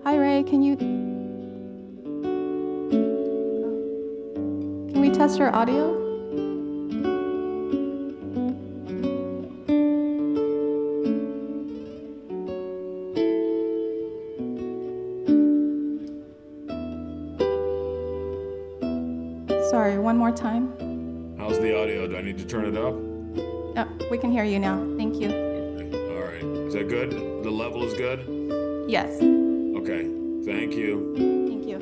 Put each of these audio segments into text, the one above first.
Hi, Ray. Can we test your audio? Sorry, one more time. How's the audio? Do I need to turn it up? Oh, we can hear you now. Thank you. Okay. All right. Is that good? The level is good? Yes. Okay. Thank you. Thank you.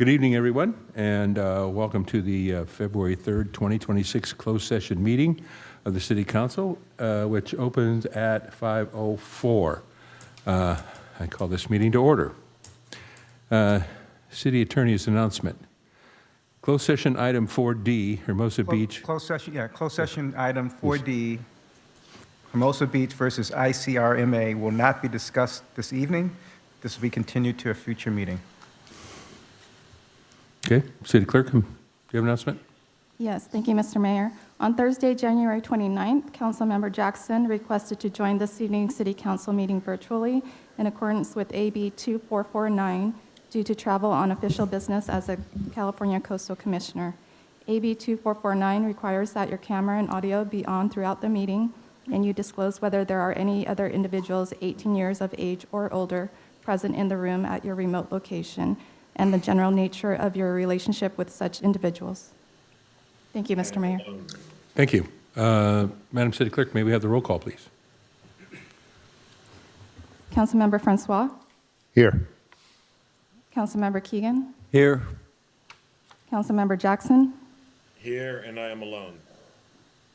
Good evening, everyone, and welcome to the February 3rd, 2026 closed session meeting of the City Council, which opens at 5:04. I call this meeting to order. City Attorney's announcement. Closed session item 4D, Hermosa Beach. Closed session item 4D, Hermosa Beach versus ICRMA will not be discussed this evening. This will be continued to a future meeting. Okay, City Clerk, do you have an announcement? Yes, thank you, Mr. Mayor. On Thursday, January 29th, Councilmember Jackson requested to join this evening's City Council meeting virtually in accordance with AB 2449 due to travel on official business as a California Coastal Commissioner. AB 2449 requires that your camera and audio be on throughout the meeting, and you disclose whether there are any other individuals 18 years of age or older present in the room at your remote location, and the general nature of your relationship with such individuals. Thank you, Mr. Mayor. Thank you. Madam City Clerk, may we have the roll call, please? Councilmember Francois, Here. Councilmember Keegan, Here. Councilmember Jackson, Here, and I am alone.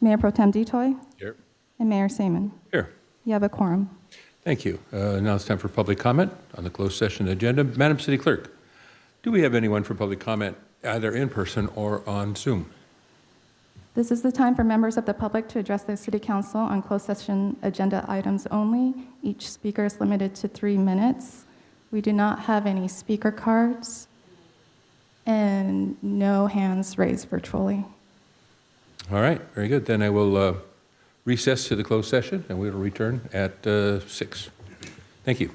Mayor Pro Tem Detoy, Here. and Mayor Saman. Here. You have a quorum. Thank you. Now it's time for public comment on the closed session agenda. Madam City Clerk, do we have anyone for public comment, either in person or on Zoom? This is the time for members of the public to address the City Council on closed session agenda items only. Each speaker is limited to 3 minutes. We do not have any speaker cards and no hands raised virtually. All right, very good. Then I will recess to the closed session, and we will return at 6. Thank you.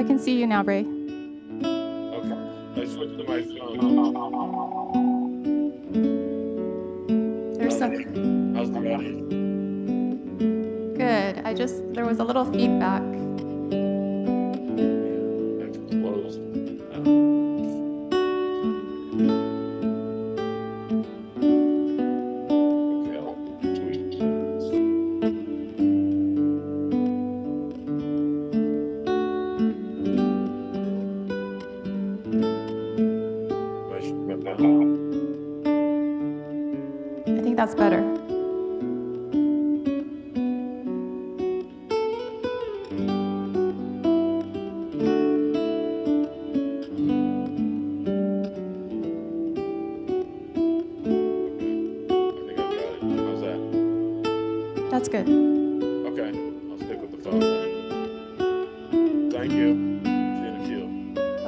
can see you now, Ray. Okay. I switched to my phone. There's some, How's the audio? good. There was a little feedback. That's closed. Okay, I'll tweak this. I should get that out. I think that's better. I think I've got it. How's that? That's good. Okay, I'll stick with the phone then. Thank you. See you in a few.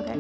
Okay.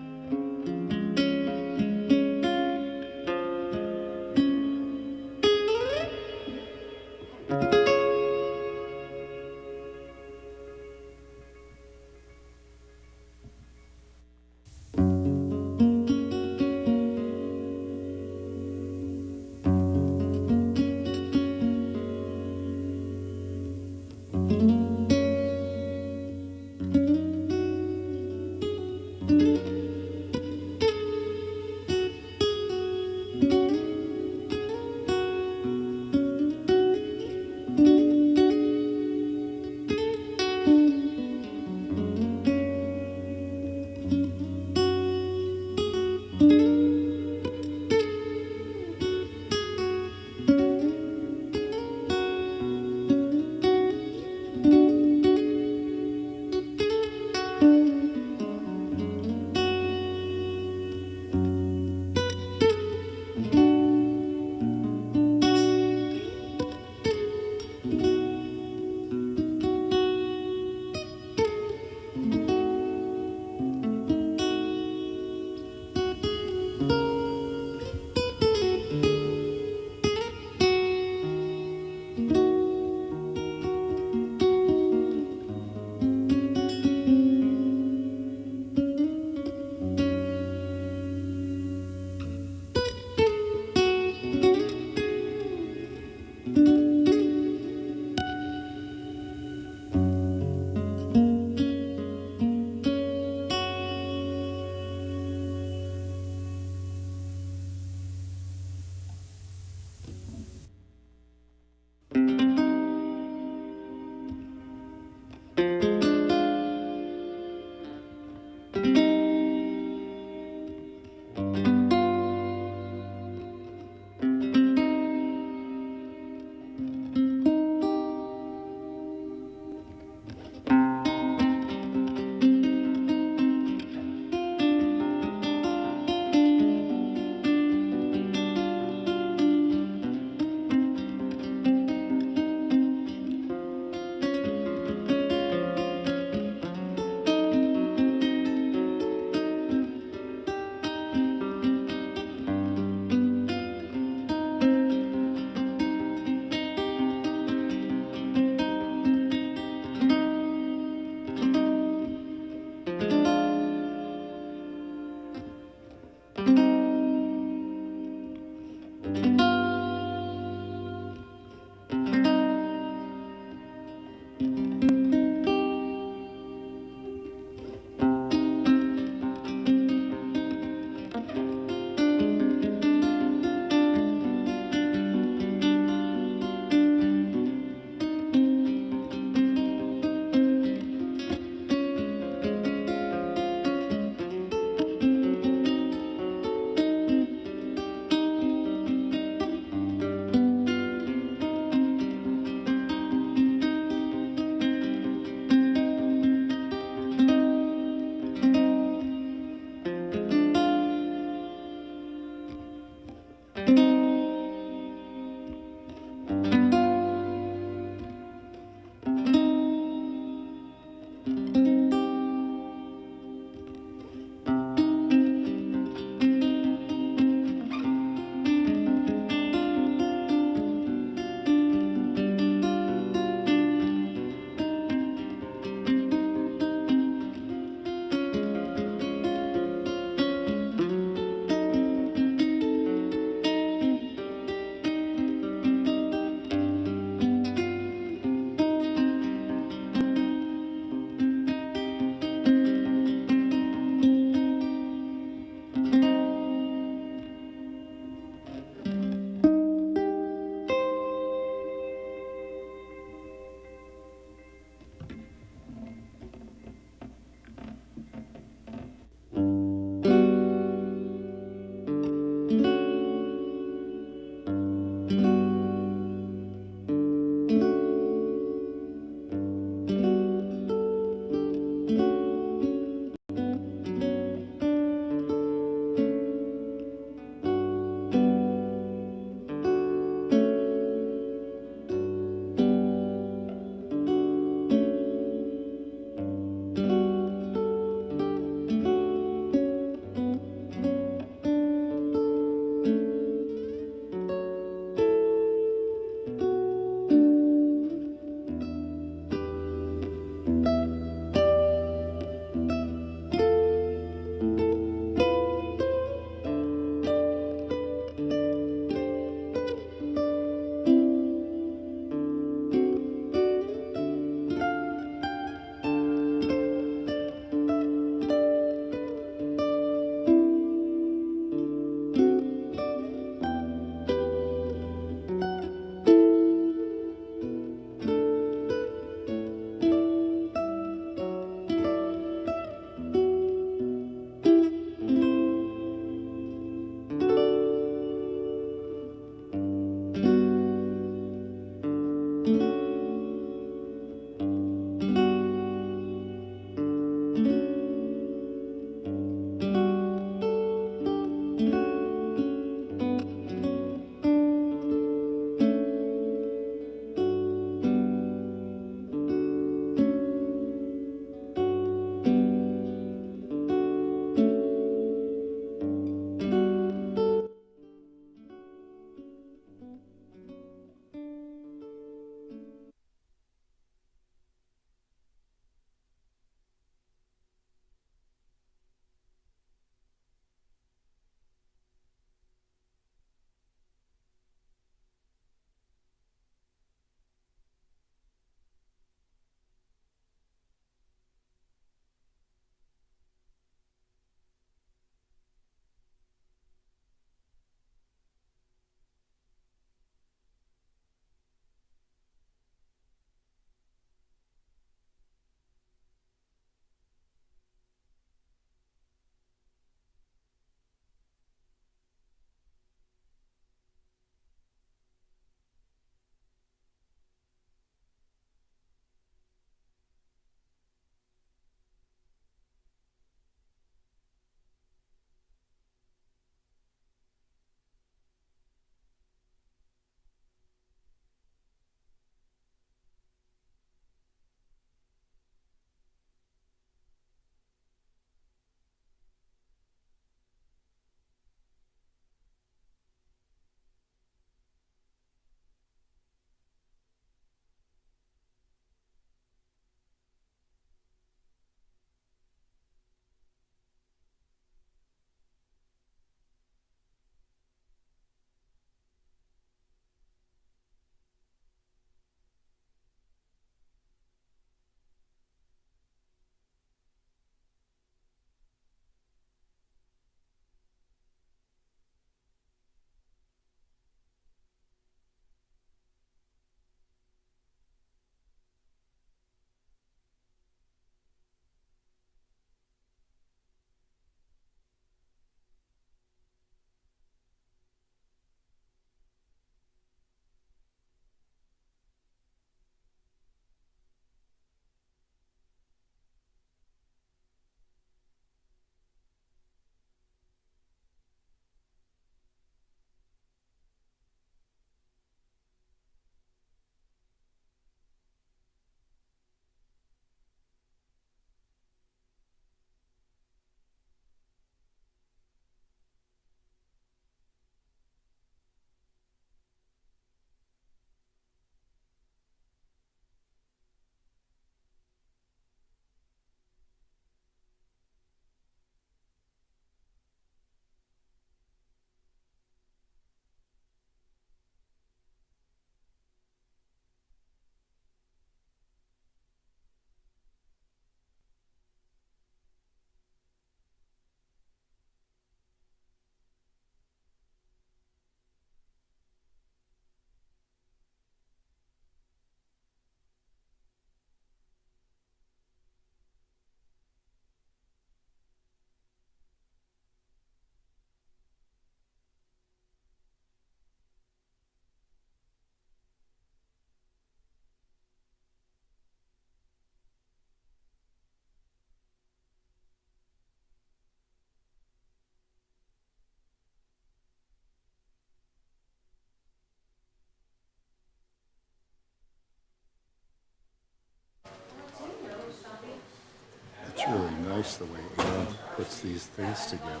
really nice the way Aaron puts these things together.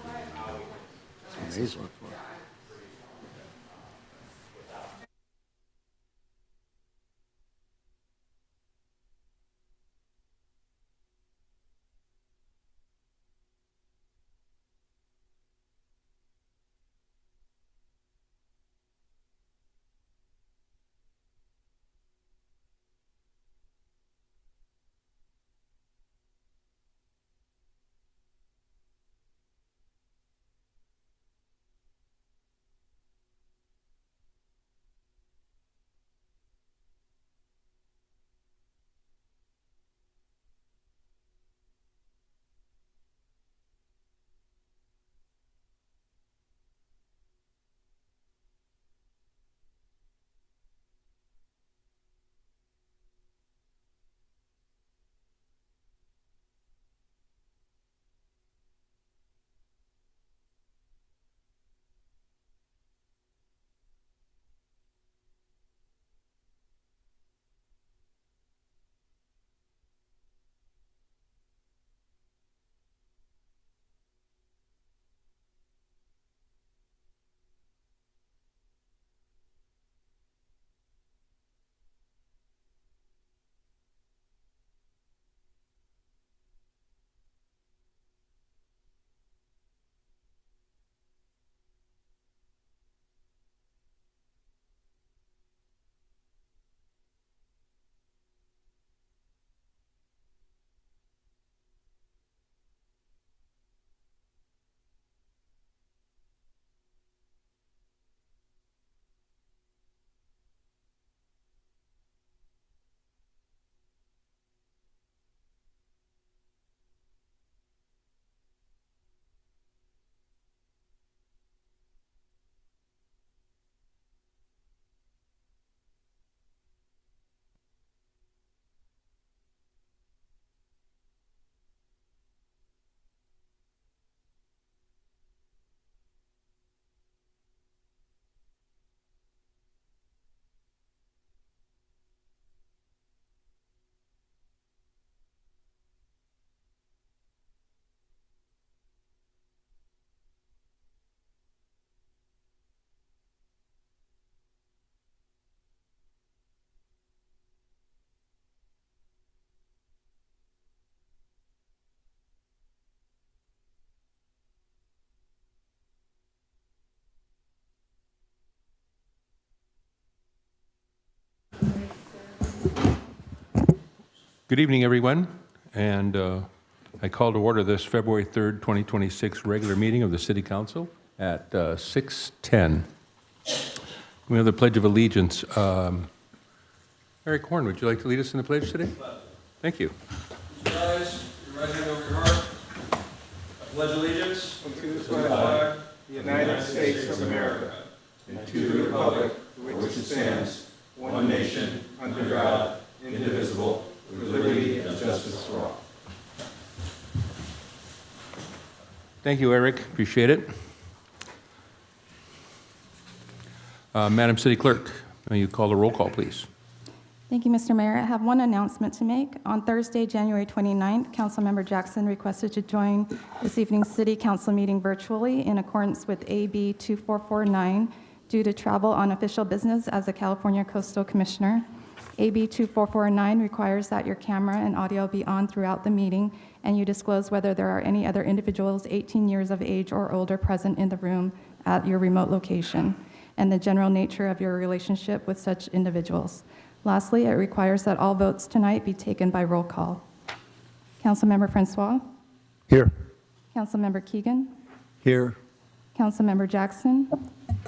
It's amazing. Good evening, everyone, and I call to order this February 3rd, 2026 regular meeting of the City Council at 6:10. We have the Pledge of Allegiance. Eric Horn, would you like to lead us in the pledge today? Thank you. Rise, your right hand over your heart. I pledge allegiance To the flag of the United States of America, and to the republic for which it stands, one nation, under God, indivisible, with liberty and justice for all. Thank you, Eric. Appreciate it. Madam City Clerk, may you call the roll call, please? Thank you, Mr. Mayor. I have one announcement to make. On Thursday, January 29th, Councilmember Jackson requested to join this evening's City Council meeting virtually in accordance with AB 2449 due to travel on official business as a California Coastal Commissioner. AB 2449 requires that your camera and audio be on throughout the meeting, and you disclose whether there are any other individuals 18 years of age or older present in the room at your remote location, and the general nature of your relationship with such individuals. Lastly, it requires that all votes tonight be taken by roll call. Councilmember Francois? Here. Councilmember Keegan? Here. Councilmember Jackson?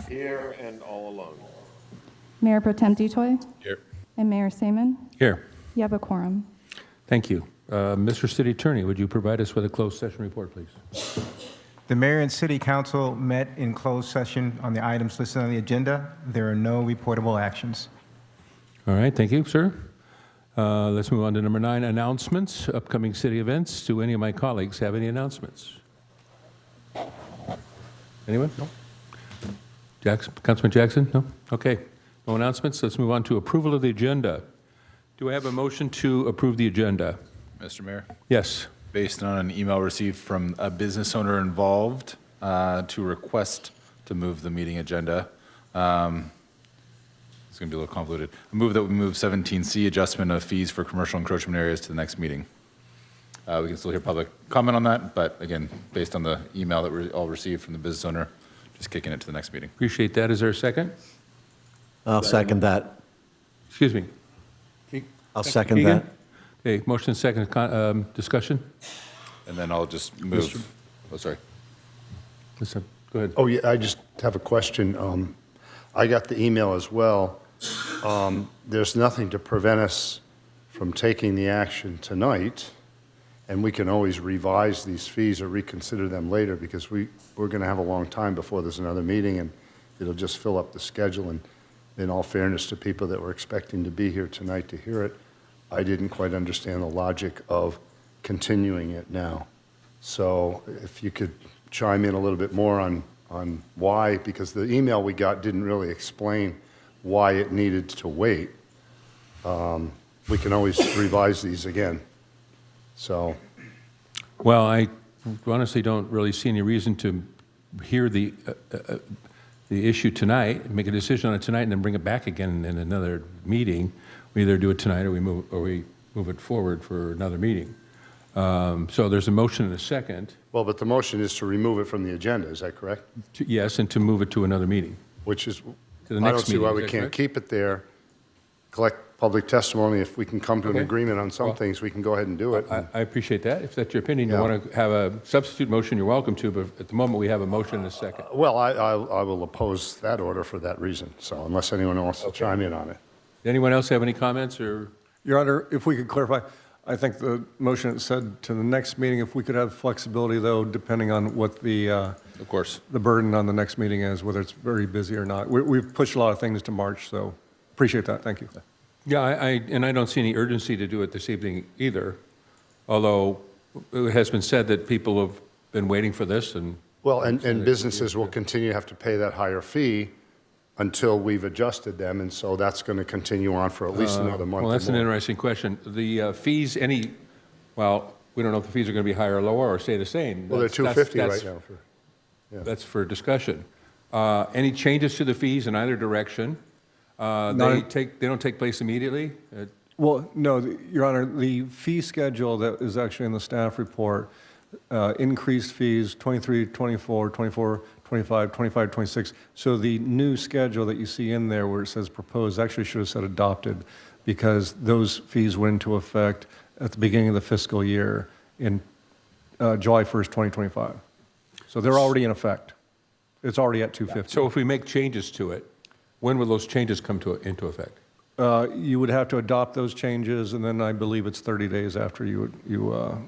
Here and all alone. Mayor Pro Tem Detoy? Here. And Mayor Saman? Here. You have a quorum. Thank you. Mr. City Attorney, would you provide us with a closed session report, please? The mayor and city council met in closed session on the items listed on the agenda. There are no reportable actions. All right, thank you, sir. Let's move on to number 9, announcements, upcoming city events. Do any of my colleagues have any announcements? Anyone? No? Councilman Jackson? No? Okay. No announcements. Let's move on to approval of the agenda. Do I have a motion to approve the agenda? Mr. Mayor, Yes. based on an email received from a business owner involved to request to move the meeting agenda. It's going to be a little convoluted. I move that we move 17C, adjustment of fees for commercial encroachment areas, to the next meeting. We can still hear public comment on that, but again, based on the email that we all received from the business owner, just kicking it to the next meeting. Appreciate that. Is there a second? I'll second that. Excuse me. I'll second Keegan? that. Okay, motion second, discussion? And then I'll just move. Oh, sorry. Listen, go ahead. Oh, yeah, I just have a question. I got the email as well. There's nothing to prevent us from taking the action tonight, and we can always revise these fees or reconsider them later, because we're going to have a long time before there's another meeting, and it'll just fill up the schedule. And in all fairness to people that were expecting to be here tonight to hear it, I didn't quite understand the logic of continuing it now. So if you could chime in a little bit more on why, because the email we got didn't really explain why it needed to wait. We can always revise these again. So, Well, I honestly don't really see any reason to hear the issue tonight, make a decision on it tonight, and then bring it back again in another meeting. We either do it tonight or we move it forward for another meeting. So there's a motion and a second. well, but the motion is to remove it from the agenda, is that correct? Yes, and to move it to another meeting. Which is, the I don't next see why meeting, we is that can't correct? keep it there, collect public testimony. If we can come to an Okay. agreement on some Well, things, we can go ahead and do it. I appreciate that. If that's your opinion, you Yeah. want to have a substitute motion, you're welcome to, but at the moment, we have a motion and a second. Well, I will oppose that order for that reason, so unless anyone wants to chime in on it. Anyone else have any comments, or? Your Honor, if we could clarify, I think the motion said to the next meeting, if we could have flexibility, though, depending on what the Of course. the burden on the next meeting is, whether it's very busy or not. We've pushed a lot of things to March, so appreciate that. Thank you. Yeah, and I don't see any urgency to do it this evening either, although it has been said that people have been waiting for this, and Well, and businesses will continue to have to pay that higher fee until we've adjusted them, and so that's going to continue on for at least another month well, or that's an more. interesting question. The fees, well, we don't know if the fees are going to be higher or lower or stay the same. Well, they're That's- $250 right now. That's for discussion. Any changes to the fees in either direction? They don't take place immediately? Well, no, Your Honor, the fee schedule that is actually in the staff report, increased fees 23, 24, 24, 25, 25, 26. So the new schedule that you see in there where it says proposed actually should have said adopted, because those fees went into effect at the beginning of the fiscal year in July 1st, 2025. So they're already in effect. It's already at 250. So if we make changes to it, when will those changes come into effect? You would have to adopt those changes, and then I believe it's 30 days after you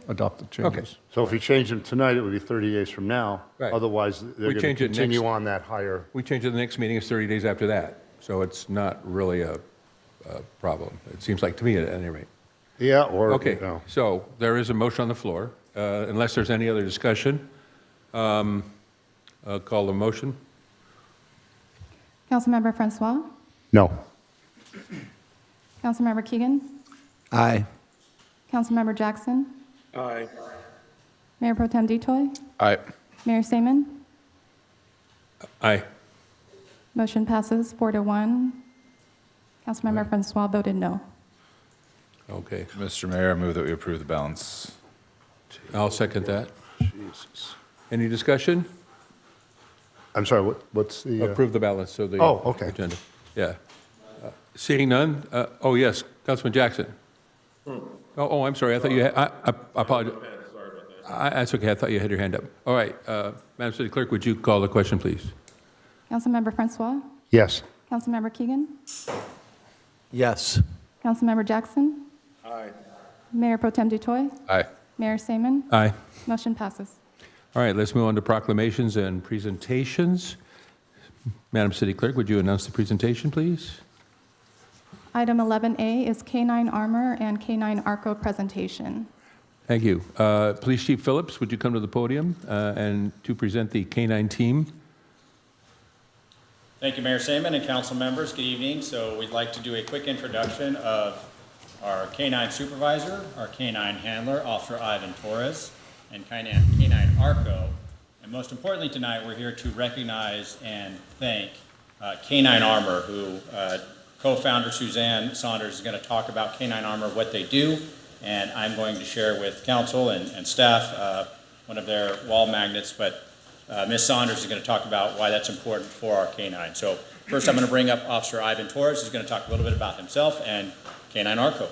adopt the changes. So if you change them tonight, it would be 30 days from now. Right. Otherwise, they're We going to change it continue next- on that higher. We change it the next meeting, it's 30 days after that. So it's not really a problem, it seems like to me at any rate. Yeah, or, Okay, you know. so there is a motion on the floor. Unless there's any other discussion, I'll call the motion. Councilmember Francois? No. Councilmember Keegan? Aye. Councilmember Jackson? Aye. Mayor Pro Tem Detoy? Aye. Mayor Seaman? Aye. Motion passes 4-1. Councilmember Francois voted no. Okay, Mr. Mayor, I move that we approve the balance. I'll second that. Jesus. Any discussion? I'm sorry, what's the? Approve the balance of the Oh, okay. agenda. Yeah. Seeing none, oh, yes, Councilman Jackson. Oh, I'm sorry, I thought you had, I apologize. That's okay, I thought you had your hand up. All right, Madam City Clerk, would you call the question, please? Councilmember Francois? Yes. Councilmember Keegan? Yes. Councilmember Jackson? Aye. Mayor Pro Tem Detoy? Aye. Mayor Seaman? Aye. Motion passes. All right, let's move on to proclamations and presentations. Madam City Clerk, would you announce the presentation, please? Item 11A is K-9 Armor and K-9 ARCO presentation. Thank you. Police Chief Phillips, would you come to the podium and to present the K-9 team? Thank you, Mayor Seaman and council members. Good evening. So we'd like to do a quick introduction of our K-9 supervisor, our K-9 handler, Officer Ivan Torres, and K-9 ARCO. And most importantly tonight, we're here to recognize and thank K-9 Armor, who co-founder Suzanne Saunders is going to talk about K-9 Armor, what they do, and I'm going to share with council and staff one of their wall magnets, but Ms. Saunders is going to talk about why that's important for our K-9. So first I'm going to bring up Officer Ivan Torres, who's going to talk a little bit about himself and K-9 ARCO.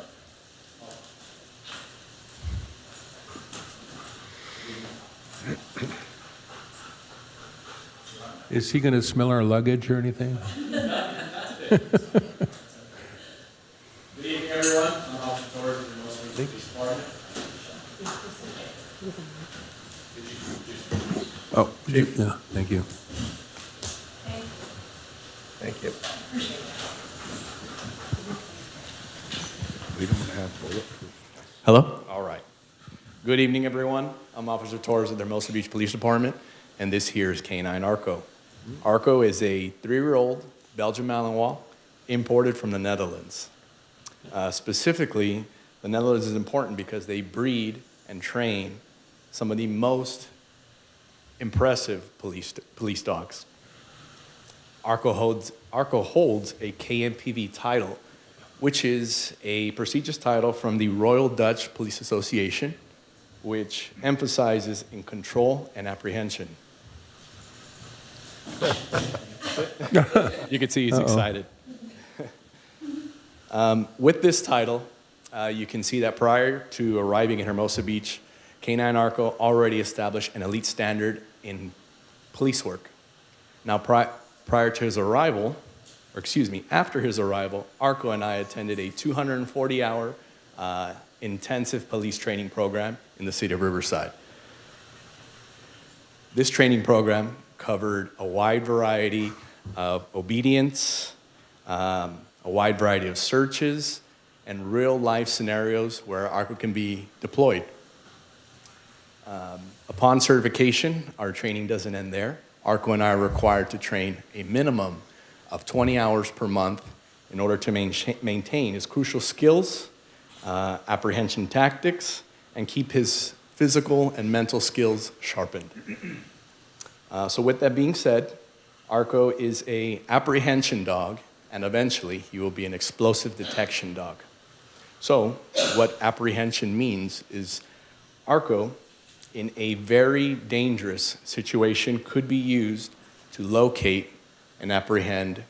Is he going to smell our luggage or anything? Good evening, everyone. I'm Officer Torres of the Hermosa Police Department. Oh, yeah, thank you. Thank you. We don't have bulletproof. Hello? All right. Good evening, everyone. I'm Officer Torres of the Hermosa Beach Police Department, and this here is K-9 ARCO. ARCO is a 3-year-old Belgian Malinois imported from the Netherlands. Specifically, the Netherlands is important because they breed and train some of the most impressive police dogs. ARCO holds a KMPV title, which is a prestigious title from the Royal Dutch Police Association, which emphasizes in control and apprehension. You can see he's excited. With this title, you can see that prior to arriving in Hermosa Beach, K-9 ARCO already established an elite standard in police work. Now, prior to his arrival, or excuse me, after his arrival, ARCO and I attended a 240-hour intensive police training program in the city of Riverside. This training program covered a wide variety of obedience, a wide variety of searches, and real-life scenarios where ARCO can be deployed. Upon certification, our training doesn't end there. ARCO and I are required to train a minimum of 20 hours per month in order to maintain his crucial skills, apprehension tactics, and keep his physical and mental skills sharpened. So with that being said, ARCO is an apprehension dog, and eventually he will be an explosive detection dog. So what apprehension means is ARCO, in a very dangerous situation, could be used to locate and apprehend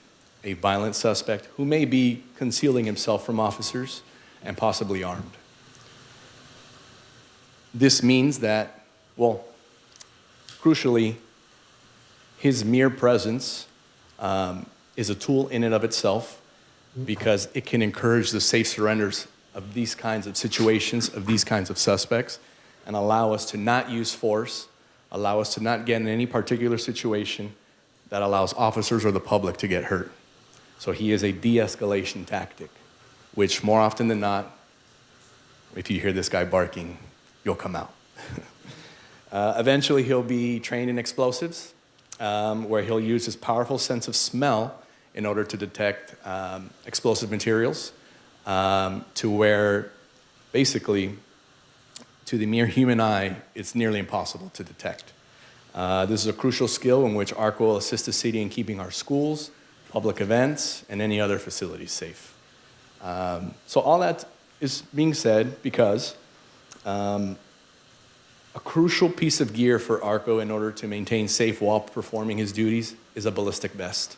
a violent suspect who may be concealing himself from officers and possibly armed. This means that, well, crucially, his mere presence is a tool in and of itself because it can encourage the safe surrenders of these kinds of situations, of these kinds of suspects, and allow us to not use force, allow us to not get in any particular situation that allows officers or the public to get hurt. So he is a de-escalation tactic, which more often than not, if you hear this guy barking, you'll come out. Eventually, he'll be trained in explosives, where he'll use his powerful sense of smell in order to detect explosive materials, to where basically, to the mere human eye, it's nearly impossible to detect. This is a crucial skill in which ARCO will assist the city in keeping our schools, public events, and any other facilities safe. So all that is being said because a crucial piece of gear for ARCO in order to maintain safe while performing his duties is a ballistic vest.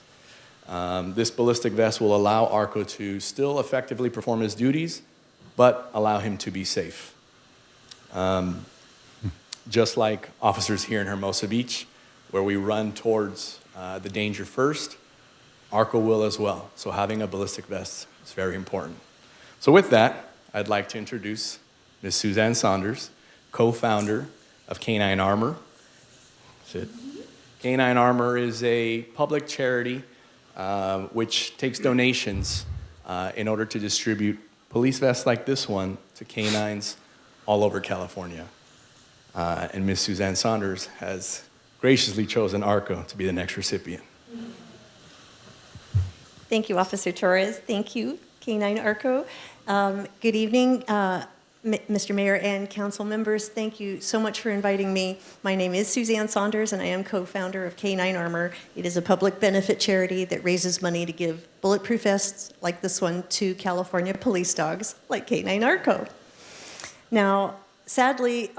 This ballistic vest will allow ARCO to still effectively perform his duties, but allow him to be safe. Just like officers here in Hermosa Beach, where we run towards the danger first, ARCO will as well. So having a ballistic vest is very important. So with that, I'd like to introduce Ms. Suzanne Saunders, co-founder of K-9 Armor. Sit. K-9 Armor is a public charity which takes donations in order to distribute police vests like this one to canines all over California. And Ms. Suzanne Saunders has graciously chosen ARCO to be the next recipient. Thank you, Officer Torres. Thank you, K-9 ARCO. Good evening, Mr. Mayor and council members. Thank you so much for inviting me. My name is Suzanne Saunders, and I am co-founder of K9 Armor. It is a public benefit charity that raises money to give bulletproof vests like this one to California police dogs like K9 Arco. Now, sadly,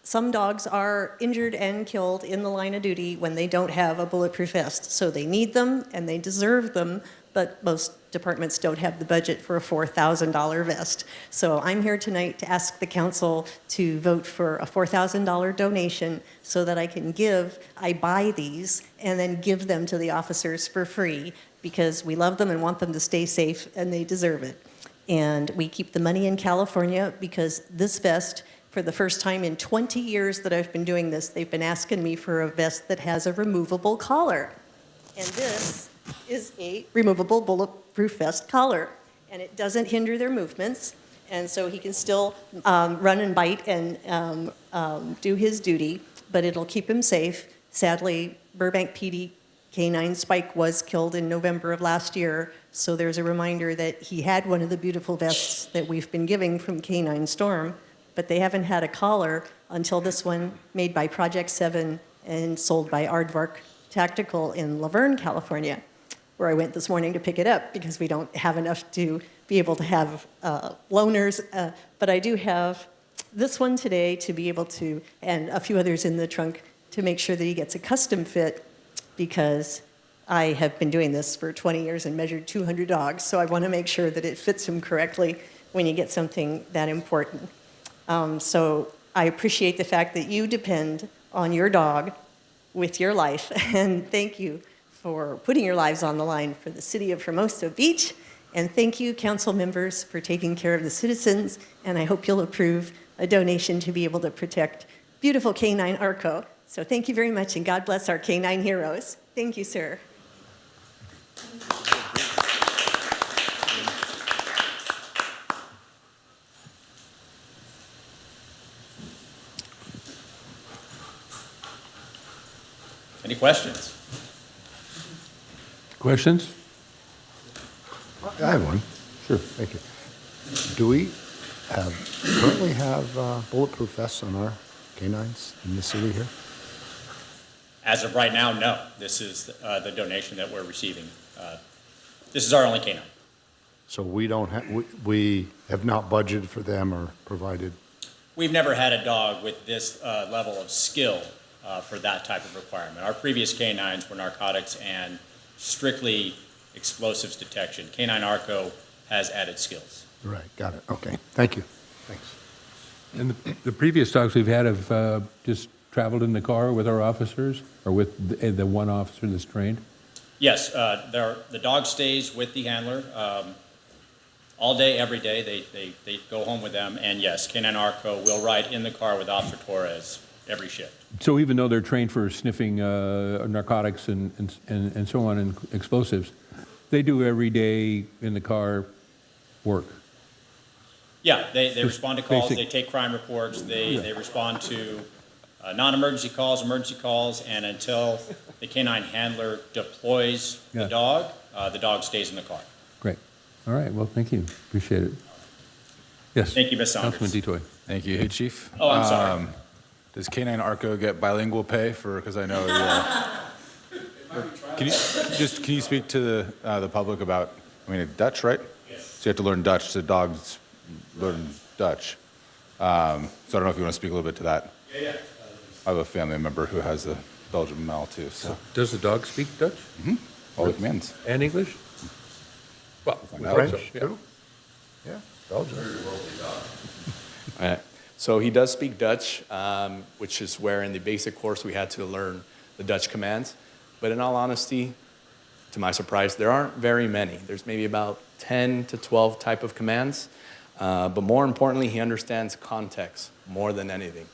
some dogs are injured and killed in the line of duty when they don't have a bulletproof vest. So they need them and they deserve them, but most departments don't have the budget for a $4,000 vest. So I'm here tonight to ask the council to vote for a $4,000 donation so that I buy these and then give them to the officers for free because we love them and want them to stay safe and they deserve it. And we keep the money in California because this vest, for the first time in 20 years that I've been doing this, they've been asking me for a vest that has a removable collar. And this is a removable bulletproof vest collar. And it doesn't hinder their movements. And so he can still run and bite and do his duty, but it'll keep him safe. Sadly, Burbank PD K9 Spike was killed in November of last year. So there's a reminder that he had one of the beautiful vests that we've been giving from K9 Storm, but they haven't had a collar until this one made by Project 7 and sold by Aardvark Tactical in Laverne, California, where I went this morning to pick it up because we don't have enough to be able to have loaners. But I do have this one today to be able to, and a few others in the trunk to make sure that he gets a custom fit because I have been doing this for 20 years and measured 200 dogs, so I want to make sure that it fits him correctly when you get something that important. So I appreciate the fact that you depend on your dog with your life, and thank you for putting your lives on the line for the city of Hermosa Beach, and thank you, council members, for taking care of the citizens, and I hope you'll approve a donation to be able to protect beautiful K9 Arco. So thank you very much, and God bless our K9 heroes. Thank you, sir. Any questions? Questions? I have one. Sure. Thank you. Do we currently have bulletproof vests on our canines in the city here? As of right now, no. This is the donation that we're receiving. This is our only canine. So we don't have, we have not budgeted for them or provided? We've never had a dog with this level of skill for that type of requirement. Our previous canines were narcotics and strictly explosives detection. K9 Arco has added skills. Right, got it. Okay, thank you. Thanks. And the previous dogs we've had have just traveled in the car with our officers or with the one officer that's trained? Yes, the dog stays with the handler all day, every day. They go home with them. And yes, K9 Arco will ride in the car with Officer Torres every shift. So even though they're trained for sniffing narcotics and so on and explosives, they do every day in the car work? Yeah, they respond to calls, basic. they take crime reports, they respond to non-emergency calls, emergency calls, and until the canine handler deploys Yeah. the dog stays in the car. Great. All right, well, thank you. Appreciate it. Yes. Thank you, Ms. Saunders. Councilman Detoy. Thank you. Hey, Chief. Oh, I'm sorry. Does K9 Arco get bilingual pay for, because I know, can you speak to the public about, Dutch, right? Yes. So you have to learn Dutch, so dogs learn Dutch. So I don't know if you want to speak a little bit to that. Yeah. I have a family member who has a Belgian Mal too, so. Does the dog speak Dutch? Mm-hmm. All the commands. And English? Well, find out. French, yeah. too? Yeah, Belgium. All right. So he does speak Dutch, which is where in the basic course we had to learn the Dutch commands. But in all honesty, to my surprise, there aren't very many. There's maybe about 10 to 12 type of commands. But more importantly, he understands context more than anything.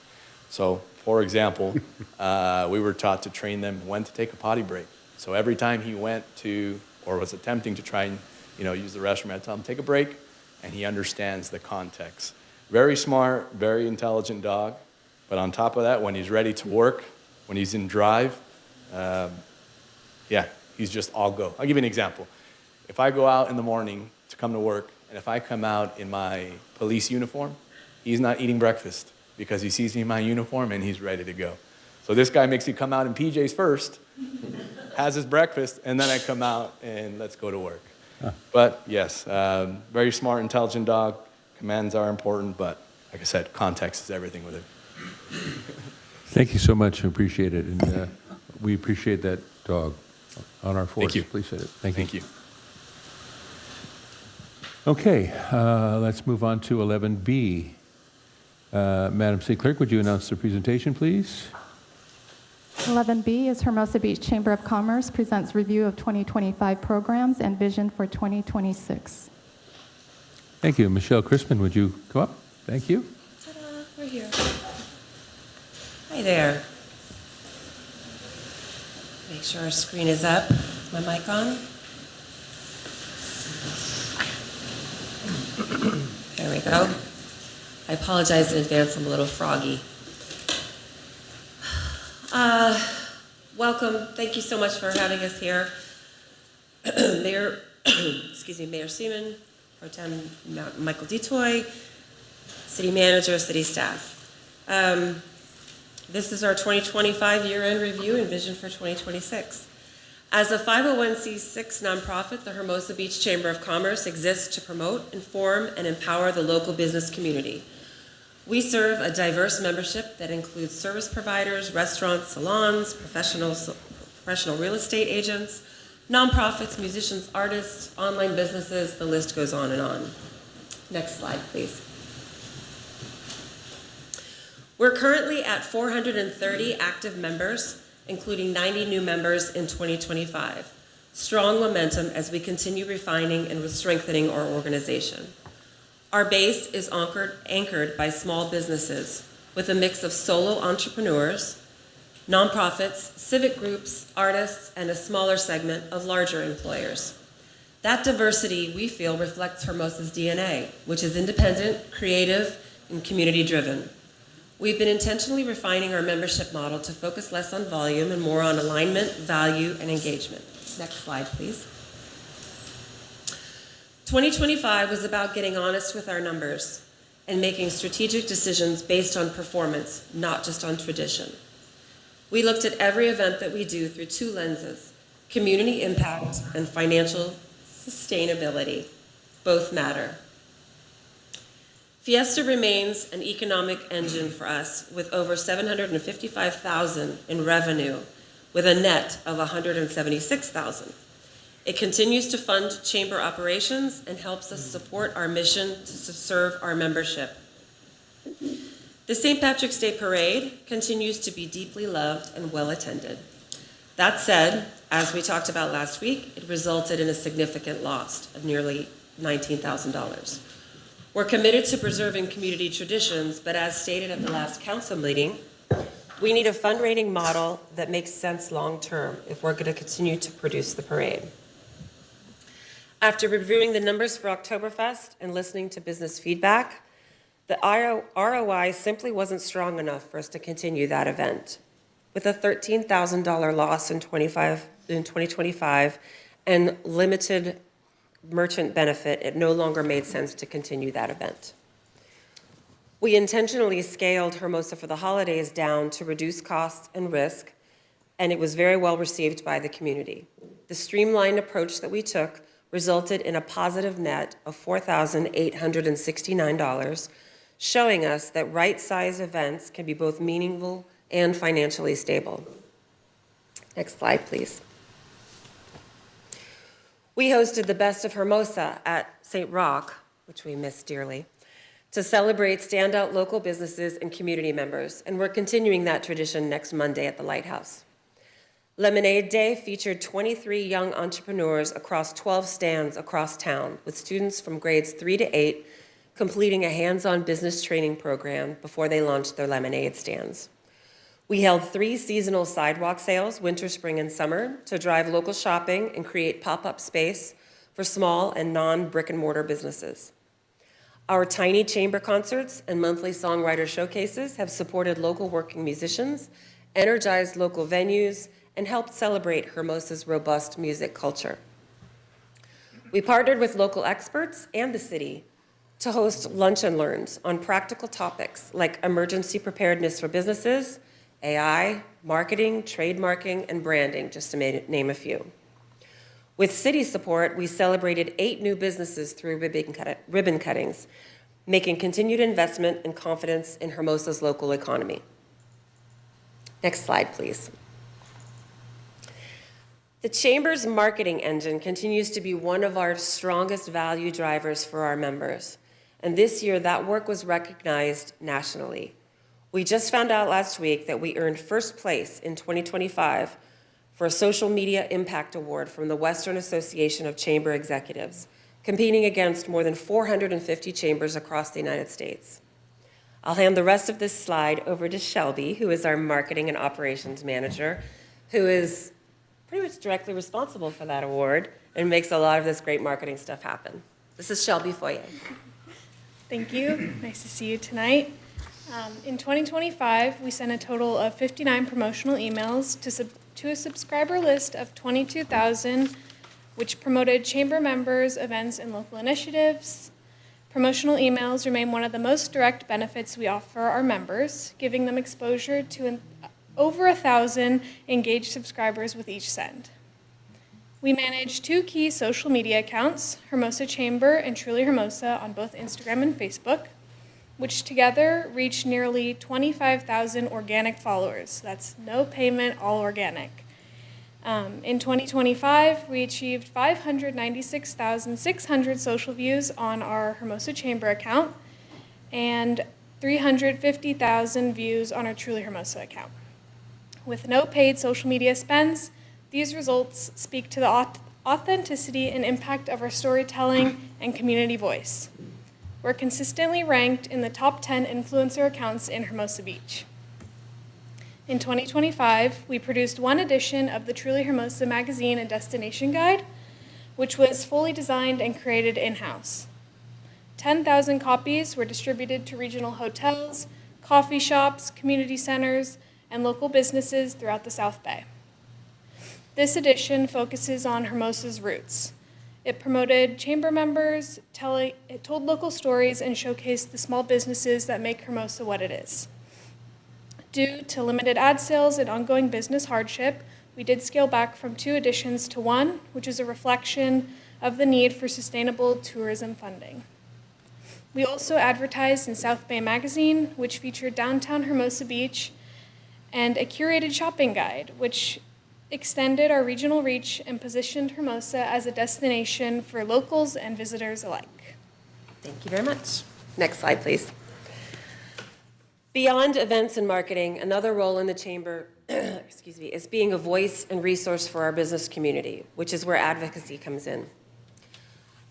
So, for example, we were taught to train them when to take a potty break. So every time he went to, or was attempting to try and, use the restroom, I'd tell him, take a break, and he understands the context. Very smart, very intelligent dog. But on top of that, when he's ready to work, when he's in drive, he's just all go. I'll give you an example. If I go out in the morning to come to work And if I come out in my police uniform, he's not eating breakfast because he sees me in my uniform and he's ready to go. So this guy makes me come out in PJs first, has his breakfast, and then I come out and let's go to work. But yes, very smart, intelligent dog. Commands are important, but like I said, context is everything with it. Thank you so much. I appreciate it. And we appreciate that dog on our force. Thank you. Appreciate it. Thank you. Thank you. Okay, let's move on to 11B. Madam City Clerk, would you announce the presentation, please? 11B is Hermosa Beach Chamber of Commerce presents review of 2025 programs and vision for 2026. Thank you. Michelle Crispin, would you come up? Thank you. Ta-da, we're here. Hi there. Make sure our screen is up. Is my mic on? There we go. I apologize in advance, I'm a little froggy. Welcome, thank you so much for having us here. Mayor, Mayor Seaman, Pro Tem Michael DeToy, City Manager, City Staff. This is our 2025 year-end review and vision for 2026. As a 501c6 nonprofit, the Hermosa Beach Chamber of Commerce exists to promote, inform, and empower the local business community. We serve a diverse membership that includes service providers, restaurants, salons, professional real estate agents, nonprofits, musicians, artists, online businesses, the list goes on and on. Next slide, please. We're currently at 430 active members, including 90 new members in 2025. Strong momentum as we continue refining and strengthening our organization. Our base is anchored by small businesses with a mix of solo entrepreneurs, nonprofits, civic groups, artists, and a smaller segment of larger employers. That diversity, we feel, reflects Hermosa's DNA, which is independent, creative, and community-driven. We've been intentionally refining our membership model to focus less on volume and more on alignment, value, and engagement. Next slide, please. 2025 was about getting honest with our numbers and making strategic decisions based on performance, not just on tradition. We looked at every event that we do through two lenses: community impact and financial sustainability. Both matter. Fiesta remains an economic engine for us with over $755,000 in revenue with a net of $176,000. It continues to fund chamber operations and helps us support our mission to serve our membership. The St. Patrick's Day Parade continues to be deeply loved and well attended. That said, as we talked about last week, it resulted in a significant loss of nearly $19,000. We're committed to preserving community traditions, but as stated at the last council meeting, we need a fundraising model that makes sense long-term if we're going to continue to produce the parade. After reviewing the numbers for Oktoberfest and listening to business feedback, the ROI simply wasn't strong enough for us to continue that event. With a $13,000 loss in 2025 and limited merchant benefit, it no longer made sense to continue that event. We intentionally scaled Hermosa for the holidays down to reduce costs and risk, and it was very well received by the community. The streamlined approach that we took resulted in a positive net of $4,869, showing us that right-size events can be both meaningful and financially stable. Next slide, please. We hosted the Best of Hermosa at St. Roch, which we miss dearly, to celebrate standout local businesses and community members, and we're continuing that tradition next Monday at the Lighthouse. Lemonade Day featured 23 young entrepreneurs across 12 stands across town, with students from grades 3 to 8 completing a hands-on business training program before they launched their lemonade stands. We held 3 seasonal sidewalk sales, winter, spring, and summer, to drive local shopping and create pop-up space for small and non-brick-and-mortar businesses. Our tiny chamber concerts and monthly songwriter showcases have supported local working musicians, energized local venues, and helped celebrate Hermosa's robust music culture. We partnered with local experts and the city to host lunch and learns on practical topics like emergency preparedness for businesses, AI, marketing, trademarking, and branding, just to name a few. With city support, we celebrated 8 new businesses through ribbon cuttings, making continued investment and confidence in Hermosa's local economy. Next slide, please. The Chamber's marketing engine continues to be one of our strongest value drivers for our members, and this year that work was recognized nationally. We just found out last week that we earned first place in 2025 for a Social Media Impact Award from the Western Association of Chamber Executives, competing against more than 450 chambers across the United States. I'll hand the rest of this slide over to Shelby, who is our Marketing and Operations Manager, who is pretty much directly responsible for that award and makes a lot of this great marketing stuff happen. This is Shelby Foyer. Thank you. Nice to see you tonight. In 2025, we sent a total of 59 promotional emails to a subscriber list of 22,000, which promoted chamber members, events, and local initiatives. Promotional emails remain one of the most direct benefits we offer our members, giving them exposure to over 1,000 engaged subscribers with each send. We manage 2 key social media accounts, Hermosa Chamber and Truly Hermosa, on both Instagram and Facebook, which together reach nearly 25,000 organic followers. That's no payment, all organic. In 2025, we achieved 596,600 social views on our Hermosa Chamber account and 350,000 views on our Truly Hermosa account. With no paid social media spends, these results speak to the authenticity and impact of our storytelling and community voice. We're consistently ranked in the top 10 influencer accounts in Hermosa Beach. In 2025, we produced 1 edition of the Truly Hermosa magazine and destination guide, which was fully designed and created in-house. 10,000 copies were distributed to regional hotels, coffee shops, community centers, and local businesses throughout the South Bay. This edition focuses on Hermosa's roots. It promoted chamber members, it told local stories, and showcased the small businesses that make Hermosa what it is. Due to limited ad sales and ongoing business hardship, we did scale back from 2 editions to 1, which is a reflection of the need for sustainable tourism funding. We also advertised in South Bay Magazine, which featured downtown Hermosa Beach, and a curated shopping guide, which extended our regional reach and positioned Hermosa as a destination for locals and visitors alike. Thank you very much. Next slide, please. Beyond events and marketing, another role in the Chamber is being a voice and resource for our business community, which is where advocacy comes in.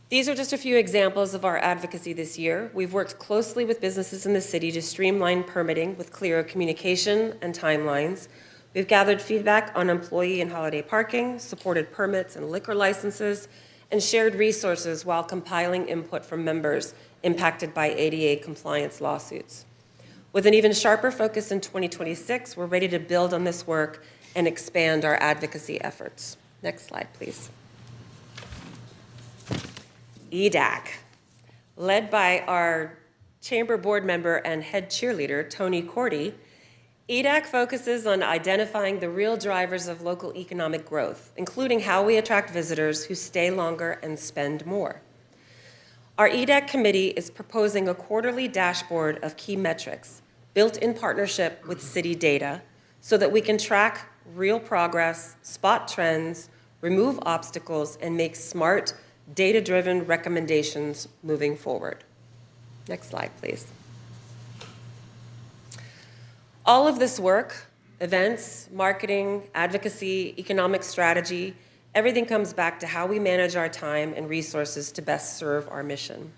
These are just a few examples of our advocacy this year. We've worked closely with businesses in the city to streamline permitting with clearer communication and timelines. We've gathered feedback on employee and holiday parking, supported permits and liquor licenses, and shared resources while compiling input from members impacted by ADA compliance lawsuits. With an even sharper focus in 2026, we're ready to build on this work and expand our advocacy efforts. Next slide, please. EDAC, led by our chamber board member and head cheerleader, Tony Cordy, EDAC focuses on identifying the real drivers of local economic growth, including how we attract visitors who stay longer and spend more. Our EDAC committee is proposing a quarterly dashboard of key metrics built in partnership with city data so that we can track real progress, spot trends, remove obstacles, and make smart, data-driven recommendations moving forward. Next slide, please. All of this work, events, marketing, advocacy, economic strategy, everything comes back to how we manage our time and resources to best serve our mission.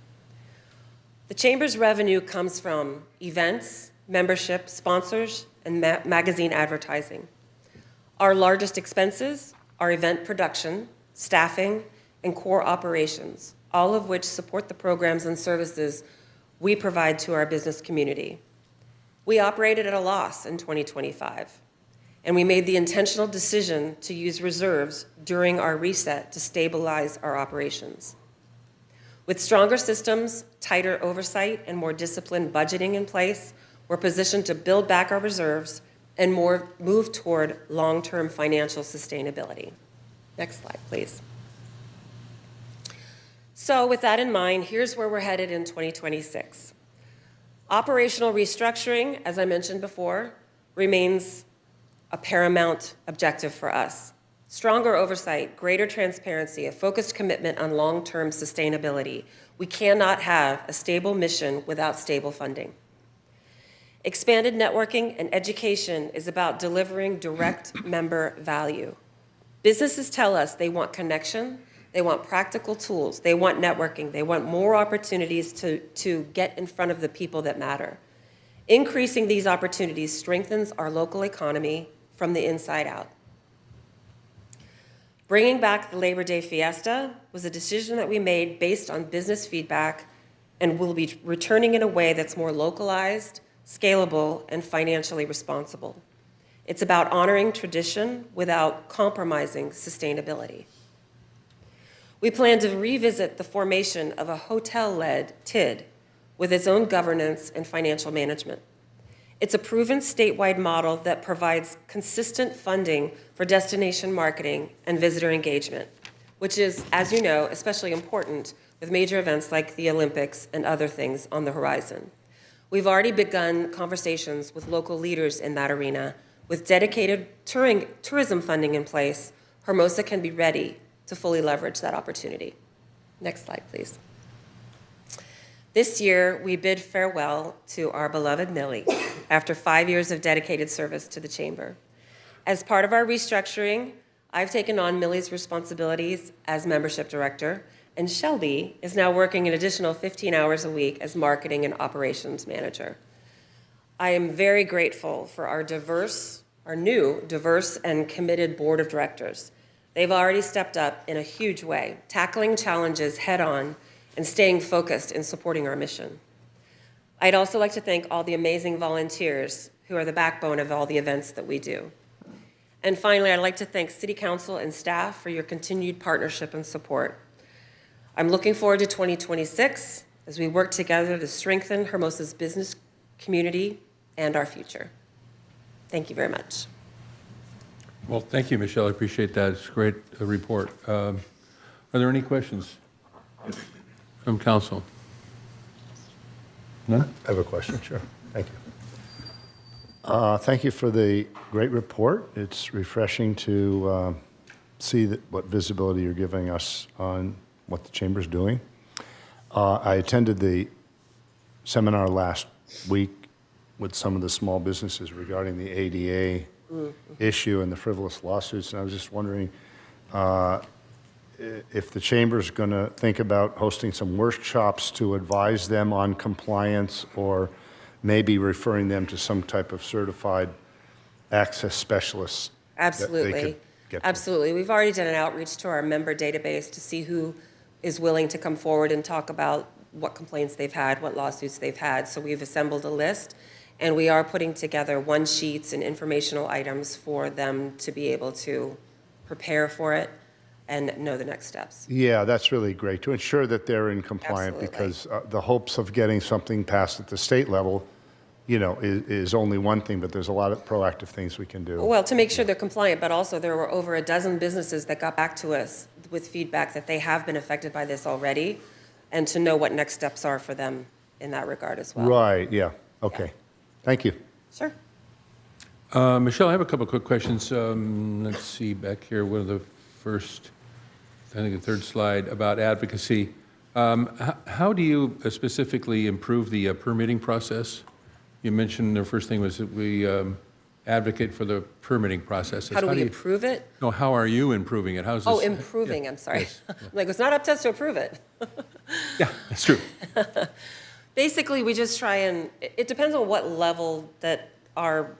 The Chamber's revenue comes from events, membership, sponsors, and magazine advertising. Our largest expenses are event production, staffing, and core operations, all of which support the programs and services we provide to our business community. We operated at a loss in 2025. And we made the intentional decision to use reserves during our reset to stabilize our operations. With stronger systems, tighter oversight, and more disciplined budgeting in place, we're positioned to build back our reserves and move toward long-term financial sustainability. Next slide, please. So with that in mind, here's where we're headed in 2026. Operational restructuring, as I mentioned before, remains a paramount objective for us. Stronger oversight, greater transparency, a focused commitment on long-term sustainability. We cannot have a stable mission without stable funding. Expanded networking and education is about delivering direct member value. Businesses tell us they want connection, they want practical tools, they want networking, they want more opportunities to get in front of the people that matter. Increasing these opportunities strengthens our local economy from the inside out. Bringing back the Labor Day fiesta was a decision that we made based on business feedback, and we'll be returning in a way that's more localized, scalable, and financially responsible. It's about honoring tradition without compromising sustainability. We plan to revisit the formation of a hotel-led TID with its own governance and financial management. It's a proven statewide model that provides consistent funding for destination marketing and visitor engagement, which is, as you know, especially important with major events like the Olympics and other things on the horizon. We've already begun conversations with local leaders in that arena. With dedicated tourism funding in place, Hermosa can be ready to fully leverage that opportunity. Next slide, please. This year, we bid farewell to our beloved Millie after 5 years of dedicated service to the Chamber. As part of our restructuring, I've taken on Millie's responsibilities as membership director, and Shelby is now working an additional 15 hours a week as marketing and operations manager. I am very grateful for our new diverse and committed board of directors. They've already stepped up in a huge way, tackling challenges head on and staying focused in supporting our mission. I'd also like to thank all the amazing volunteers who are the backbone of all the events that we do. And finally, I'd like to thank City Council and staff for your continued partnership and support. I'm looking forward to 2026 as we work together to strengthen Hermosa's business community and our future. Thank you very much. Well, thank you, Michelle. I appreciate that. It's a great report. Are there any questions from council? None? I have a question, sure. Thank you. Thank you for the great report. It's refreshing to see what visibility you're giving us on what the Chamber's doing. I attended the seminar last week with some of the small businesses regarding the ADA issue and the frivolous lawsuits, and I was just wondering if the Chamber's going to think about hosting some workshops to advise them on compliance, or maybe referring them to some type of certified access specialist. Absolutely. Absolutely. We've already done an outreach to our member database to see who is willing to come forward and talk about what complaints they've had, what lawsuits they've had. So we've assembled a list, and we are putting together one-sheets and informational items for them to be able to prepare for it and know the next steps. Yeah, that's really great, to ensure that they're in compliance. Absolutely. Because the hopes of getting something passed at the state level, you know, is only one thing, but there's a lot of proactive things we can do. Well, to make sure they're compliant, but also there were over a dozen businesses that got back to us with feedback that they have been affected by this already, and to know what next steps are for them in that regard as well. Right, yeah, okay. Thank you. Sure. Michelle, I have a couple of quick questions. Let's see, back here, one of the first, I think the third slide, about advocacy. How do you specifically improve the permitting process? You mentioned the first thing was that we advocate for the permitting process. How do we improve it? No, how are you improving it? How's this? Oh, improving, Yeah, I'm sorry. yes, yeah. Like, it's not up to us to approve it. Yeah, that's true. Basically, we just try and, it depends on what level that our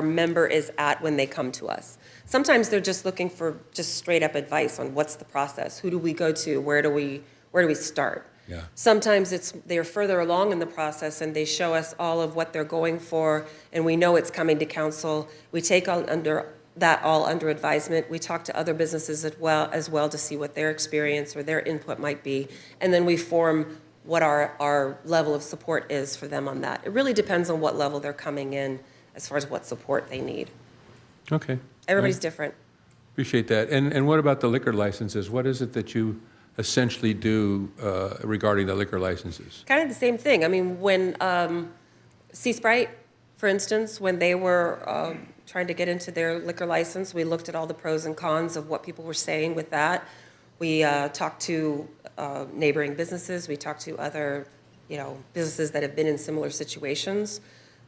member is at when they come to us. Sometimes they're just looking for just straight up advice on what's the process, who do we go to, where do we start. Yeah. Sometimes they're further along in the process and they show us all of what they're going for, and we know it's coming to council. We take all under advisement. We talk to other businesses as well to see what their experience or their input might be, and then we form what our level of support is for them on that. It really depends on what level they're coming in as far as what support they need. Okay. Everybody's Right. different. Appreciate that. And what about the liquor licenses? What is it that you essentially do regarding the liquor licenses? Kind of the same thing. I mean, when Sea Sprite, for instance, when they were trying to get into their liquor license, we looked at all the pros and cons of what people were saying with that. We talked to neighboring businesses. We talked to other, businesses that have been in similar situations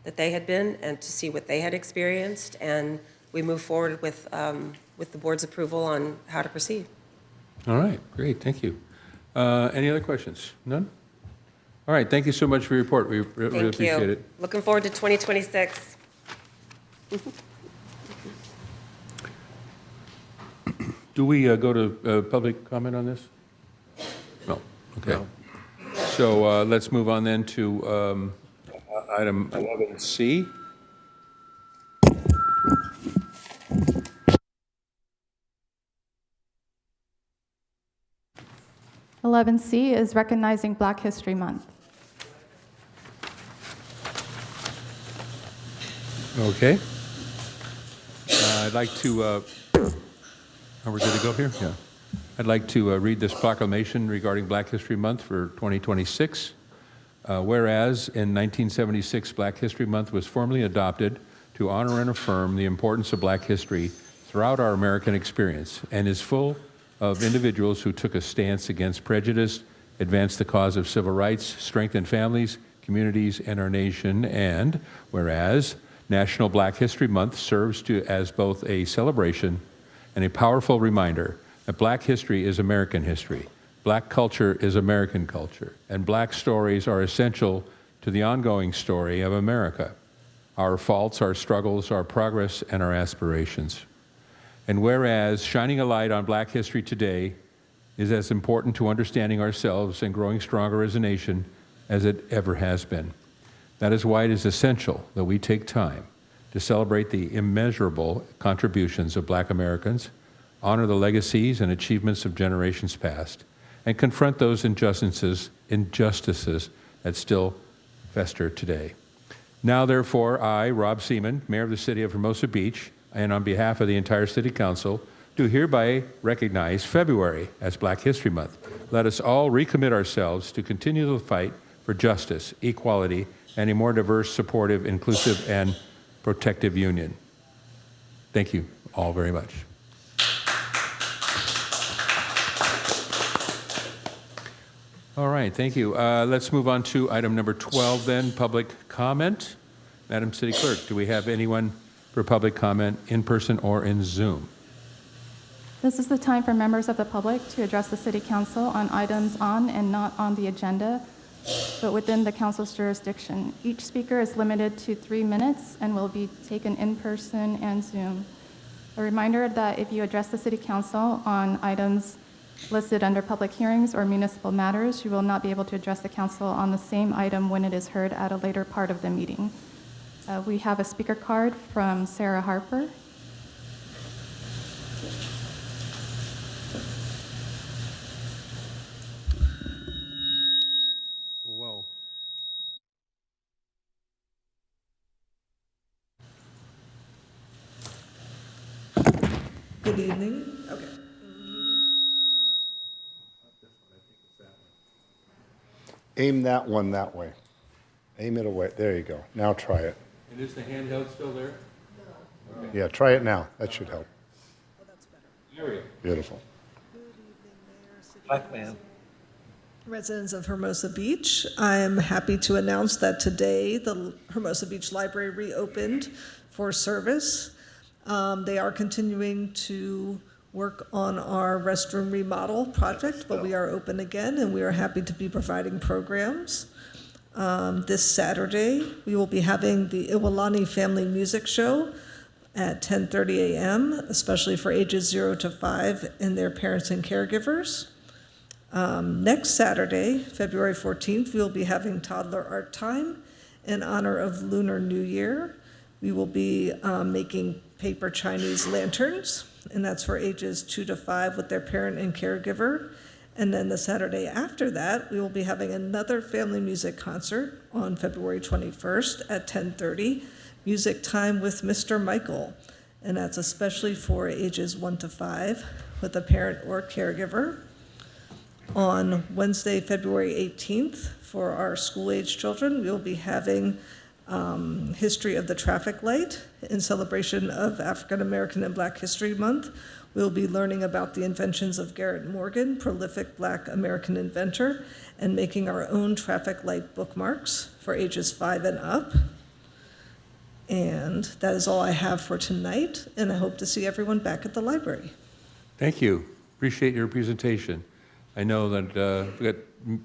that they had been, and to see what they had experienced. And we moved forward with the board's approval on how to proceed. All right, great, thank you. Any other questions? None? All right, thank you so much for your report. We really Thank appreciate you. it. Looking forward to 2026. Do we go to public comment on this? No, okay. So let's move on then to item 11C. C is recognizing Black History Month. Okay. I'd like to, are we good to go here? Yeah. I'd like to read this proclamation regarding Black History Month for 2026. Whereas in 1976, Black History Month was formally adopted to honor and affirm the importance of Black history throughout our American experience, and is full of individuals who took a stance against prejudice, advanced the cause of civil rights, strengthened families, communities, and our nation. And whereas National Black History Month serves as both a celebration and a powerful reminder that Black history is American history, Black culture is American culture, and Black stories are essential to the ongoing story of America, our faults, our struggles, our progress, and our aspirations. And whereas shining a light on Black history today is as important to understanding ourselves and growing stronger as a nation as it ever has been. That is why it is essential that we take time to celebrate the immeasurable contributions of Black Americans, honor the legacies and achievements of generations past, and confront those injustices that still fester today. Now, therefore, I, Rob Seaman, Mayor of the City of Hermosa Beach, and on behalf of the entire City Council, do hereby recognize February as Black History Month. Let us all recommit ourselves to continue the fight for justice, equality, and a more diverse, supportive, inclusive, and protective union. Thank you all very much. All right, thank you. Let's move on to item number 12 then, public comment. Madam City Clerk, do we have anyone for public comment in person or in Zoom? This is the time for members of the public to address the City Council on items on and not on the agenda, but within the council's jurisdiction. Each speaker is limited to 3 minutes and will be taken in person and Zoom. A reminder that if you address the City Council on items listed under public hearings or municipal matters, you will not be able to address the council on the same item when it is heard at a later part of the meeting. We have a speaker card from Sarah Harper. Whoa. Good evening. Okay. Aim that one that way. Aim it away. There you go. Now try it. And is the handheld still there? Yeah, try it now. That should help. There we go. Beautiful. Black man. Residents of Hermosa Beach, I am happy to announce that today the Hermosa Beach Library reopened for service. They are continuing to work on our restroom remodel project, but we are open again and we are happy to be providing programs. This Saturday, we will be having the Iwalani Family Music Show at 10:30 a.m., especially for ages 0 to 5 and their parents and caregivers. Next Saturday, February 14th, we'll be having toddler art time in honor of Lunar New Year. We will be making paper Chinese lanterns, and that's for ages 2 to 5 with their parent and caregiver. And then the Saturday after that, we will be having another family music concert on February 21st at 10:30, Music Time with Mr. Michael. And that's especially for ages 1 to 5 with a parent or caregiver. On Wednesday, February 18th, for our school-age children, we'll be having History of the Traffic Light in celebration of African American and Black History Month. We'll be learning about the inventions of Garrett Morgan, prolific Black American inventor, and making our own traffic light bookmarks for ages 5 and up. And that is all I have for tonight, and I hope to see everyone back at the library. Thank you. Appreciate your presentation. I know that we've got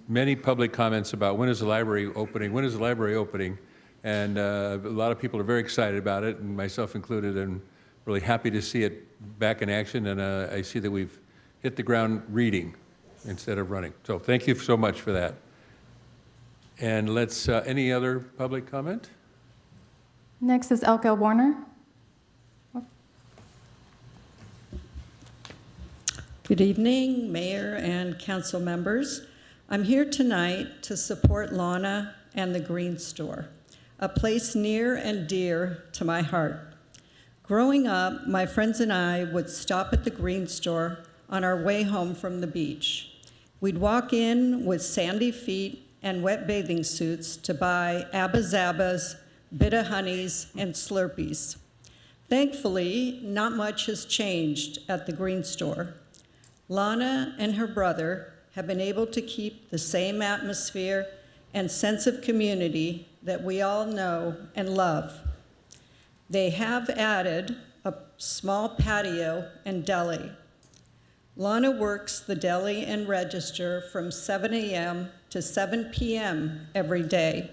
many public comments about when is the library opening, and a lot of people are very excited about it, and myself included, and really happy to see it back in action, and I see that we've hit the ground reading instead of running. So thank you so much for that. And let's, any other public comment? Next is Elke Warner. Good evening, Mayor and council members. I'm here tonight to support Lana and the Green Store, a place near and dear to my heart. Growing up, my friends and I would stop at the Green Store on our way home from the beach. We'd walk in with sandy feet and wet bathing suits to buy Abba Zabbas, Bitta Honeys, and Slurpees. Thankfully, not much has changed at the Green Store. Lana and her brother have been able to keep the same atmosphere and sense of community that we all know and love. They have added a small patio and deli. Lana works the deli and register from 7 a.m. to 7 p.m. every day.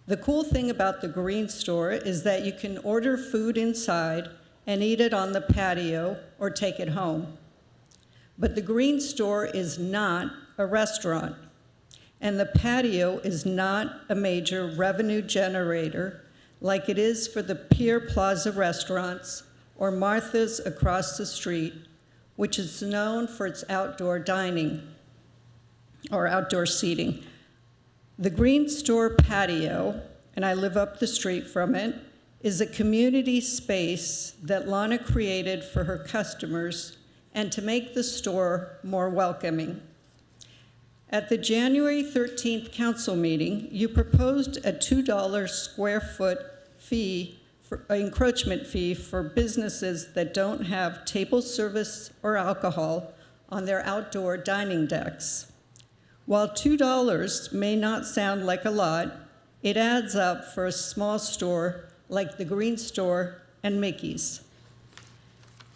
The cool thing about the Green Store is that you can order food inside and eat it on the patio or take it home. But the Green Store is not a restaurant, and the patio is not a major revenue generator like it is for the Pier Plaza restaurants or Martha's across the street, which is known for its outdoor dining or outdoor seating. The Green Store patio, and I live up the street from it, is a community space that Lana created for her customers and to make the store more welcoming. At the January 13th council meeting, you proposed a $2 square foot fee, encroachment fee for businesses that don't have table service or alcohol on their outdoor dining decks. While $2 may not sound like a lot, it adds up for a small store like the Green Store and Mickey's.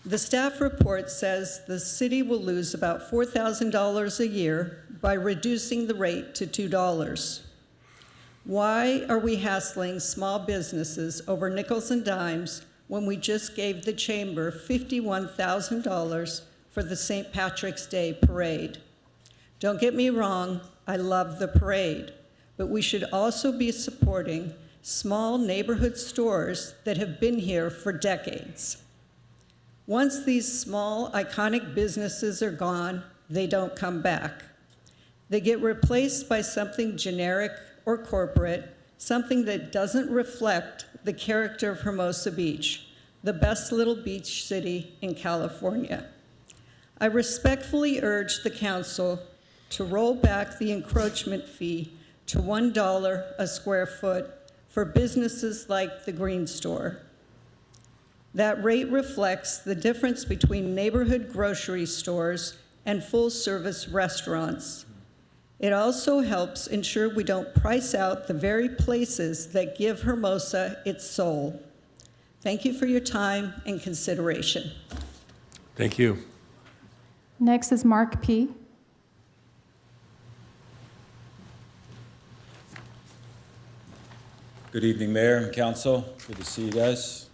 The staff report says the city will lose about $4,000 a year by reducing the rate to $2. Why are we hassling small businesses over nickels and dimes when we just gave the chamber $51,000 for the St. Patrick's Day parade? Don't get me wrong, I love the parade, but we should also be supporting small neighborhood stores that have been here for decades. Once these small, iconic businesses are gone, they don't come back. They get replaced by something generic or corporate, something that doesn't reflect the character of Hermosa Beach, the best little beach city in California. I respectfully urge the council to roll back the encroachment fee to $1 a square foot for businesses like the Green Store. That rate reflects the difference between neighborhood grocery stores and full-service restaurants. It also helps ensure we don't price out the very places that give Hermosa its soul. Thank you for your time and consideration. Thank you. Next is Mark P. Good evening, Mayor and Council. Good to see you guys.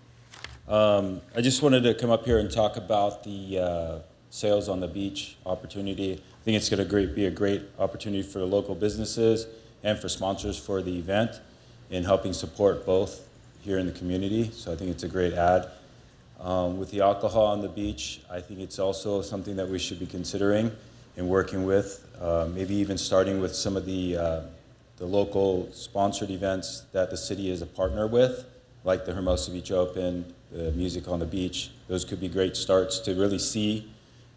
I just wanted to come up here and talk about the Sales on the Beach opportunity. I think it's going to be a great opportunity for local businesses and for sponsors for the event in helping support both here in the community. So I think it's a great ad. With the alcohol on the beach, I think it's also something that we should be considering and working with, maybe even starting with some of the local sponsored events that the city is a partner with, like the Hermosa Beach Open, the music on the beach. Those could be great starts to really see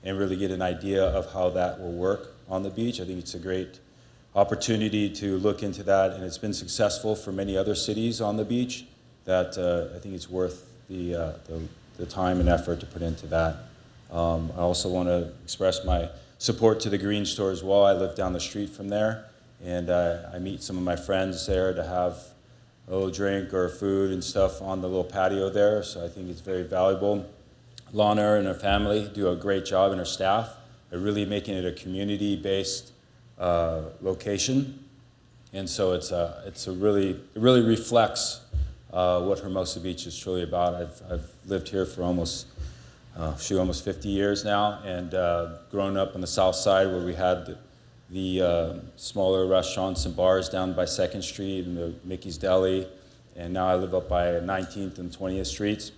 and really get an idea of how that will work on the beach. I think it's a great opportunity to look into that, and it's been successful for many other cities on the beach that I think it's worth the time and effort to put into that. I also want to express my support to the Green Store as well. I live down the street from there, and I meet some of my friends there to have a little drink or food and stuff on the little patio there, so I think it's very valuable. Lana and her family do a great job, and her staff are really making it a community-based location, and so it really reflects what Hermosa Beach is truly about. I've lived here for almost 50 years now, and grown up on the south side where we had the smaller restaurants and bars down by 2nd Street and the Mickey's Deli, and now I live up by 19th and 20th Streets,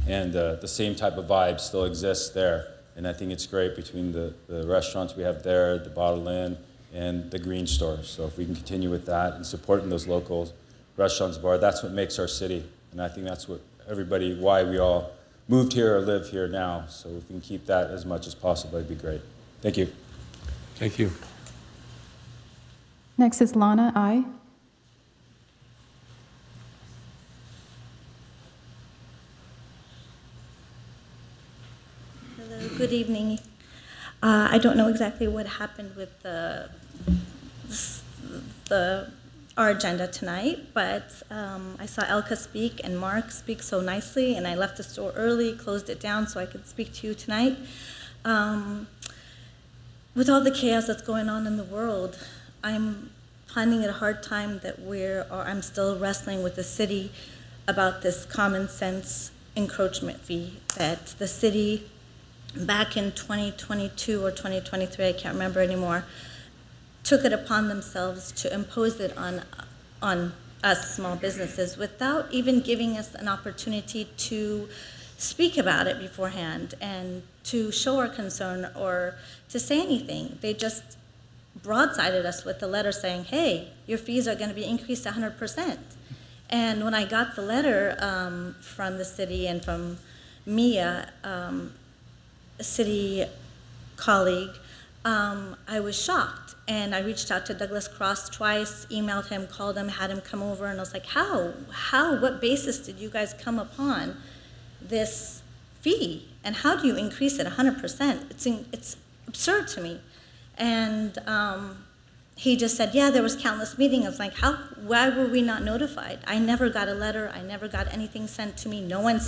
and the same type of vibe still exists there, and I think it's great between the restaurants we have there, the Bottle Inn, and the Green Store. So if we can continue with that and supporting those local restaurants, bar, that's what makes our city, and I think that's what why we all moved here or live here now. So if we can keep that as much as possible, it'd be great. Thank you. Thank you. Next is Lana, aye. Hello, good evening. I don't know exactly what happened with our agenda tonight, but I saw Elka speak and Mark speak so nicely, and I left the store early, closed it down so I could speak to you tonight. With all the chaos that's going on in the world, I'm finding it a hard time that I'm still wrestling with the city about this common sense encroachment fee that the city back in 2022 or 2023, I can't remember anymore, took it upon themselves to impose it on us small businesses without even giving us an opportunity to speak about it beforehand and to show our concern or to say anything. They just broadsided us with a letter saying, hey, your fees are going to be increased 100%. And when I got the letter from the city and from Mia, a city colleague, I was shocked. And I reached out to Douglas Cross twice, emailed him, called him, had him come over, and I was like, what basis did you guys come upon this fee? And how do you increase it 100%? It's absurd to me. And he just said, yeah, there was countless meetings. I was like, why were we not notified? I never got a letter. I never got anything sent to me. No one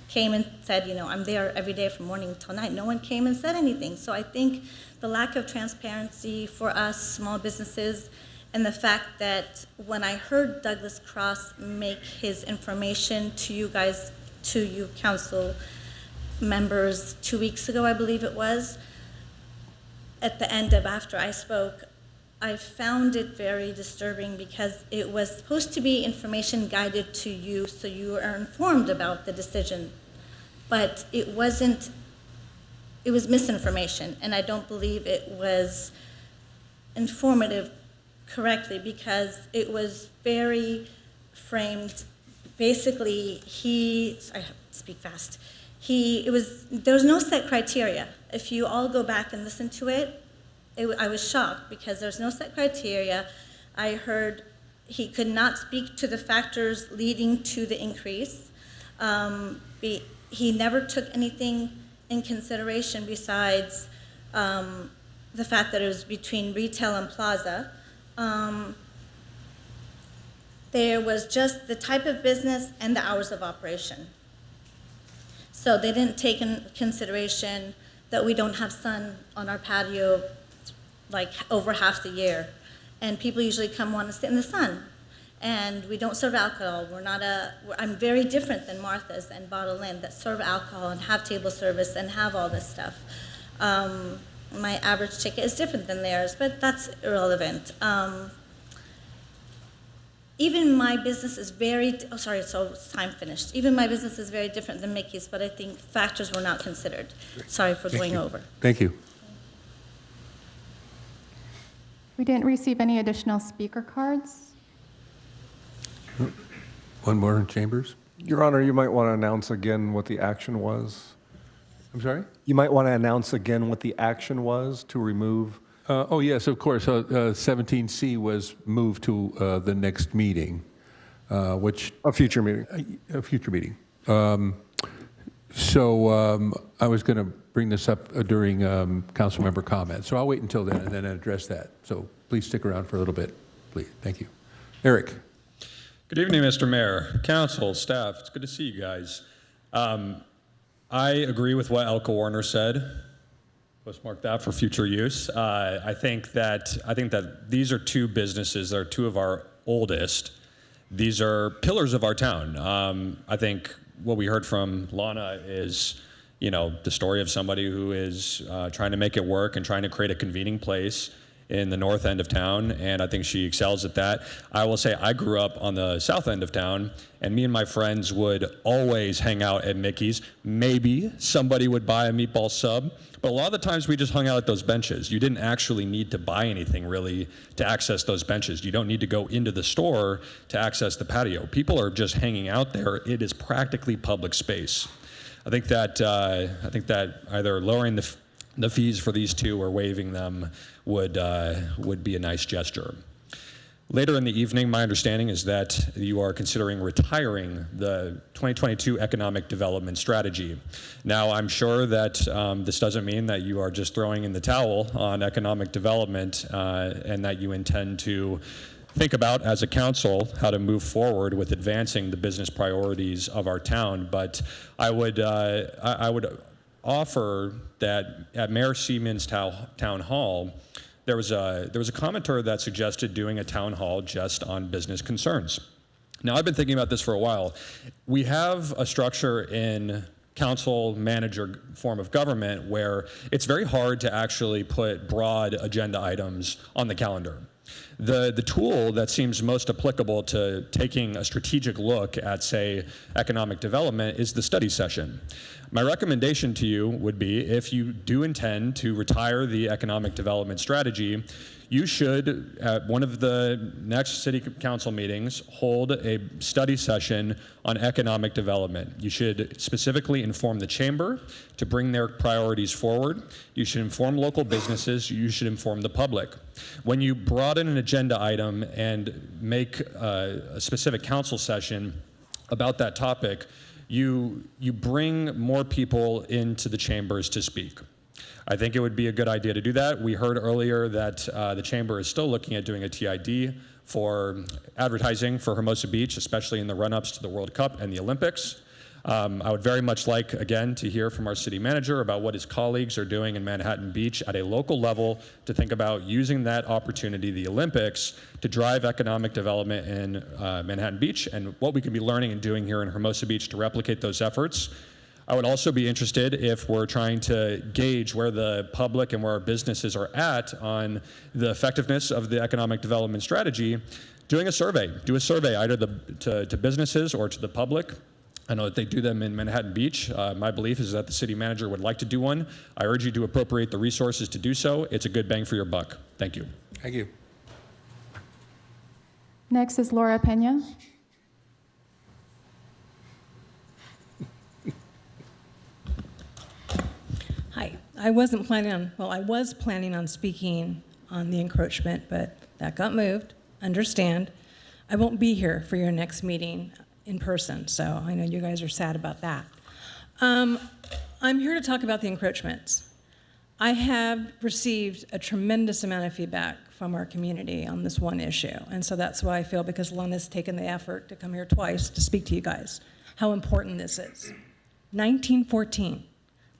came and said, I'm there every day from morning till night. No one came and said anything. So I think the lack of transparency for us small businesses, and the fact that when I heard Douglas Cross make his information to you guys, to you council members 2 weeks ago, I believe it was, at the end of after I spoke, I found it very disturbing because it was supposed to be information guided to you so you are informed about the decision. But it wasn't, it was misinformation, and I don't believe it was informative correctly because it was very framed. Basically, I have to speak fast. There was no set criteria. If you all go back and listen to it, I was shocked because there's no set criteria. I heard he could not speak to the factors leading to the increase. He never took anything in consideration besides the fact that it was between retail and plaza. There was just the type of business and the hours of operation. So they didn't take in consideration that we don't have sun on our patio like over half the year. And people usually want to sit in the sun. And we don't serve alcohol. I'm very different than Martha's and Bottle Inn that serve alcohol and have table service and have all this stuff. my average ticket is different than theirs, but that's irrelevant. Even my business is very, oh, sorry, so time finished. Even my business is very different than Mickey's, but I think factors were not considered. Sorry for going over. Thank you. We didn't receive any additional speaker cards. One more in chambers? Your Honor, you might want to announce again what the action was. I'm sorry? You might want to announce again what the action was to remove. Oh, yes, of course. 17C was moved to the next meeting, which... A future meeting. A future meeting. So I was going to bring this up during council member comments. So I'll wait until then and then address that. So please stick around for a little bit, please. Thank you. Eric. Good evening, Mr. Mayor, council, staff. It's good to see you guys. I agree with what Elka Warner said. Postmark that for future use. I think that these are two businesses. They're two of our oldest. These are pillars of our town. I think what we heard from Lana is, the story of somebody who is trying to make it work and trying to create a convening place in the north end of town, and I think she excels at that. I will say I grew up on the south end of town, and me and my friends would always hang out at Mickey's. Maybe somebody would buy a meatball sub, but a lot of the times we just hung out at those benches. You didn't actually need to buy anything really to access those benches. You don't need to go into the store to access the patio. People are just hanging out there. It is practically public space. I think that either lowering the fees for these two or waiving them would be a nice gesture. Later in the evening, my understanding is that you are considering retiring the 2022 economic development strategy. Now, I'm sure that this doesn't mean that you are just throwing in the towel on economic development and that you intend to think about as a council how to move forward with advancing the business priorities of our town. But I would offer that at Mayor Seaman's town hall, there was a commenter that suggested doing a town hall just on business concerns. Now, I've been thinking about this for a while. We have a structure in council manager form of government where it's very hard to actually put broad agenda items on the calendar. The tool that seems most applicable to taking a strategic look at, say, economic development is the study session. My recommendation to you would be, if you do intend to retire the economic development strategy, you should, at one of the next city council meetings, hold a study session on economic development. You should specifically inform the chamber to bring their priorities forward. You should inform local businesses. You should inform the public. When you broaden an agenda item and make a specific council session about that topic, you bring more people into the chambers to speak. I think it would be a good idea to do that. We heard earlier that the chamber is still looking at doing a TID for advertising for Hermosa Beach, especially in the run-ups to the World Cup and the Olympics. I would very much like, again, to hear from our city manager about what his colleagues are doing in Manhattan Beach at a local level to think about using that opportunity, the Olympics, to drive economic development in Manhattan Beach, and what we can be learning and doing here in Hermosa Beach to replicate those efforts. I would also be interested, if we're trying to gauge where the public and where our businesses are at on the effectiveness of the economic development strategy, doing a survey. Do a survey either to businesses or to the public. I know that they do them in Manhattan Beach. My belief is that the city manager would like to do one. I urge you to appropriate the resources to do so. It's a good bang for your buck. Thank you. Thank you. Next is Laura Pena. Hi. I was planning on speaking on the encroachment, but that got moved. Understand. I won't be here for your next meeting in person, so I know you guys are sad about that. I'm here to talk about the encroachments. I have received a tremendous amount of feedback from our community on this one issue, and so that's why I feel, because Luna's taken the effort to come here twice to speak to you guys, how important this is. 1914.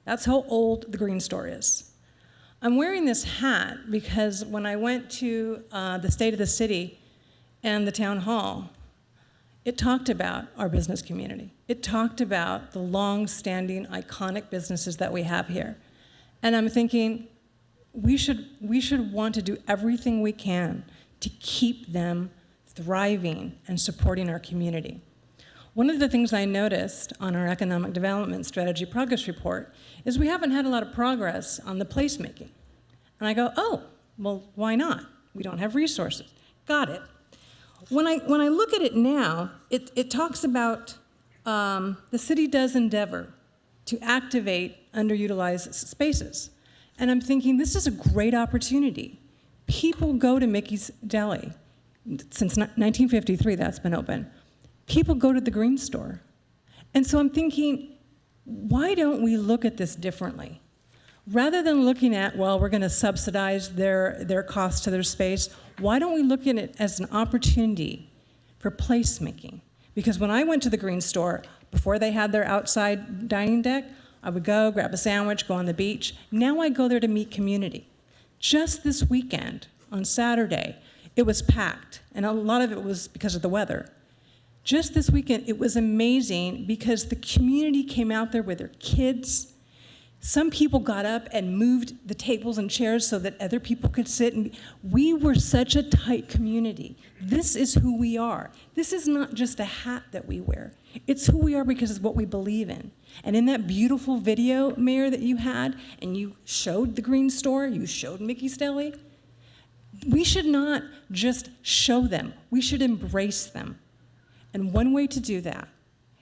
That's how old the Green Store is. I'm wearing this hat because when I went to the State of the City and the Town Hall, it talked about our business community. It talked about the long-standing, iconic businesses that we have here. And I'm thinking, we should want to do everything we can to keep them thriving and supporting our community. One of the things I noticed on our Economic Development Strategy Progress Report is we haven't had a lot of progress on the placemaking. And I go, oh, well, why not? We don't have resources. Got it. When I look at it now, it talks about the city does endeavor to activate underutilized spaces. And I'm thinking, this is a great opportunity. People go to Mickey's Deli. Since 1953, that's been open. People go to the Green Store. And so I'm thinking, why don't we look at this differently? Rather than looking at, well, we're going to subsidize their cost to their space, why don't we look at it as an opportunity for placemaking? Because when I went to the Green Store, before they had their outside dining deck, I would go, grab a sandwich, go on the beach. Now I go there to meet community. Just this weekend, on Saturday, it was packed, and a lot of it was because of the weather. Just this weekend, it was amazing because the community came out there with their kids. Some people got up and moved the tables and chairs so that other people could sit. And we were such a tight community. This is who we are. This is not just a hat that we wear. It's who we are because it's what we believe in. And in that beautiful video, Mayor, that you had, and you showed the Green Store, you showed Mickey's Deli, we should not just show them. We should embrace them. And one way to do that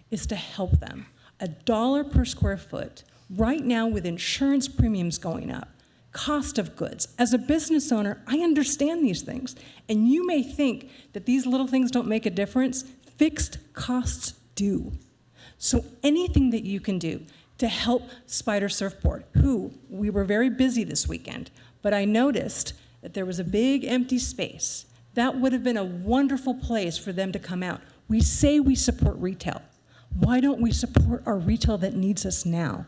is to help them. $1 per square foot. Right now, with insurance premiums going up, cost of goods. As a business owner, I understand these things. And you may think that these little things don't make a difference. Fixed costs do. So anything that you can do to help Spider Surfboard, who we were very busy this weekend, but I noticed that there was a big empty space. That would have been a wonderful place for them to come out. We say we support retail. Why don't we support our retail that needs us now?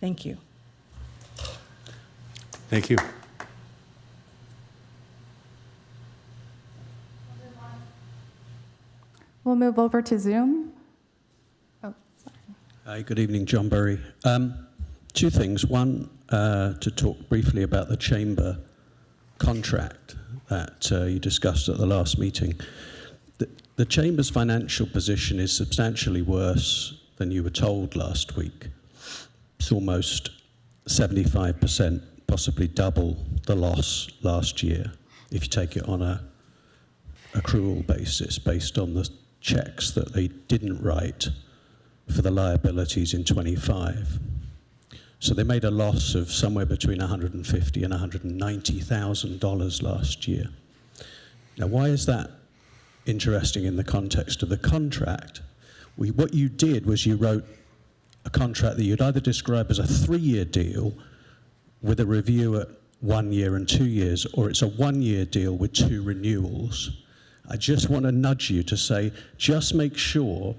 Thank you. Thank you. We'll move over to Zoom. Oh, sorry. Hi, good evening, John Burry. Two things. One, to talk briefly about the chamber contract that you discussed at the last meeting. The chamber's financial position is substantially worse than you were told last week. It's almost 75%, possibly double the loss last year, if you take it on a accrual basis, based on the checks that they didn't write for the liabilities in 25. So they made a loss of somewhere between $150,000 and $190,000 last year. Now, why is that interesting in the context of the contract? What you did was you wrote a contract that you'd either describe as a 3-year deal with a review at 1 year and 2 years, or it's a 1-year deal with 2 renewals. I just want to nudge you to say, just make sure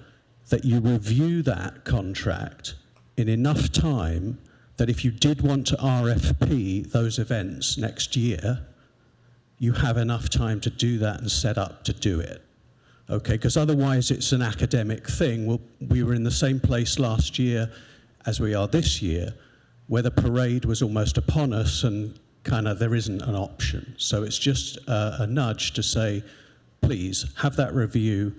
that you review that contract in enough time that if you did want to RFP those events next year, you have enough time to do that and set up to do it. Okay, because otherwise it's an academic thing. Well, we were in the same place last year as we are this year, where the parade was almost upon us and kind of there isn't an option. So it's just a nudge to say, please have that review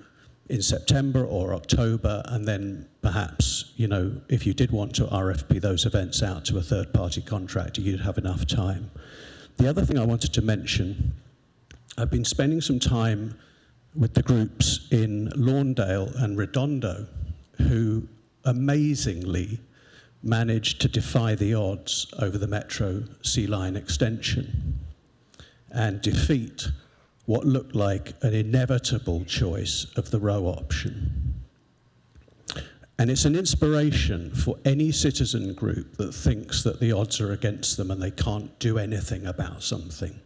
in September or October, and then perhaps, you know, if you did want to RFP those events out to a third-party contractor, you'd have enough time. The other thing I wanted to mention, I've been spending some time with the groups in Lawndale and Redondo, who amazingly managed to defy the odds over the Metro Sea Line extension and defeat what looked like an inevitable choice of the row option. And it's an inspiration for any citizen group that thinks that the odds are against them and they can't do anything about something.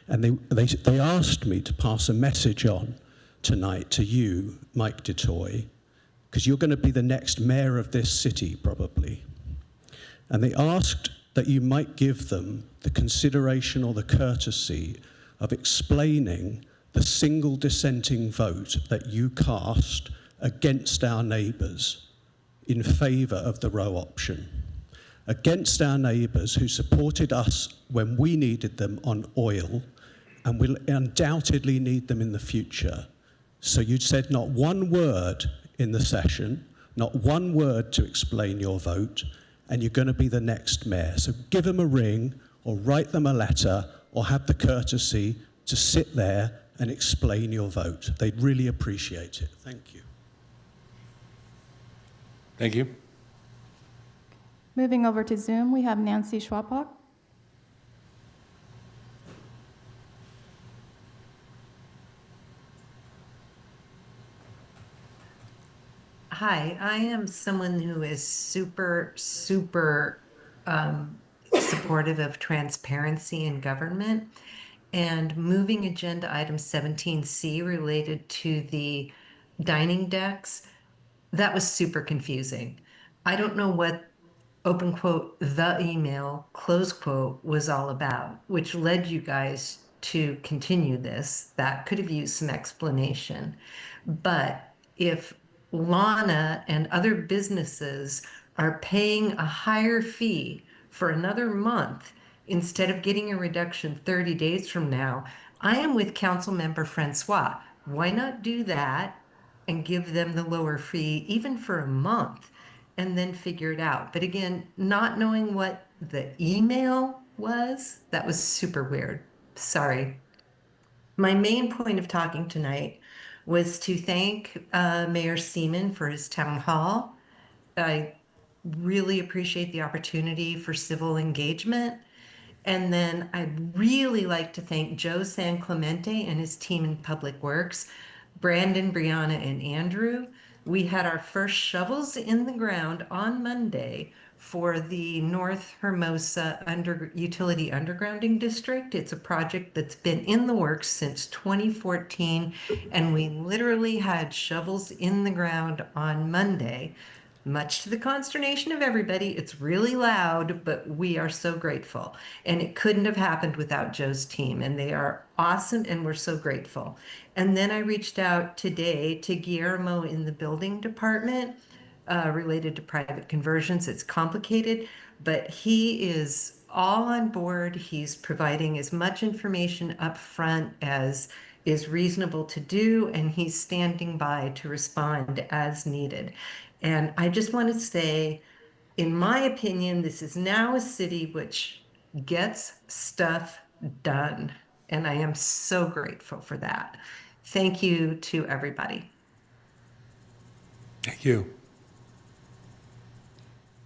And they asked me to pass a message on tonight to you, Mike DeToy, because you're going to be the next mayor of this city, probably. And they asked that you might give them the consideration or the courtesy of explaining the single dissenting vote that you cast against our neighbours in favour of the row option. against our neighbours who supported us when we needed them on oil and will undoubtedly need them in the future. So you said not one word in the session, not one word to explain your vote, and you're going to be the next mayor. So give them a ring or write them a letter or have the courtesy to sit there and explain your vote. They'd really appreciate it. Thank you. Thank you. Moving over to Zoom, we have Nancy Schwabach. Hi, I am someone who is super supportive of transparency in government. And moving agenda item 17C related to the dining decks, that was super confusing. I don't know what open quote, the email, close quote, was all about, which led you guys to continue this. That could have used some explanation. But if Lana and other businesses are paying a higher fee for another month instead of getting a reduction 30 days from now, I am with Councilmember Francois. Why not do that and give them the lower fee even for a month and then figure it out? But again, not knowing what the email was, that was super weird. Sorry. My main point of talking tonight was to thank Mayor Seaman for his town hall. I really appreciate the opportunity for civil engagement. And then I'd really like to thank Joe San Clemente and his team in Public Works, Brandon, Brianna, and Andrew. We had our first shovels in the ground on Monday for the North Hermosa Utility Undergrounding District. It's a project that's been in the works since 2014, and we literally had shovels in the ground on Monday. Much to the consternation of everybody, it's really loud, but we are so grateful. And it couldn't have happened without Joe's team, and they are awesome, and we're so grateful. And then I reached out today to Guillermo in the building department related to private conversions. It's complicated, but he is all on board. He's providing as much information up front as is reasonable to do, and he's standing by to respond as needed. And I just want to say, in my opinion, this is now a city which gets stuff done. And I am so grateful for that. Thank you to everybody. Thank you.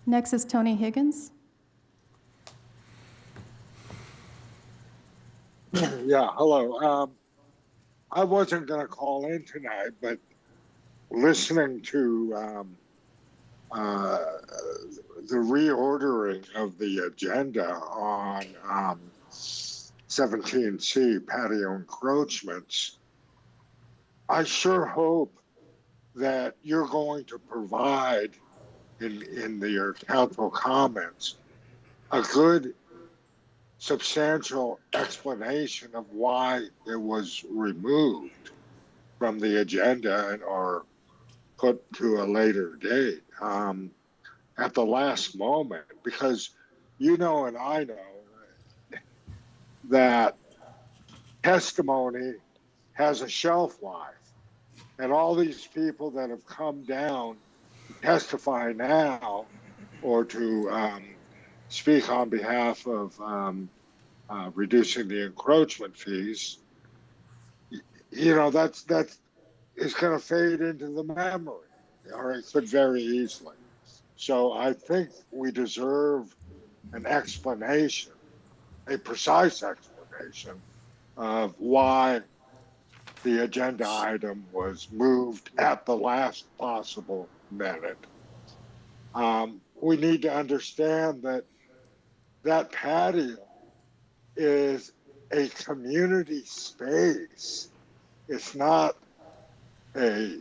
Next is Tony Higgins. Yeah, hello. I wasn't going to call in tonight, but listening to the reordering of the agenda on 17C, patio encroachments, I sure hope that you're going to provide in your council comments a good substantial explanation of why it was removed from the agenda or put to a later date at the last moment, because you know and I know that testimony has a shelf life, and all these people that have come down to testify now or to speak on behalf of reducing the encroachment fees, you know, that's is going to fade into the memory, or it could very easily. So I think we deserve an explanation, a precise explanation of why the agenda item was moved at the last possible minute. We need to understand that that patio is a community space. It's not a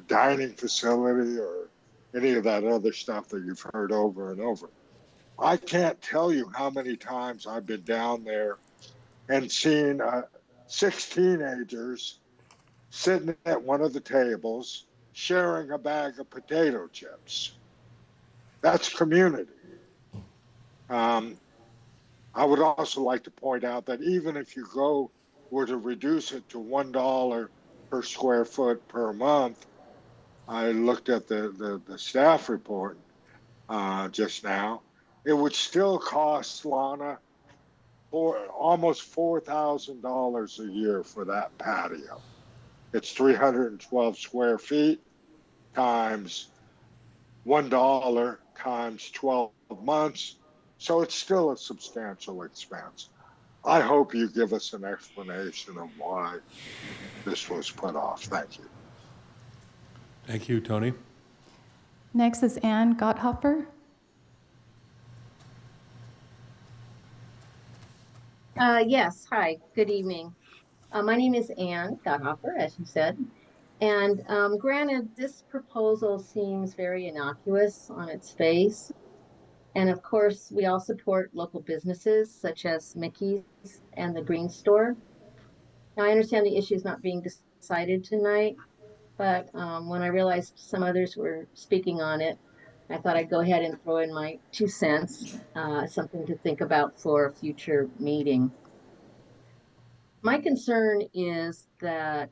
dining facility or any of that other stuff that you've heard over and over. I can't tell you how many times I've been down there and seen 6 teenagers sitting at one of the tables sharing a bag of potato chips. That's community. I would also like to point out that even if you were to reduce it to $1 per square foot per month, I looked at the staff report just now, it would still cost Lana almost $4,000 a year for that patio. It's 312 square feet times $1 times 12 months. So it's still a substantial expense. I hope you give us an explanation of why this was put off. Thank you. Thank you, Tony. Next is Ann Gotthoffer. Yes, hi, good evening. My name is Ann Gotthoffer, as you said. And granted, this proposal seems very innocuous on its face. And of course, we all support local businesses such as Mickey's and the Green Store. Now, I understand the issue is not being decided tonight, but when I realized some others were speaking on it, I thought I'd go ahead and throw in my 2 cents, something to think about for a future meeting. My concern is that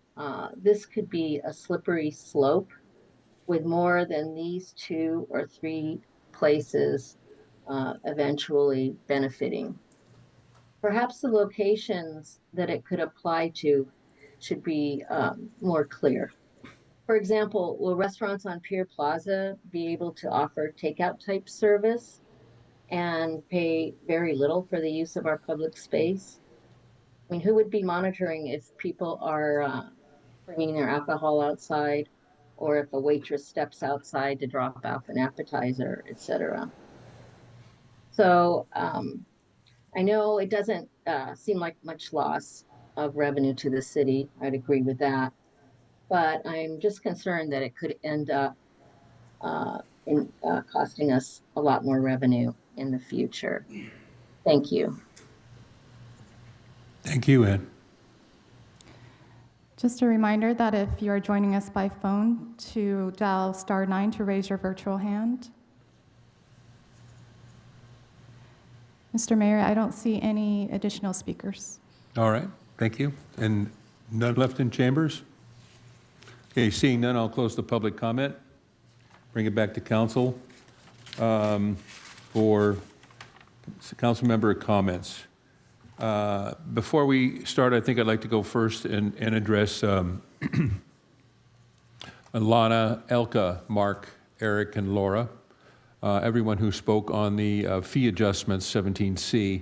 this could be a slippery slope with more than these 2 or 3 places eventually benefiting. Perhaps the locations that it could apply to should be more clear. For example, will restaurants on Pier Plaza be able to offer takeout type service and pay very little for the use of our public space? I mean, who would be monitoring if people are bringing their alcohol outside, or if a waitress steps outside to drop off an appetizer, etc.? So I know it doesn't seem like much loss of revenue to the city. I'd agree with that. But I'm just concerned that it could end up costing us a lot more revenue in the future. Thank you. Thank you, Ann. Just a reminder that if you are joining us by phone, to dial *9 to raise your virtual hand. Mr. Mayor, I don't see any additional speakers. All right, thank you. And none left in chambers? Okay, seeing none, I'll close the public comment, bring it back to council for council member comments. Before we start, I think I'd like to go first and address Lana, Elka, Mark, Eric, and Laura, everyone who spoke on the fee adjustments, 17C.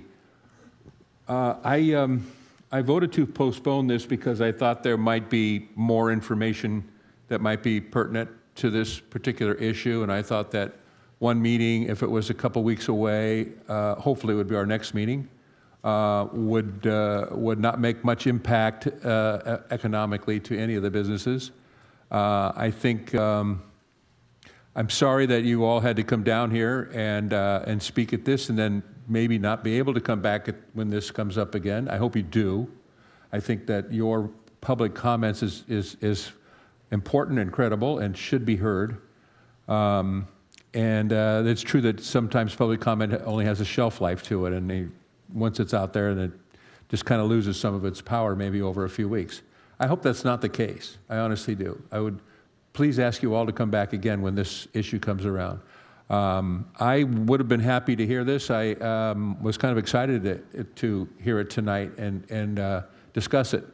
I voted to postpone this because I thought there might be more information that might be pertinent to this particular issue, and I thought that one meeting, if it was a couple weeks away, hopefully it would be our next meeting, would not make much impact economically to any of the businesses. I think I'm sorry that you all had to come down here and speak at this, and then maybe not be able to come back when this comes up again. I hope you do. I think that your public comments is important and credible and should be heard. And it's true that sometimes public comment only has a shelf life to it, and once it's out there, then it just kind of loses some of its power maybe over a few weeks. I hope that's not the case. I honestly do. I would please ask you all to come back again when this issue comes around. I would have been happy to hear this. I was kind of excited to hear it tonight and discuss it.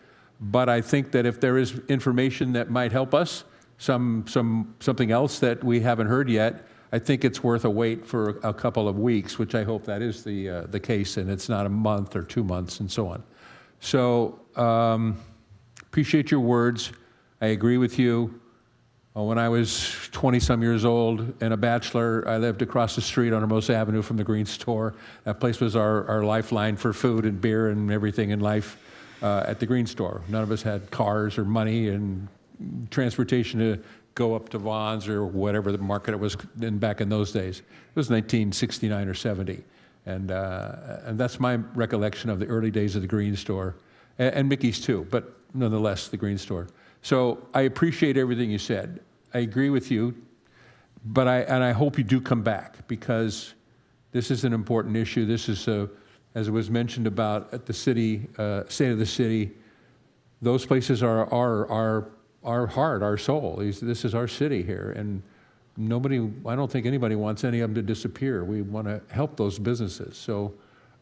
But I think that if there is information that might help us, something else that we haven't heard yet, I think it's worth a wait for a couple of weeks, which I hope that is the case, and it's not a month or 2 months and so on. So appreciate your words. I agree with you. When I was 20-some years old and a bachelor, I lived across the street on Hermosa Avenue from the Green Store. That place was our lifeline for food and beer and everything in life at the Green Store. None of us had cars or money and transportation to go up to Vaughn's or whatever the market it was back in those days. It was 1969 or 70. And that's my recollection of the early days of the Green Store, and Mickey's too, but nonetheless, the Green Store. So I appreciate everything you said. I agree with you, but I hope you do come back, because This is an important issue. This is, as it was mentioned about at the city, state of the city, those places are our heart, our soul. This is our city here, and I don't think anybody wants any of them to disappear. We want to help those businesses. So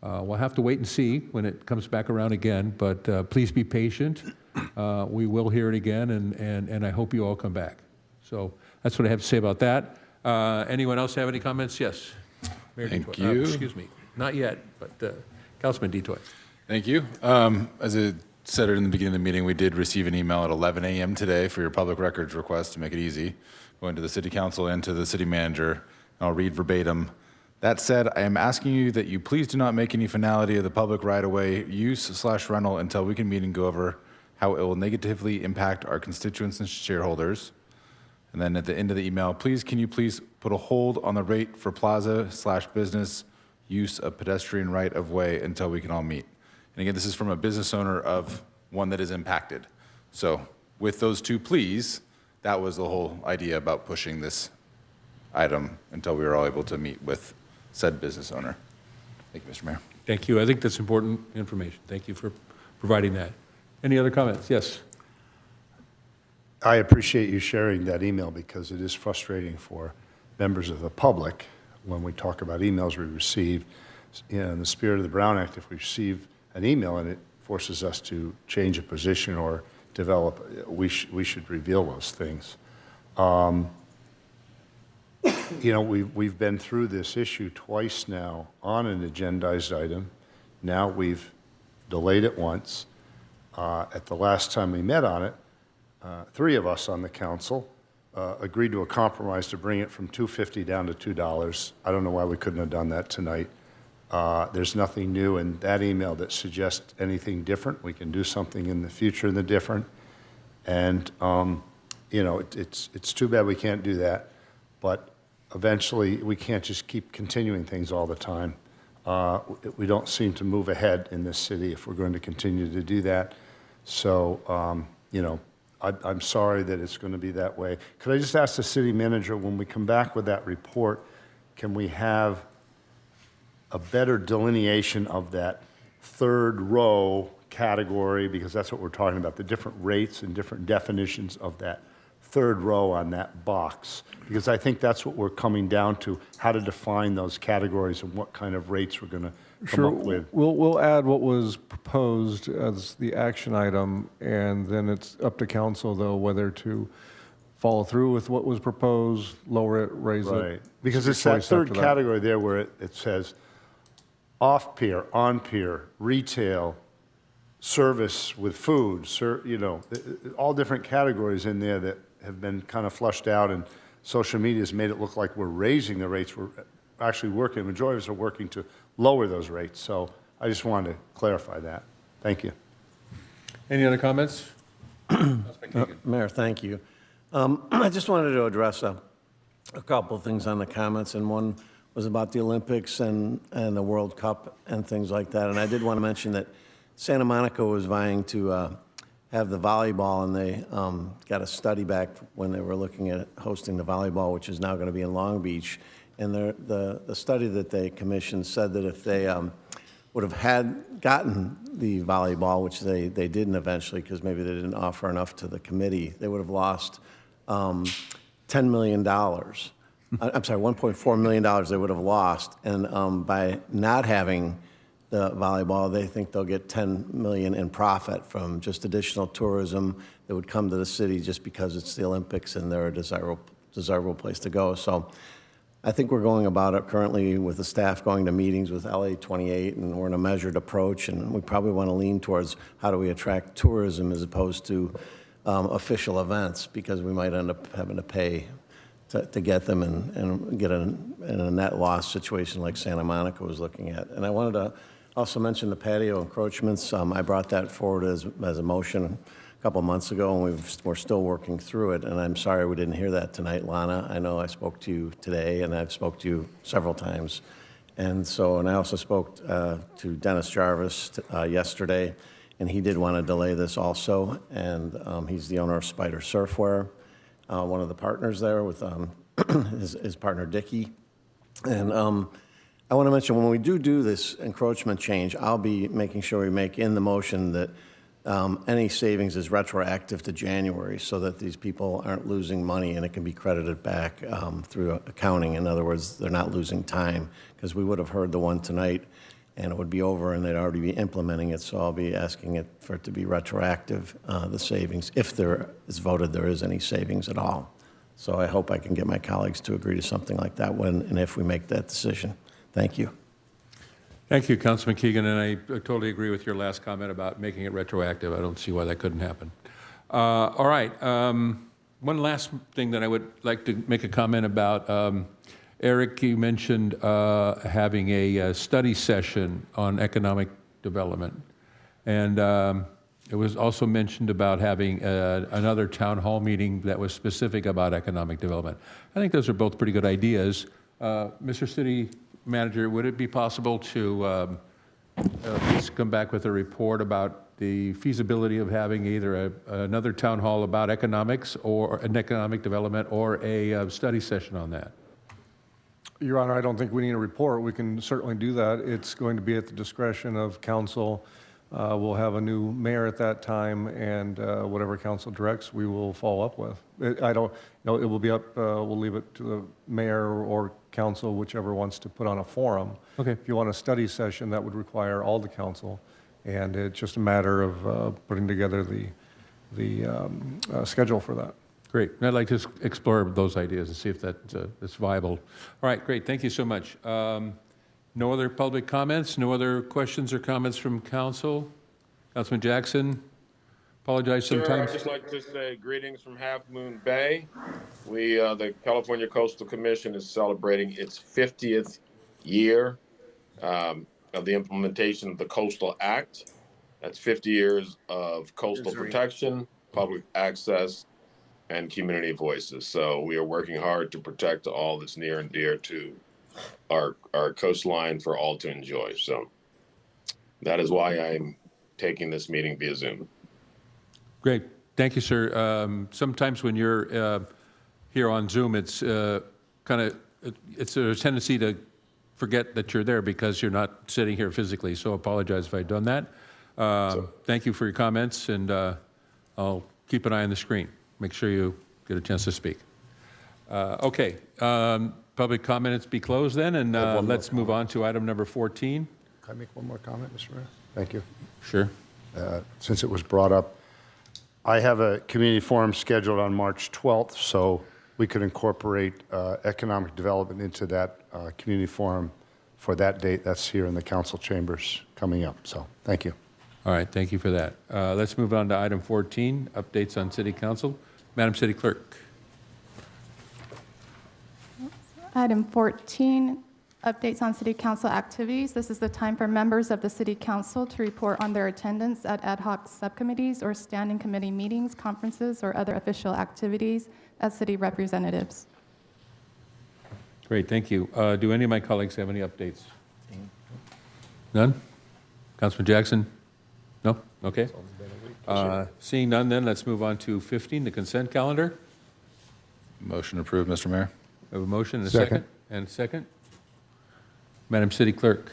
we'll have to wait and see when it comes back around again, but please be patient. We will hear it again, and I hope you all come back. So that's what I have to say about that. Anyone else have any comments? Yes. Mayor Thank Detoy. you. Excuse me. Not yet, but Councilman Detoy. Thank you. As I said it in the beginning of the meeting, we did receive an email at 11 a.m. today for your public records request to make it easy, going to the city council and to the city manager. I'll read verbatim. That said, I am asking you that you please do not make any finality of the public right-of-way use/rental until we can meet and go over how it will negatively impact our constituents and shareholders. And then at the end of the email, can you please put a hold on the rate for plaza/business use of pedestrian right-of-way until we can all meet. And again, this is from a business owner of one that is impacted. So with those two pleas, that was the whole idea about pushing this item until we were all able to meet with said business owner. Thank you, Mr. Mayor. Thank you. I think that's important information. Thank you for providing that. Any other comments? Yes. I appreciate you sharing that email because it is frustrating for members of the public when we talk about emails we receive. In the spirit of the Brown Act, if we receive an email and it forces us to change a position or develop, we should reveal those things. You know, we've been through this issue twice now on an agendized item. Now we've delayed it once. At the last time we met on it, three of us on the council agreed to a compromise to bring it from $2.50 down to $2. I don't know why we couldn't have done that tonight. There's nothing new in that email that suggests anything different. We can do something in the future in the different. And, you know, it's too bad we can't do that. But eventually, we can't just keep continuing things all the time. We don't seem to move ahead in this city if we're going to continue to do that. So, you know, I'm sorry that it's going to be that way. Could I just ask the city manager, when we come back with that report, can we have a better delineation of that third row category? Because that's what we're talking about, the different rates and different definitions of that third row on that box. Because I think that's what we're coming down to, how to define those categories and what kind of rates we're going to come up with. We'll add what was proposed as the action item, and then it's up to council, though, whether to follow through with what was proposed, lower it, raise it. Right, because it's that third category there where it says off-pier, on-pier, retail, service with food, you know, all different categories in there that have been kind of flushed out, and social media has made it look like we're raising the rates. We're actually working, the majority of us are working to lower those rates. So I just wanted to clarify that. Thank you. Any other comments? Mayor, thank you. I just wanted to address a couple of things on the comments, and one was about the Olympics and the World Cup and things like that. And I did want to mention that Santa Monica was vying to have the volleyball, and they got a study back when they were looking at hosting the volleyball, which is now going to be in Long Beach. And the study that they commissioned said that if they would have gotten the volleyball, which they didn't eventually because maybe they didn't offer enough to the committee, they would have lost $10 million. I'm sorry, $1.4 million they would have lost. And by not having the volleyball, they think they'll get $10 million in profit from just additional tourism that would come to the city just because it's the Olympics and they're a desirable place to go. So I think we're going about it currently with the staff going to meetings with LA 28, and we're in a measured approach, and we probably want to lean towards how do we attract tourism as opposed to official events, because we might end up having to pay to get them and get in a net loss situation like Santa Monica was looking at. And I wanted to also mention the patio encroachments. I brought that forward as a motion a couple months ago, and we're still working through it. And I'm sorry we didn't hear that tonight, Lana. I know I spoke to you today, and I've spoke to you several times. And I also spoke to Dennis Jarvis yesterday, and he did want to delay this also. And he's the owner of Spider Surfwear, one of the partners there with his partner Dickie. And I want to mention, when we do this encroachment change, I'll be making sure we make in the motion that any savings is retroactive to January so that these people aren't losing money and it can be credited back through accounting. In other words, they're not losing time, because we would have heard the one tonight and it would be over and they'd already be implementing it. So I'll be asking it for it to be retroactive, the savings, if there is voted there is any savings at all. So I hope I can get my colleagues to agree to something like that when and if we make that decision. Thank you. Thank you, Councilman Keegan, and I totally agree with your last comment about making it retroactive. I don't see why that couldn't happen. All right. One last thing that I would like to make a comment about. Eric, you mentioned having a study session on economic development. And it was also mentioned about having another town hall meeting that was specific about economic development. I think those are both pretty good ideas. Mr. City Manager, would it be possible to please come back with a report about the feasibility of having either another town hall about economics or an economic development or a study session on that? Your Honor, I don't think we need a report. We can certainly do that. It's going to be at the discretion of council. We'll have a new mayor at that time, and whatever council directs, we will follow up with. I don't, it will be up, we'll leave it to the mayor or council, whichever wants to put on a forum. Okay. If you want a study session, that would require all the council, and it's just a matter of putting together the schedule for that. Great. And I'd like to explore those ideas and see if that's viable. All right, great. Thank you so much. No other public comments? No other questions or comments from council? Councilman Jackson? Apologize Sure, sometimes. I'd just like to say greetings from Half Moon Bay. The California Coastal Commission is celebrating its 50th year of the implementation of the Coastal Act. That's 50 years of coastal protection, public access, and community voices. So we are working hard to protect all that's near and dear to our coastline for all to enjoy. So that is why I'm taking this meeting via Zoom. Great. Thank you, sir. Sometimes when you're here on Zoom, it's it's a tendency to forget that you're there because you're not sitting here physically. So I apologize if I've done that. Thank you for your comments, and I'll keep an eye on the screen. Make sure you get a chance to speak. Okay. Public comments be closed then, and let's move on to item number 14. Can I make one more comment, Mr. Mayor? Thank you. Sure. Since it was brought up, I have a community forum scheduled on March 12th, so we could incorporate economic development into that community forum for that date. That's here in the council chambers coming up. So thank you. All right. Thank you for that. Let's move on to item 14, updates on city council. Madam City Clerk. Item 14, updates on city council activities. This is the time for members of the city council to report on their attendance at ad hoc subcommittees or standing committee meetings, conferences, or other official activities as city representatives. Great. Thank you. Do any of my colleagues have any updates? None? Councilman Jackson? No? Okay. Seeing none, then let's move on to 15, the consent calendar. Motion approved, Mr. Mayor. We have a motion and a second. And a second. Madam City Clerk,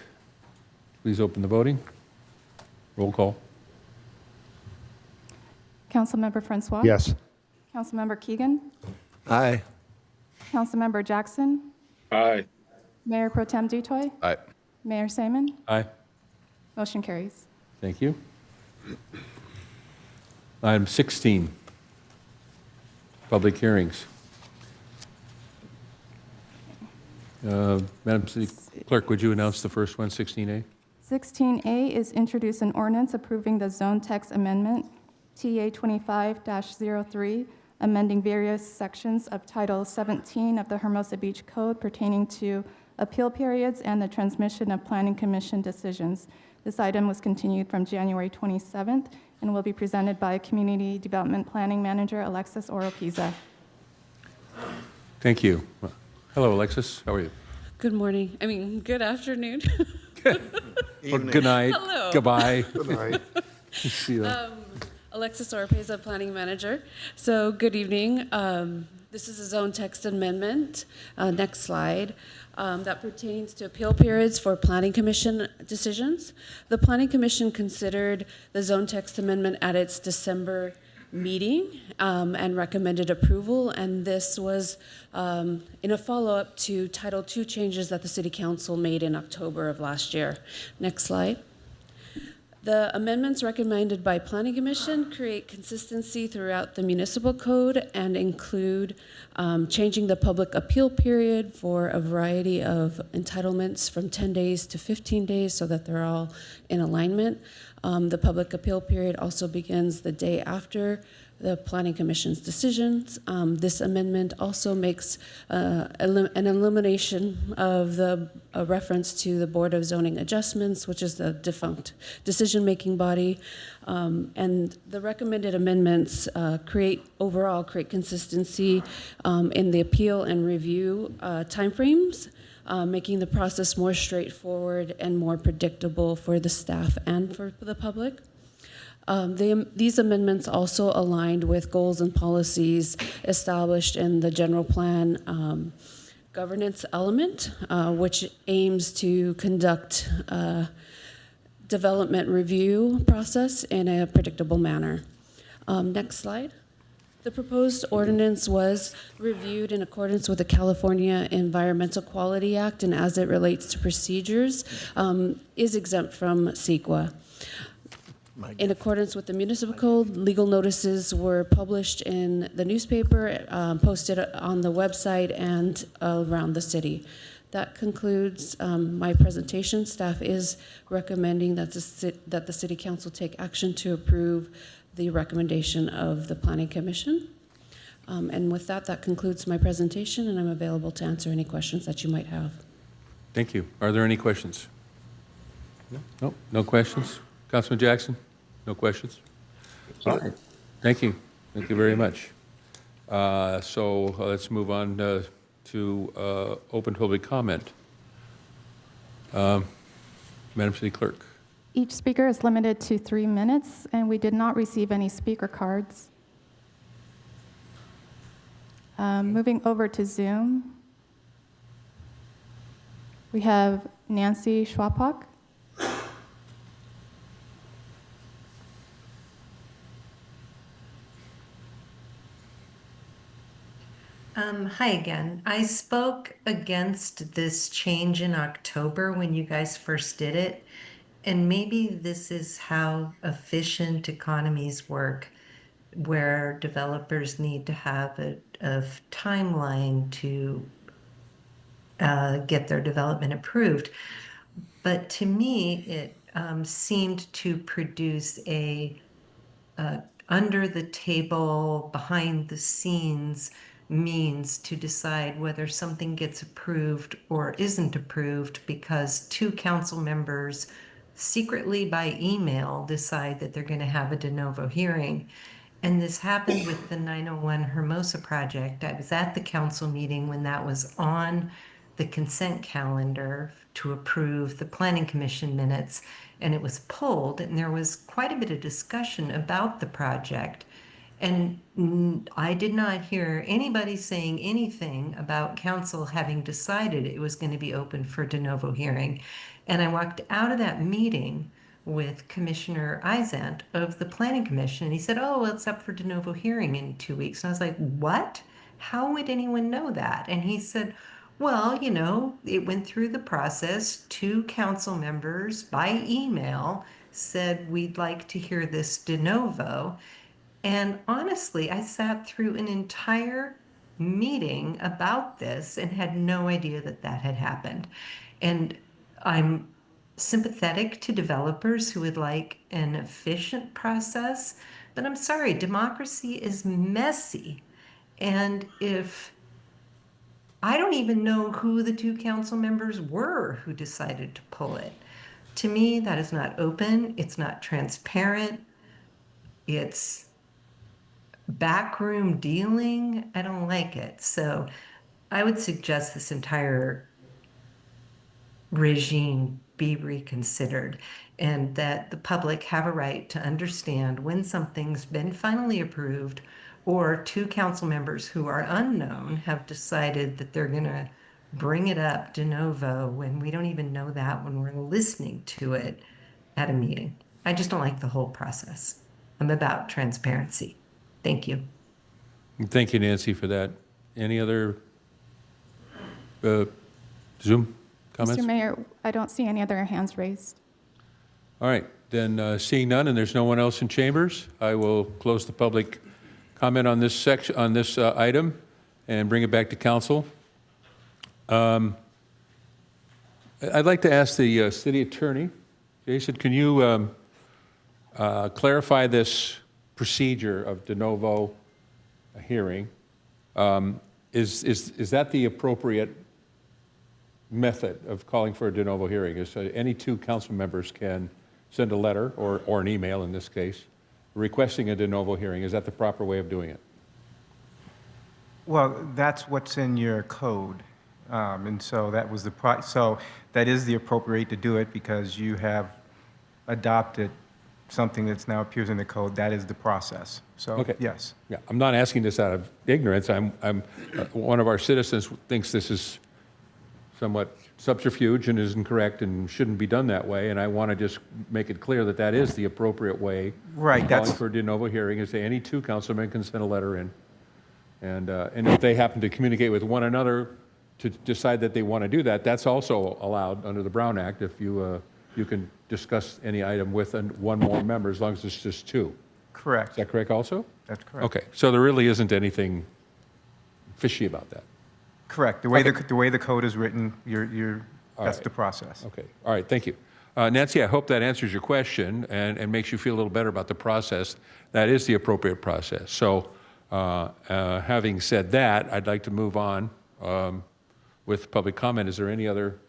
please open the voting. Roll call. Councilmember Francois? Yes. Councilmember Keegan? Aye. Councilmember Jackson? Aye. Mayor Pro Tem Dutoy? Aye. Mayor Saman? Aye. Motion carries. Thank you. Item 16, public hearings. Madam City Clerk, would you announce the first one, 16A? 16A is introduce an ordinance approving the zone text amendment, TA 25-03, amending various sections of Title 17 of the Hermosa Beach Code pertaining to appeal periods and the transmission of Planning Commission decisions. This item was continued from January 27th and will be presented by Community Development Planning Manager Alexis Oropeza. Thank you. Hello, Alexis. How are you? Good morning. Good afternoon. Or good night. Hello. Goodbye. Good night. Alexis Oropeza, Planning Manager. So good evening. This is a zone text amendment, next slide, that pertains to appeal periods for Planning Commission decisions. The Planning Commission considered the zone text amendment at its December meeting and recommended approval, and this was in a follow-up to Title II changes that the City Council made in October of last year. Next slide. The amendments recommended by Planning Commission create consistency throughout the municipal code and include changing the public appeal period for a variety of entitlements from 10 days to 15 days so that they're all in alignment. The public appeal period also begins the day after the Planning Commission's decisions. This amendment also makes an elimination of the reference to the Board of Zoning Adjustments, which is the defunct decision-making body. And the recommended amendments create consistency in the appeal and review timeframes, making the process more straightforward and more predictable for the staff and for the public. These amendments also aligned with goals and policies established in the general plan governance element, which aims to conduct a development review process in a predictable manner. Next slide. The proposed ordinance was reviewed in accordance with the California Environmental Quality Act, and as it relates to procedures, is exempt from CEQA. In accordance with the municipal code, legal notices were published in the newspaper, posted on the website, and around the city. That concludes my presentation. Staff is recommending that the City Council take action to approve the recommendation of the Planning Commission. And with that, that concludes my presentation, and I'm available to answer any questions that you might have. Thank you. Are there any questions? No? No questions? Councilman Jackson? No questions? All right. Thank you. Thank you very much. So let's move on to open public comment. Madam City Clerk. Each speaker is limited to 3 minutes, and we did not receive any speaker cards. Moving over to Zoom, we have Nancy Schwapak. Hi again. I spoke against this change in October when you guys first did it, and maybe this is how efficient economies work, where developers need to have a timeline to get their development approved. But to me, it seemed to produce a under the table, behind the scenes means to decide whether something gets approved or isn't approved, because 2 council members secretly by email decide that they're going to have a de novo hearing. And this happened with the 901 Hermosa project. I was at the council meeting when that was on the consent calendar to approve the Planning Commission minutes, and it was pulled, and there was quite a bit of discussion about the project. And I did not hear anybody saying anything about council having decided it was going to be open for de novo hearing. And I walked out of that meeting with Commissioner Izant of the Planning Commission, and he said, oh, well, it's up for de novo hearing in 2 weeks. And I was like, what? How would anyone know that? And he said, well, you know, it went through the process. 2 council members by email said, we'd like to hear this de novo. And honestly, I sat through an entire meeting about this and had no idea that that had happened. And I'm sympathetic to developers who would like an efficient process, but I'm sorry, democracy is messy. And if I don't even know who the 2 council members were who decided to pull it. To me, that is not open. It's not transparent. It's backroom dealing. I don't like it. So I would suggest this entire regime be reconsidered, and that the public have a right to understand when something's been finally approved or two council members who are unknown have decided that they're going to bring it up de novo when we don't even know that when we're listening to it at a meeting. I just don't like the whole process. I'm about transparency. Thank you. Thank you, Nancy, for that. Any other Zoom comments? Mr. Mayor, I don't see any other hands raised. All right, then seeing none, and there's no one else in chambers, I will close the public comment on this section, on this item, and bring it back to council. I'd like to ask the city attorney, Jason, can you clarify this procedure of de novo hearing? Is that the appropriate method of calling for a de novo hearing? Is any two council members can send a letter or an email in this case requesting a de novo hearing? Is that the proper way of doing it? Well, that's what's in your code. And so that was so that is the appropriate way to do it because you have adopted something that's now appears in the code. That is the process. So, okay. Yes. Yeah, I'm not asking this out of ignorance. One of our citizens thinks this is somewhat subterfuge and isn't correct and shouldn't be done that way. And I want to just make it clear that that is the appropriate way. Right. Of calling for a de novo hearing is that any two councilmen can send a letter in. And if they happen to communicate with one another to decide that they want to do that, that's also allowed under the Brown Act if you can discuss any item with one more member as long as it's just two. Correct. Is that correct also? That's correct. Okay, so there really isn't anything fishy about that. Correct. The way Okay. the way the code is written, that's right. the process. Okay, all right, thank you. Nancy, I hope that answers your question and makes you feel a little better about the process. That is the appropriate process. So having said that, I'd like to move on with public comment. Is there any other?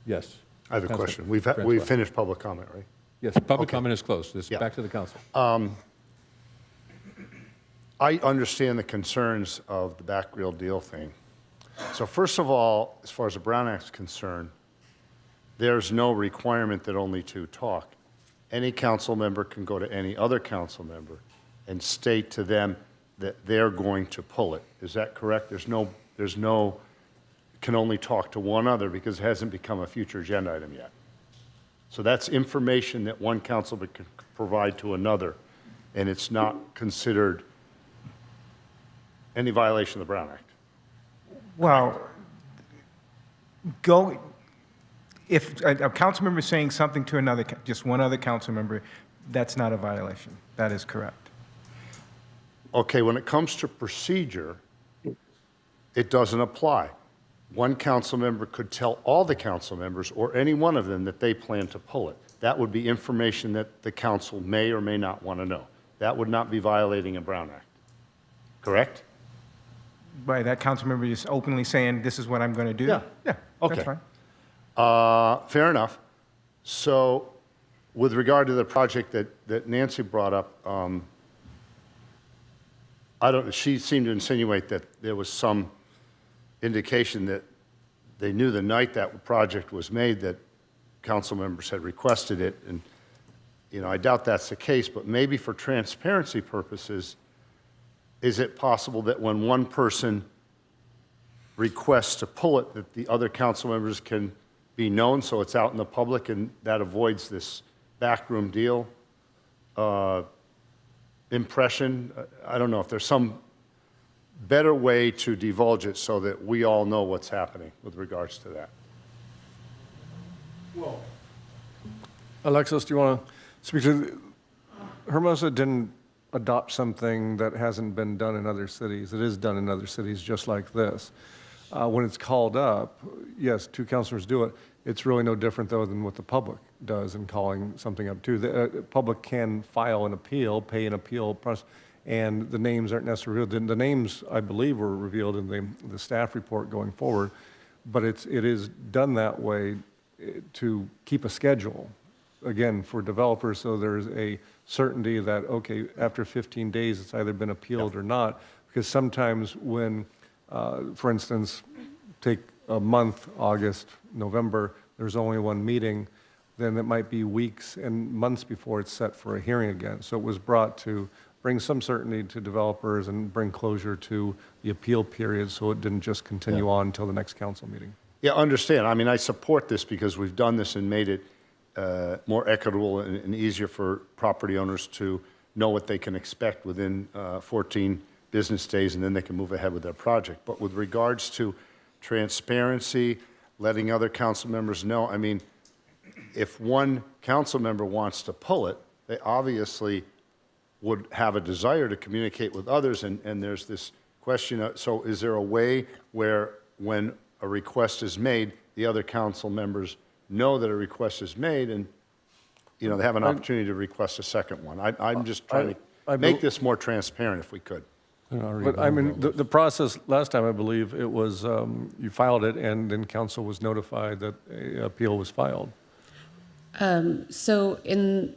Yes. I have a question. We've finished public comment, right? Yes, public comment is closed. It's back to the council. I understand the concerns of the back real deal thing. So first of all, as far as the Brown Act is concerned, there's no requirement that only two talk. Any council member can go to any other council member and state to them that they're going to pull it. Is that correct? There's no can only talk to one other because it hasn't become a future agenda item yet. So that's information that one councilman can provide to another, and it's not considered any violation of the Brown Act. Well, if a council member is saying something to another, just one other council member, that's not a violation. That is correct. Okay, when it comes to procedure, it doesn't apply. One council member could tell all the council members or any one of them that they plan to pull it. That would be information that the council may or may not want to know. That would not be violating a Brown Act. Correct? By that council member just openly saying, this is what I'm going to do? Yeah. Yeah, Okay. that's fine. Fair enough. So with regard to the project that Nancy brought up, she seemed to insinuate that there was some indication that they knew the night that project was made that council members had requested it. And, I doubt that's the case, but maybe for transparency purposes, is it possible that when one person requests to pull it, that the other council members can be known so it's out in the public and that avoids this backroom deal impression? I don't know if there's some better way to divulge it so that we all know what's happening with regards to that. Well, Alexis, do you want to speak to? Hermosa didn't adopt something that hasn't been done in other cities. It is done in other cities just like this. When it's called up, yes, two councilors do it. It's really no different, though, than what the public does in calling something up, too. The public can file an appeal, pay an appeal process, and the names aren't necessarily revealed. The names, I believe, were revealed in the staff report going forward, but it is done that way to keep a schedule, again, for developers, so there's a certainty that, okay, after 15 days, it's either been appealed or not, because sometimes when, for instance, take a month, August, November, there's only one meeting, then it might be weeks and months before it's set for a hearing again. So it was brought to bring some certainty to developers and bring closure to the appeal period so it didn't just continue on until the next council meeting. Yeah, understand. I mean, I support this because we've done this and made it more equitable and easier for property owners to know what they can expect within 14 business days, and then they can move ahead with their project. But with regards to transparency, letting other council members know, I mean, if one council member wants to pull it, they obviously would have a desire to communicate with others, and there's this question, so is there a way where when a request is made, the other council members know that a request is made and, you know, they have an opportunity to request a second one? I'm just trying to make this more transparent if we could. But I mean, the process, last time I believe, it was, you filed it and then council was notified that an appeal was filed. So in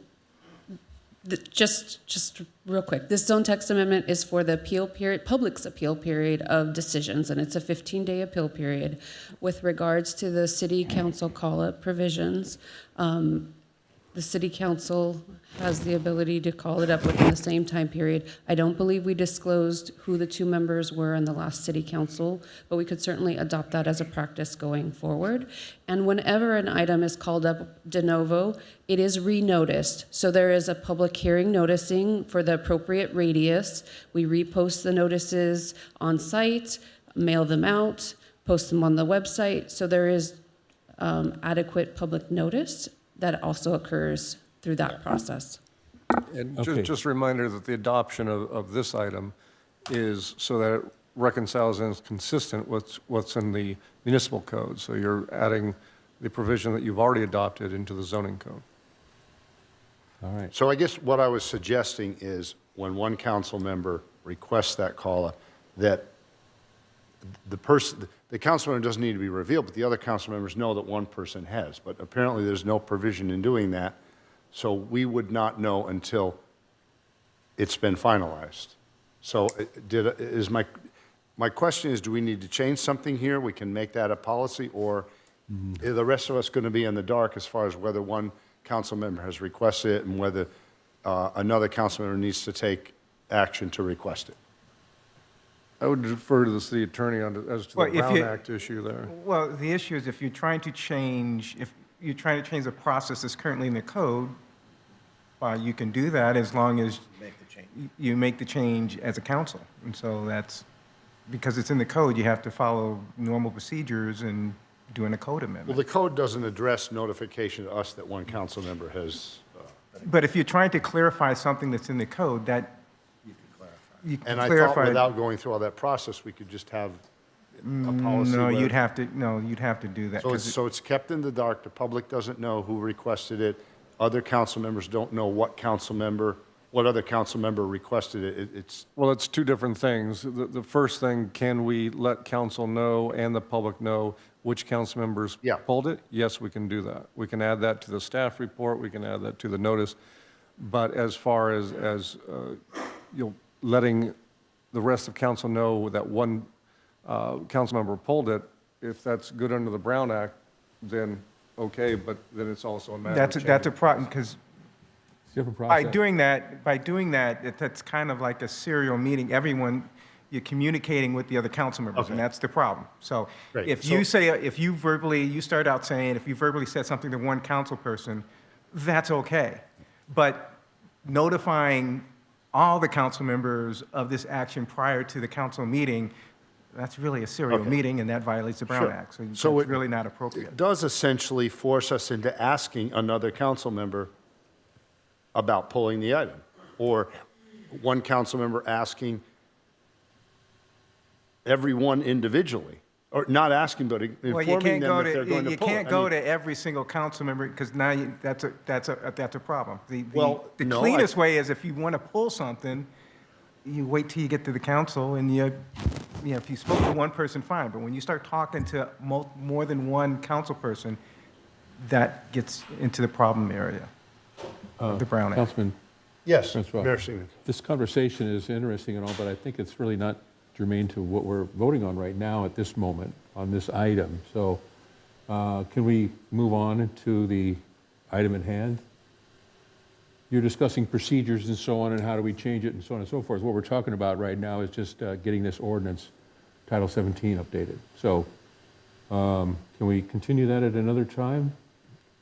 just real quick, this zone text amendment is for the appeal period, public's appeal period of decisions, and it's a 15-day appeal period. With regards to the city council call-up provisions, the city council has the ability to call it up within the same time period. I don't believe we disclosed who the two members were in the last city council, but we could certainly adopt that as a practice going forward. And whenever an item is called up de novo, it is re-noticed. So there is a public hearing noticing for the appropriate radius. We repost the notices on site, mail them out, post them on the website. So there is adequate public notice that also occurs through that process. And Okay. just a reminder that the adoption of this item is so that it reconciles and is consistent with what's in the municipal code. So you're adding the provision that you've already adopted into the zoning code. All right. So I guess what I was suggesting is when one council member requests that call-up, that the council member doesn't need to be revealed, but the other council members know that one person has. But apparently there's no provision in doing that, so we would not know until it's been finalized. So my question is, do we need to change something here? We can make that a policy, or are the rest of us going to be in the dark as far as whether one council member has requested it and whether another council member needs to take action to request it? I would defer to the city attorney as to the Brown Act issue there. Well, the issue is if you're trying to change the process that's currently in the code, you can do that as long as you make the change as a council. And so that's, because it's in the code, you have to follow normal procedures and doing a code amendment. Well, the code doesn't address notification to us that one council member has. But if you're trying to clarify something that's in the code, that you can And I clarify. thought without going through all that process, we could just have a policy. No, where- you'd have to do that. So it's kept in the dark, the public doesn't know who requested it, other council members don't know what other council member requested it. It's, Well, it's two different things. The first thing, can we let council know and the public know which council members pulled it? Yes, we can do that. We can add that to the staff report, we can add that to the notice. But as far as letting the rest of council know that one council member pulled it, if that's good under the Brown Act, then okay, but then it's also a matter of That's a problem, because Different by process. doing that, that's kind of like a serial meeting. You're communicating with the other council members, and that's the problem. So Great. if So- you say, if you start out saying, if you verbally said something to one council person, that's okay. But notifying all the council members of this action prior to the council meeting, that's really a serial meeting, and that violates the Brown Sure. Act. So So it's it- really not appropriate. It does essentially force us into asking another council member about pulling the item, or one council member asking everyone individually, or not asking, but Well, informing them that they're going to you pull it. can't I go mean, to every single council member, because now that's a problem. The no, cleanest way is, if you want to pull something, you wait till you get to the council, and if you spoke to one person, fine. But when you start talking to more than one council person, that gets into the problem area, the Brown Act. Councilman. Yes, Francois. Mayor Seaman. This conversation is interesting and all, but I think it's really not germane to what we're voting on right now at this moment on this item. So can we move on to the item at hand? you're discussing procedures and so on, and how do we change it and so on and so forth. What we're talking about right now is just getting this ordinance, Title 17, updated. So can we continue that at another time?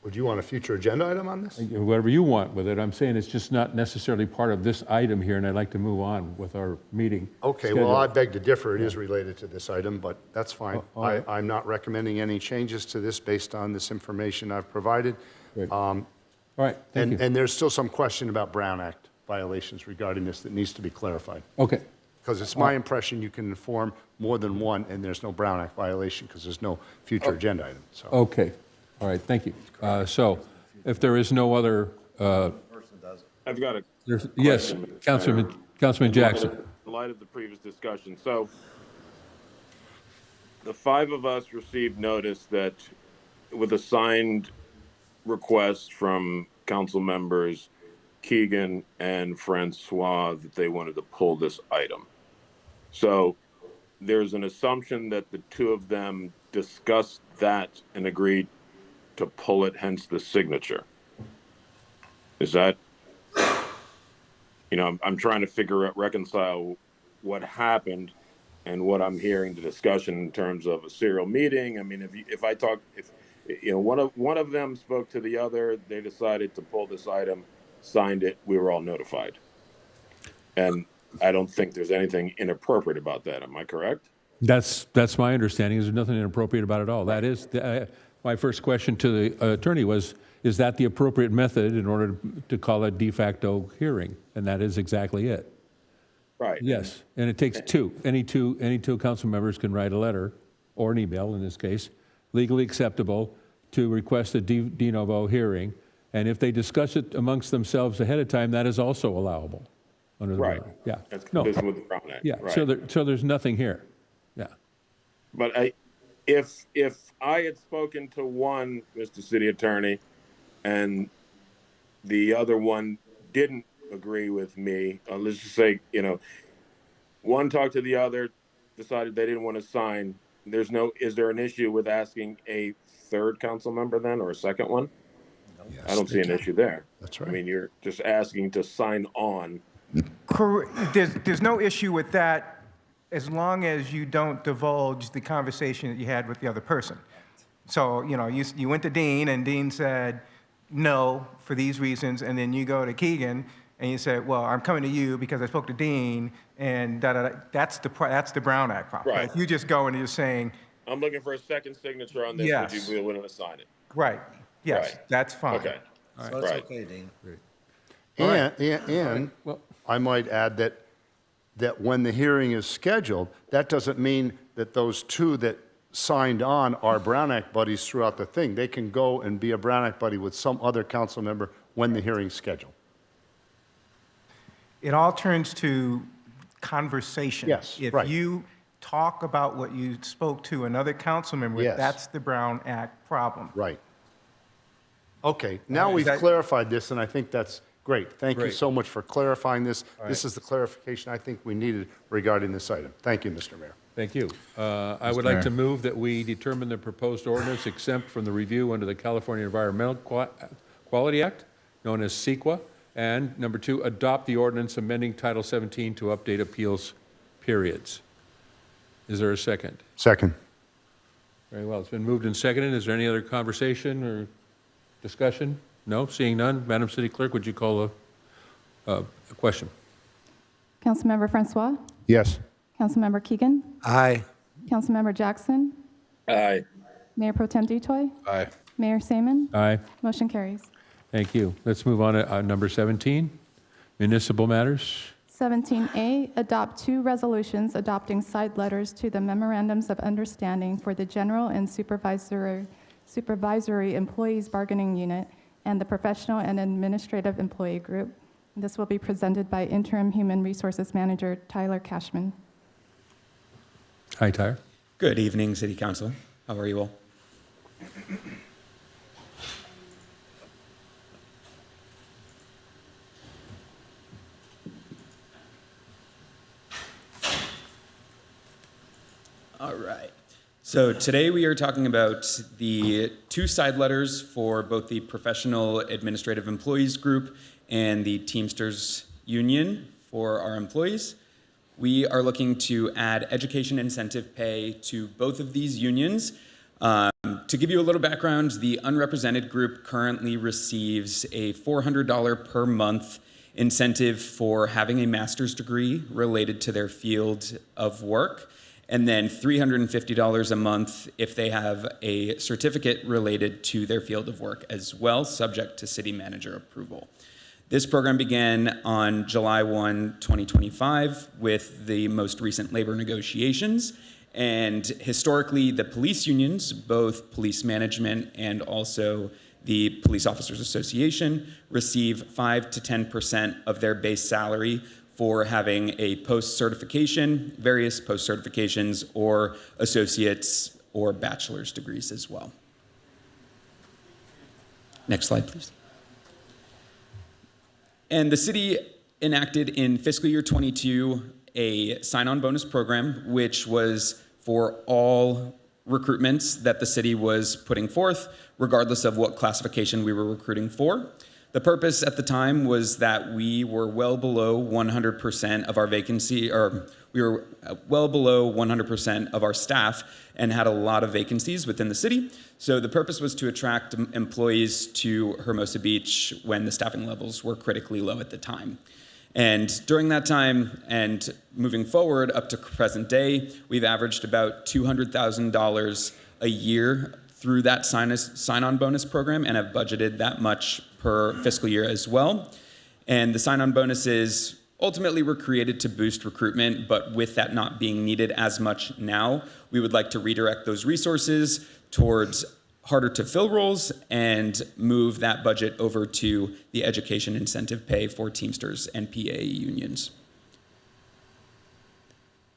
Would you want a future agenda item on this? Whatever you want with it. I'm saying it's just not necessarily part of this item here, and I'd like to move on with our meeting. Okay, schedule. well, I beg to differ. It is related to this item, but that's fine. all right. I'm not recommending any changes to this based on this information I've provided. Great. All right, thank you. And there's still some question about Brown Act violations regarding this that needs to be clarified. Okay. Because it's my impression you can inform more than one, and there's no Brown Act violation because there's no future agenda item. So. Okay. All right, thank you. So if there is no other, I've got a yes, question, Councilman Jackson. In light of the previous discussion, so the five of us received notice that with a signed request from council members Keegan and Francois that they wanted to pull this item. So there's an assumption that the two of them discussed that and agreed to pull it, hence the signature. Is that, I'm trying to reconcile what happened and what I'm hearing the discussion in terms of a serial meeting. I mean, if one of them spoke to the other, they decided to pull this item, signed it, we were all notified. And I don't think there's anything inappropriate about that. Am I correct? That's my understanding. There's nothing inappropriate about it at all. That is, my first question to the attorney was, is that the appropriate method in order to call a de facto hearing? And that is exactly it. Right. Yes, and it takes two. Any two council members can write a letter, or an email in this case, legally acceptable, to request a de novo hearing. And if they discuss it amongst themselves ahead of time, that is also allowable under the Right. Brown Act. Yeah. That's consistent with the Brown Act. Yeah. Right. So there's nothing here. Yeah. But if I had spoken to one, Mr. City Attorney, and the other one didn't agree with me, let's just say, one talked to the other, decided they didn't want to sign, is there an issue with asking a third council member then, or a second one? Yes, I don't see an issue there. That's right. I mean, you're just asking to sign on. There's no issue with that as long as you don't divulge the conversation that you had with the other person. So, you went to Dean, and Dean said no for these reasons, and then you go to Keegan, and you say, well, I'm coming to you because I spoke to Dean, and da-da-da. That's the Brown Act problem. Right. If you just go and you're saying, I'm looking for a second signature on this. Yes. Would you be willing to sign it? right, yes, Right. that's fine. Okay. So it's Right. okay, Dean. And I might add that when the hearing is scheduled, that doesn't mean that those two that signed on are Brown Act buddies throughout the thing. They can go and be a Brown Act buddy with some other council member when the hearing's scheduled. It all turns to conversation. Yes, If right. you talk about what you spoke to another council member, Yes. that's the Brown Act problem. Right. Okay, now Is we've that- clarified this, and I think that's great. Thank you Great. so much for clarifying this. All This right. is the clarification I think we needed regarding this item. Thank you, Mr. Mayor. Thank you. I would Mayor. like to move that we determine the proposed ordinance exempt from the review under the California Environmental Quality Act, known as CEQA, and number two, adopt the ordinance amending Title 17 to update appeals periods. Is there a second? Second. Very well. It's been moved and seconded. Is there any other conversation or discussion? No? Seeing none, Madam City Clerk, would you call a question? Councilmember Francois? Yes. Councilmember Keegan? Aye. Councilmember Jackson? Aye. Mayor Pro Tem Dutoy? Aye. Mayor Saman? Aye. Motion carries. Thank you. Let's move on to number 17, municipal matters. 17A, adopt two resolutions adopting side letters to the memorandums of understanding for the general and supervisory employees bargaining unit and the professional and administrative employee group. This will be presented by interim human resources manager Tyler Cashman. Hi, Tyler. Good evening, City Council. How are you all? All right. So today we are talking about the two side letters for both the Professional Administrative Employees Group and the Teamsters Union for our employees. We are looking to add education incentive pay to both of these unions. To give you a little background, the unrepresented group currently receives a $400 per month incentive for having a master's degree related to their field of work, and then $350 a month if they have a certificate related to their field of work as well, subject to city manager approval. This program began on July 1, 2025 with the most recent labor negotiations. And historically, the police unions, both police management and also the Police Officers Association, receive 5 to 10% of their base salary for having a post-certification, various post-certifications, or associate's or bachelor's degrees as well. Next slide, please. And the city enacted in fiscal year 22 a sign-on bonus program, which was for all recruitments that the city was putting forth, regardless of what classification we were recruiting for. The purpose at the time was that we were well below 100% of our vacancy, or we were well below 100% of our staff and had a lot of vacancies within the city. So the purpose was to attract employees to Hermosa Beach when the staffing levels were critically low at the time. And during that time and moving forward up to present day, we've averaged about $200,000 a year through that sign-on bonus program and have budgeted that much per fiscal year as well. And the sign-on bonuses ultimately were created to boost recruitment, but with that not being needed as much now, we would like to redirect those resources towards harder to fill roles and move that budget over to the education incentive pay for Teamsters and PAE unions.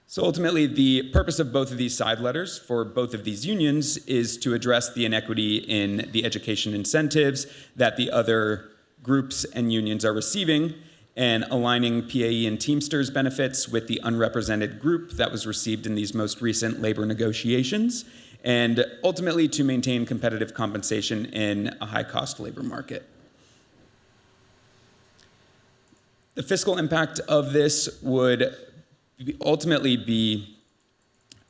So ultimately, the purpose of both of these side letters for both of these unions is to address the inequity in the education incentives that the other groups and unions are receiving, and aligning PAE and Teamsters benefits with the unrepresented group that was received in these most recent labor negotiations, and ultimately to maintain competitive compensation in a high-cost labor market. The fiscal impact of this would ultimately be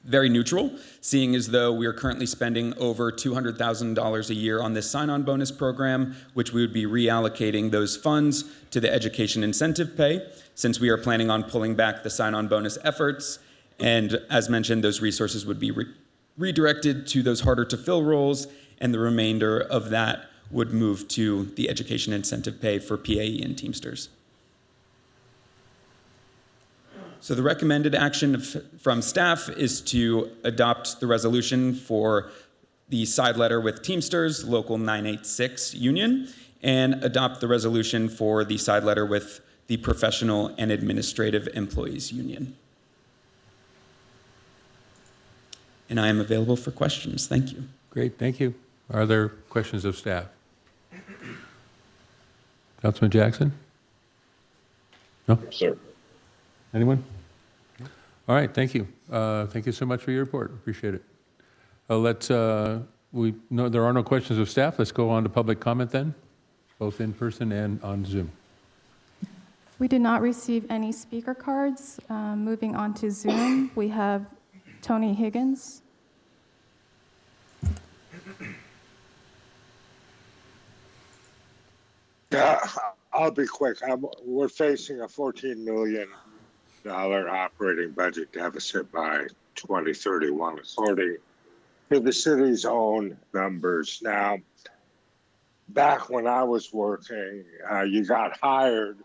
very neutral, seeing as though we are currently spending over $200,000 a year on this sign-on bonus program, which we would be reallocating those funds to the education incentive pay, since we are planning on pulling back the sign-on bonus efforts. And as mentioned, those resources would be redirected to those harder to fill roles, and the remainder of that would move to the education incentive pay for PAE and Teamsters. So the recommended action from staff is to adopt the resolution for the side letter with Teamsters, Local 986 Union, and adopt the resolution for the side letter with the Professional and Administrative Employees Union. And I am available for questions. Thank you. Great, thank you. Are there questions of staff? Councilman Jackson? No? Yes, sir. Anyone? All right, thank you. Thank you so much for your report. Appreciate it. We know there are no questions of staff. Let's go on to public comment then, both in person and on Zoom. We did not receive any speaker cards. Moving on to Zoom, we have Tony Higgins. Yeah, I'll be quick. We're facing a $14 million operating budget deficit by 2031, according to the city's own numbers. Now, back when I was working, you got hired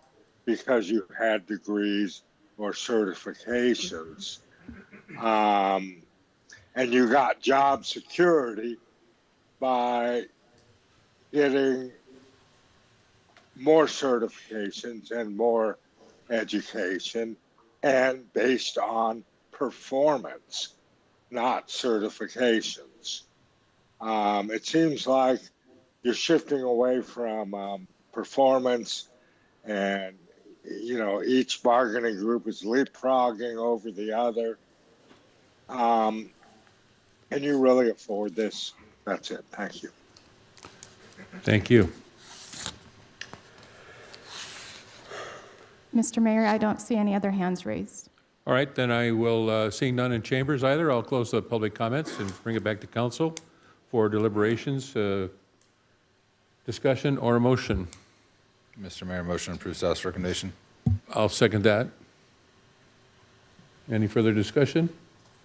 because you had degrees or certifications. And you got job security by getting more certifications and more education, and based on performance, not certifications. It seems like you're shifting away from performance, and each bargaining group is leapfrogging over the other. Can you really afford this? That's it. Thank you. Thank you. Mr. Mayor, I don't see any other hands raised. All right, then I will, seeing none in chambers either, I'll close the public comments and bring it back to council for deliberations, discussion, or a motion. Mr. Mayor, motion to approve staff's recommendation. I'll second that. Any further discussion?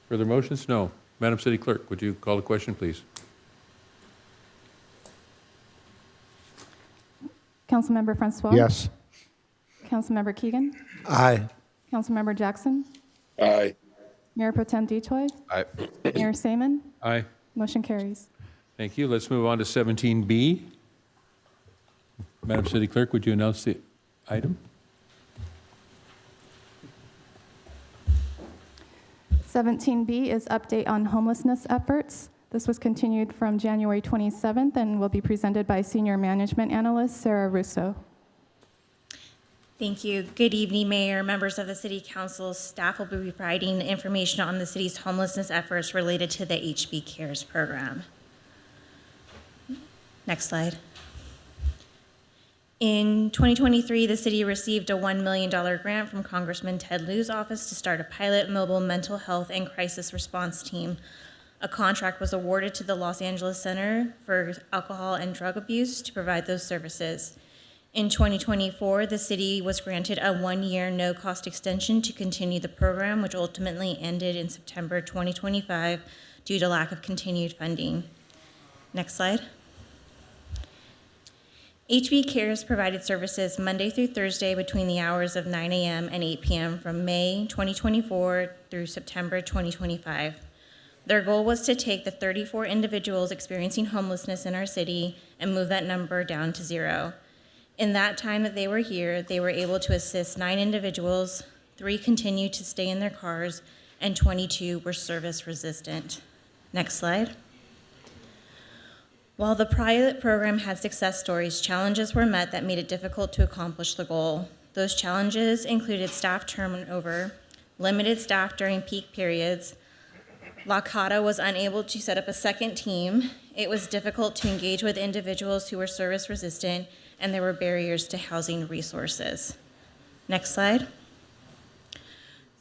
Further motions? No. Madam City Clerk, would you call the question, please? Councilmember Francois? Yes. Councilmember Keegan? Aye. Councilmember Jackson? Aye. Mayor Pro Tem Detroit? Aye. Mayor Saman? Aye. Motion carries. Thank you. Let's move on to 17B. Madam City Clerk, would you announce the item? 17B is update on homelessness efforts. This was continued from January 27th and will be presented by Senior Management Analyst Sarah Russo. Thank you. Good evening, Mayor, members of the City Council. Staff will be providing information on the city's homelessness efforts related to the HB Cares program. Next slide. In 2023, the city received a $1 million grant from Congressman Ted Lieu's office to start a pilot mobile mental health and crisis response team. A contract was awarded to the Los Angeles Center for Alcohol and Drug Abuse to provide those services. In 2024, the city was granted a one-year no-cost extension to continue the program, which ultimately ended in September 2025 due to lack of continued funding. Next slide. HB Cares provided services Monday through Thursday between the hours of 9 a.m. and 8 p.m. from May 2024 through September 2025. Their goal was to take the 34 individuals experiencing homelessness in our city and move that number down to 0. In that time that they were here, they were able to assist 9 individuals, 3 continued to stay in their cars, and 22 were service resistant. Next slide. While the pilot program had success stories, challenges were met that made it difficult to accomplish the goal. Those challenges included staff turnover, limited staff during peak periods. La Cata was unable to set up a second team. It was difficult to engage with individuals who were service resistant, and there were barriers to housing resources. Next slide.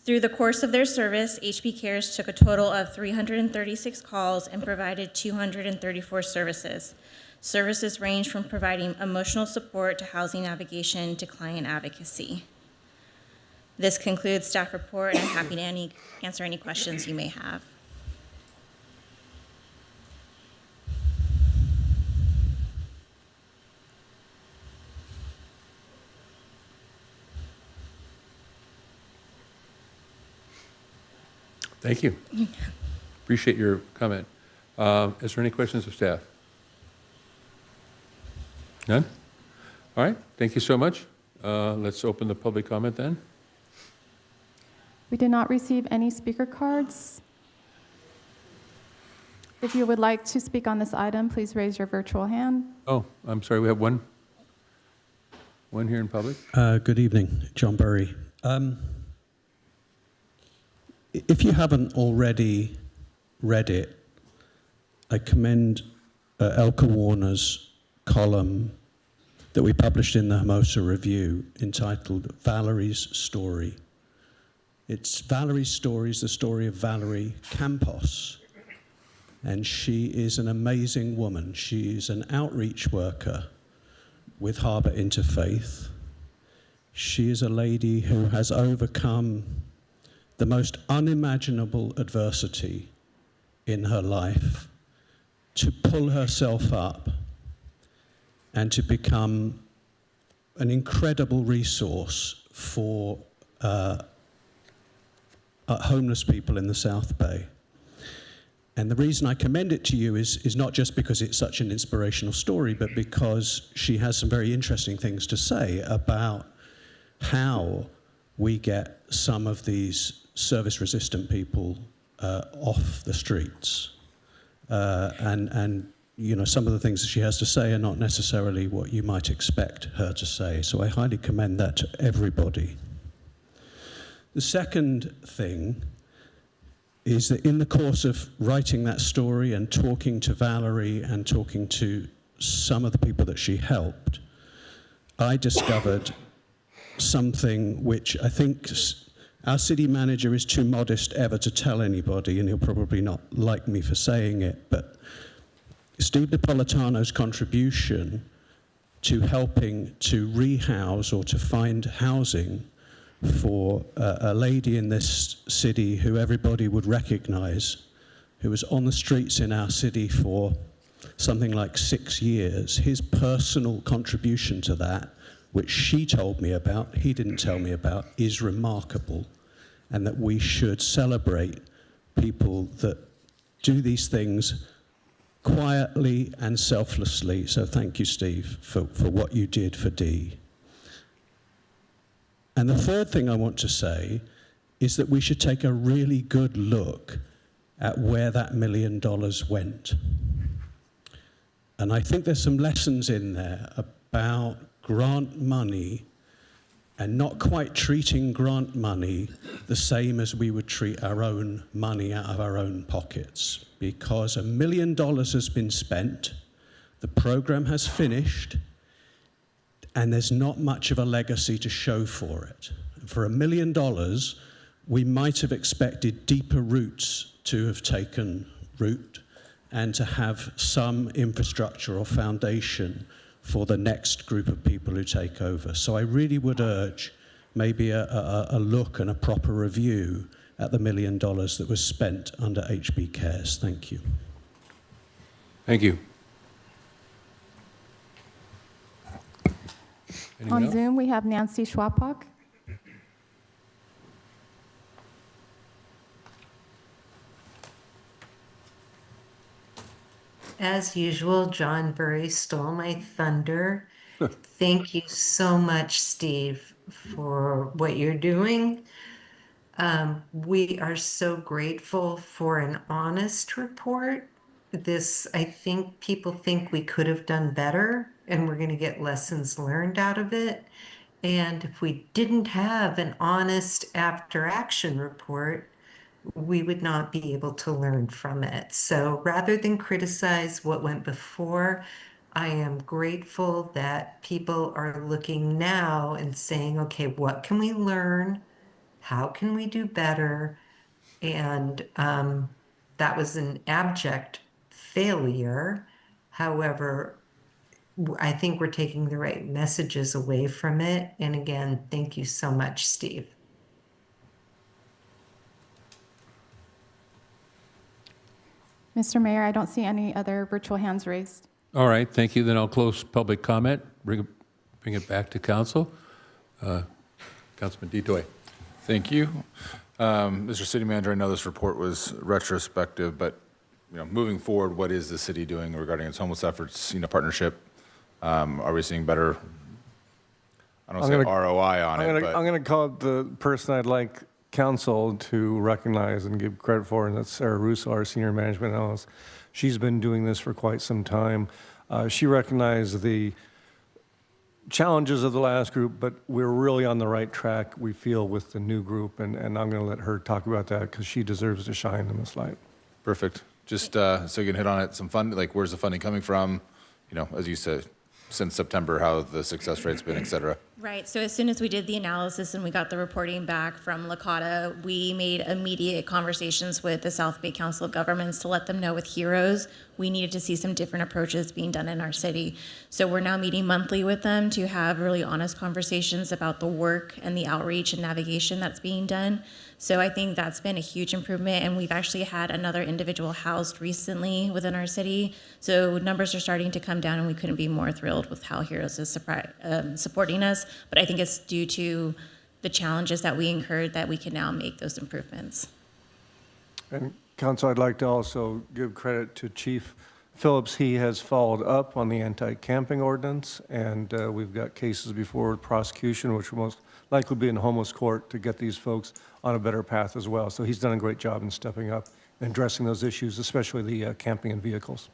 Through the course of their service, HB Cares took a total of 336 calls and provided 234 services. Services range from providing emotional support to housing navigation to client advocacy. This concludes staff report, and I'm happy to answer any questions you may have. Thank you. Appreciate your comment. Is there any questions of staff? None? All right, thank you so much. Let's open the public comment then. We did not receive any speaker cards. If you would like to speak on this item, please raise your virtual hand. Oh, I'm sorry, we have one here in public. Good evening, John Burry. If you haven't already read it, I commend Elka Warner's column that we published in the Hermosa Review entitled Valerie's Story. It's Valerie's story is the story of Valerie Campos, and she is an amazing woman. She is an outreach worker with Harbour Interfaith. She is a lady who has overcome the most unimaginable adversity in her life to pull herself up and to become an incredible resource for homeless people in the South Bay. And the reason I commend it to you is not just because it's such an inspirational story, but because she has some very interesting things to say about how we get some of these service-resistant people off the streets. And you know, some of the things that she has to say are not necessarily what you might expect her to say. So I highly commend that to everybody. The second thing is that in the course of writing that story and talking to Valerie and talking to some of the people that she helped, I discovered something which I think our city manager is too modest ever to tell anybody, and he'll probably not like me for saying it, but Steve Napolitano's contribution to helping to rehouse or to find housing for a lady in this city who everybody would recognize, who was on the streets in our city for something like 6 years, his personal contribution to that, which she told me about, he didn't tell me about, is remarkable, and that we should celebrate people that do these things quietly and selflessly. So thank you, Steve, for what you did for Dee. And the third thing I want to say is that we should take a really good look at where that $1 million went. And I think there's some lessons in there about grant money and not quite treating grant money the same as we would treat our own money out of our own pockets. Because $1 million has been spent, the program has finished, and there's not much of a legacy to show for it. For $1 million, we might have expected deeper roots to have taken root and to have some infrastructure or foundation for the next group of people who take over. So I really would urge maybe a look and a proper review at the $1 million that was spent under HB Cares. Thank you. Thank you. Anyone On else? Zoom, we have Nancy Schwapok. As usual, John Burry stole my thunder. Thank you so much, Steve, for what you're doing. We are so grateful for an honest report. I think people think we could have done better, and we're going to get lessons learned out of it. And if we didn't have an honest after action report, we would not be able to learn from it. So rather than criticize what went before, I am grateful that people are looking now and saying, okay, what can we learn? How can we do better? And that was an abject failure. However, I think we're taking the right messages away from it. And again, thank you so much, Steve. Mr. Mayor, I don't see any other virtual hands raised. All right, thank you. Then I'll close public comment, bring it back to council. Councilman DeToy. Thank you. Mr. City Manager, I know this report was retrospective, but moving forward, what is the city doing regarding its homeless efforts, partnership? Are we seeing better, I don't say ROI on it, but... I'm going to call it the person I'd like council to recognize and give credit for, and that's Sarah Russo, our senior management analyst. She's been doing this for quite some time. She recognized the challenges of the last group, but we're really on the right track, we feel, with the new group, and I'm going to let her talk about that because she deserves to shine in this light. Perfect. Just so you can hit on it, some fund, like where's the funding coming from? As you said, since September, how the success rate's been, et cetera. Right, so as soon as we did the analysis and we got the reporting back from Lakota, we made immediate conversations with the South Bay Council of Governments to let them know with HEROES, we needed to see some different approaches being done in our city. So we're now meeting monthly with them to have really honest conversations about the work and the outreach and navigation that's being done. So I think that's been a huge improvement, and we've actually had another individual housed recently within our city. So numbers are starting to come down, and we couldn't be more thrilled with how HEROES is supporting us. But I think it's due to the challenges that we incurred that we can now make those improvements. And Council, I'd like to also give credit to Chief Phillips. He has followed up on the anti-camping ordinance, and we've got cases before prosecution, which will most likely be in homeless court, to get these folks on a better path as well. So he's done a great job in stepping up and addressing those issues, especially the camping and vehicles.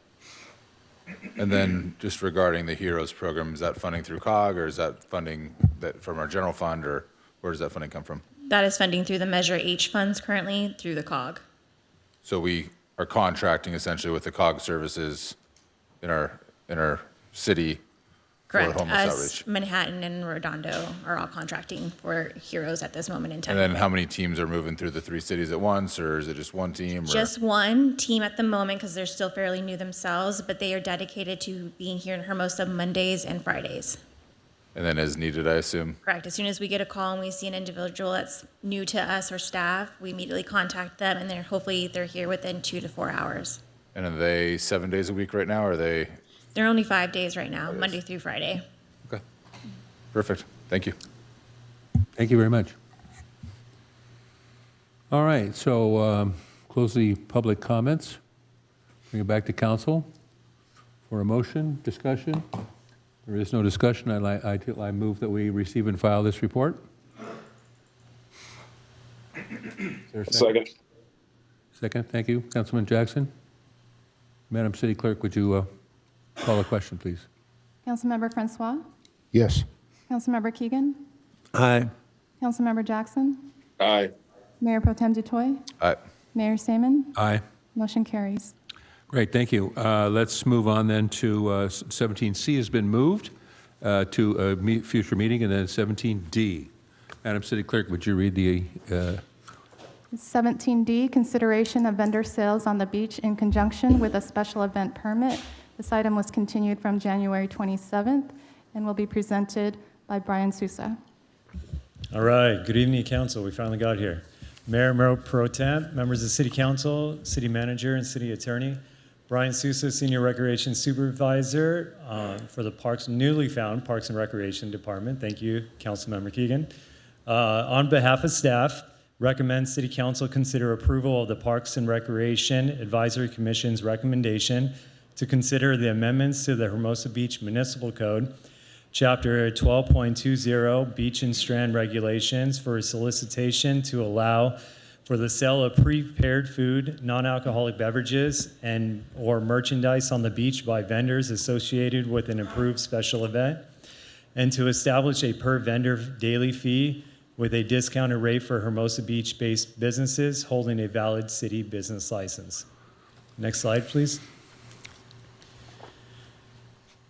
And then just regarding the HEROES program, is that funding through COG, or is that funding that from our general fund, or where does that funding come from? That is funding through the Measure H funds currently through the COG. So we are contracting essentially with the COG services in our city Correct. Hermosa Us, Outreach. Manhattan, and Redondo are all contracting for Heroes at this moment in time. And then how many teams are moving through the 3 cities at once, or is it just one team? Or? Just one team at the moment because they're still fairly new themselves, but they are dedicated to being here in Hermosa Mondays and Fridays. And then as needed, I assume? Correct. As soon as we get a call and we see an individual that's new to us or staff, we immediately contact them, and hopefully they're here within 2 to 4 hours. And are they 7 days a week right now, or are they? They're only 5 days right now, Monday through Friday. Okay, perfect. Thank you. Thank you very much. All right, so close the public comments. Bring it back to council for a motion, discussion. There is no discussion. I move that we receive and file this report. Is there a Second. Second, thank you. Councilman Jackson. Madam City Clerk, would you call a question, please? Councilmember Francois? Yes. Councilmember Keegan? Aye. Councilmember Jackson? Aye. Mayor Pro Tem Dutoy? Aye. Mayor Saman? Aye. Motion carries. Great, thank you. Let's move on then to 17C has been moved to a future meeting, and then 17D. Madam City Clerk, would you read the 17D, consideration of vendor sales on the beach in conjunction with a special event permit. This item was continued from January 27th and will be presented by Brian Sousa. All right, good evening, council. We finally got here. Mayor Pro Tem, members of the City Council, City Manager, and City Attorney. Brian Sousa, Senior Recreation Supervisor for the newly found Parks and Recreation Department. Thank you, Councilmember Keegan. On behalf of staff, recommend City Council consider approval of the Parks and Recreation Advisory Commission's recommendation to consider the amendments to the Hermosa Beach Municipal Code, Chapter 12.20, Beach and Strand Regulations, for a solicitation to allow for the sale of prepared food, non-alcoholic beverages, or merchandise on the beach by vendors associated with an approved special event, and to establish a per-vendor daily fee with a discounted rate for Hermosa Beach-based businesses holding a valid city business license. Next slide, please.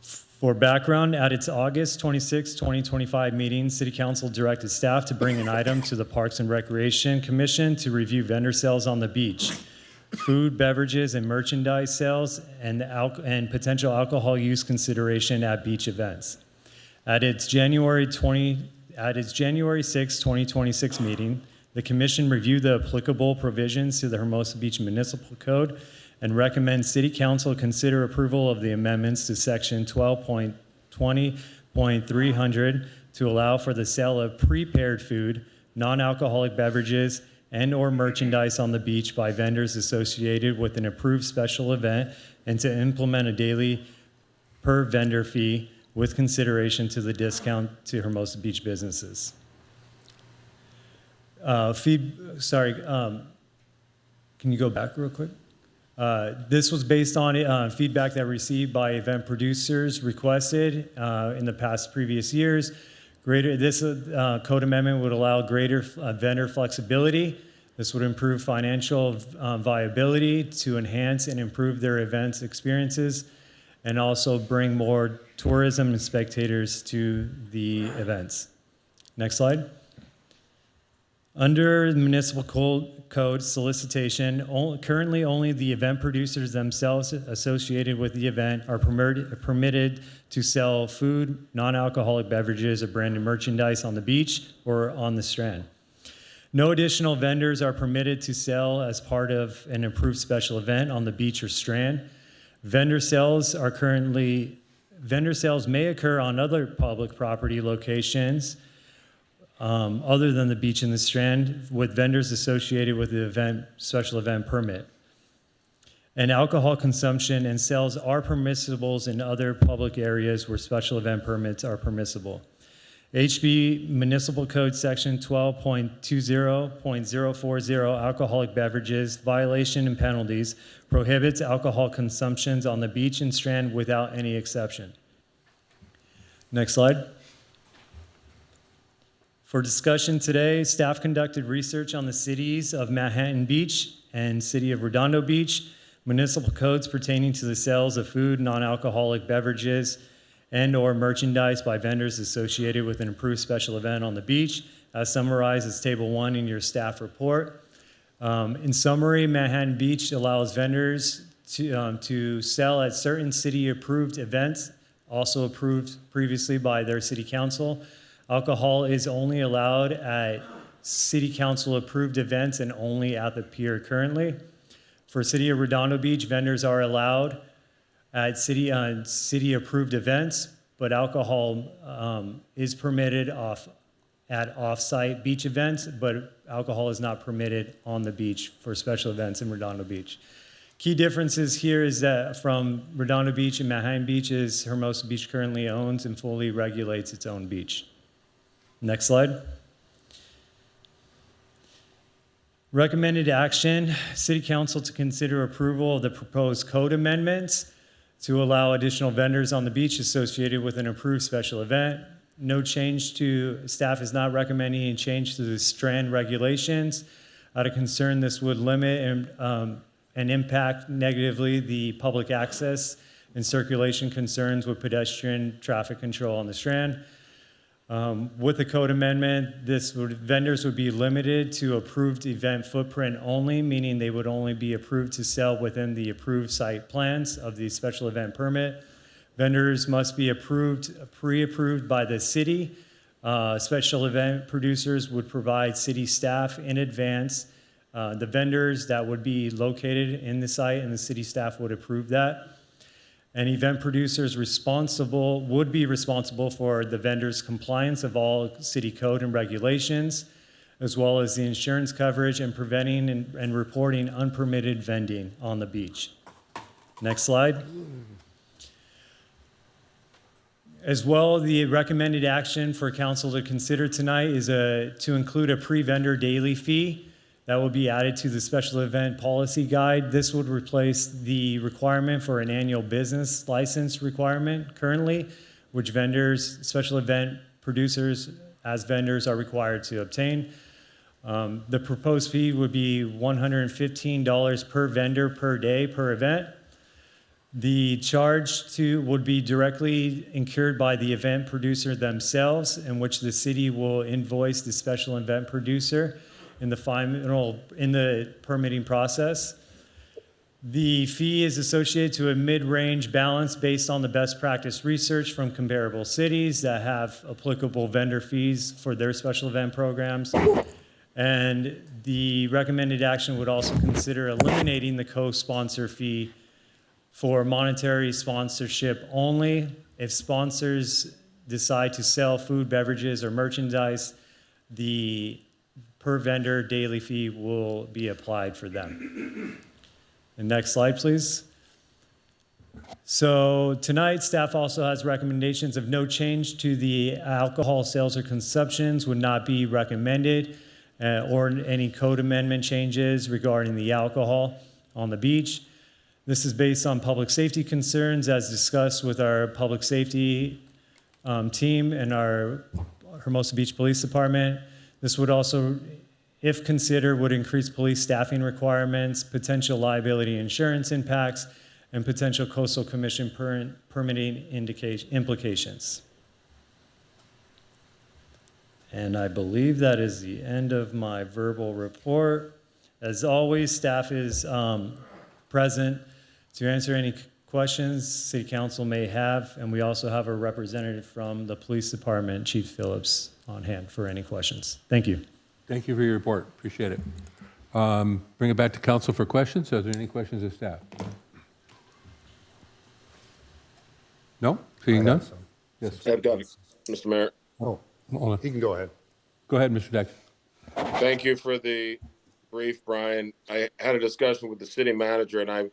For background, at its August 26, 2025 meeting, City Council directed staff to bring an item to the Parks and Recreation Commission to review vendor sales on the beach, food, beverages, and merchandise sales, and potential alcohol use consideration at beach events. At its January 6, 2026 meeting, the Commission reviewed the applicable provisions to the Hermosa Beach Municipal Code and recommends City Council consider approval of the amendments to Section 12.20.300 to allow for the sale of prepared food, non-alcoholic beverages, and/or merchandise on the beach by vendors associated with an approved special event, and to implement a daily per vendor fee with consideration to the discount to Hermosa Beach businesses. Can you go back real quick? This was based on feedback that received by event producers requested in the previous years. This code amendment would allow greater vendor flexibility. This would improve financial viability to enhance and improve their events experiences, and also bring more tourism and spectators to the events. Next slide. Under the municipal code solicitation, currently only the event producers themselves associated with the event are permitted to sell food, non-alcoholic beverages, or branded merchandise on the beach or on the strand. No additional vendors are permitted to sell as part of an approved special event on the beach or strand. Vendor sales may occur on other public property locations other than the beach and the strand, with vendors associated with the special event permit. And alcohol consumption and sales are permissible in other public areas where special event permits are permissible. HB Municipal Code Section 12.20.040, alcoholic beverages, violation and penalties, prohibits alcohol consumptions on the beach and strand without any exception. Next slide. For discussion today, staff conducted research on the cities of Manhattan Beach and City of Redondo Beach, municipal codes pertaining to the sales of food, non-alcoholic beverages, and/or merchandise by vendors associated with an approved special event on the beach, as summarized as Table 1 in your staff report. In summary, Manhattan Beach allows vendors to sell at certain city-approved events, also approved previously by their city council. Alcohol is only allowed at city council-approved events and only at the pier currently. For City of Redondo Beach, vendors are allowed at city-approved events, but alcohol is permitted at off-site beach events, but alcohol is not permitted on the beach for special events in Redondo Beach. Key differences here is that from Redondo Beach and Manhattan Beach is Hermosa Beach currently owns and fully regulates its own beach. Next slide. Recommended action, City Council to consider approval of the proposed code amendments to allow additional vendors on the beach associated with an approved special event. No change to, staff is not recommending any change to the Strand regulations. Out of concern, this would limit and impact negatively the public access and circulation concerns with pedestrian traffic control on the Strand. With the code amendment, vendors would be limited to approved event footprint only, meaning they would only be approved to sell within the approved site plans of the special event permit. Vendors must be pre-approved by the city. Special event producers would provide city staff in advance. The vendors that would be located in the site and the city staff would approve that. And event producers would be responsible for the vendor's compliance of all city code and regulations, as well as the insurance coverage and preventing and reporting unpermitted vending on the beach. Next slide. As well, the recommended action for council to consider tonight is to include a pre-vendor daily fee that will be added to the special event policy guide. This would replace the requirement for an annual business license requirement currently, which vendors, special event producers as vendors are required to obtain. The proposed fee would be $115 per vendor per day per event. The charge would be directly incurred by the event producer themselves, in which the city will invoice the special event producer in the permitting process. The fee is associated to a mid-range balance based on the best practice research from comparable cities that have applicable vendor fees for their special event programs. And the recommended action would also consider eliminating the co-sponsor fee for monetary sponsorship only. If sponsors decide to sell food, beverages, or merchandise, the per vendor daily fee will be applied for them. And next slide, please. So tonight, staff also has recommendations of no change to the alcohol sales or consumptions would not be recommended, or any code amendment changes regarding the alcohol on the beach. This is based on public safety concerns as discussed with our public safety team and our Hermosa Beach Police Department. This would also, if considered, would increase police staffing requirements, potential liability insurance impacts, and potential coastal commission permitting implications. And I believe that is the end of my verbal report. As always, staff is present to answer any questions City Council may have, and we also have a representative from the Police Department, Chief Phillips, on hand for any questions. Thank you. Thank you for your report. Appreciate it. Bring it back to council for questions. Are there any questions of staff? No? Seeing none? Yes. I've got it, Mr. Mayor. Oh, Hold on. he can go ahead. Go ahead, Mr. Deck. Thank you for the brief, Brian. I had a discussion with the city manager, and I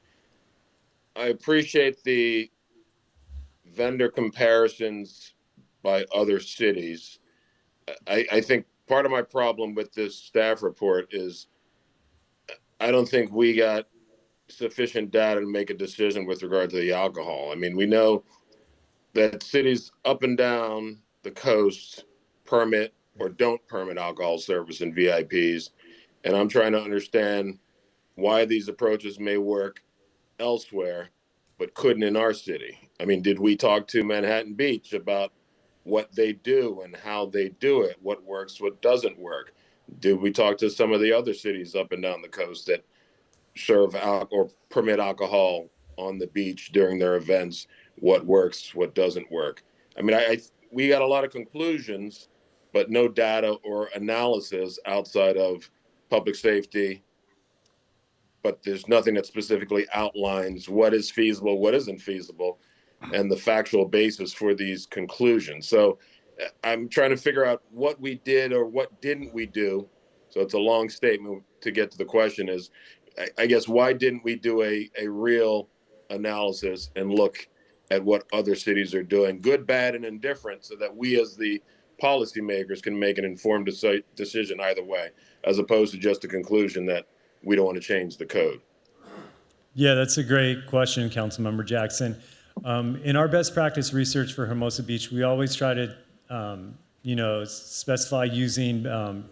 appreciate the vendor comparisons by other cities. I think part of my problem with this staff report is I don't think we got sufficient data to make a decision with regard to the alcohol. I mean, we know that cities up and down the coast permit or don't permit alcohol service in VIPs. And I'm trying to understand why these approaches may work elsewhere but couldn't in our city? I mean, did we talk to Manhattan Beach about what they do and how they do it, what works, what doesn't work? Did we talk to some of the other cities up and down the coast that serve or permit alcohol on the beach during their events? What works, what doesn't work? I mean, we got a lot of conclusions, but no data or analysis outside of public safety. But there's nothing that specifically outlines what is feasible, what isn't feasible, and the factual basis for these conclusions. So I'm trying to figure out what we did or what didn't we do. So it's a long statement to get to the question is, I guess, why didn't we do a real analysis and look at what other cities are doing, good, bad, and indifferent, so that we as the policymakers can make an informed decision either way, as opposed to just a conclusion that we don't want to change the code? Yeah, that's a great question, Councilmember Jackson. In our best practice research for Hermosa Beach, we always try to, specify using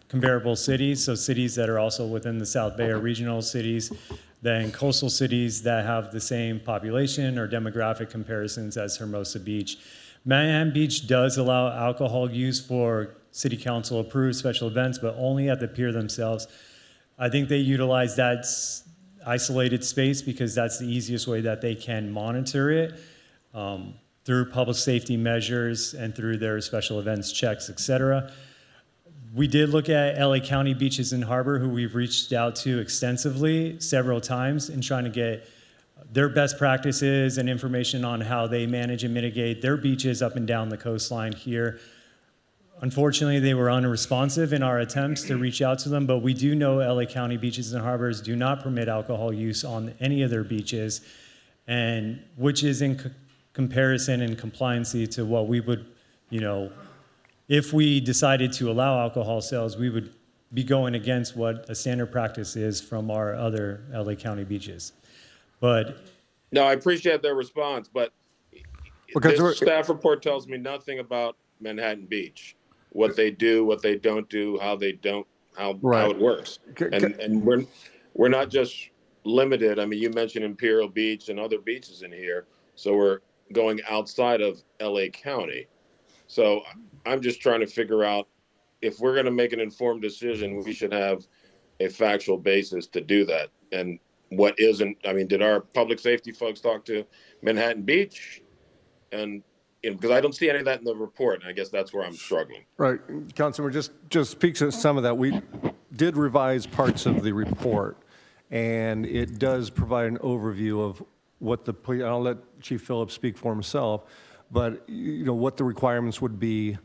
comparable cities, so cities that are also within the South Bay or regional cities, then coastal cities that have the same population or demographic comparisons as Hermosa Beach. Manhattan Beach does allow alcohol use for city council approved special events, but only at the pier themselves. I think they utilize that isolated space because that's the easiest way that they can monitor it through public safety measures and through their special events checks, et cetera. We did look at LA County Beaches and Harbor, who we've reached out to extensively several times in trying to get their best practices and information on how they manage and mitigate their beaches up and down the coastline here. Unfortunately, they were unresponsive in our attempts to reach out to them, but we do know LA County Beaches and Harbors do not permit alcohol use on any of their beaches, and which is in comparison and compliancy to what we would, if we decided to allow alcohol sales, we would be going against what a standard practice is from our other LA County beaches. But no, I appreciate their response, but this staff report tells me nothing about Manhattan Beach, what they do, what they don't do, how it works. And we're not just limited. I mean, you mentioned Imperial Beach and other beaches in here, so we're going outside of LA County. So I'm just trying to figure out, if we're going to make an informed decision, we should have a factual basis to do that. And what isn't, I mean, did our public safety folks talk to Manhattan Beach? And because I don't see any of that in the report, and I guess that's where I'm struggling. Right, Councilor, just speaks to some of that. We did revise parts of the report, and it does provide an overview of what the, I'll let Chief Phillips speak for himself, but what the requirements would be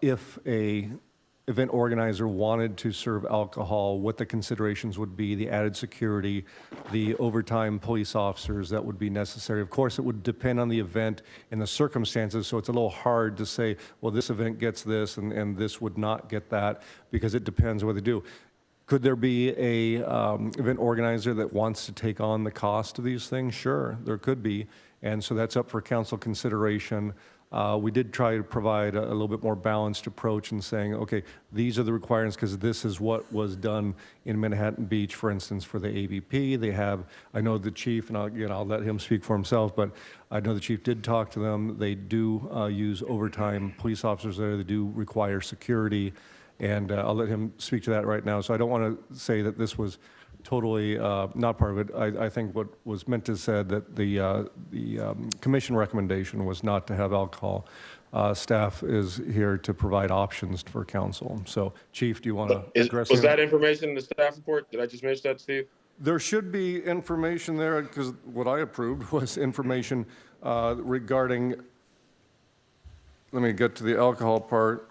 if a event organizer wanted to serve alcohol, what the considerations would be, the added security, the overtime police officers that would be necessary. Of course, it would depend on the event and the circumstances, so it's a little hard to say, well, this event gets this and this would not get that, because it depends what they do. Could there be a event organizer that wants to take on the cost of these things? Sure, there could be, and so that's up for council consideration. We did try to provide a little bit more balanced approach in saying, okay, these are the requirements because this is what was done in Manhattan Beach, for instance, for the AVP. They have, I know the chief, and I'll let him speak for himself, but I know the chief did talk to them. They do use overtime police officers there. They do require security, and I'll let him speak to that right now. So I don't want to say that this was totally not part of it. I think what was meant to said that the commission recommendation was not to have alcohol. Staff is here to provide options for council. So, Chief, do you want to address Was that information in the staff report? Did I just mention that, Steve? There should be information there, because what I approved was information regarding, let me get to the alcohol part.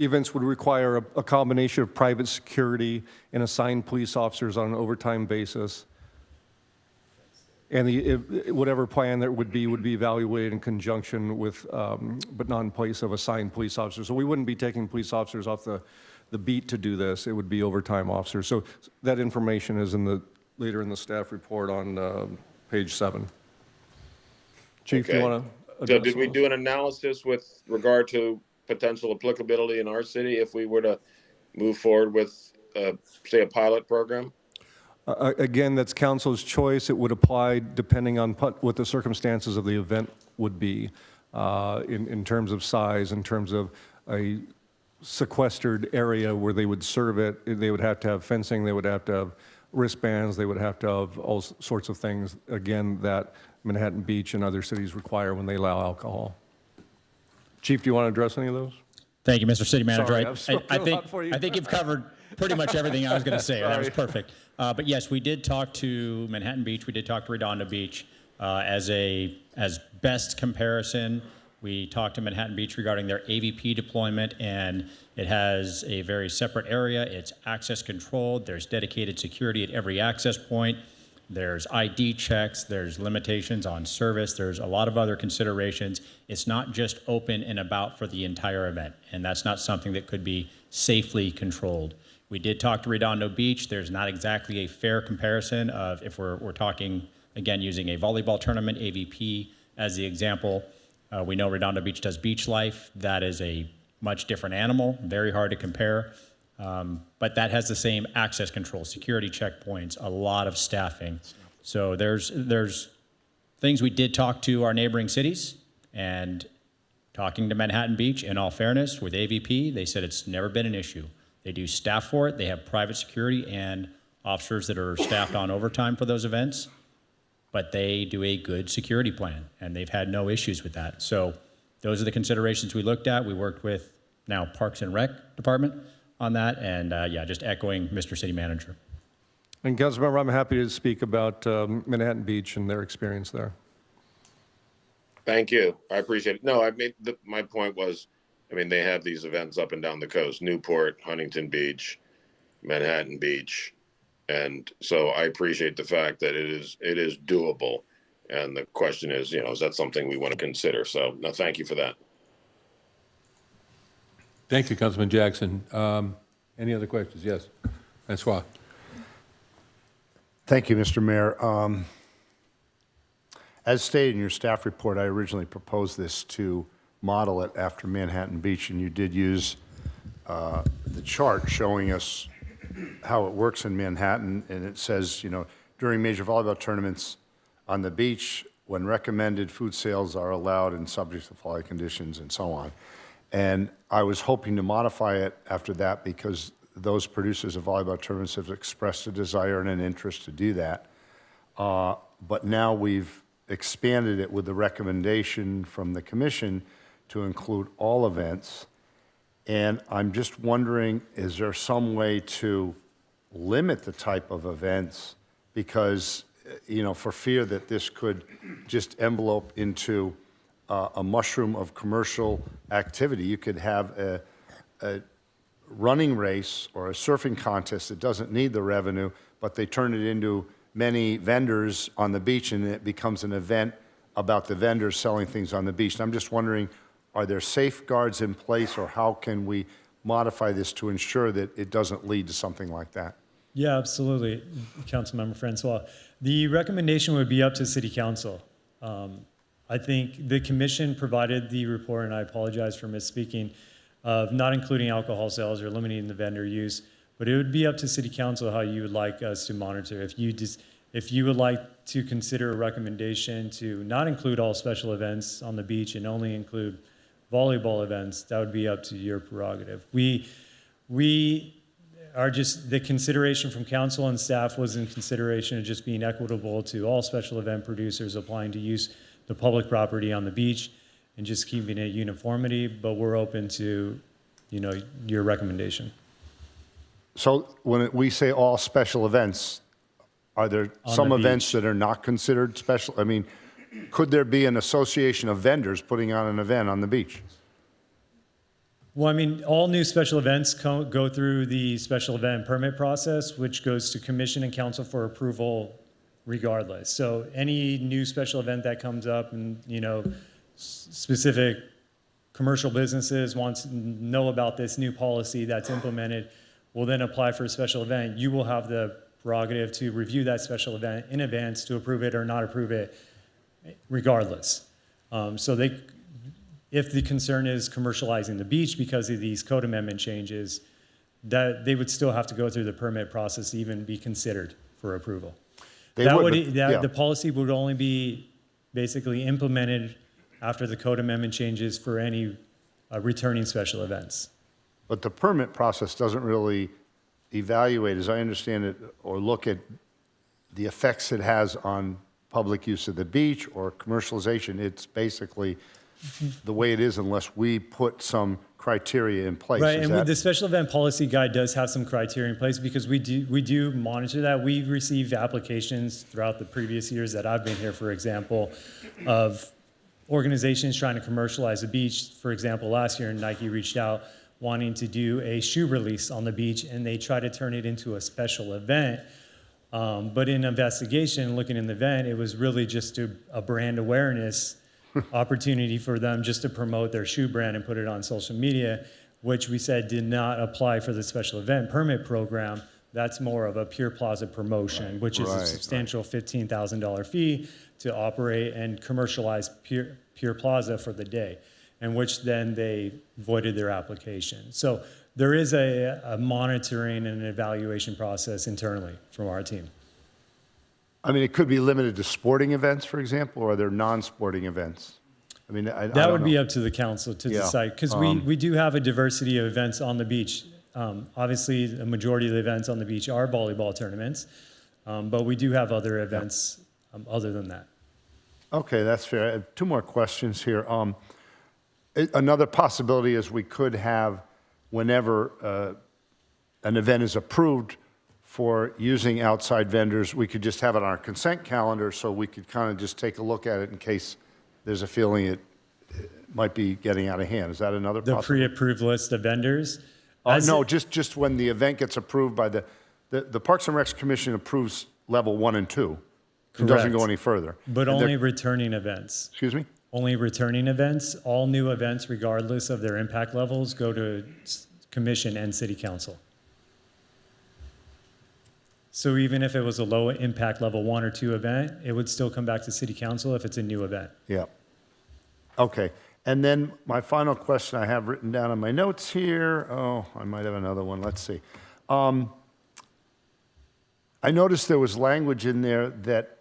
Events would require a combination of private security and assigned police officers on an overtime basis. And whatever plan there would be evaluated in conjunction with, but not in place of assigned police officers. So we wouldn't be taking police officers off the beat to do this. It would be overtime officers. So that information is later in the staff report on page 7. Chief, do you want to address So did we do an analysis with regard to potential applicability in our city if we were to move forward with say, a pilot program? Again, that's council's choice. It would apply depending on what the circumstances of the event would be in terms of size, in terms of a sequestered area where they would serve it. They would have to have fencing, they would have to have wristbands, they would have to have all sorts of things, again, that Manhattan Beach and other cities require when they allow alcohol. Chief, do you want to address any of those? Thank you, Mr. City Manager. Sorry, I think you've covered pretty much everything I was going to say. That was perfect. But yes, we did talk to Manhattan Beach. We did talk to Redondo Beach as best comparison. We talked to Manhattan Beach regarding their AVP deployment, and it has a very separate area. It's access controlled. There's dedicated security at every access point. There's ID checks. There's limitations on service. There's a lot of other considerations. It's not just open and about for the entire event, and that's not something that could be safely controlled. We did talk to Redondo Beach. There's not exactly a fair comparison of if we're talking, again, using a volleyball tournament, AVP as the example. We know Redondo Beach does beach life. That is a much different animal, very hard to compare. But that has the same access control, security checkpoints, a lot of staffing. So there's things. We did talk to our neighboring cities, and talking to Manhattan Beach, in all fairness, with AVP, they said it's never been an issue. They do staff for it. They have private security and officers that are staffed on overtime for those events, but they do a good security plan, and they've had no issues with that. So those are the considerations we looked at. We worked with now Parks and Rec Department on that, and yeah, just echoing Mr. City Manager. And Councilmember, I'm happy to speak about Manhattan Beach and their experience there. Thank you. I appreciate it. No, my point was, they have these events up and down the coast: Newport, Huntington Beach, Manhattan Beach. And so I appreciate the fact that it is doable. And the question is, is that something we want to consider? So no, thank you for that. Thank you, Councilman Jackson. Any other questions? Yes, Francois. Thank you, Mr. Mayor. As stated in your staff report, I originally proposed this to model it after Manhattan Beach, and you did use the chart showing us how it works in Manhattan, and it says, during major volleyball tournaments on the beach, when recommended, food sales are allowed and subject to following conditions and so on. And I was hoping to modify it after that because those producers of volleyball tournaments have expressed a desire and an interest to do that. But now we've expanded it with the recommendation from the commission to include all events. And I'm just wondering, is there some way to limit the type of events? Because, for fear that this could just envelope into a mushroom of commercial activity. You could have a running race or a surfing contest that doesn't need the revenue, but they turn it into many vendors on the beach, and it becomes an event about the vendors selling things on the beach. And I'm just wondering, are there safeguards in place, or how can we modify this to ensure that it doesn't lead to something like that? Yeah, absolutely, Councilmember Francois. The recommendation would be up to City Council. I think the commission provided the report, and I apologize for misspeaking, of not including alcohol sales or limiting the vendor use, but it would be up to City Council how you would like us to monitor. If you would like to consider a recommendation to not include all special events on the beach and only include volleyball events, that would be up to your prerogative. We are just, the consideration from council and staff was in consideration of just being equitable to all special event producers applying to use the public property on the beach and just keeping it uniformity, but we're open to, your recommendation. So when we say all special events, are there some events that are not considered special? Could there be an association of vendors putting on an event on the beach? Well, all new special events go through the special event permit process, which goes to commission and council for approval regardless. So any new special event that comes up and, specific commercial businesses want to know about this new policy that's implemented will then apply for a special event. You will have the prerogative to review that special event in advance to approve it or not approve it regardless. If the concern is commercializing the beach because of these code amendment changes, that they would still have to go through the permit process to even be considered for approval. They would, but- yeah. The policy would only be basically implemented after the code amendment changes for any returning special events. But the permit process doesn't really evaluate, as I understand it, or look at the effects it has on public use of the beach or commercialization. It's basically the way it is unless we put some criteria in place. Right, Is and that- the special event policy guide does have some criteria in place because we do monitor that. We've received applications throughout the previous years that I've been here, for example, of organizations trying to commercialize a beach. For example, last year Nike reached out wanting to do a shoe release on the beach, and they tried to turn it into a special event. But in investigation, looking in the event, it was really just a brand awareness opportunity for them just to promote their shoe brand and put it on social media, which we said did not apply for the special event permit program. That's more of a Pure Plaza promotion, which is a substantial $15,000 fee to operate and commercialize Pure Plaza for the day, and which then they voided their application. So there is a monitoring and an evaluation process internally from our team. I mean, it could be limited to sporting events, for example, or are there non-sporting events? I mean, I That don't would be know. up to the council to Yeah. decide, because we do have a diversity of events on the beach. Obviously, the majority of the events on the beach are volleyball tournaments, but we do have other events other than that. Okay, that's fair. I have two more questions here. Another possibility is we could have, whenever an event is approved for using outside vendors, we could just have it on our consent calendar so we could kind of just take a look at it in case there's a feeling it might be getting out of hand. Is that another The possibility? pre-approved list of vendors? No, just when the event gets approved by the Parks and Recs Commission approves level 1 and 2. It doesn't go Correct. any further. But And only they're- returning events. Excuse me? Only returning events. All new events, regardless of their impact levels, go to commission and city council. So even if it was a low impact level 1 or 2 event, it would still come back to city council if it's a new event. Yeah. Okay. And then my final question I have written down on my notes here. Oh, I might have another one. Let's see. I noticed there was language in there that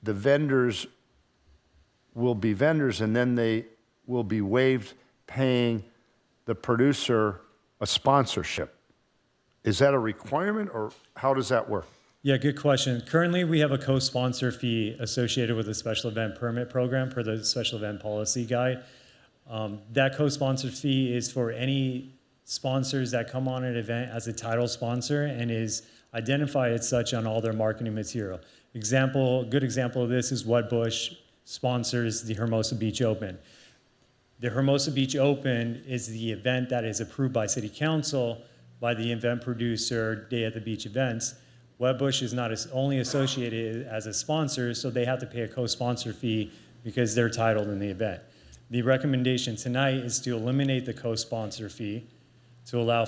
the vendors will be vendors and then they will be waived paying the producer a sponsorship. Is that a requirement or how does that work? Yeah, good question. Currently, we have a co-sponsor fee associated with the special event permit program per the special event policy guide. That co-sponsor fee is for any sponsors that come on an event as a title sponsor and is identified as such on all their marketing material. Good example of this is Wedbush sponsors the Hermosa Beach Open. The Hermosa Beach Open is the event that is approved by City Council, by the event producer, Day at the Beach Events. Wedbush is not only associated as a sponsor, so they have to pay a co-sponsor fee because they're titled in the event. The recommendation tonight is to eliminate the co-sponsor fee to allow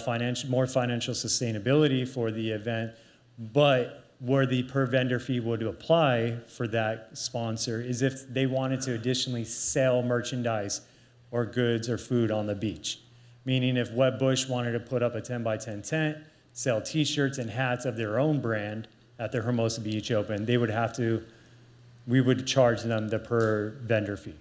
more financial sustainability for the event, but where the per vendor fee would apply for that sponsor is if they wanted to additionally sell merchandise or goods or food on the beach. Meaning if Wedbush wanted to put up a 10 by 10 tent, sell t-shirts and hats of their own brand at the Hermosa Beach Open, we would charge them the per vendor fee.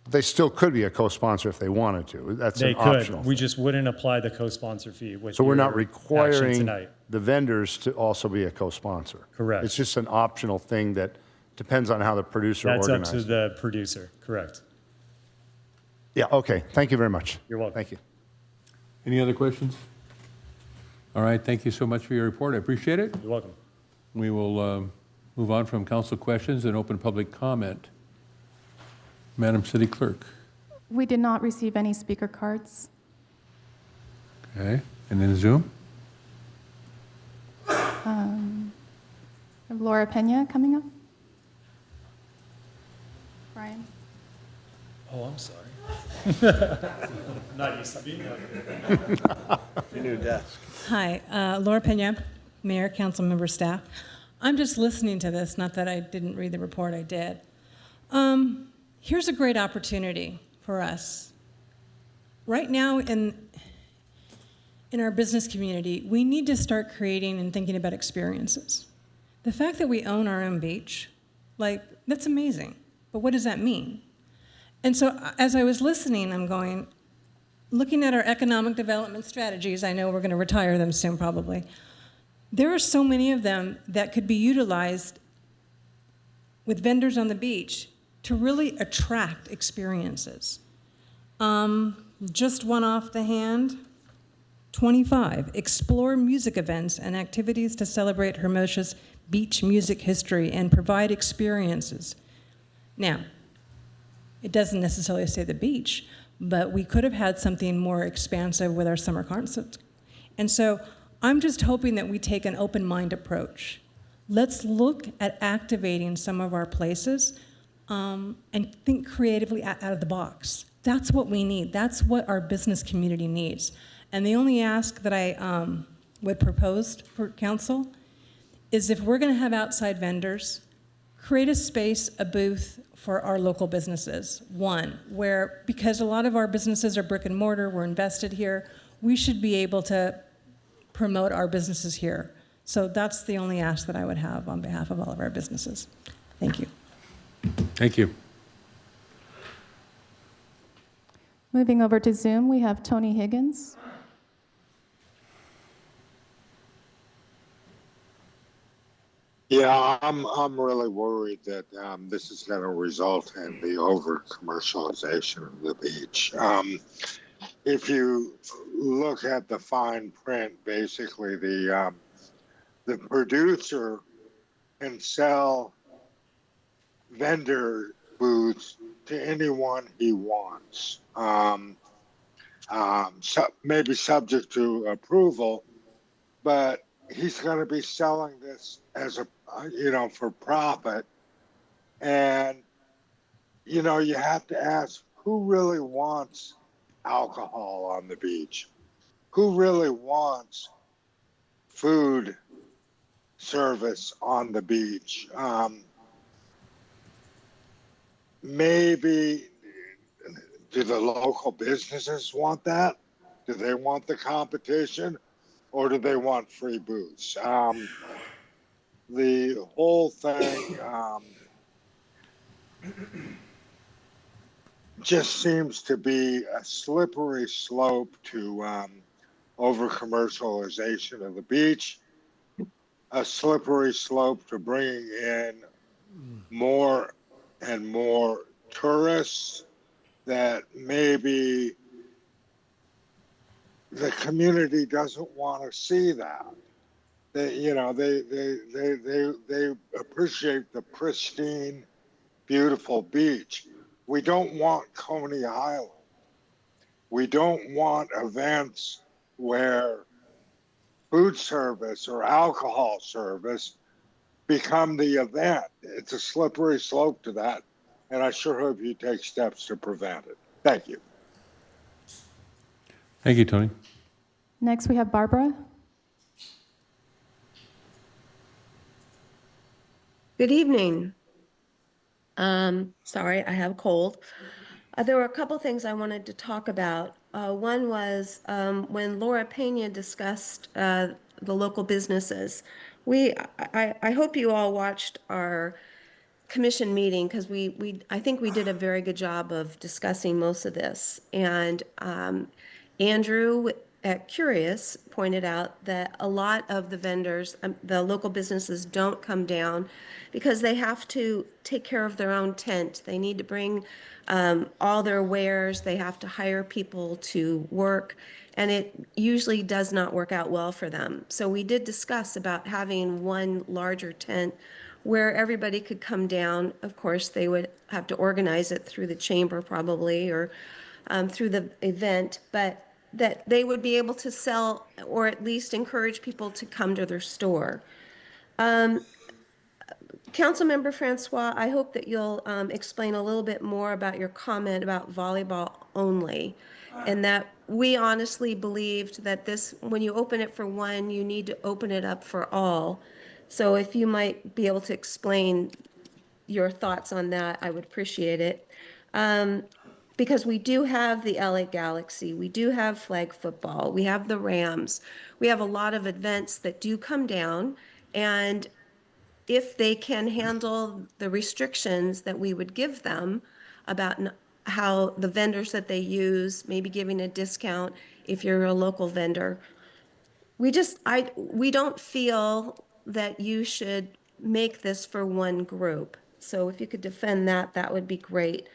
They still could be a co-sponsor if they wanted to. That's They an could. optional. We just wouldn't apply the co-sponsor fee with So we're not your action requiring tonight. the vendors to also be a co-sponsor. Correct. It's just an optional thing that depends on how the producer That's organizes. up to the producer, correct. Yeah, okay. Thank you very much. You're welcome. Thank you. Any other questions? All right, thank you so much for your report. I appreciate it. You're welcome. We will move on from council questions and open public comment. Madam City Clerk. We did not receive any speaker cards. Okay, and then Zoom? We have Laura Pena coming up. Brian. Oh, I'm sorry. Not used to being here. Your new desk. Hi, Laura Pena, Mayor, Council Member, staff. I'm just listening to this, not that I didn't read the report, I did. Here's a great opportunity for us. Right now, in our business community, we need to start creating and thinking about experiences. The fact that we own our own beach, like, that's amazing. But what does that mean? And so as I was listening, I'm going, looking at our economic development strategies, I know we're going to retire them soon probably. There are so many of them that could be utilized with vendors on the beach to really attract experiences. Just one off the hand, 25, explore music events and activities to celebrate Hermosa's beach music history and provide experiences. Now, it doesn't necessarily say the beach, but we could have had something more expansive with our summer concerts. And so I'm just hoping that we take an open mind approach. Let's look at activating some of our places and think creatively out of the box. That's what we need. That's what our business community needs. And the only ask that I would propose for council is if we're going to have outside vendors, create a space, a booth for our local businesses. One, where, because a lot of our businesses are brick and mortar, we're invested here, we should be able to promote our businesses here. So that's the only ask that I would have on behalf of all of our businesses. Thank you. Thank you. Moving over to Zoom, we have Tony Higgins. Yeah, I'm really worried that this is going to result in the over commercialization of the beach. If you look at the fine print, basically the producer can sell vendor booths to anyone he wants. Maybe subject to approval, but he's going to be selling this as a, for profit. And, you have to ask, who really wants alcohol on the beach? Who really wants food service on the beach? Maybe, do the local businesses want that? Do they want the competition? Or do they want free booze? The whole thing just seems to be a slippery slope to over commercialization of the beach, a slippery slope to bringing in more and more tourists that maybe the community doesn't want to see that. They appreciate the pristine, beautiful beach. We don't want Coney Island. We don't want events where food service or alcohol service become the event. It's a slippery slope to that, and I sure hope you take steps to prevent it. Thank you. Thank you, Tony. Next, we have Barbara. Good evening. Sorry, I have a cold. There were a couple things I wanted to talk about. One was when Laura Pena discussed the local businesses. I hope you all watched our commission meeting because I think we did a very good job of discussing most of this. And Andrew at Curious pointed out that a lot of the vendors, the local businesses, don't come down because they have to take care of their own tent. They need to bring all their wares. They have to hire people to work, and it usually does not work out well for them. So we did discuss about having one larger tent where everybody could come down. Of course, they would have to organize it through the chamber probably, or through the event, but that they would be able to sell or at least encourage people to come to their store. Councilmember Francois, I hope that you'll explain a little bit more about your comment about volleyball only, and that we honestly believed that this, when you open it for one, you need to open it up for all. So if you might be able to explain your thoughts on that, I would appreciate it. because we do have the LA Galaxy, we do have flag football, we have the Rams, we have a lot of events that do come down, and if they can handle the restrictions that we would give them about how the vendors that they use, maybe giving a discount if you're a local vendor, we don't feel that you should make this for one group. So if you could defend that, that would be great.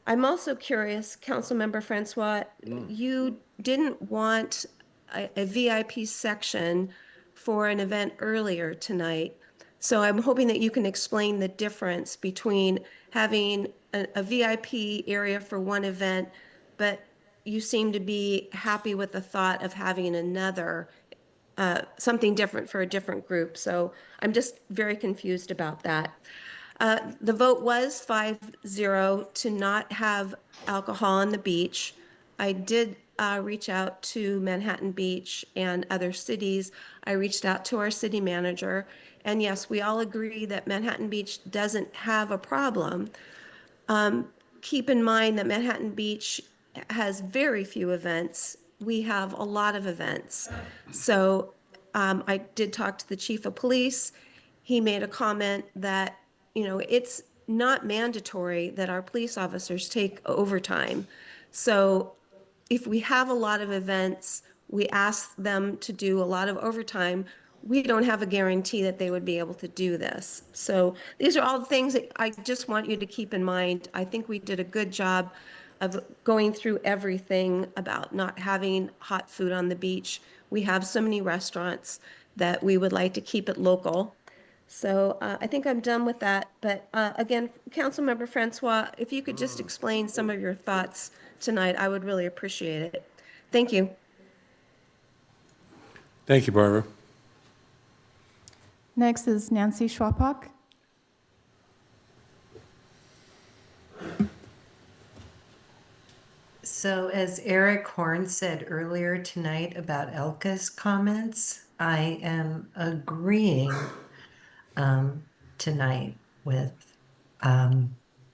I'm also curious, Councilmember Francois, you didn't want a VIP section for an event earlier tonight. So I'm hoping that you can explain the difference between having a VIP area for one event, but you seem to be happy with the thought of having another, something different for a different group. So I'm just very confused about that. The vote was 5-0 to not have alcohol on the beach. I did reach out to Manhattan Beach and other cities. I reached out to our city manager. And yes, we all agree that Manhattan Beach doesn't have a problem. Keep in mind that Manhattan Beach has very few events. We have a lot of events. So I did talk to the chief of police. He made a comment that, you know, it's not mandatory that our police officers take overtime. So if we have a lot of events, we ask them to do a lot of overtime, we don't have a guarantee that they would be able to do this. So these are all the things that I just want you to keep in mind. I think we did a good job of going through everything about not having hot food on the beach. We have so many restaurants that we would like to keep it local. So I think I'm done with that. But again, Councilmember Francois, if you could just explain some of your thoughts tonight, I would really appreciate it. Thank you. Thank you, Barbara. Next is Nancy Schwapok. So as Eric Horn said earlier tonight about Elka's comments, I am agreeing tonight with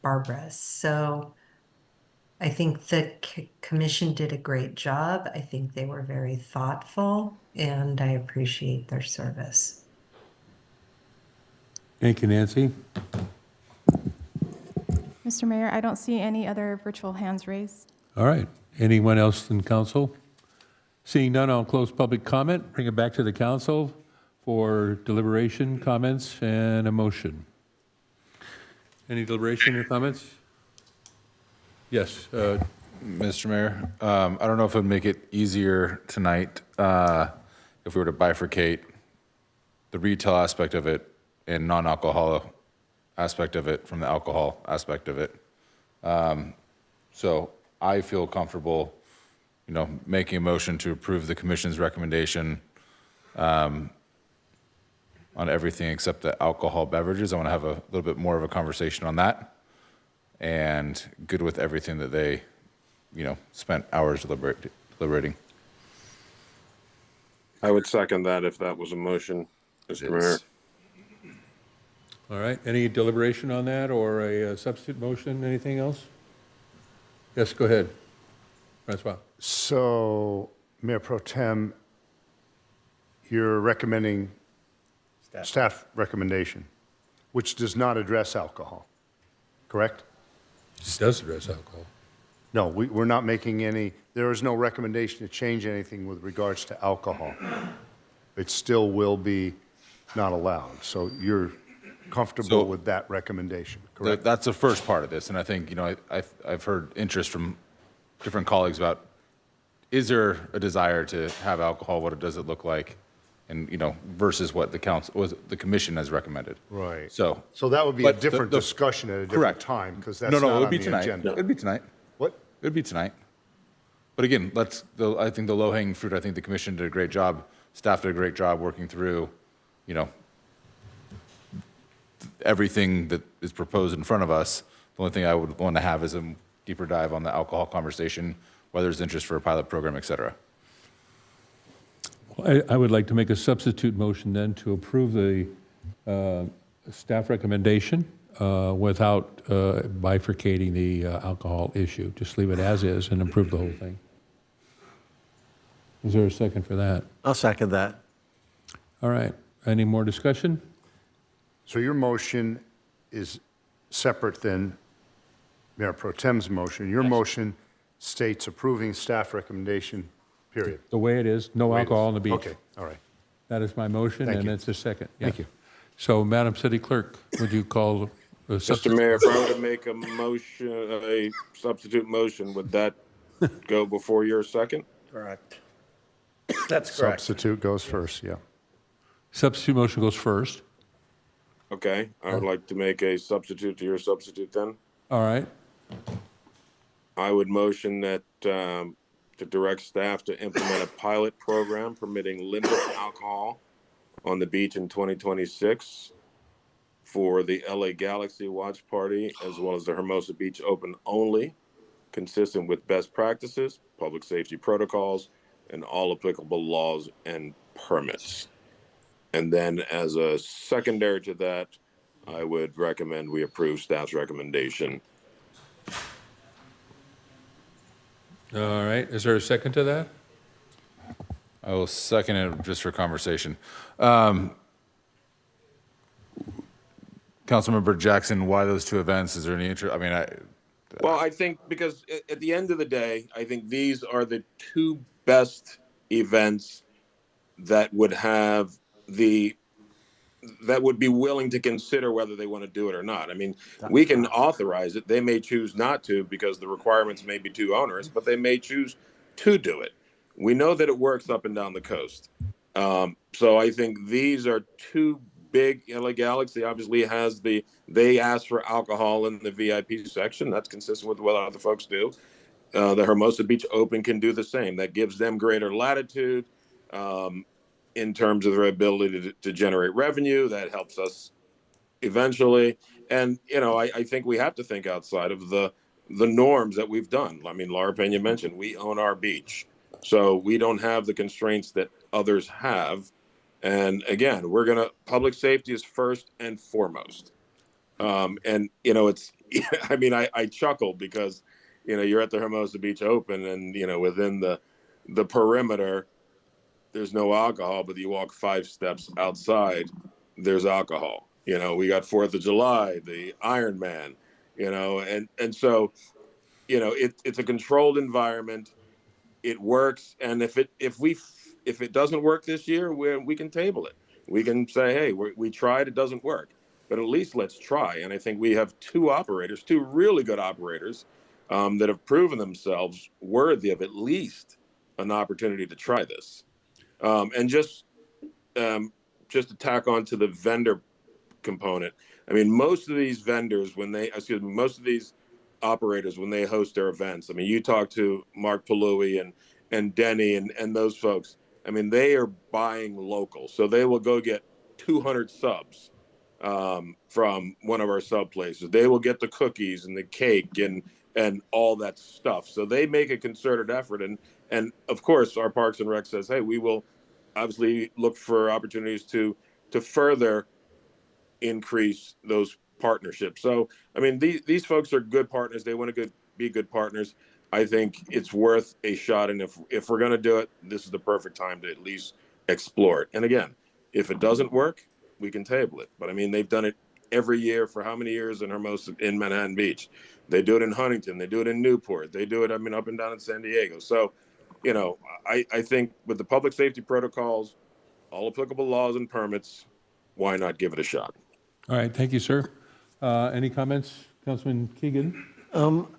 Barbara. So I think the commission did a great job. I think they were very thoughtful, and I appreciate their service. Thank you, Nancy. Mr. Mayor, I don't see any other virtual hands raised. All right. Anyone else in council? Seeing none, I'll close public comment, bring it back to the council for deliberation, comments, and a motion. Any deliberation or comments? Yes. Mr. Mayor, I don't know if it would make it easier tonight if we were to bifurcate the retail aspect of it and non-alcohol aspect of it from the alcohol aspect of it. So I feel comfortable, you know, making a motion to approve the commission's recommendation on everything except the alcohol beverages. I want to have a little bit more of a conversation on that, and good with everything that they, you know, spent hours deliberating. I would second that if that was a motion, Mr. Mayor. All right. Any deliberation on that or a substitute motion? Anything else? Yes, go ahead. Francois. So, Mayor Pro Tem, you're recommending staff recommendation, which does not address alcohol, correct? It does address alcohol. No, we're not making any, there is no recommendation to change anything with regards to alcohol. It still will be not allowed. So you're comfortable with that recommendation, correct? That's the first part of this, and I think, you know, I've heard interest from different colleagues about, is there a desire to have alcohol? What does it look like? And, you know, versus what the commission has recommended. Right. So that would be a different discussion at a different time, because that's not it would on be the tonight. agenda. It'd be tonight. What? It would be tonight. But again, I think the low-hanging fruit, I think the commission did a great job, staff did a great job working through, you know, everything that is proposed in front of us. The only thing I would want to have is a deeper dive on the alcohol conversation, whether there's interest for a pilot program, et cetera. I would like to make a substitute motion then to approve the staff recommendation without bifurcating the alcohol issue. Just leave it as is and approve the whole thing. Is there a second for that? I'll second that. All right. Any more discussion? So your motion is separate than Mayor Pro Tem's motion. Your motion states approving staff recommendation, period. The way it is, no alcohol on the beach. Okay, all right. That is my motion, Thank and you. it's a second. Thank you. So, Madam City Clerk, would you call the Mr. Mayor, if I were to make a motion, a substitute motion, would that go before your second? Correct. That's correct. Substitute goes first, yeah. Substitute motion goes first. Okay, I would like to make a substitute to your substitute then. All right. I would motion that to direct staff to implement a pilot program permitting limited alcohol on the beach in 2026 for the LA Galaxy Watch Party, as well as the Hermosa Beach Open only, consistent with best practices, public safety protocols, and all applicable laws and permits. And then as a secondary to that, I would recommend we approve staff's recommendation. All right. Is there a second to that? I will second it just for conversation. Councilmember Jackson, why those two events? Is there any interest? I mean, Well, I think because at the end of the day, I think these are the two best events that would have that would be willing to consider whether they want to do it or not. I mean, we can authorize it. They may choose not to because the requirements may be too onerous, but they may choose to do it. We know that it works up and down the coast. So I think these are two big. LA Galaxy obviously has they ask for alcohol in the VIP section. That's consistent with what other folks do. The Hermosa Beach Open can do the same. That gives them greater latitude in terms of their ability to generate revenue. That helps us eventually. And, you know, I think we have to think outside of the norms that we've done. I mean, Laura Pena mentioned we own our beach. So we don't have the constraints that others have. And again, public safety is first and foremost. And, you know, it's, I mean, I chuckle because, you know, you're at the Hermosa Beach Open and, you know, within the perimeter, there's no alcohol, but you walk 5 steps outside, there's alcohol. You know, we got 4th of July, the Iron Man, you know, and so, you know, it's a controlled environment. It works. And if it doesn't work this year, we can table it. We can say, hey, we tried, it doesn't work, but at least let's try. And I think we have two really good operators that have proven themselves worthy of at least an opportunity to try this. And just to tack on to the vendor component, I mean, most of these operators, when they host their events, I mean, you talk to Mark Palui and Denny and those folks, I mean, they are buying local. So they will go get 200 subs from one of our sub places. They will get the cookies and the cake and all that stuff. So they make a concerted effort. And of course, our Parks and Rec says, hey, we will obviously look for opportunities to further increase those partnerships. So, I mean, these folks are good partners. They want to be good partners. I think it's worth a shot. And if we're going to do it, this is the perfect time to at least explore it. And again, if it doesn't work, we can table it. But I mean, they've done it every year for how many years in Hermosa, in Manhattan Beach? They do it in Huntington. They do it in Newport. They do it, I mean, up and down in San Diego. So, you know, I think with the public safety protocols, all applicable laws and permits, why not give it a shot? All right. Thank you, sir. Any comments, Councilman Keegan?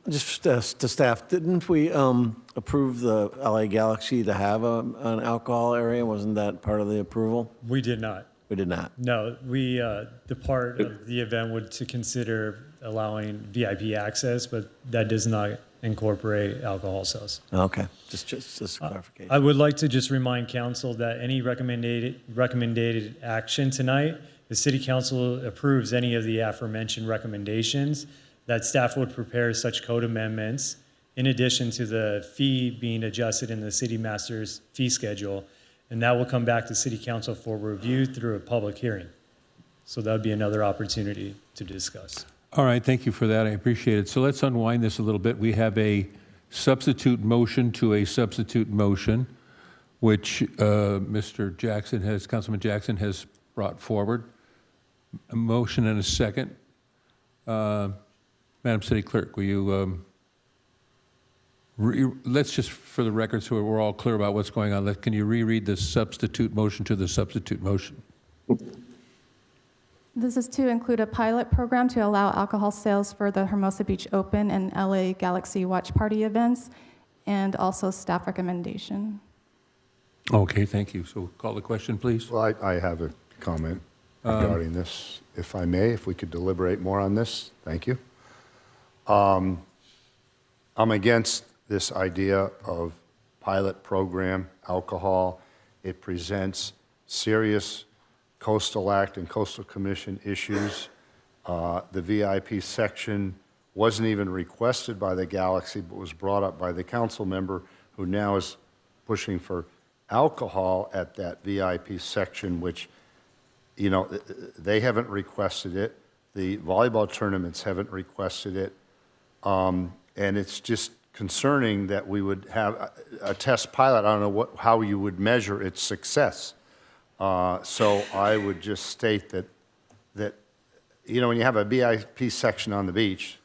Just to staff, didn't we approve the LA Galaxy to have an alcohol area? Wasn't that part of the approval? We did not. We did not. No, the part of the event would to consider allowing VIP access, but that does not incorporate alcohol sales. Okay, just clarification. I would like to just remind council that any recommended action tonight, the city council approves any of the aforementioned recommendations, that staff would prepare such code amendments in addition to the fee being adjusted in the city master's fee schedule, and that will come back to city council for review through a public hearing. So that would be another opportunity to discuss. All right, thank you for that. I appreciate it. So let's unwind this a little bit. We have a substitute motion to a substitute motion, which Councilman Jackson has brought forward. A motion and a second. Madam City Clerk, will you, let's just, for the record, so we're all clear about what's going on, can you reread the substitute motion to the substitute motion? This is to include a pilot program to allow alcohol sales for the Hermosa Beach Open and LA Galaxy Watch Party events, and also staff recommendation. Okay, thank you. So call the question, please. Well, I have a comment regarding this, if I may, if we could deliberate more on this. Thank you. I'm against this idea of pilot program, alcohol. It presents serious Coastal Act and Coastal Commission issues. The VIP section wasn't even requested by the Galaxy, but was brought up by the council member who now is pushing for alcohol at that VIP section, which, you know, they haven't requested it. The volleyball tournaments haven't requested it. And it's just concerning that we would have a test pilot. I don't know how you would measure its success. So I would just state that, you know, when you have a VIP section on the beach,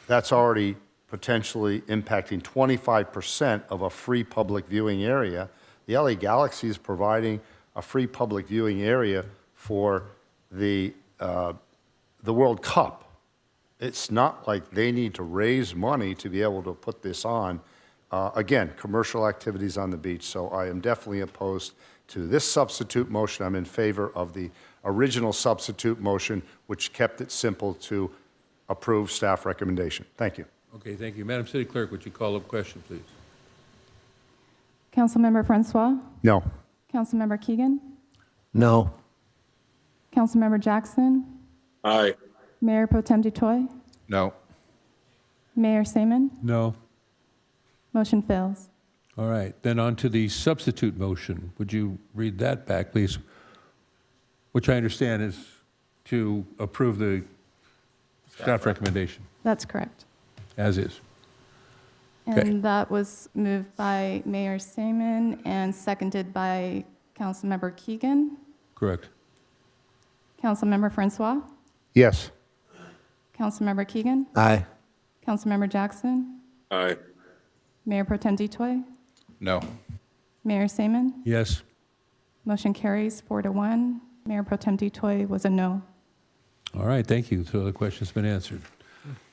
that's already potentially impacting 25% of a free public viewing area. The LA Galaxy is providing a free public viewing area for the World Cup. It's not like they need to raise money to be able to put this on. Again, commercial activities on the beach, so I am definitely opposed to this substitute motion. I'm in favor of the original substitute motion, which kept it simple to approve staff recommendation. Thank you. Okay, thank you. Madam City Clerk, would you call up question, please? Councilmember Francois? No. Councilmember Keegan? No. Councilmember Jackson? Aye. Mayor Pro Tem Dutoy? No. Mayor Saman? No. Motion fails. All right, then on to the substitute motion. Would you read that back, please? Which I understand is to approve the staff recommendation, That's correct. as is. Okay. And that was moved by Mayor Saman and seconded by Councilmember Keegan. Correct. Councilmember Francois? Yes. Councilmember Keegan? Aye. Councilmember Jackson? Aye. Mayor Pro Tem Dutoy? No. Mayor Saman? Yes. Motion carries 4-1. Mayor Pro Tem Dutoy was a no. All right, thank you. So the question's been answered.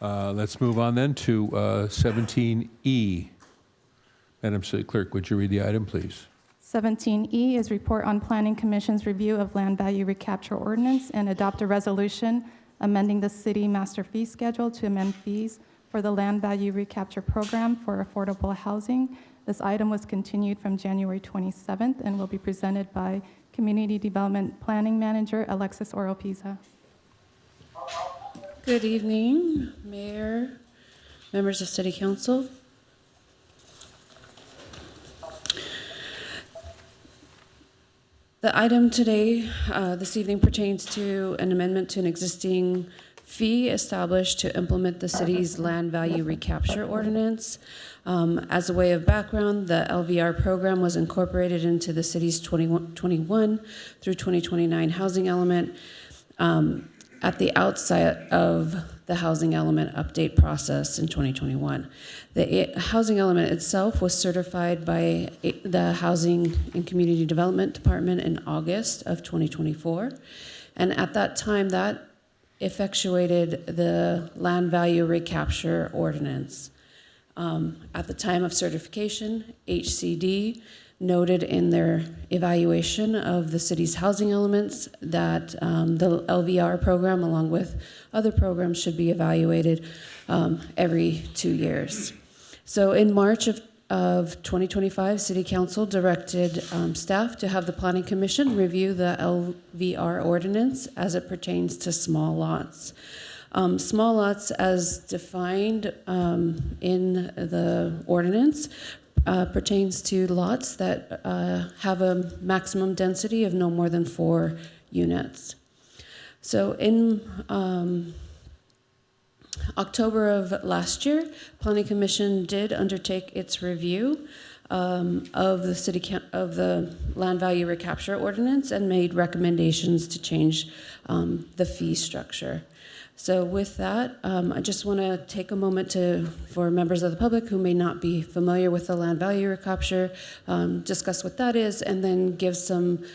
Let's move on then to 17E. Madam City Clerk, would you read the item, please? 17E is report on Planning Commission's review of land value recapture ordinance and adopt a resolution amending the city master fee schedule to amend fees for the land value recapture program for affordable housing. This item was continued from January 27th and will be presented by Community Development Planning Manager Alexis Oropeza. Good evening, Mayor, members of City Council. The item today, this evening, pertains to an amendment to an existing fee established to implement the city's land value recapture ordinance. As a way of background, the LVR program was incorporated into the city's 2021 through 2029 housing element at the outset of the housing element update process in 2021. The housing element itself was certified by the Housing and Community Development Department in August of 2024. And at that time, that effectuated the land value recapture ordinance. At the time of certification, HCD noted in their evaluation of the city's housing elements that the LVR program, along with other programs, should be evaluated every 2 years. So in March of 2025, City Council directed staff to have the Planning Commission review the LVR ordinance as it pertains to small lots. Small lots, as defined in the ordinance, pertains to lots that have a maximum density of no more than 4 units. So in October of last year, Planning Commission did undertake its review of the land value recapture ordinance and made recommendations to change the fee structure. So with that, I just want to take a moment for members of the public who may not be familiar with the land value recapture, discuss what that is, and then give some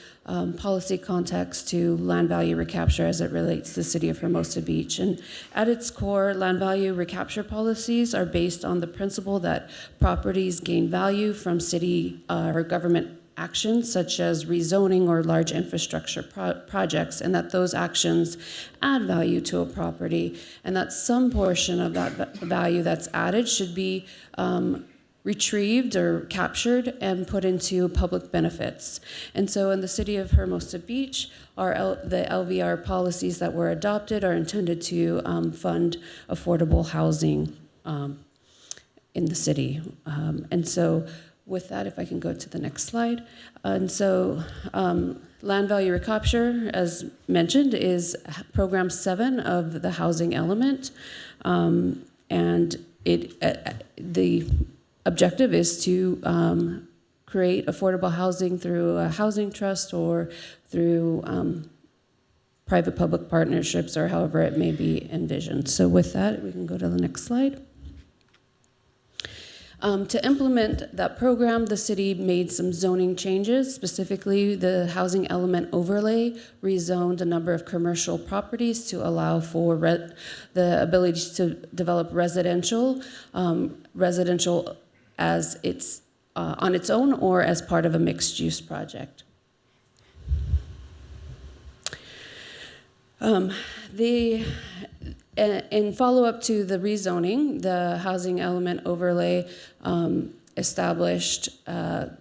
policy context to land value recapture as it relates to the city of Hermosa Beach. And at its core, land value recapture policies are based on the principle that properties gain value from city or government actions such as rezoning or large infrastructure projects, and that those actions add value to a property, and that some portion of that value that's added should be retrieved or captured and put into public benefits. And so in the city of Hermosa Beach, the LVR policies that were adopted are intended to fund affordable housing in the city. And so with that, if I can go to the next slide. And so land value recapture, as mentioned, is program 7 of the housing element. And the objective is to create affordable housing through a housing trust or through private-public partnerships, or however it may be envisioned. So with that, we can go to the next slide. To implement that program, the city made some zoning changes. Specifically, the housing element overlay rezoned a number of commercial properties to allow for the ability to develop residential as it's on its own or as part of a mixed-use project. In follow-up to the rezoning, the housing element overlay established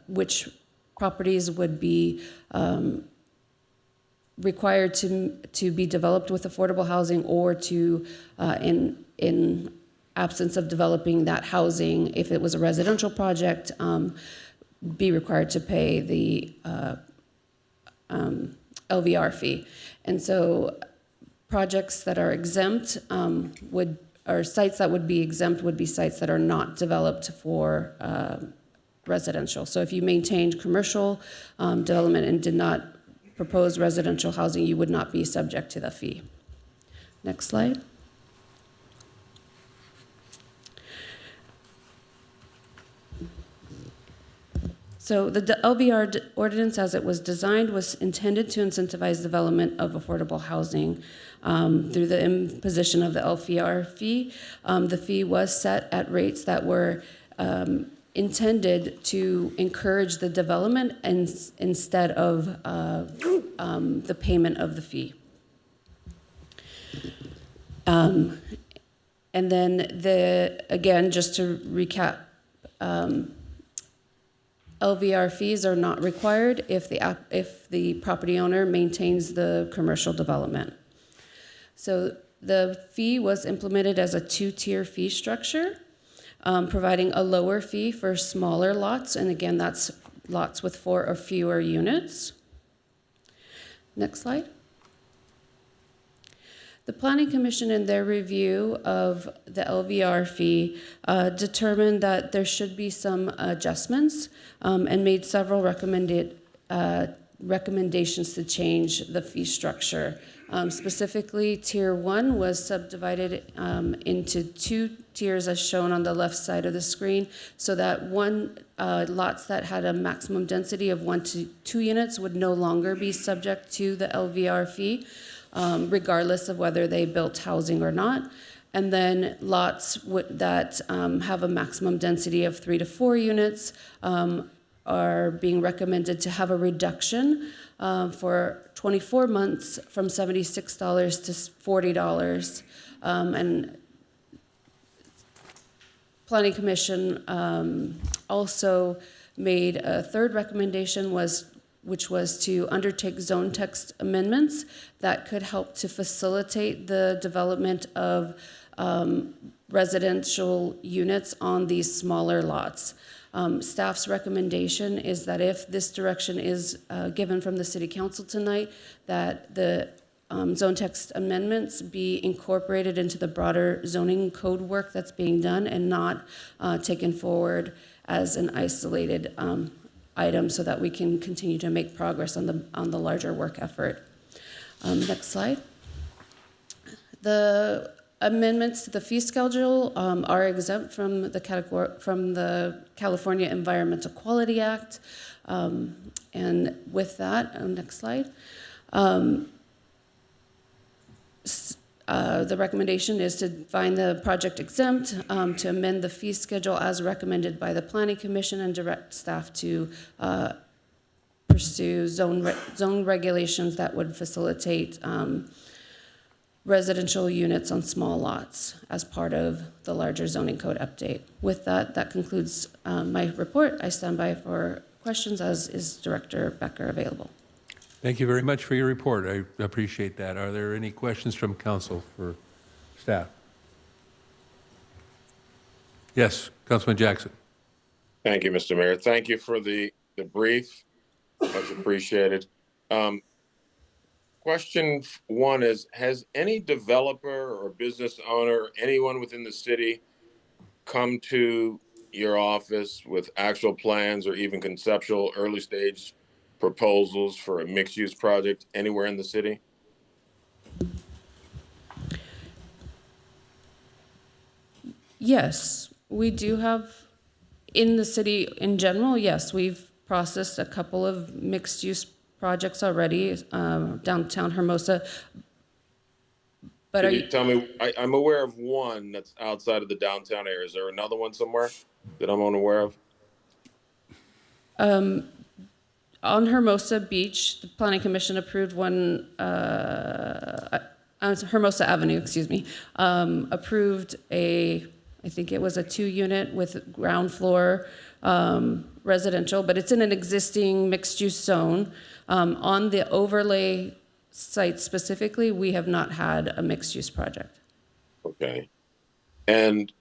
which properties would be required to be developed with affordable housing, or to, in absence of developing that housing, if it was a residential project, be required to pay the LVR fee. And so projects that are exempt or sites that would be exempt would be sites that are not developed for residential. So if you maintained commercial development and did not propose residential housing, you would not be subject to the fee. Next slide. So the LVR ordinance, as it was designed, was intended to incentivize development of affordable housing through the imposition of the LVR fee. The fee was set at rates that were intended to encourage the development instead of the payment of the fee. And then again, just to recap, LVR fees are not required if the property owner maintains the commercial development. So the fee was implemented as a 2-tier fee structure, providing a lower fee for smaller lots, and again, that's lots with 4 or fewer units. Next slide. The Planning Commission, in their review of the LVR fee, determined that there should be some adjustments and made several recommendations to change the fee structure. Specifically, Tier 1 was subdivided into 2 tiers as shown on the left side of the screen, so that lots that had a maximum density of 1 to 2 units would no longer be subject to the LVR fee, regardless of whether they built housing or not. And then lots that have a maximum density of 3 to 4 units are being recommended to have a reduction for 24 months from $76 to $40. And Planning Commission also made a third recommendation, which was to undertake zone text amendments that could help to facilitate the development of residential units on these smaller lots. Staff's recommendation is that if this direction is given from the City Council tonight, that the zone text amendments be incorporated into the broader zoning code work that's being done and not taken forward as an isolated item so that we can continue to make progress on the larger work effort. Next slide. The amendments to the fee schedule are exempt from the California Environmental Quality Act. And with that, next slide. The recommendation is to find the project exempt, to amend the fee schedule as recommended by the Planning Commission, and direct staff to pursue zone regulations that would facilitate residential units on small lots as part of the larger zoning code update. With that, that concludes my report. I stand by for questions, as is Director Becker available. Thank you very much for your report. I appreciate that. Are there any questions from council for staff? Yes, Councilman Jackson. Thank you, Mr. Mayor. Thank you for the brief. Much appreciated. Question one is, has any developer or business owner, anyone within the city, come to your office with actual plans or even conceptual early stage proposals for a mixed-use project anywhere in the city? Yes, we do have, in the city in general, yes, we've processed a couple of mixed-use projects already, downtown Hermosa. But Can you tell me, I'm aware of one that's outside of the downtown area. Is there another one somewhere that I'm unaware of? On Hermosa Beach, the Planning Commission approved one, Hermosa Avenue, excuse me, approved I think it was a 2-unit with ground floor residential, but it's in an existing mixed-use zone. On the overlay site specifically, we have not had a mixed-use project. Okay. And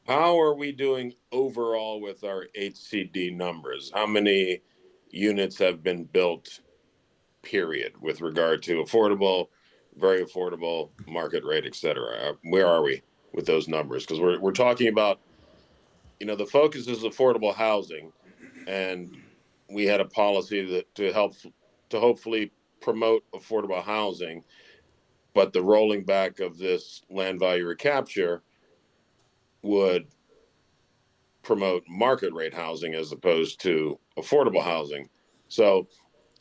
how are we doing overall with our HCD numbers? How many units have been built, period, with regard to affordable, very affordable, market rate, et cetera? Where are we with those numbers? Because we're talking about, the focus is affordable housing, and we had a policy to hopefully promote affordable housing, but the rolling back of this land value recapture would promote market rate housing as opposed to affordable housing. So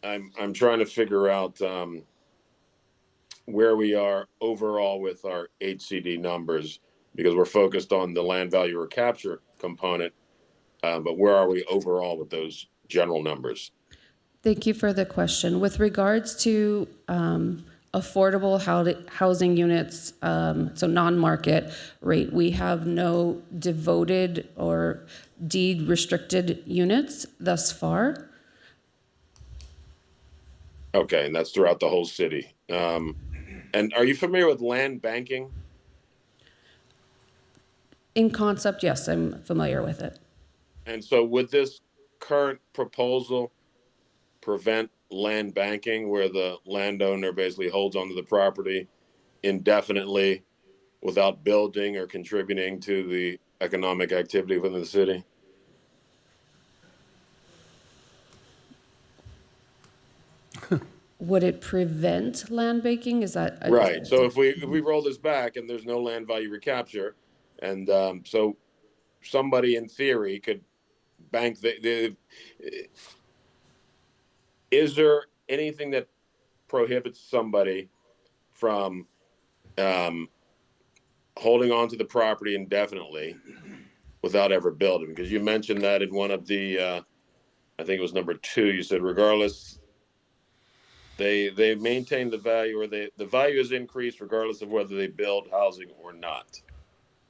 I'm trying to figure out where we are overall with our HCD numbers, because we're focused on the land value recapture component, but where are we overall with those general numbers? Thank you for the question. With regards to affordable housing units, so non-market rate, we have no devoted or deed restricted units thus far. Okay, and that's throughout the whole city. And are you familiar with land banking? In concept, yes, I'm familiar with it. And so would this current proposal prevent land banking, where the landowner basically holds onto the property indefinitely without building or contributing to the economic activity within the city? Would it prevent land banking? Is that right? So if we roll this back and there's no land value recapture, and so somebody in theory could bank is there anything that prohibits somebody from holding on to the property indefinitely without ever building? Because you mentioned that in one of the, I think it was number 2, you said regardless, they maintain the value, or the value is increased regardless of whether they build housing or not.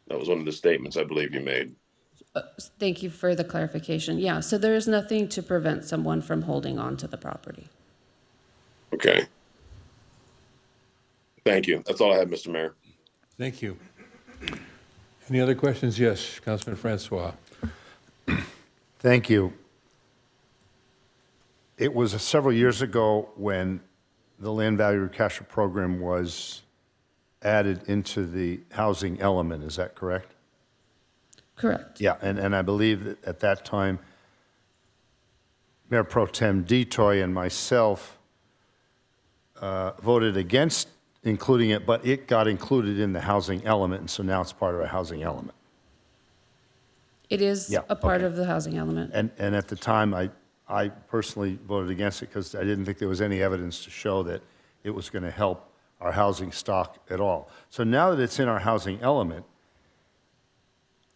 That was one of the statements I believe you made. Thank you for the clarification. Yeah, so there is nothing to prevent someone from holding on to the property. Okay. Thank you. That's all I have, Mr. Mayor. Thank you. Any other questions? Yes, Councilman Francois. Thank you. It was several years ago when the land value recapture program was added into the housing element, is that correct? Correct. Yeah, and I believe that at that time, Mayor Pro Tem Detoy and myself voted against including it, but it got included in the housing element, and so now it's part of a housing element. It is Yeah, a part okay. of the housing element. And at the time, I personally voted against it because I didn't think there was any evidence to show that it was going to help our housing stock at all. So now that it's in our housing element,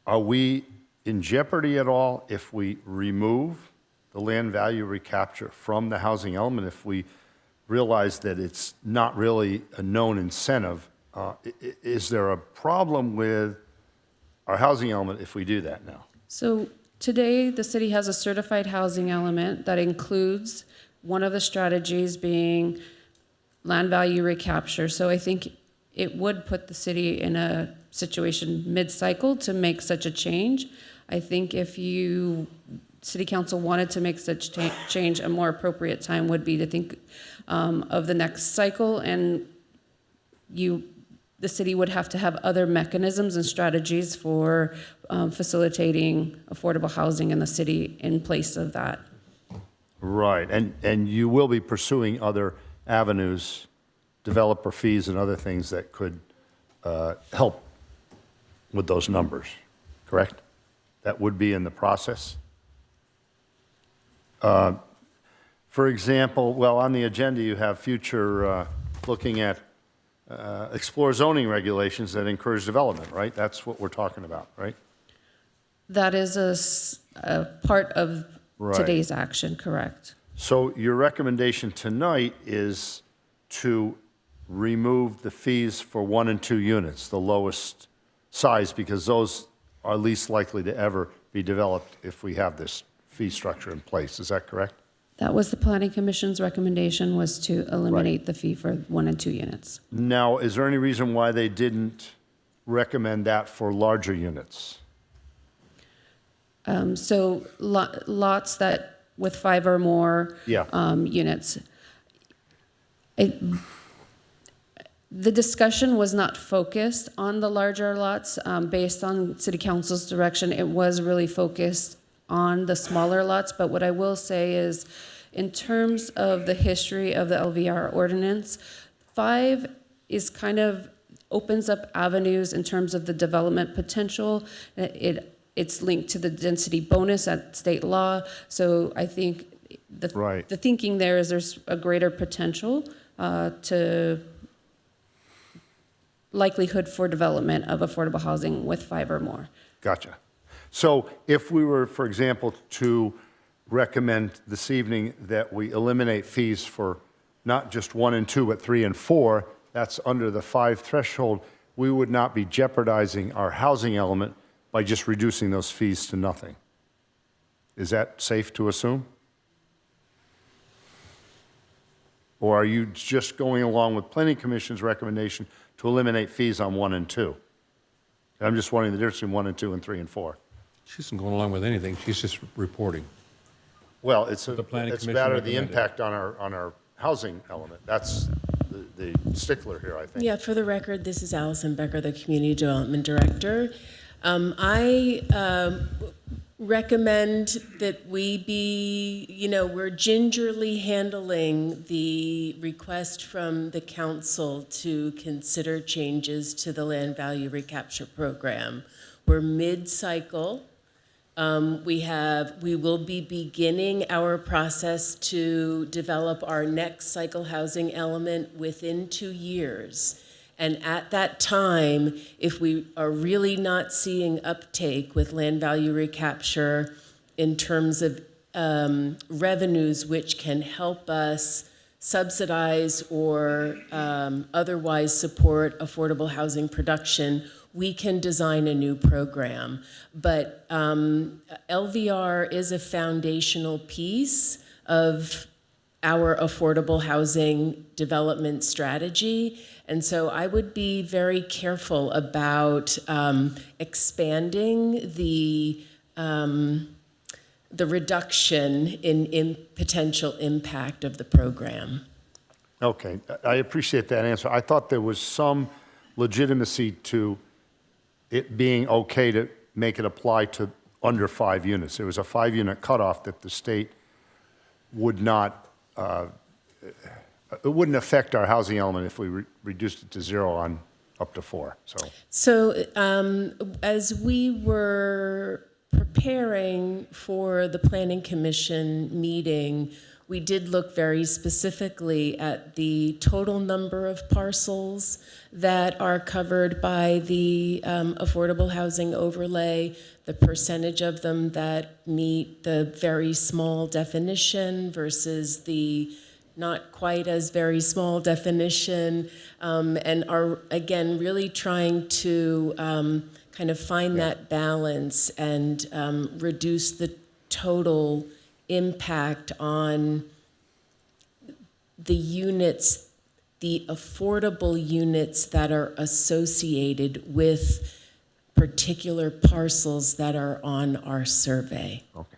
are we in jeopardy at all if we remove the land value recapture from the housing element, if we realize that it's not really a known incentive? Is there a problem with our housing element if we do that now? So today, the city has a certified housing element that includes one of the strategies being land value recapture. So I think it would put the city in a situation mid-cycle to make such a change. I think if city council wanted to make such change, a more appropriate time would be to think of the next cycle, and the city would have to have other mechanisms and strategies for facilitating affordable housing in the city in place of that. Right, and you will be pursuing other avenues, developer fees and other things that could help with those numbers, correct? That would be in the process? For example, well, on the agenda, you have future looking at explore zoning regulations that encourage development, right? That's what we're talking about, right? That is a part of today's action, correct? So your recommendation tonight is to remove the fees for 1 and 2 units, the lowest size, because those are least likely to ever be developed if we have this fee structure in place. Is that correct? That was the Planning Commission's recommendation, was to eliminate the fee for 1 and 2 units. Now, is there any reason why they didn't recommend that for larger units? So lots that with 5 or more units. The discussion was not focused on the larger lots. Based on City Council's direction, it was really focused on the smaller lots. But what I will say is, in terms of the history of the LVR ordinance, 5 is kind of opens up avenues in terms of the development potential. It's linked to the density bonus at state law. So I think the thinking there is there's a greater potential to likelihood for development of affordable housing with 5 or more. Gotcha. So if we were, for example, to recommend this evening that we eliminate fees for not just 1 and 2, but 3 and 4, that's under the 5 threshold, we would not be jeopardizing our housing element by just reducing those fees to nothing. Is that safe to assume? Or are you just going along with Planning Commission's recommendation to eliminate fees on 1 and 2? I'm just wondering the difference between 1 and 2 and 3 and 4. She isn't going along with anything. She's just reporting. Well, it's The Planning Commission better the recommended. impact on our housing element. That's the stickler here, I think. Yeah, for the record, this is Allison Becker, the Community Development Director. I recommend that we be, we're gingerly handling the request from the council to consider changes to the land value recapture program. We're mid-cycle. We will be beginning our process to develop our next cycle housing element within 2 years. And at that time, if we are really not seeing uptake with land value recapture in terms of revenues which can help us subsidize or otherwise support affordable housing production, we can design a new program. But LVR is a foundational piece of our affordable housing development strategy. And so I would be very careful about expanding the reduction in potential impact of the program. Okay, I appreciate that answer. I thought there was some legitimacy to it being okay to make it apply to under 5 units. There was a 5-unit cutoff that the state would not, it wouldn't affect our housing element if we reduced it to 0 on up to 4, so. So as we were preparing for the Planning Commission meeting, we did look very specifically at the total number of parcels that are covered by the affordable housing overlay, the percentage of them that meet the very small definition versus the not quite as very small definition, and are, again, really trying to kind of find that balance and reduce the total impact on the units, the affordable units that are associated with particular parcels that are on our survey. Okay.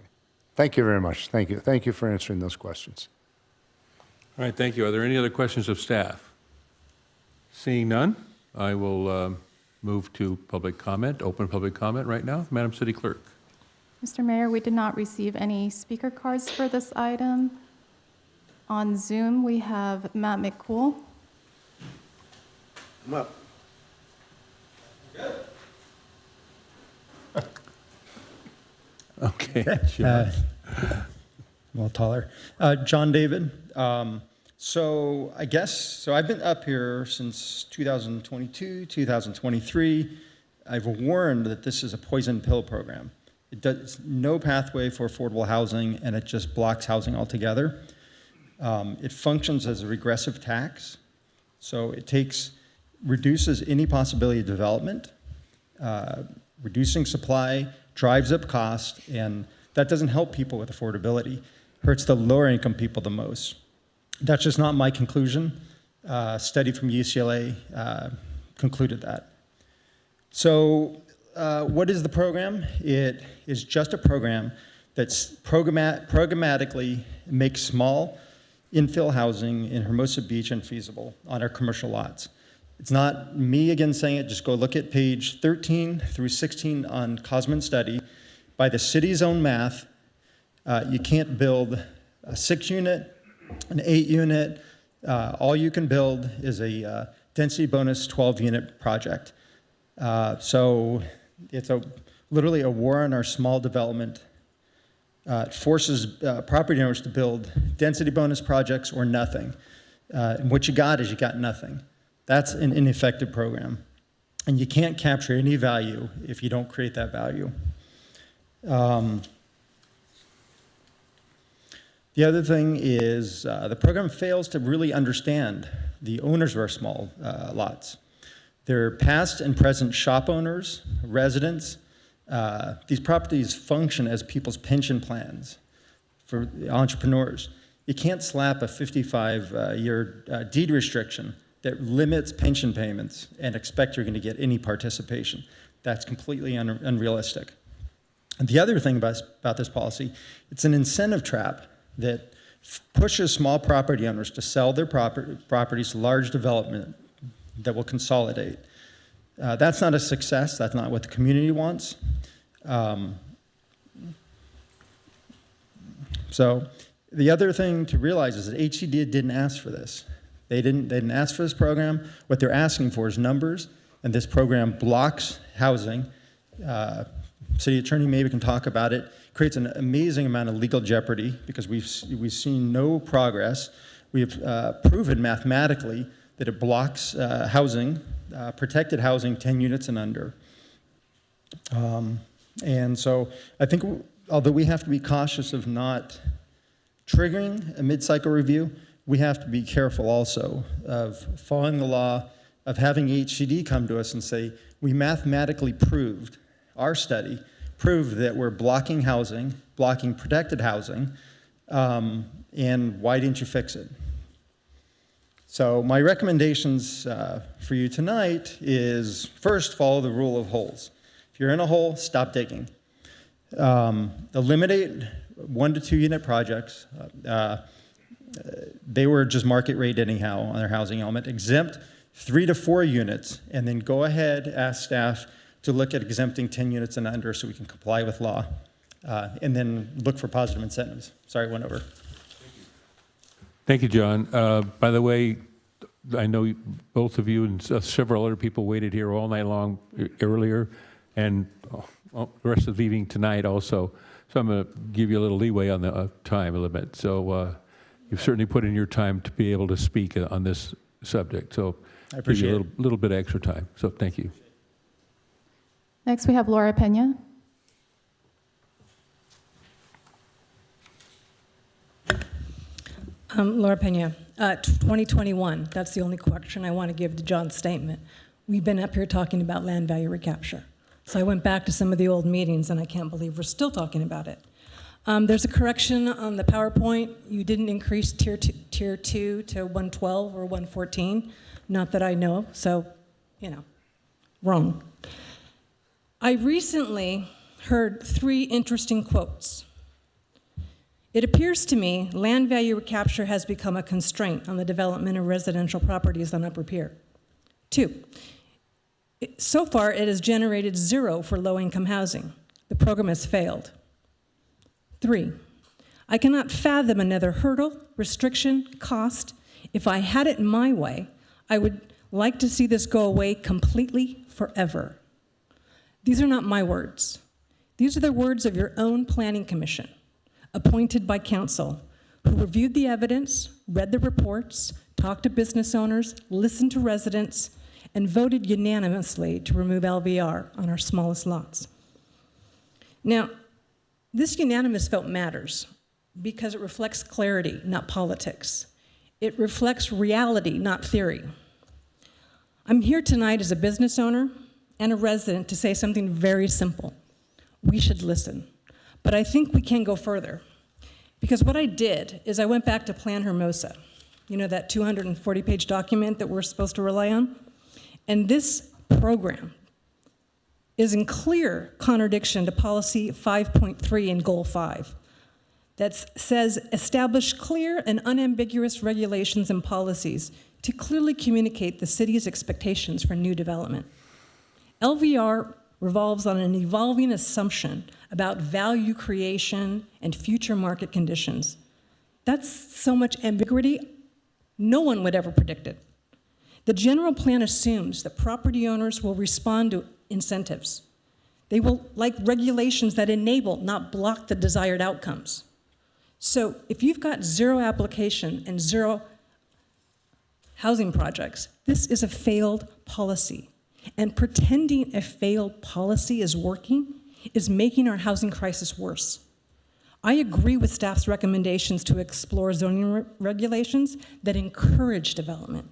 Thank you very much. Thank you. Thank you for answering those questions. All right, thank you. Are there any other questions of staff? Seeing none, I will move to public comment, open public comment right now. Madam City Clerk. Mr. Mayor, we did not receive any speaker cards for this item. On Zoom, we have Matt McCool. Come up. Okay. A little taller. John David. So I've been up here since 2022, 2023. I've warned that this is a poison pill program. It does no pathway for affordable housing, and it just blocks housing altogether. It functions as a regressive tax. So it reduces any possibility of development, reducing supply, drives up cost, and that doesn't help people with affordability. Hurts the lower income people the most. That's just not my conclusion. A study from UCLA concluded that. So what is the program? It is just a program that's programmatically makes small infill housing in Hermosa Beach unfeasible on our commercial lots. It's not me again saying it, just go look at page 13 through 16 on Cosman study. By the city's own math, you can't build a 6-unit, an 8-unit. All you can build is a density bonus 12-unit project. So it's literally a war on our small development. It forces property owners to build density bonus projects or nothing. And what you got is you got nothing. That's an ineffective program. And you can't capture any value if you don't create that value. The other thing is the program fails to really understand the owners of our small lots. They're past and present shop owners, residents. These properties function as people's pension plans for entrepreneurs. You can't slap a 55-year deed restriction that limits pension payments and expect you're going to get any participation. That's completely unrealistic. And the other thing about this policy, it's an incentive trap that pushes small property owners to sell their properties to large development that will consolidate. That's not a success. That's not what the community wants. So the other thing to realize is that HCD didn't ask for this. They didn't ask for this program. What they're asking for is numbers, and this program blocks housing. City attorney maybe can talk about it. Creates an amazing amount of legal jeopardy because we've seen no progress. We've proven mathematically that it blocks housing, protected housing, 10 units and under. And so I think although we have to be cautious of not triggering a mid-cycle review, we have to be careful also of following the law, of having HCD come to us and say, we mathematically proved, our study proved that we're blocking housing, blocking protected housing, and why didn't you fix it? So my recommendations for you tonight is, first, follow the rule of holes. If you're in a hole, stop digging. Eliminate 1 to 2 unit projects. they were just market rate anyhow on their housing element. Exempt 3 to 4 units, and then go ahead, ask staff to look at exempting 10 units and under so we can comply with law. And then look for positive incentives. Sorry, I went over. Thank you, John. By the way, I know both of you and several other people waited here all night long earlier, and the rest of the evening tonight also. So I'm going to give you a little leeway on the time limit. So you've certainly put in your time to be able to speak on this subject. So I appreciate give you a little bit extra time. So thank you. Next, we have Laura Pena. Laura Pena, 2021, that's the only correction I want to give to John's statement. We've been up here talking about land value recapture. So I went back to some of the old meetings, and I can't believe we're still talking about it. There's a correction on the PowerPoint. You didn't increase tier 2 to 112 or 114, not that I know, so, wrong. I recently heard 3 interesting quotes. It appears to me land value recapture has become a constraint on the development of residential properties on Upper Pier. 2, so far it has generated 0 for low-income housing. The program has failed. 3, I cannot fathom another hurdle, restriction, cost. If I had it my way, I would like to see this go away completely forever. These are not my words. These are the words of your own planning commission, appointed by council, who reviewed the evidence, read the reports, talked to business owners, listened to residents, and voted unanimously to remove LVR on our smallest lots. Now, this unanimous vote matters because it reflects clarity, not politics. It reflects reality, not theory. I'm here tonight as a business owner and a resident to say something very simple. We should listen. But I think we can go further. Because what I did is I went back to Plan Hermosa, that 240-page document that we're supposed to rely on. And this program is in clear contradiction to Policy 5.3 in Goal 5 that says establish clear and unambiguous regulations and policies to clearly communicate the city's expectations for new development. LVR revolves on an evolving assumption about value creation and future market conditions. That's so much ambiguity, no one would ever predict it. The general plan assumes that property owners will respond to incentives. They will like regulations that enable, not block, the desired outcomes. So if you've got 0 application and 0 housing projects, this is a failed policy. And pretending a failed policy is working is making our housing crisis worse. I agree with staff's recommendations to explore zoning regulations that encourage development.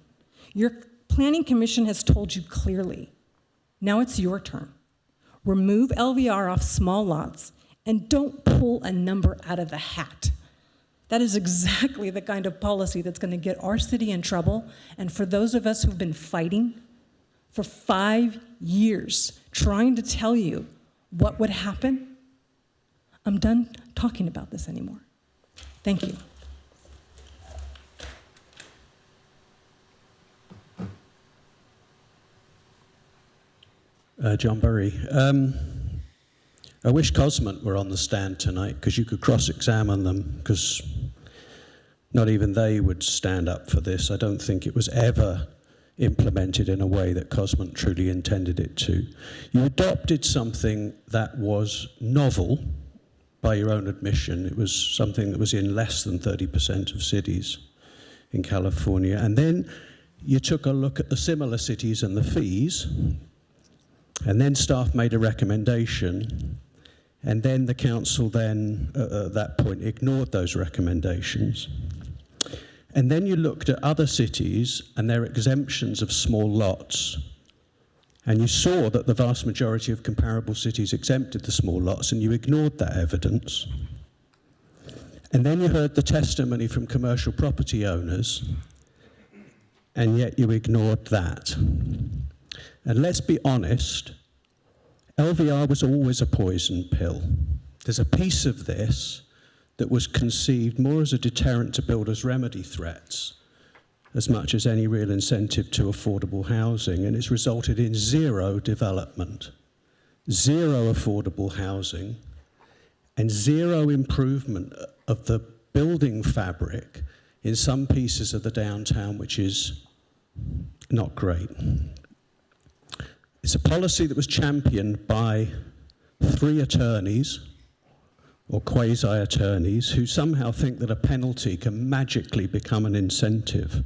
Your planning commission has told you clearly. Now it's your turn. Remove LVR off small lots and don't pull a number out of the hat. That is exactly the kind of policy that's going to get our city in trouble. And for those of us who've been fighting for 5 years trying to tell you what would happen, I'm done talking about this anymore. Thank you. John Burry. I wish Cosment were on the stand tonight because you could cross-examine them, because not even they would stand up for this. I don't think it was ever implemented in a way that Cosment truly intended it to. You adopted something that was novel by your own admission. It was something that was in less than 30% of cities in California. And then you took a look at the similar cities and the fees, and then staff made a recommendation, and then the council then, at that point, ignored those recommendations. And then you looked at other cities and their exemptions of small lots, and you saw that the vast majority of comparable cities exempted the small lots, and you ignored that evidence. And then you heard the testimony from commercial property owners, and yet you ignored that. And let's be honest, LVR was always a poison pill. There's a piece of this that was conceived more as a deterrent to builders' remedy threats as much as any real incentive to affordable housing, and it's resulted in zero development, zero affordable housing, and zero improvement of the building fabric in some pieces of the downtown, which is not great. It's a policy that was championed by 3 attorneys, or quasi-attorneys, who somehow think that a penalty can magically become an incentive.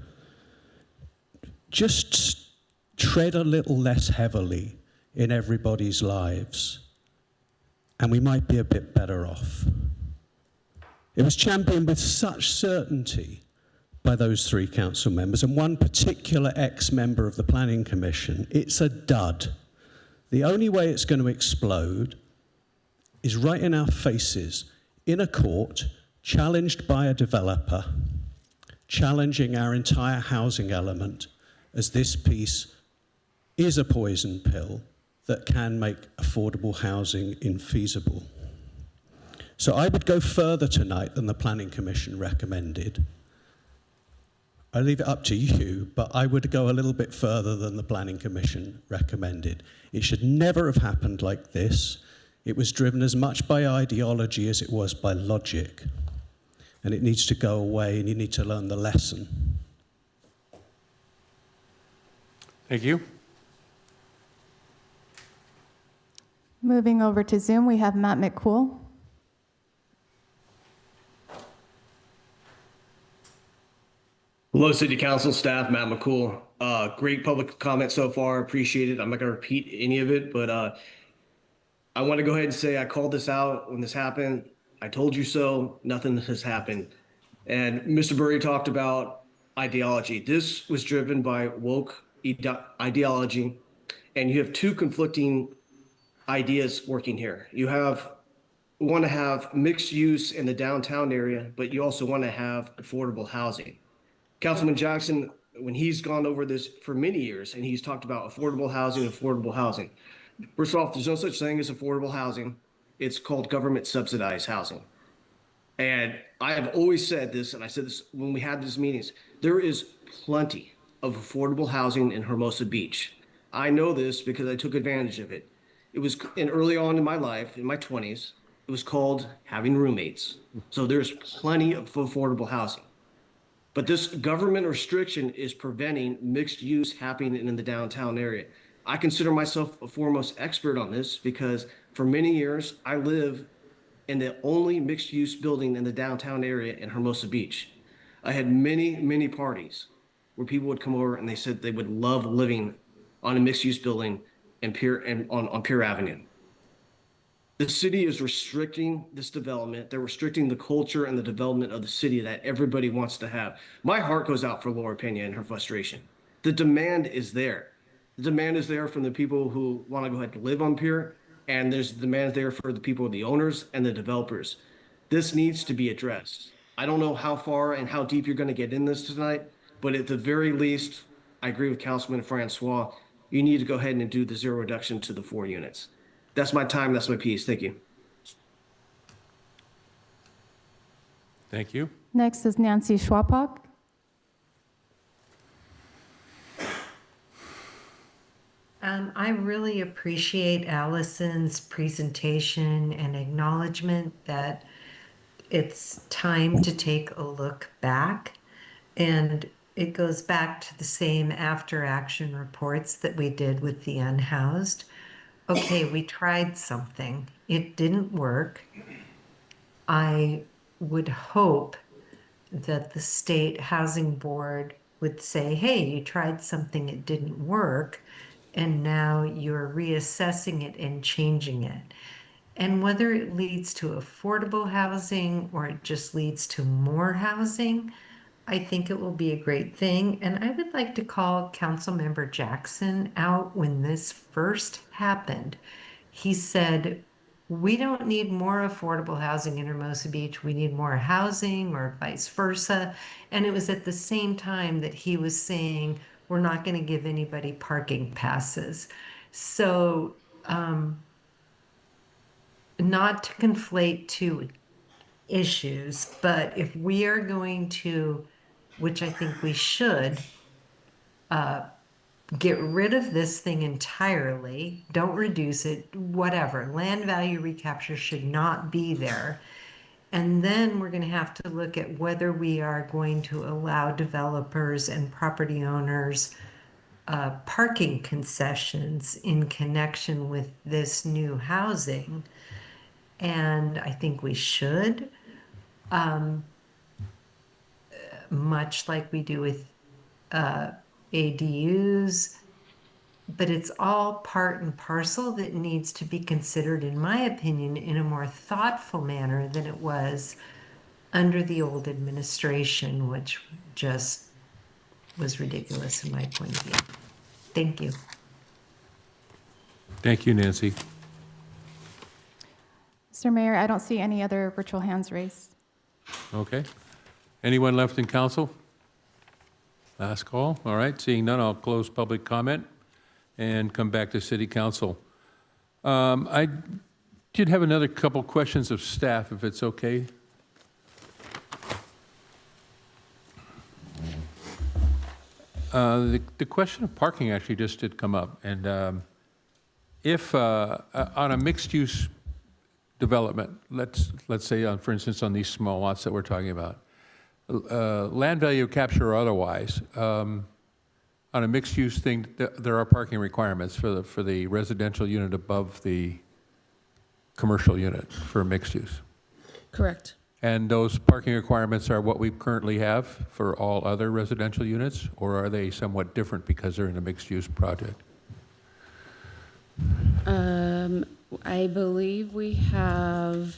Just tread a little less heavily in everybody's lives, and we might be a bit better off. It was championed with such certainty by those 3 council members, and one particular ex-member of the Planning Commission. It's a dud. The only way it's going to explode is right in our faces, in a court, challenged by a developer, challenging our entire housing element, as this piece is a poison pill that can make affordable housing infeasible. So I would go further tonight than the Planning Commission recommended. I leave it up to you, but I would go a little bit further than the Planning Commission recommended. It should never have happened like this. It was driven as much by ideology as it was by logic. And it needs to go away, and you need to learn the lesson. Thank you. Moving over to Zoom, we have Matt McCool. Hello, City Council staff, Matt McCool. Great public comment so far. Appreciate it. I'm not going to repeat any of it, but I want to go ahead and say I called this out when this happened. I told you so. Nothing has happened. And Mr. Burry talked about ideology. This was driven by woke ideology, and you have 2 conflicting ideas working here. You want to have mixed use in the downtown area, but you also want to have affordable housing. Councilman Jackson, when he's gone over this for many years, and he's talked about affordable housing. First off, there's no such thing as affordable housing. It's called government subsidized housing. And I have always said this, and I said this when we had these meetings, there is plenty of affordable housing in Hermosa Beach. I know this because I took advantage of it. It was early on in my life, in my 20s, it was called having roommates. So there's plenty of affordable housing. But this government restriction is preventing mixed use happening in the downtown area. I consider myself a foremost expert on this because for many years, I live in the only mixed use building in the downtown area in Hermosa Beach. I had many, many parties where people would come over and they said they would love living on a mixed use building on Pier Avenue. The city is restricting this development. They're restricting the culture and the development of the city that everybody wants to have. My heart goes out for Laura Pena and her frustration. The demand is there. The demand is there from the people who want to go ahead and live on Pier, and there's demand there for the people, the owners and the developers. This needs to be addressed. I don't know how far and how deep you're going to get in this tonight, but at the very least, I agree with Councilman Francois. You need to go ahead and do the zero reduction to the 4 units. That's my time. That's my piece. Thank you. Thank you. Next is Nancy Schwapak. I really appreciate Allison's presentation and acknowledgement that it's time to take a look back. And it goes back to the same after action reports that we did with the unhoused. Okay, we tried something. It didn't work. I would hope that the State Housing Board would say, hey, you tried something, it didn't work, and now you're reassessing it and changing it. And whether it leads to affordable housing or it just leads to more housing, I think it will be a great thing. And I would like to call Councilmember Jackson out when this first happened. He said, we don't need more affordable housing in Hermosa Beach. We need more housing or vice versa. And it was at the same time that he was saying, we're not going to give anybody parking passes. So not to conflate two issues. But if we are going to, which I think we should, get rid of this thing entirely, don't reduce it, whatever. Land value recapture should not be there. And then we're going to have to look at whether we are going to allow developers and property owners parking concessions in connection with this new housing. And I think we should, much like we do with ADUs. But it's all part and parcel that needs to be considered, in my opinion, in a more thoughtful manner than it was under the old administration, which just was ridiculous in my point of view. Thank you. Thank you, Nancy. Mr. Mayor, I don't see any other virtual hands raised. Okay. Anyone left in council? Last call. All right. Seeing none, I'll close public comment and come back to City Council. I did have another couple questions of staff, if it's okay. The question of parking actually just did come up, and if on a mixed-use development, let's say, for instance, on these small lots that we're talking about, land value capture or otherwise, on a mixed-use thing, there are parking requirements for the residential unit above the commercial unit for mixed use. Correct. And those parking requirements are what we currently have for all other residential units, or are they somewhat different because they're in a mixed-use project? I believe we have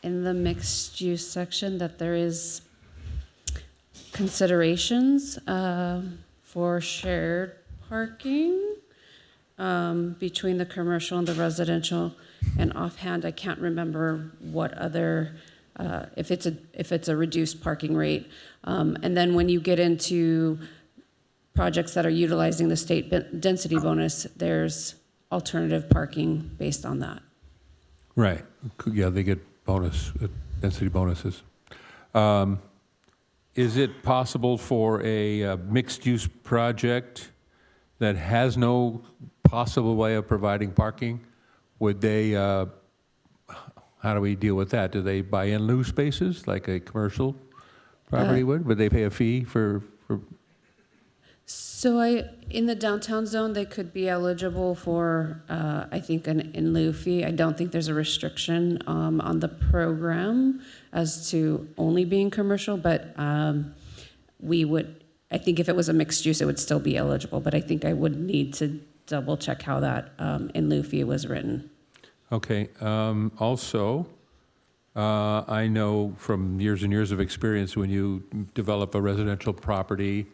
in the mixed-use section that there is considerations for shared parking between the commercial and the residential. And offhand, I can't remember what other, if it's a reduced parking rate. And then when you get into projects that are utilizing the state density bonus, there's alternative parking based on that. Right. Yeah, they get density bonuses. Is it possible for a mixed-use project that has no possible way of providing parking? Would they, how do we deal with that? Do they buy in lieu spaces like a commercial property would? Would they pay a fee for? So in the downtown zone, they could be eligible for, I think, an in lieu fee. I don't think there's a restriction on the program as to only being commercial, but I think if it was a mixed use, it would still be eligible, but I think I would need to double check how that in lieu fee was written. Okay. Also, I know from years and years of experience when you develop a residential property,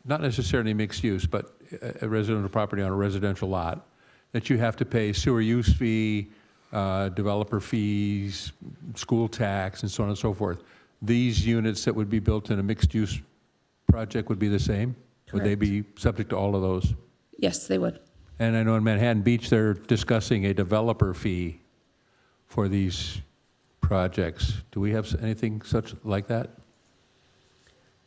not necessarily mixed use, but a residential property on a residential lot, that you have to pay sewer use fee, developer fees, school tax, and so on and so forth. These units that would be built in a mixed use project would be the same? Correct. Would they be subject to all of those? Yes, they would. And I know in Manhattan Beach, they're discussing a developer fee for these projects. Do we have anything such like that?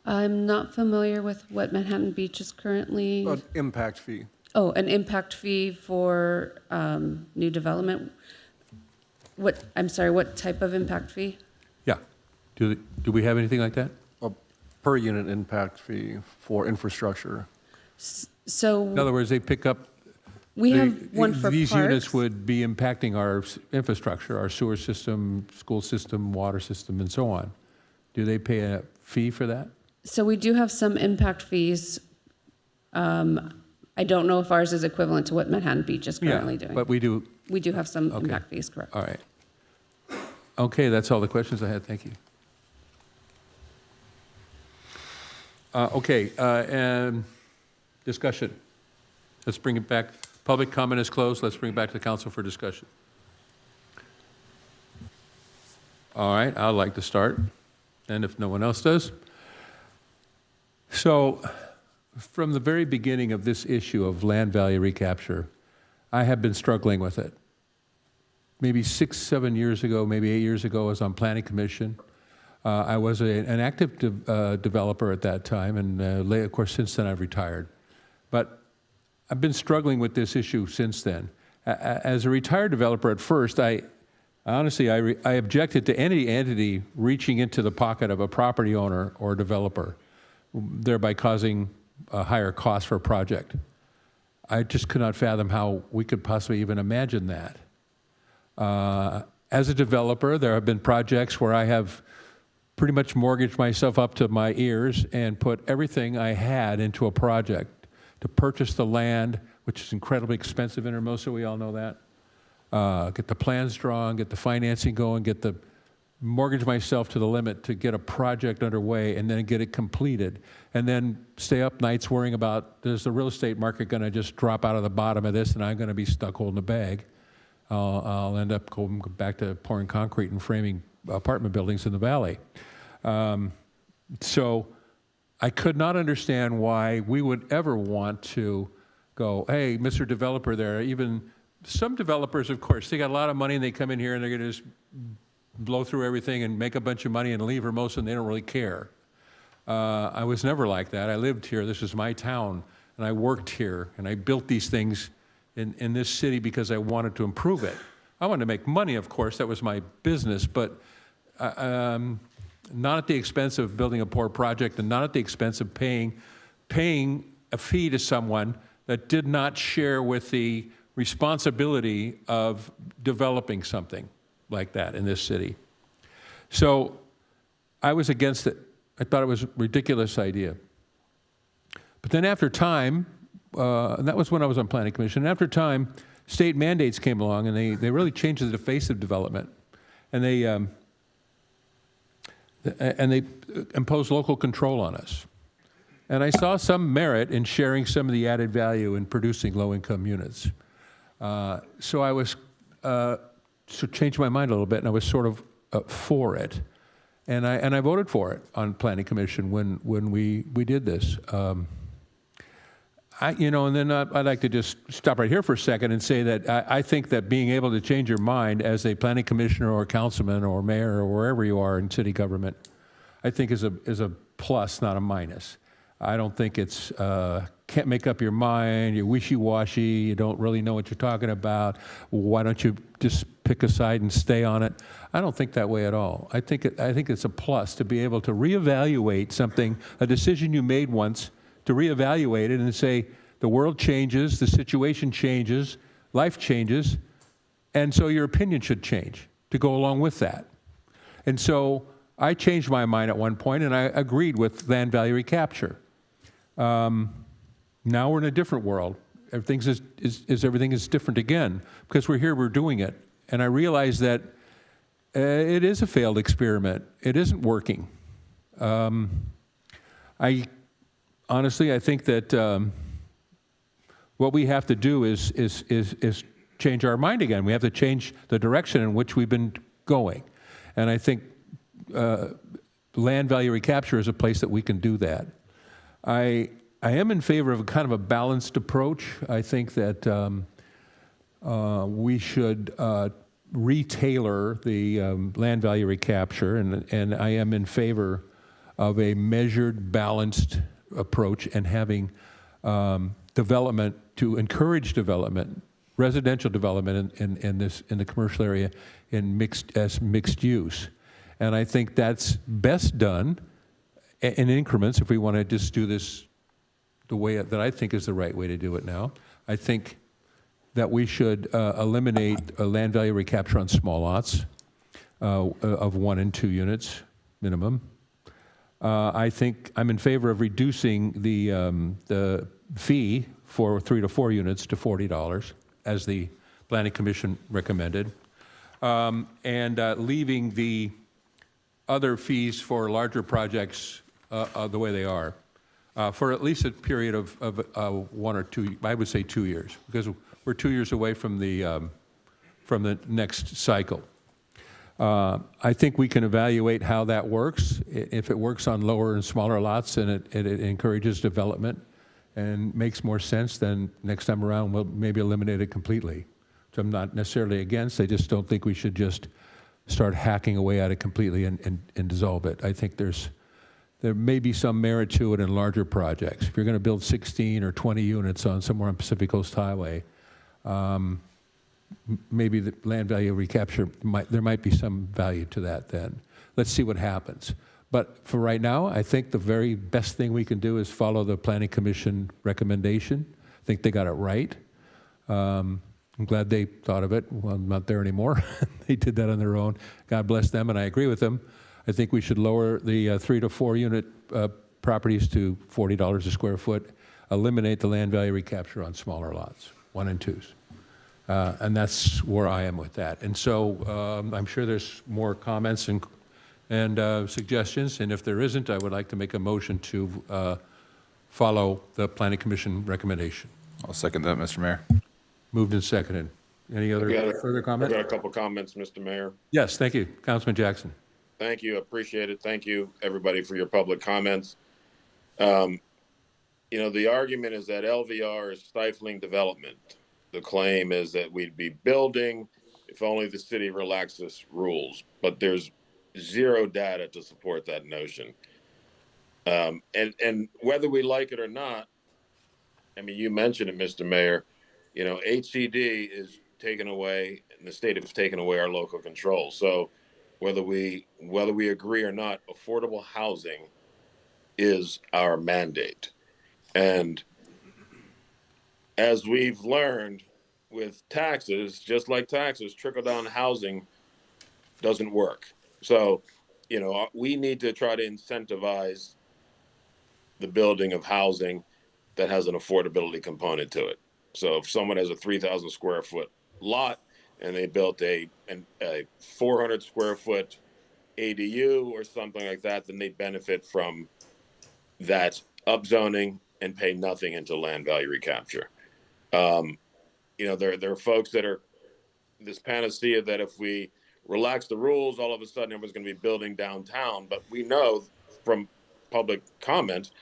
I'm not familiar with what Manhattan Beach is currently. Impact fee. Oh, an impact fee for new development. I'm sorry, what type of impact fee? Yeah. Do we have anything like that? A per unit impact fee for infrastructure. So in other words, they pick up. We have one for these parks. units would be impacting our infrastructure, our sewer system, school system, water system, and so on. Do they pay a fee for that? So we do have some impact fees. I don't know if ours is equivalent to what Manhattan Beach is currently doing. But we do. We do have some impact fees, correct? All right. Okay, that's all the questions I had. Thank you. And discussion. Let's bring it back. Public comment is closed. Let's bring it back to the council for discussion. All right, I'd like to start, and if no one else does. So, from the very beginning of this issue of land value recapture, I have been struggling with it. maybe 6, 7 years ago, maybe 8 years ago, I was on Planning Commission. I was an active developer at that time, and of course, since then I've retired. But I've been struggling with this issue since then. As a retired developer at first, I objected to any entity reaching into the pocket of a property owner or developer, thereby causing a higher cost for a project. I just could not fathom how we could possibly even imagine that. As a developer, there have been projects where I have pretty much mortgaged myself up to my ears and put everything I had into a project to purchase the land, which is incredibly expensive in Hermosa, we all know that. Get the plans drawn, get the financing going, mortgage myself to the limit to get a project underway and then get it completed. And then stay up nights worrying about, is the real estate market going to just drop out of the bottom of this and I'm going to be stuck holding the bag? I'll end up going back to pouring concrete and framing apartment buildings in the valley. So I could not understand why we would ever want to go, hey, Mr. Developer there. Even some developers, of course, they got a lot of money and they come in here and they're going to just blow through everything and make a bunch of money and leave Hermosa and they don't really care. I was never like that. I lived here. This is my town. And I worked here. And I built these things in this city because I wanted to improve it. I wanted to make money, of course. That was my business. But not at the expense of building a poor project and not at the expense of paying a fee to someone that did not share with the responsibility of developing something like that in this city. So I was against it. I thought it was a ridiculous idea. But then after time, and that was when I was on Planning Commission, and after time, state mandates came along and they really changed the face of development. And they imposed local control on us. And I saw some merit in sharing some of the added value in producing low-income units. So I was, changed my mind a little bit, and I was sort of for it. And I voted for it on Planning Commission when we did this. And then I'd like to just stop right here for a second and say that I think that being able to change your mind as a planning commissioner or councilman or mayor or wherever you are in city government, I think is a plus, not a minus. I don't think it's can't make up your mind, you're wishy-washy, you don't really know what you're talking about, why don't you just pick a side and stay on it? I don't think that way at all. I think it's a plus to be able to reevaluate something, a decision you made once, to reevaluate it and say, the world changes, the situation changes, life changes, and so your opinion should change to go along with that. And so I changed my mind at one point and I agreed with land value recapture. Now we're in a different world. Everything is different again because we're here, we're doing it. And I realize that it is a failed experiment. It isn't working. Honestly, I think that what we have to do is change our mind again. We have to change the direction in which we've been going. And I think land value recapture is a place that we can do that. I am in favor of a kind of a balanced approach. I think that we should retailor the land value recapture, and I am in favor of a measured, balanced approach and having development to encourage development, residential development in the commercial area as mixed use. And I think that's best done in increments if we want to just do this the way that I think is the right way to do it now. I think that we should eliminate land value recapture on small lots of 1 and 2 units minimum. I think I'm in favor of reducing the fee for 3 to 4 units to $40, as the Planning Commission recommended, and leaving the other fees for larger projects the way they are, for at least a period of 1 or 2, I would say 2 years, because we're 2 years away from the next cycle. I think we can evaluate how that works. If it works on lower and smaller lots and it encourages development and makes more sense, then next time around we'll maybe eliminate it completely. which I'm not necessarily against. I just don't think we should just start hacking away at it completely and dissolve it. I think there may be some merit to it in larger projects. If you're going to build 16 or 20 units on somewhere on Pacific Coast Highway, maybe the land value recapture, there might be some value to that then. Let's see what happens. But for right now, I think the very best thing we can do is follow the Planning Commission recommendation. I think they got it right. I'm glad they thought of it. Well, I'm not there anymore. They did that on their own. God bless them, and I agree with them. I think we should lower the 3 to 4 unit properties to $40 a square foot, eliminate the land value recapture on smaller lots, 1 and 2s. And that's where I am with that. And so I'm sure there's more comments and suggestions, and if there isn't, I would like to make a motion to follow the Planning Commission recommendation. I'll second that, Mr. Mayor. Moved and seconded. Any other further comments? I've got a couple comments, Mr. Mayor. Yes, thank you. Councilman Jackson. Thank you. Appreciate it. Thank you, everybody, for your public comments. You know, the argument is that LVR is stifling development. The claim is that we'd be building if only the city relaxes rules, but there's zero data to support that notion. And whether we like it or not, I mean, you mentioned it, Mr. Mayor, you know, HCD is taken away, and the state has taken away our local control. So whether we agree or not, affordable housing is our mandate. And as we've learned with taxes, just like taxes, trickle-down housing doesn't work. So, you know, we need to try to incentivize the building of housing that has an affordability component to it. So if someone has a 3,000 square foot lot and they built a 400 square foot ADU or something like that, then they benefit from that upzoning and pay nothing into land value recapture. You know, there are folks that are this panacea that if we relax the rules, all of a sudden everyone's going to be building downtown. But we know from public comment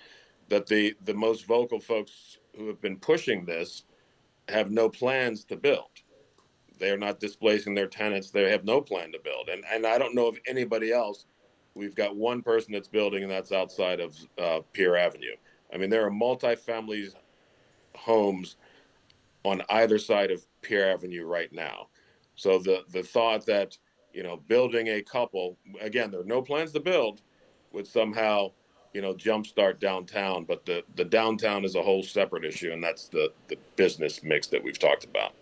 that the most vocal folks who have been pushing this have no plans to build. They are not displacing their tenants. They have no plan to build. And I don't know of anybody else. We've got one person that's building, and that's outside of Pier Avenue. I mean, there are multifamily homes on either side of Pier Avenue right now. So the thought that, you know, building a couple, again, there are no plans to build, would somehow, you know, jumpstart downtown. But the downtown is a whole separate issue, and that's the business mix that we've talked about.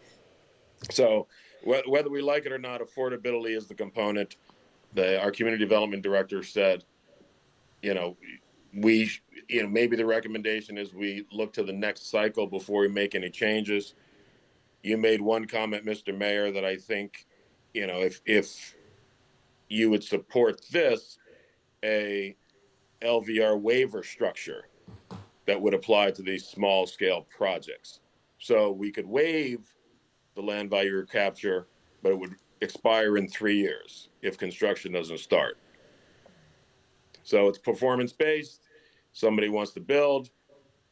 So whether we like it or not, affordability is the component. Our community development director said, you know, maybe the recommendation is we look to the next cycle before we make any changes. You made one comment, Mr. Mayor, that I think, you know, if you would support this, a LVR waiver structure that would apply to these small scale projects. So we could waive the land value recapture, but it would expire in 3 years if construction doesn't start. So it's performance based. Somebody wants to build,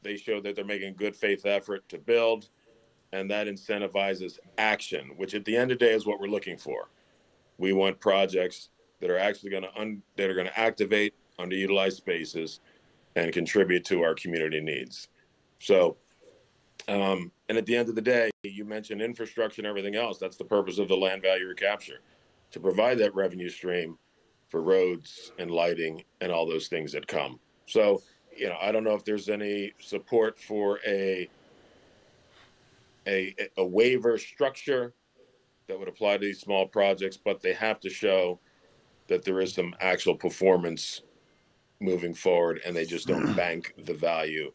they show that they're making a good faith effort to build, and that incentivizes action, which at the end of the day is what we're looking for. We want projects that are actually going to activate underutilized spaces and contribute to our community needs. So, and at the end of the day, you mentioned infrastructure and everything else. That's the purpose of the land value recapture, to provide that revenue stream for roads and lighting and all those things that come. So, you know, I don't know if there's any support for a waiver structure that would apply to these small projects, but they have to show that there is some actual performance moving forward, and they just don't bank the value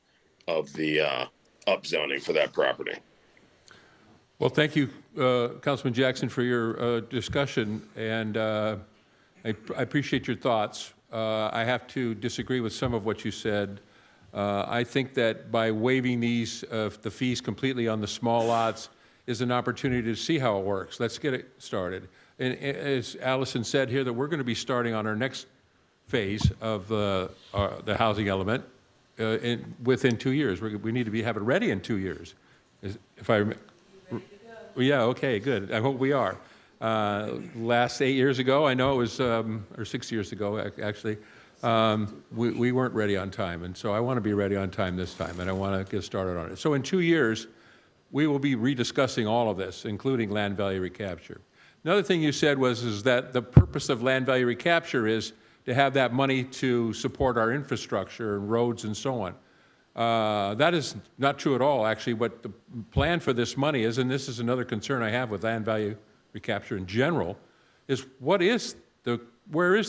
of the upzoning for that property. Well, thank you, Councilman Jackson, for your discussion, and I appreciate your thoughts. I have to disagree with some of what you said. I think that by waiving the fees completely on the small lots is an opportunity to see how it works. Let's get it started. And as Allison said here, that we're going to be starting on our next phase of the housing element within 2 years. We need to have it ready in 2 years. If I remember. Yeah, okay, good. I hope we are. Last 8 years ago, I know it was, or 6 years ago, actually, we weren't ready on time. And so I want to be ready on time this time, and I want to get started on it. So in 2 years, we will be rediscussing all of this, including land value recapture. Another thing you said is that the purpose of land value recapture is to have that money to support our infrastructure and roads and so on. That is not true at all, actually. What the plan for this money is, and this is another concern I have with land value recapture in general, is where is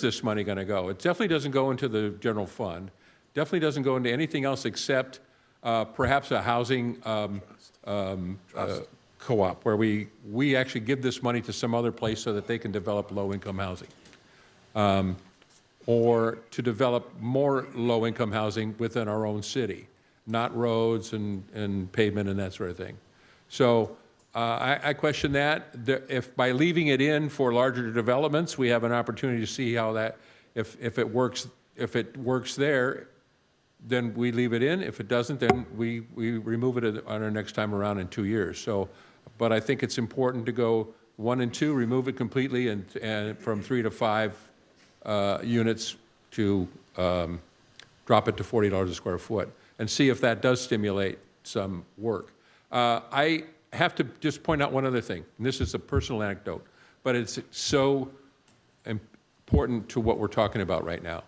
this money going to go? It definitely doesn't go into the general fund. Definitely doesn't go into anything else except perhaps a housing co-op, where we actually give this money to some other place so that they can develop low-income housing. Or to develop more low-income housing within our own city, not roads and pavement and that sort of thing. So I question that. If by leaving it in for larger developments, we have an opportunity to see how that, if it works there, then we leave it in. If it doesn't, then we remove it on our next time around in 2 years. So, but I think it's important to go 1 and 2, remove it completely, and from 3 to 5 units to drop it to $40 a square foot, and see if that does stimulate some work. I have to just point out one other thing, and this is a personal anecdote, but it's so important to what we're talking about right now.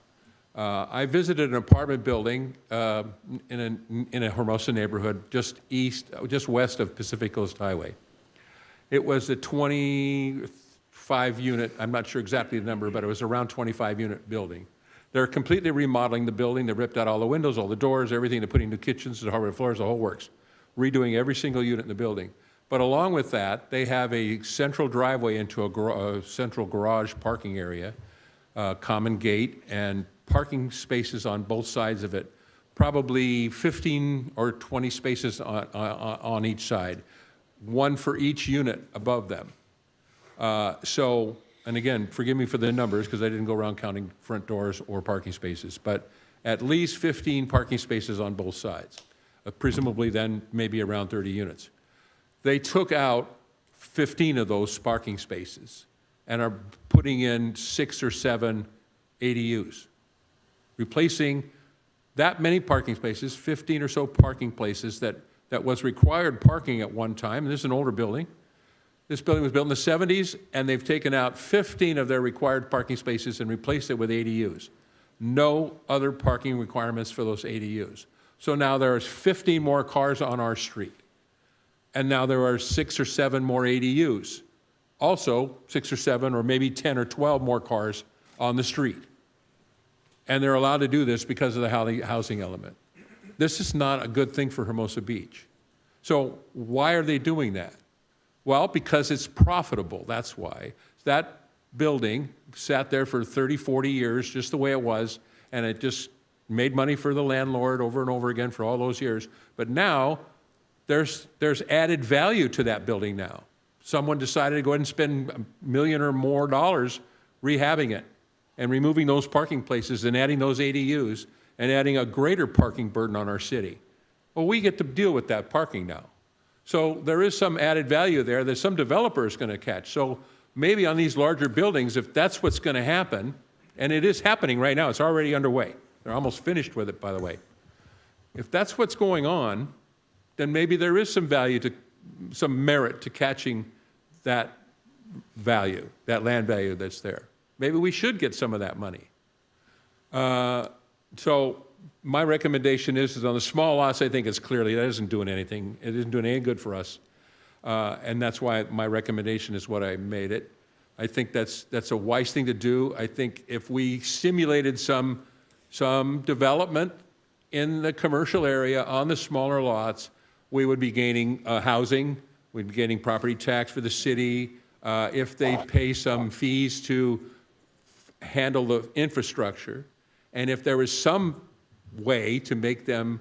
I visited an apartment building in a Hermosa neighborhood just west of Pacific Coast Highway. It was a 25 unit, I'm not sure exactly the number, but it was around 25 unit building. They're completely remodeling the building. They ripped out all the windows, all the doors, everything. They're putting new kitchens, the hardwood floors, the whole works. Redoing every single unit in the building. But along with that, they have a central driveway into a central garage parking area, common gate, and parking spaces on both sides of it. Probably 15 or 20 spaces on each side. One for each unit above them. And again, forgive me for the numbers because I didn't go around counting front doors or parking spaces, but at least 15 parking spaces on both sides. Presumably then maybe around 30 units. They took out 15 of those parking spaces and are putting in 6 or 7 ADUs. Replacing that many parking spaces, 15 or so parking places that was required parking at one time. And this is an older building. This building was built in the 70s, and they've taken out 15 of their required parking spaces and replaced it with ADUs. No other parking requirements for those ADUs. So now there's 15 more cars on our street. And now there are 6 or 7 more ADUs. Also, 6 or 7 or maybe 10 or 12 more cars on the street. And they're allowed to do this because of the housing element. This is not a good thing for Hermosa Beach. So why are they doing that? Well, because it's profitable, that's why. That building sat there for 30, 40 years, just the way it was, and it just made money for the landlord over and over again for all those years. But now, there's added value to that building now. Someone decided to go ahead and spend $1 million or more rehabbing it and removing those parking places and adding those ADUs and adding a greater parking burden on our city. Well, we get to deal with that parking now. So there is some added value there that some developer is going to catch. So maybe on these larger buildings, if that's what's going to happen, and it is happening right now, it's already underway. They're almost finished with it, by the way. If that's what's going on, then maybe there is some some merit to catching that value, that land value that's there. Maybe we should get some of that money. So my recommendation is on the small lots, I think it's clearly, that isn't doing anything. It isn't doing any good for us. And that's why my recommendation is what I made it. I think that's a wise thing to do. I think if we stimulated some development in the commercial area on the smaller lots, we would be gaining housing, we'd be gaining property tax for the city. If they pay some fees to handle the infrastructure, and if there was some way to make them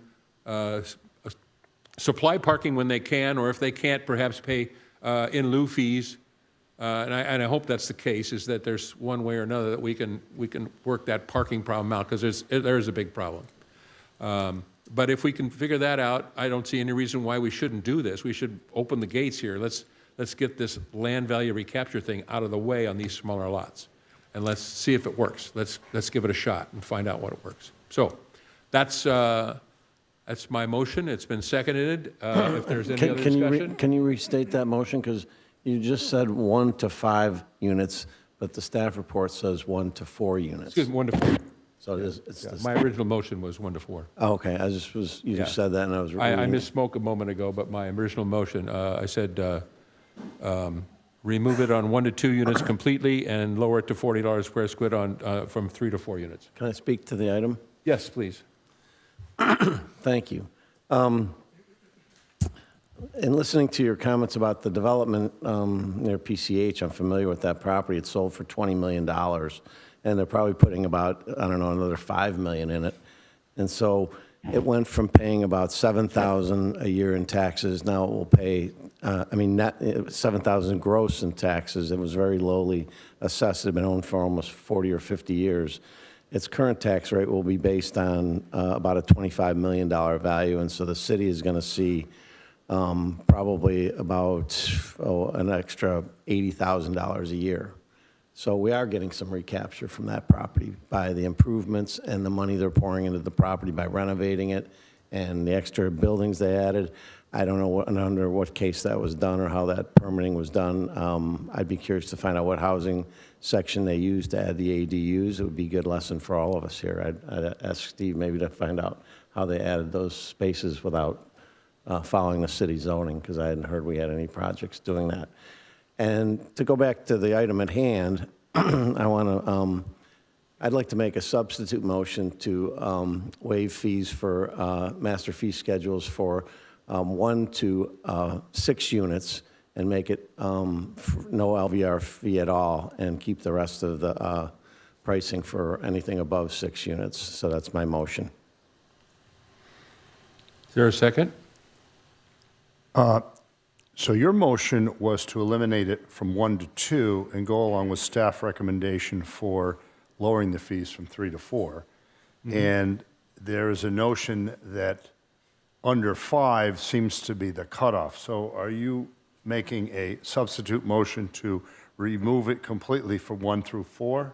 supply parking when they can, or if they can't, perhaps pay in lieu fees. And I hope that's the case, is that there's one way or another that we can work that parking problem out, because there is a big problem. But if we can figure that out, I don't see any reason why we shouldn't do this. We should open the gates here. Let's let's get this land value recapture thing out of the way on these smaller lots. And let's see if it works. Let's give it a shot and find out what it works. So that's my motion. It's been seconded. If there's any other discussion. Can you restate that motion? Because you just said 1 to 5 units, but the staff report says 1 to 4 units. Excuse me, 1 to 4. So it's Yeah, my original motion was 1 to 4. Oh, okay, you just said that and I was reading. I misspoke a moment ago, but my original motion, I said remove it on 1 to 2 units completely and lower it to $40 square square on from 3 to 4 units. Can I speak to the item? Yes, please. Thank you. In listening to your comments about the development near PCH, I'm familiar with that property. It sold for $20 million, and they're probably putting about, I don't know, another $5 million in it. And so it went from paying about $7,000 a year in taxes. Now it will pay, net $7,000 gross in taxes. It was very lowly assessed. It had been owned for almost 40 or 50 years. Its current tax rate will be based on about a $25 million value, and so the city is going to see probably about an extra $80,000 a year. So we are getting some recapture from that property by the improvements and the money they're pouring into the property by renovating it and the extra buildings they added. I don't know under what case that was done or how that permitting was done. I'd be curious to find out what housing section they used to add the ADUs. It would be a good lesson for all of us here. I'd ask Steve maybe to find out how they added those spaces without following the city zoning, because I hadn't heard we had any projects doing that. And to go back to the item at hand, I'd like to make a substitute motion to waive fees for master fee schedules for 1 to 6 units and make it no LVR fee at all and keep the rest of the pricing for anything above 6 units. So that's my motion. Is there a second? So your motion was to eliminate it from 1 to 2 and go along with staff recommendation for lowering the fees from 3 to 4. Mm-hmm. And there is a notion that under 5 seems to be the cutoff. So are you making a substitute motion to remove it completely from 1 through 4?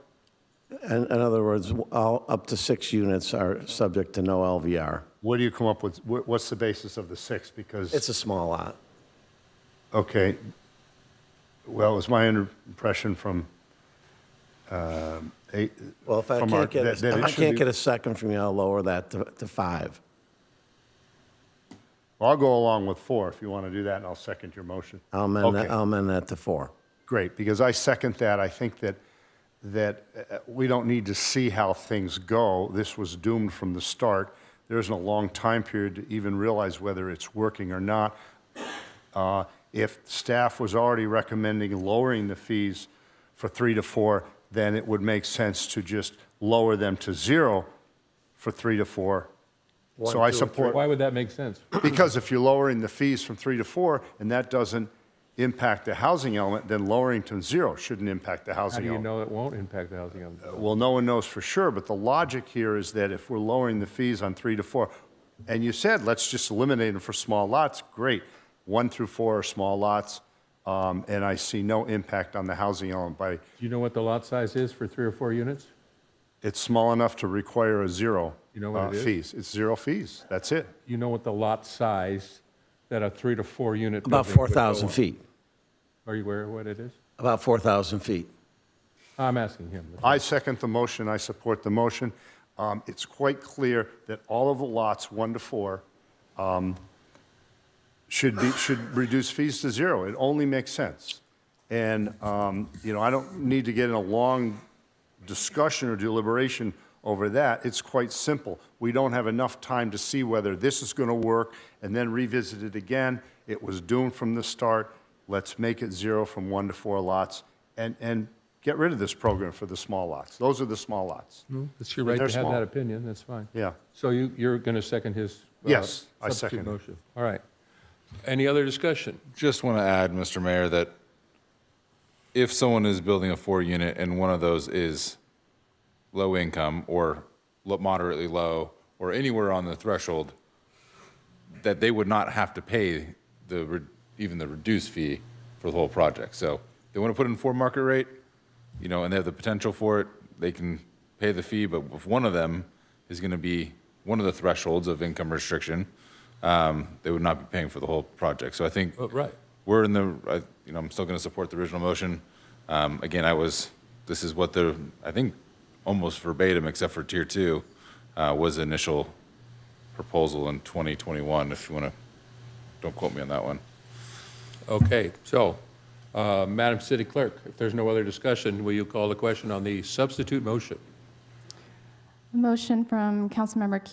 In other words, all up to 6 units are subject to no LVR. What do you come up with? What's the basis of the 6? Because It's a small lot. okay. Well, it was my impression from Well, if I from can't get, that it I should can't be- get a second from you, I'll lower that to 5. Well, I'll go along with 4 if you want to do that, and I'll second your motion. I'll amend that, Okay. I'll amend that to 4. Great, because I second that. I think that we don't need to see how things go. This was doomed from the start. There isn't a long time period to even realize whether it's working or not. If staff was already recommending lowering the fees for 3 to 4, then it would make sense to just lower them to 0 for 3 to 4. So I support. Why would that make sense? Because if you're lowering the fees from 3 to 4 and that doesn't impact the housing element, then lowering to 0 shouldn't impact the How housing do you element. know it won't impact the housing element? Well, no one knows for sure, but the logic here is that if we're lowering the fees on 3 to 4, and you said, let's just eliminate them for small lots, great. 1 through 4 are small lots, and I see no impact on the housing element by, Do you know what the lot size is for 3 or 4 units? it's small enough to require a 0 You know what it is? fees. It's 0 fees, that's it. You know what the lot size that a 3 to 4 unit About building would go 4,000 on? feet. Are you aware of what it is? About 4,000 feet. I'm asking him. I second the motion, I support the motion. It's quite clear that all of the lots, 1 to 4, should reduce fees to 0. It only makes sense. And, I don't need to get in a long discussion or deliberation over that. It's quite simple. We don't have enough time to see whether this is going to work and then revisit it again. It was doomed from the start. Let's make it 0 from 1 to 4 lots and get rid of this program for the small lots. Those are the small lots. It's your right They're to have small. that opinion, that's fine. Yeah. So you're going to second his Yes, I substitute second it. motion? All right. Any other discussion? Just want to add, Mr. Mayor, that if someone is building a 4-unit and one of those is low income or moderately low or anywhere on the threshold, that they would not have to pay even the reduced fee for the whole project. So they want to put in 4 market rate, and they have the potential for it, they can pay the fee, but if one of them is going to be one of the thresholds of income restriction, they would not be paying for the whole project. So I think we're in the, I'm still going to support the original motion. Again, this is what I think almost verbatim, except for tier 2, was the initial proposal in 2021, if you want to, don't quote me on that one. Okay, so, Madam City Clerk, if there's no other discussion, will you call the question on the substitute motion? Motion from Councilmember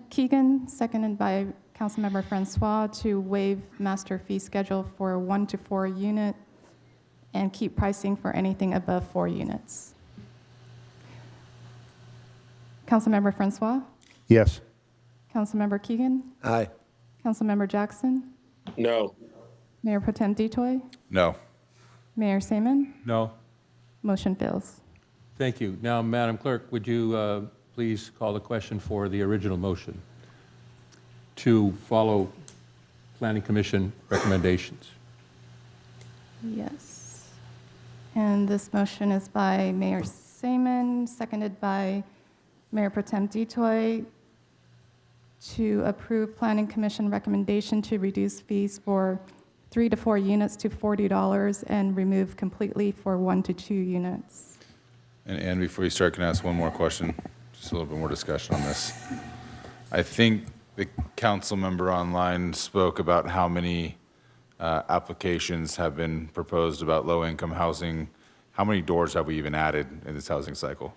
Keegan, seconded by Councilmember Francois to waive master fee schedule for 1 to 4 unit and keep pricing for anything above 4 units. Councilmember Francois? Yes. Councilmember Keegan? Aye. Councilmember Jackson? No. Mayor Pro Tem Detoy? No. Mayor Saman? No. Motion fails. Thank you. Now, Madam Clerk, would you please call the question for the original motion to follow Planning Commission recommendations? Yes. And this motion is by Mayor Saman, seconded by Mayor Pro Tem Detoy, to approve Planning Commission recommendation to reduce fees for 3 to 4 units to $40 and remove completely for 1 to 2 units. And before you start, can I ask one more question? Just a little bit more discussion on this. I think the council member online spoke about how many applications have been proposed about low-income housing. How many doors have we even added in this housing cycle?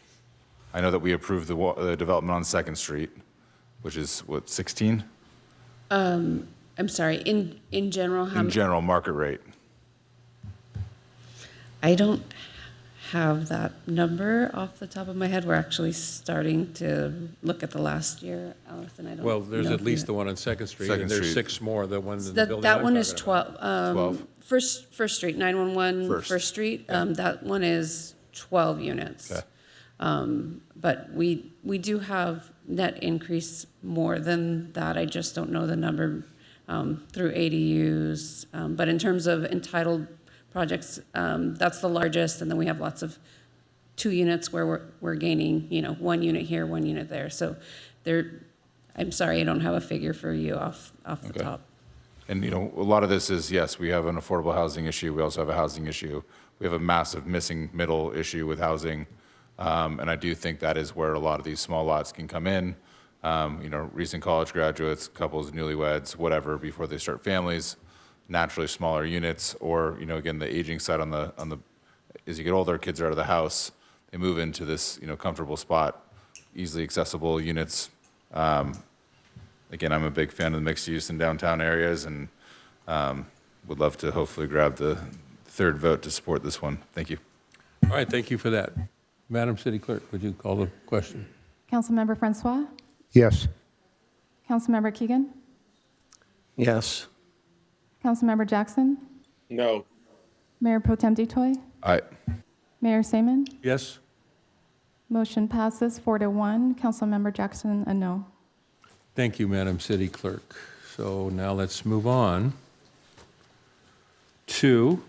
I know that we approved the development on 2nd Street, which is, what, 16? I'm sorry, in general, how In many? general, market rate. I don't have that number off the top of my head. We're actually starting to look at the last year, Allison. I don't Well, there's know at if least you the one on 2nd Street, Second and there's Street. 6 more, the one in the That, building that I'm one is talking about. 12. First Street, 911 First Street. That one is 12 units. Okay. But we do have net increase more than that. I just don't know the number through ADUs. But in terms of entitled projects, that's the largest, and then we have lots of 2 units where we're gaining, 1 unit here, 1 unit there. So I'm sorry, I don't have a figure for you off the top. And, a lot of this is, yes, we have an affordable housing issue. We also have a housing issue. We have a massive missing middle issue with housing. And I do think that is where a lot of these small lots can come in. Recent college graduates, couples, newlyweds, whatever, before they start families, naturally smaller units, or, again, the aging side on the, as you get older, kids are out of the house, they move into this, comfortable spot, easily accessible units. Again, I'm a big fan of the mixed use in downtown areas, and would love to hopefully grab the 3rd vote to support this one. Thank you. All right, thank you for that. Madam City Clerk, would you call the question? Councilmember Francois? Yes. Councilmember Keegan? Yes. Councilmember Jackson? No. Mayor Pro Tem Detoy? Aye. Mayor Saman? Yes? Motion passes 4-1. Councilmember Jackson, a no. Thank you, Madam City Clerk. So now let's move on to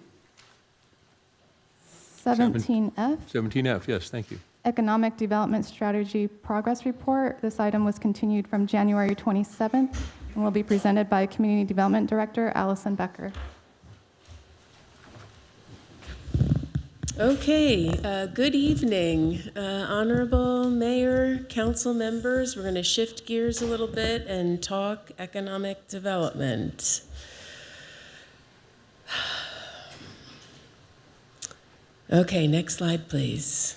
17F, 17F. Yes, thank you. Economic Development Strategy Progress Report. This item was continued from January 27th and will be presented by Community Development Director Allison Becker. Okay, good evening, Honorable Mayor, council members. We're going to shift gears a little bit and talk economic development. Okay, next slide, please.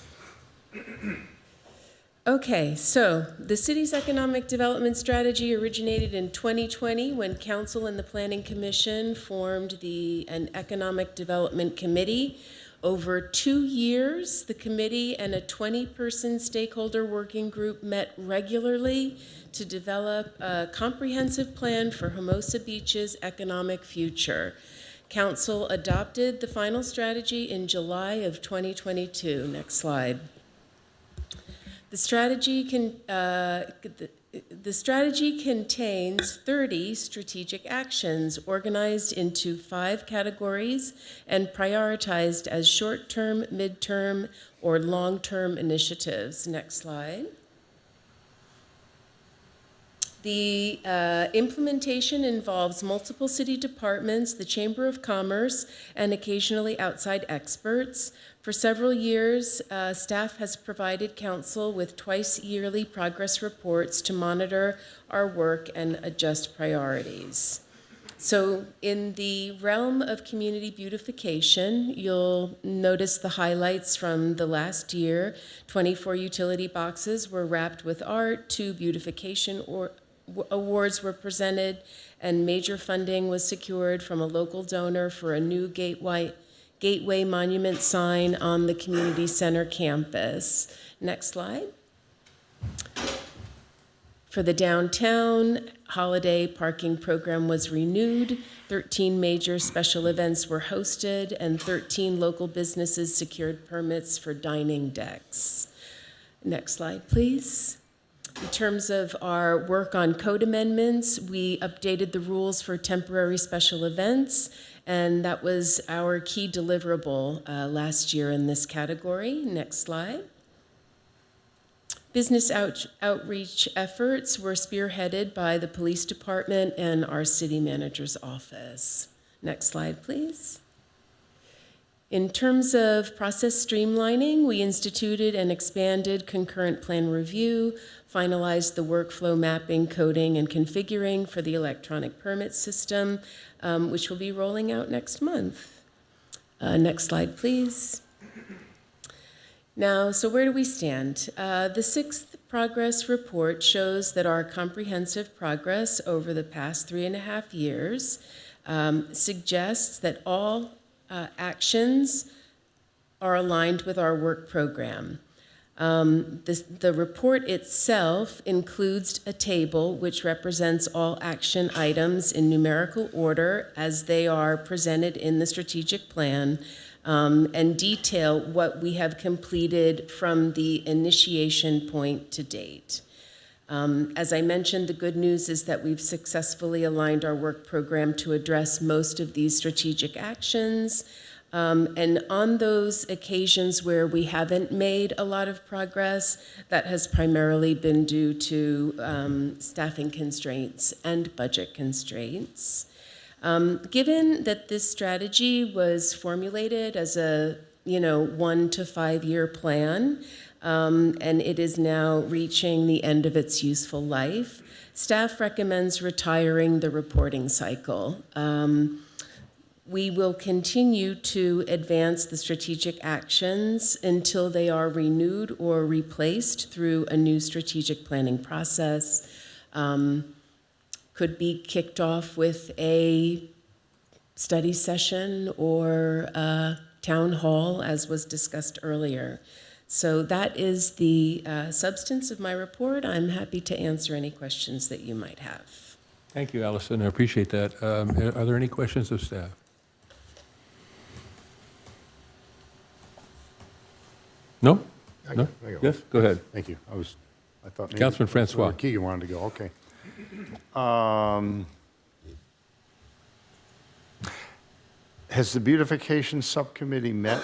Okay, so the city's economic development strategy originated in 2020 when Council and the Planning Commission formed an Economic Development Committee. Over 2 years, the committee and a 20-person stakeholder working group met regularly to develop a comprehensive plan for Hermosa Beach's economic future. Council adopted the final strategy in July of 2022. Next slide. The strategy The strategy contains 30 strategic actions organized into 5 categories and prioritized as short-term, mid-term, or long-term initiatives. Next slide. The implementation involves multiple city departments, the Chamber of Commerce, and occasionally outside experts. For several years, staff has provided council with twice-yearly progress reports to monitor our work and adjust priorities. So in the realm of community beautification, you'll notice the highlights from the last year. 24 utility boxes were wrapped with art, 2 beautification awards were presented, and major funding was secured from a local donor for a new gateway monument sign on the community center campus. Next slide. For the downtown, holiday parking program was renewed, 13 major special events were hosted, and 13 local businesses secured permits for dining decks. Next slide, please. In terms of our work on code amendments, we updated the rules for temporary special events, and that was our key deliverable last year in this category. Next slide. Business outreach efforts were spearheaded by the police department and our city manager's office. Next slide, please. In terms of process streamlining, we instituted and expanded concurrent plan review, finalized the workflow mapping, coding, and configuring for the electronic permit system, which will be rolling out next month. Next slide, please. Now, so where do we stand? The 6th progress report shows that our comprehensive progress over the past 3.5 years suggests that all actions are aligned with our work program. The report itself includes a table which represents all action items in numerical order as they are presented in the strategic plan, and detail what we have completed from the initiation point to date. As I mentioned, the good news is that we've successfully aligned our work program to address most of these strategic actions. And on those occasions where we haven't made a lot of progress, that has primarily been due to staffing constraints and budget constraints. Given that this strategy was formulated as a 1 to 5 year plan, and it is now reaching the end of its useful life, staff recommends retiring the reporting cycle. We will continue to advance the strategic actions until they are renewed or replaced through a new strategic planning process. Could be kicked off with a study session or a town hall, as was discussed earlier. So that is the substance of my report. I'm happy to answer any questions that you might have. Thank you, Allison. I appreciate that. Are there any questions of staff? No? No? I go. Yes, go ahead. Thank you. I thought maybe Councilman Francois. Keegan wanted to go. Okay. Has the beautification subcommittee met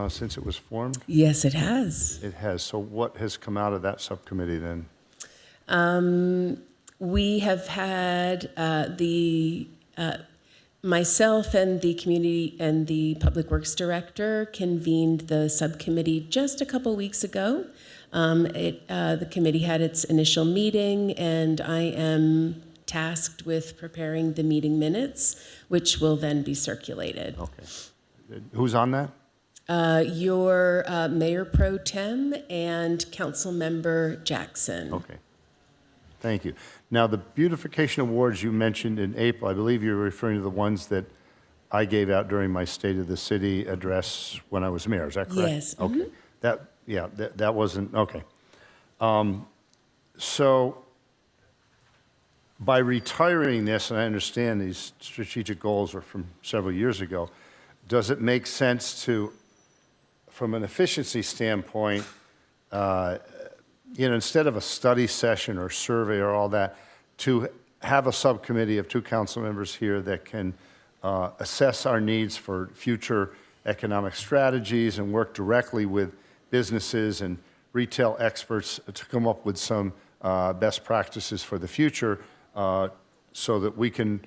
since it was formed? Yes, it has. It has. So what has come out of that subcommittee then? We have had myself and the community and the public works director convened the subcommittee just a couple weeks ago. The committee had its initial meeting, and I am tasked with preparing the meeting minutes, which will then be circulated. Okay. Who's on that? Your Mayor Pro Tem and Council Member Jackson. Okay. Thank you. Now, the beautification awards you mentioned in April, I believe you're referring to the ones that I gave out during my State of the City address when I was mayor. Is that correct? Yes. Okay. That wasn't, okay. So by retiring this, and I understand these strategic goals are from several years ago, does it make sense to, from an efficiency standpoint, instead of a study session or survey or all that, to have a subcommittee of 2 council members here that can assess our needs for future economic strategies and work directly with businesses and retail experts to come up with some best practices for the future so that we can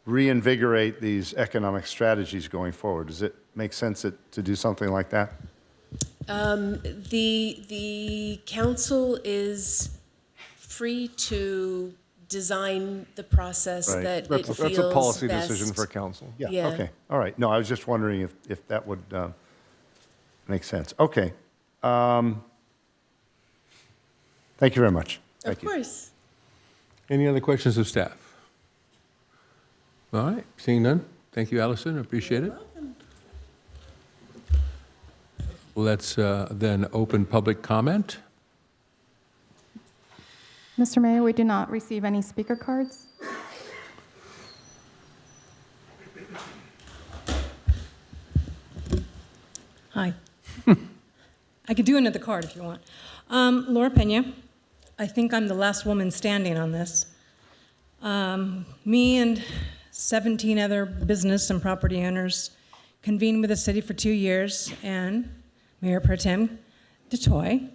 reinvigorate these economic strategies going forward. Does it make sense to do something like that? The council is free to design the process Right. that That's, it that's feels a policy best. decision for council. Yeah, okay, all right. No, I was just wondering if that would make sense. Okay. Thank you very much. Thank Of you. course. Any other questions of staff? All right, seeing none. Thank you, Allison, appreciate it. Let's then open public comment. Mr. Mayor, we did not receive any speaker cards. Hi. I could do another card if you want. Laura Pena. I think I'm the last woman standing on this. Me and 17 other business and property owners convened with the city for 2 years, and Mayor Pro Tem DeToy,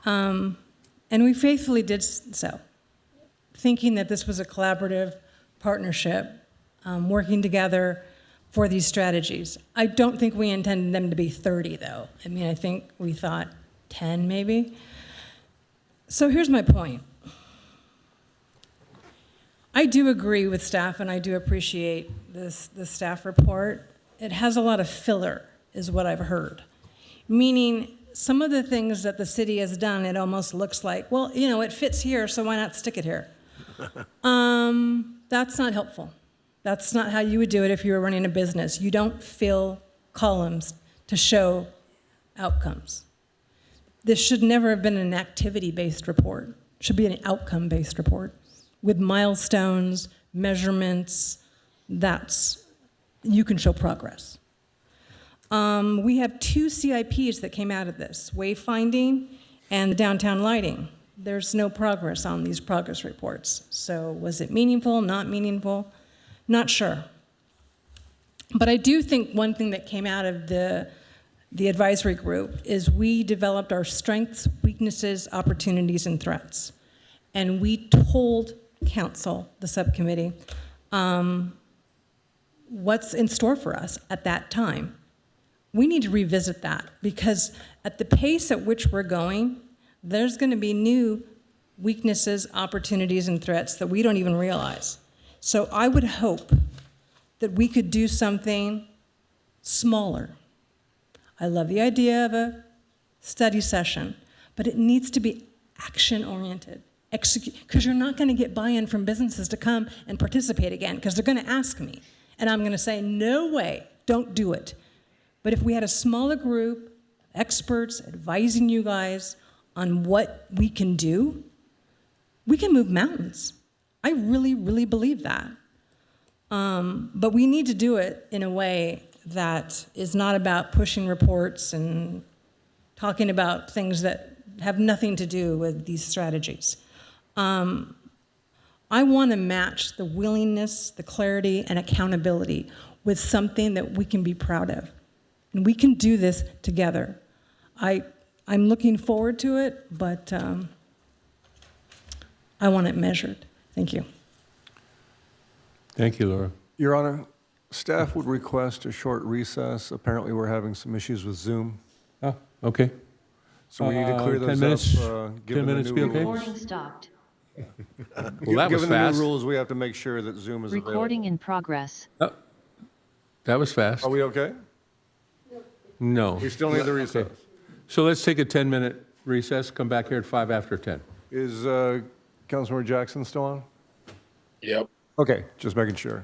and we faithfully did so, thinking that this was a collaborative partnership, working together for these strategies. I don't think we intended them to be 30, though. I mean, I think we thought 10, maybe. So here's my point. I do agree with staff, and I do appreciate the staff report. It has a lot of filler, is what I've heard. Meaning, some of the things that the city has done, it almost looks like, well, you know, it fits here, so why not stick it here? That's not helpful. That's not how you would do it if you were running a business. You don't fill columns to show outcomes. This should never have been an activity-based report. It should be an outcome-based report with milestones, measurements. You can show progress. We have 2 CIPs that came out of this, wayfinding and downtown lighting. There's no progress on these progress reports. So was it meaningful, not meaningful? Not sure. But I do think one thing that came out of the advisory group is we developed our strengths, weaknesses, opportunities, and threats. And we told council, the subcommittee, what's in store for us at that time. We need to revisit that because at the pace at which we're going, there's going to be new weaknesses, opportunities, and threats that we don't even realize. So I would hope that we could do something smaller. I love the idea of a study session, but it needs to be action-oriented. Because you're not going to get buy-in from businesses to come and participate again, because they're going to ask me. And I'm going to say, no way, don't do it. But if we had a smaller group, experts advising you guys on what we can do, we can move mountains. I really, really believe that. But we need to do it in a way that is not about pushing reports and talking about things that have nothing to do with these strategies. I want to match the willingness, the clarity, and accountability with something that we can be proud of. And we can do this together. I'm looking forward to it, but I want it measured. Thank you. Thank you, Laura. Your Honor, staff would request a short recess. Apparently, we're having some issues with Zoom. Oh, okay. So we need to clear 10 those minutes, up. 10 Given minutes the be new okay? rules. Recording stopped. Well, that was Given the fast. new rules, we have to make sure that Zoom is Recording available. in progress. Oh, that was fast. Are we okay? No. We still need the recess. Okay. So let's take a 10-minute recess, come back here at 5 after 10. Is Councilmember Jackson still on? Yep. Okay, just making sure.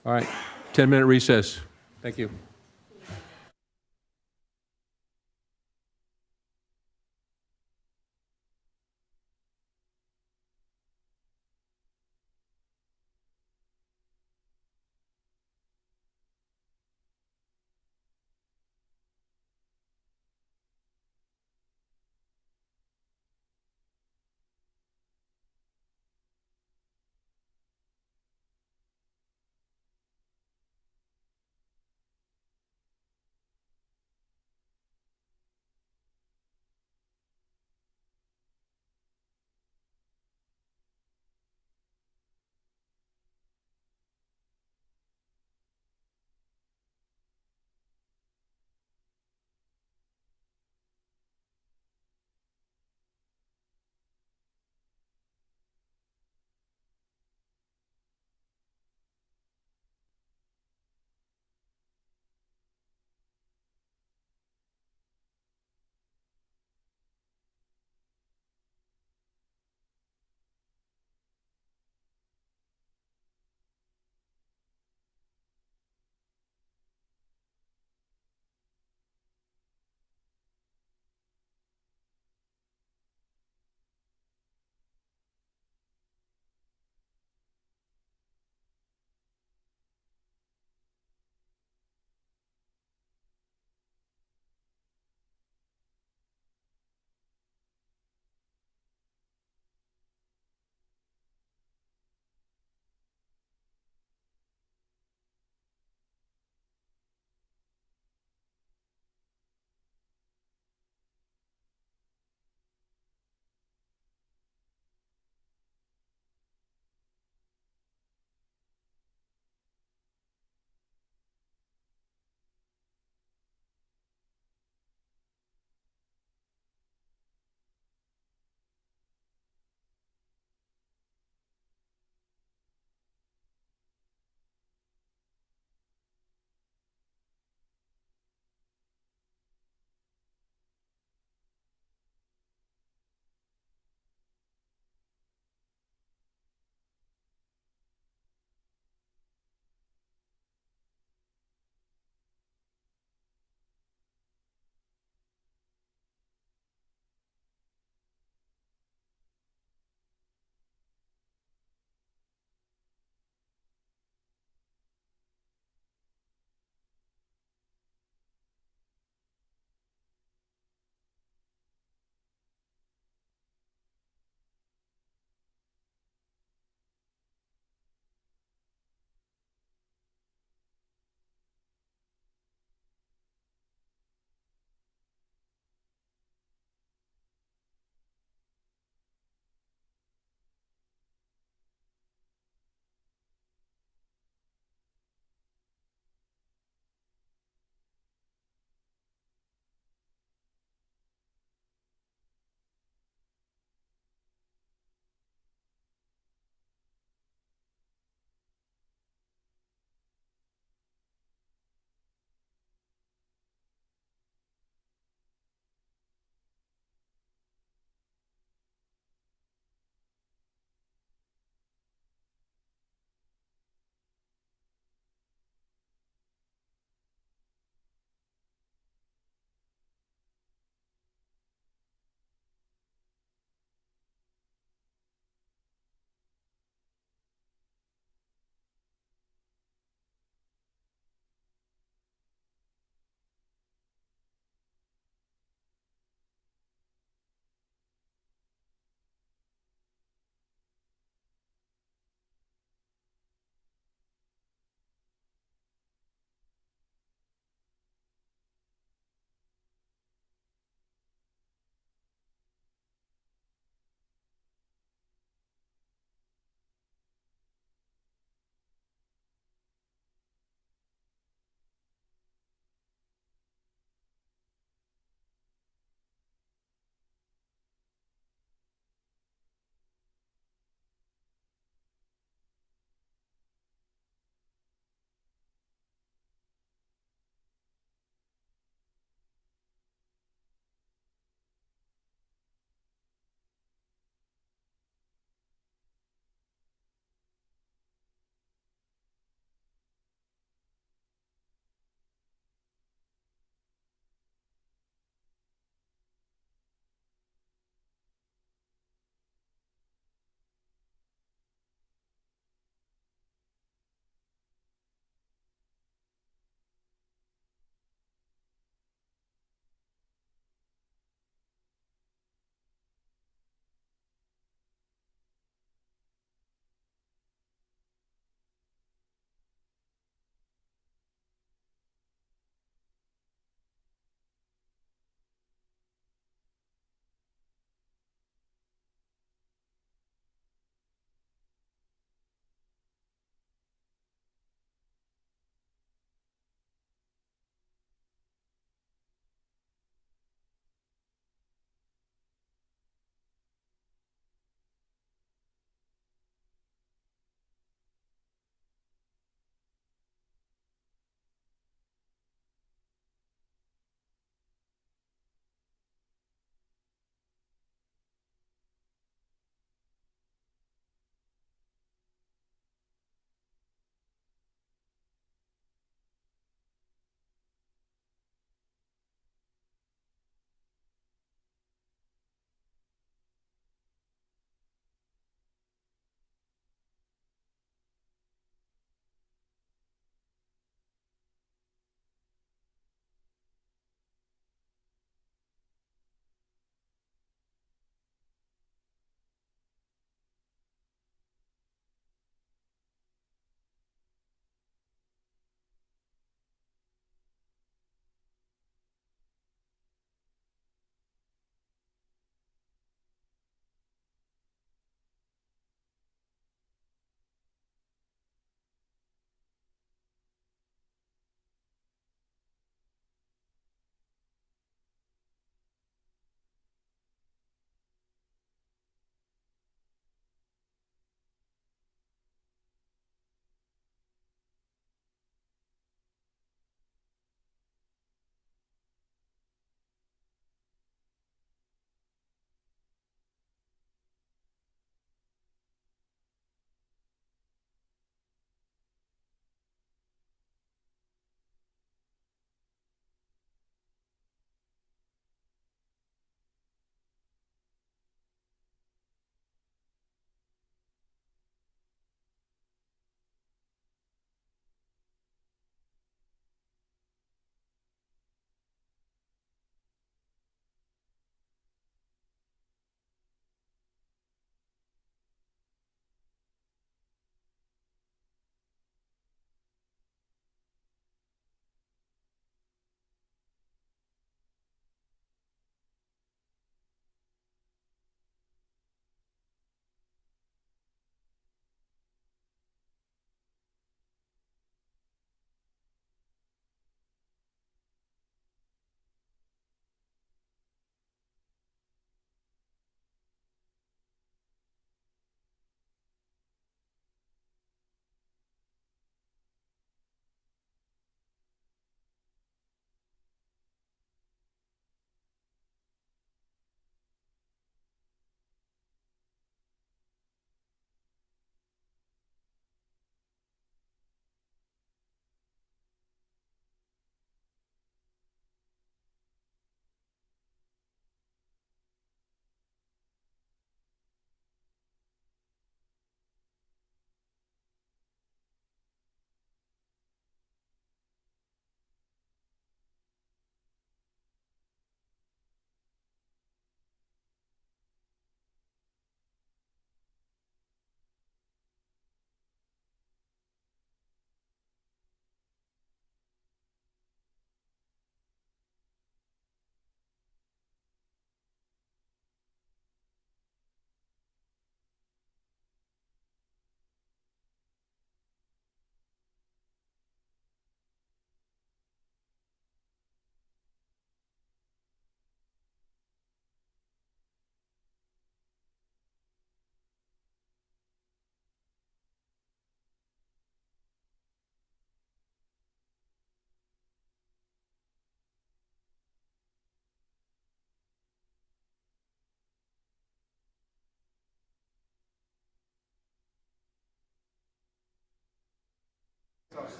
All right, 10-minute recess. Thank you.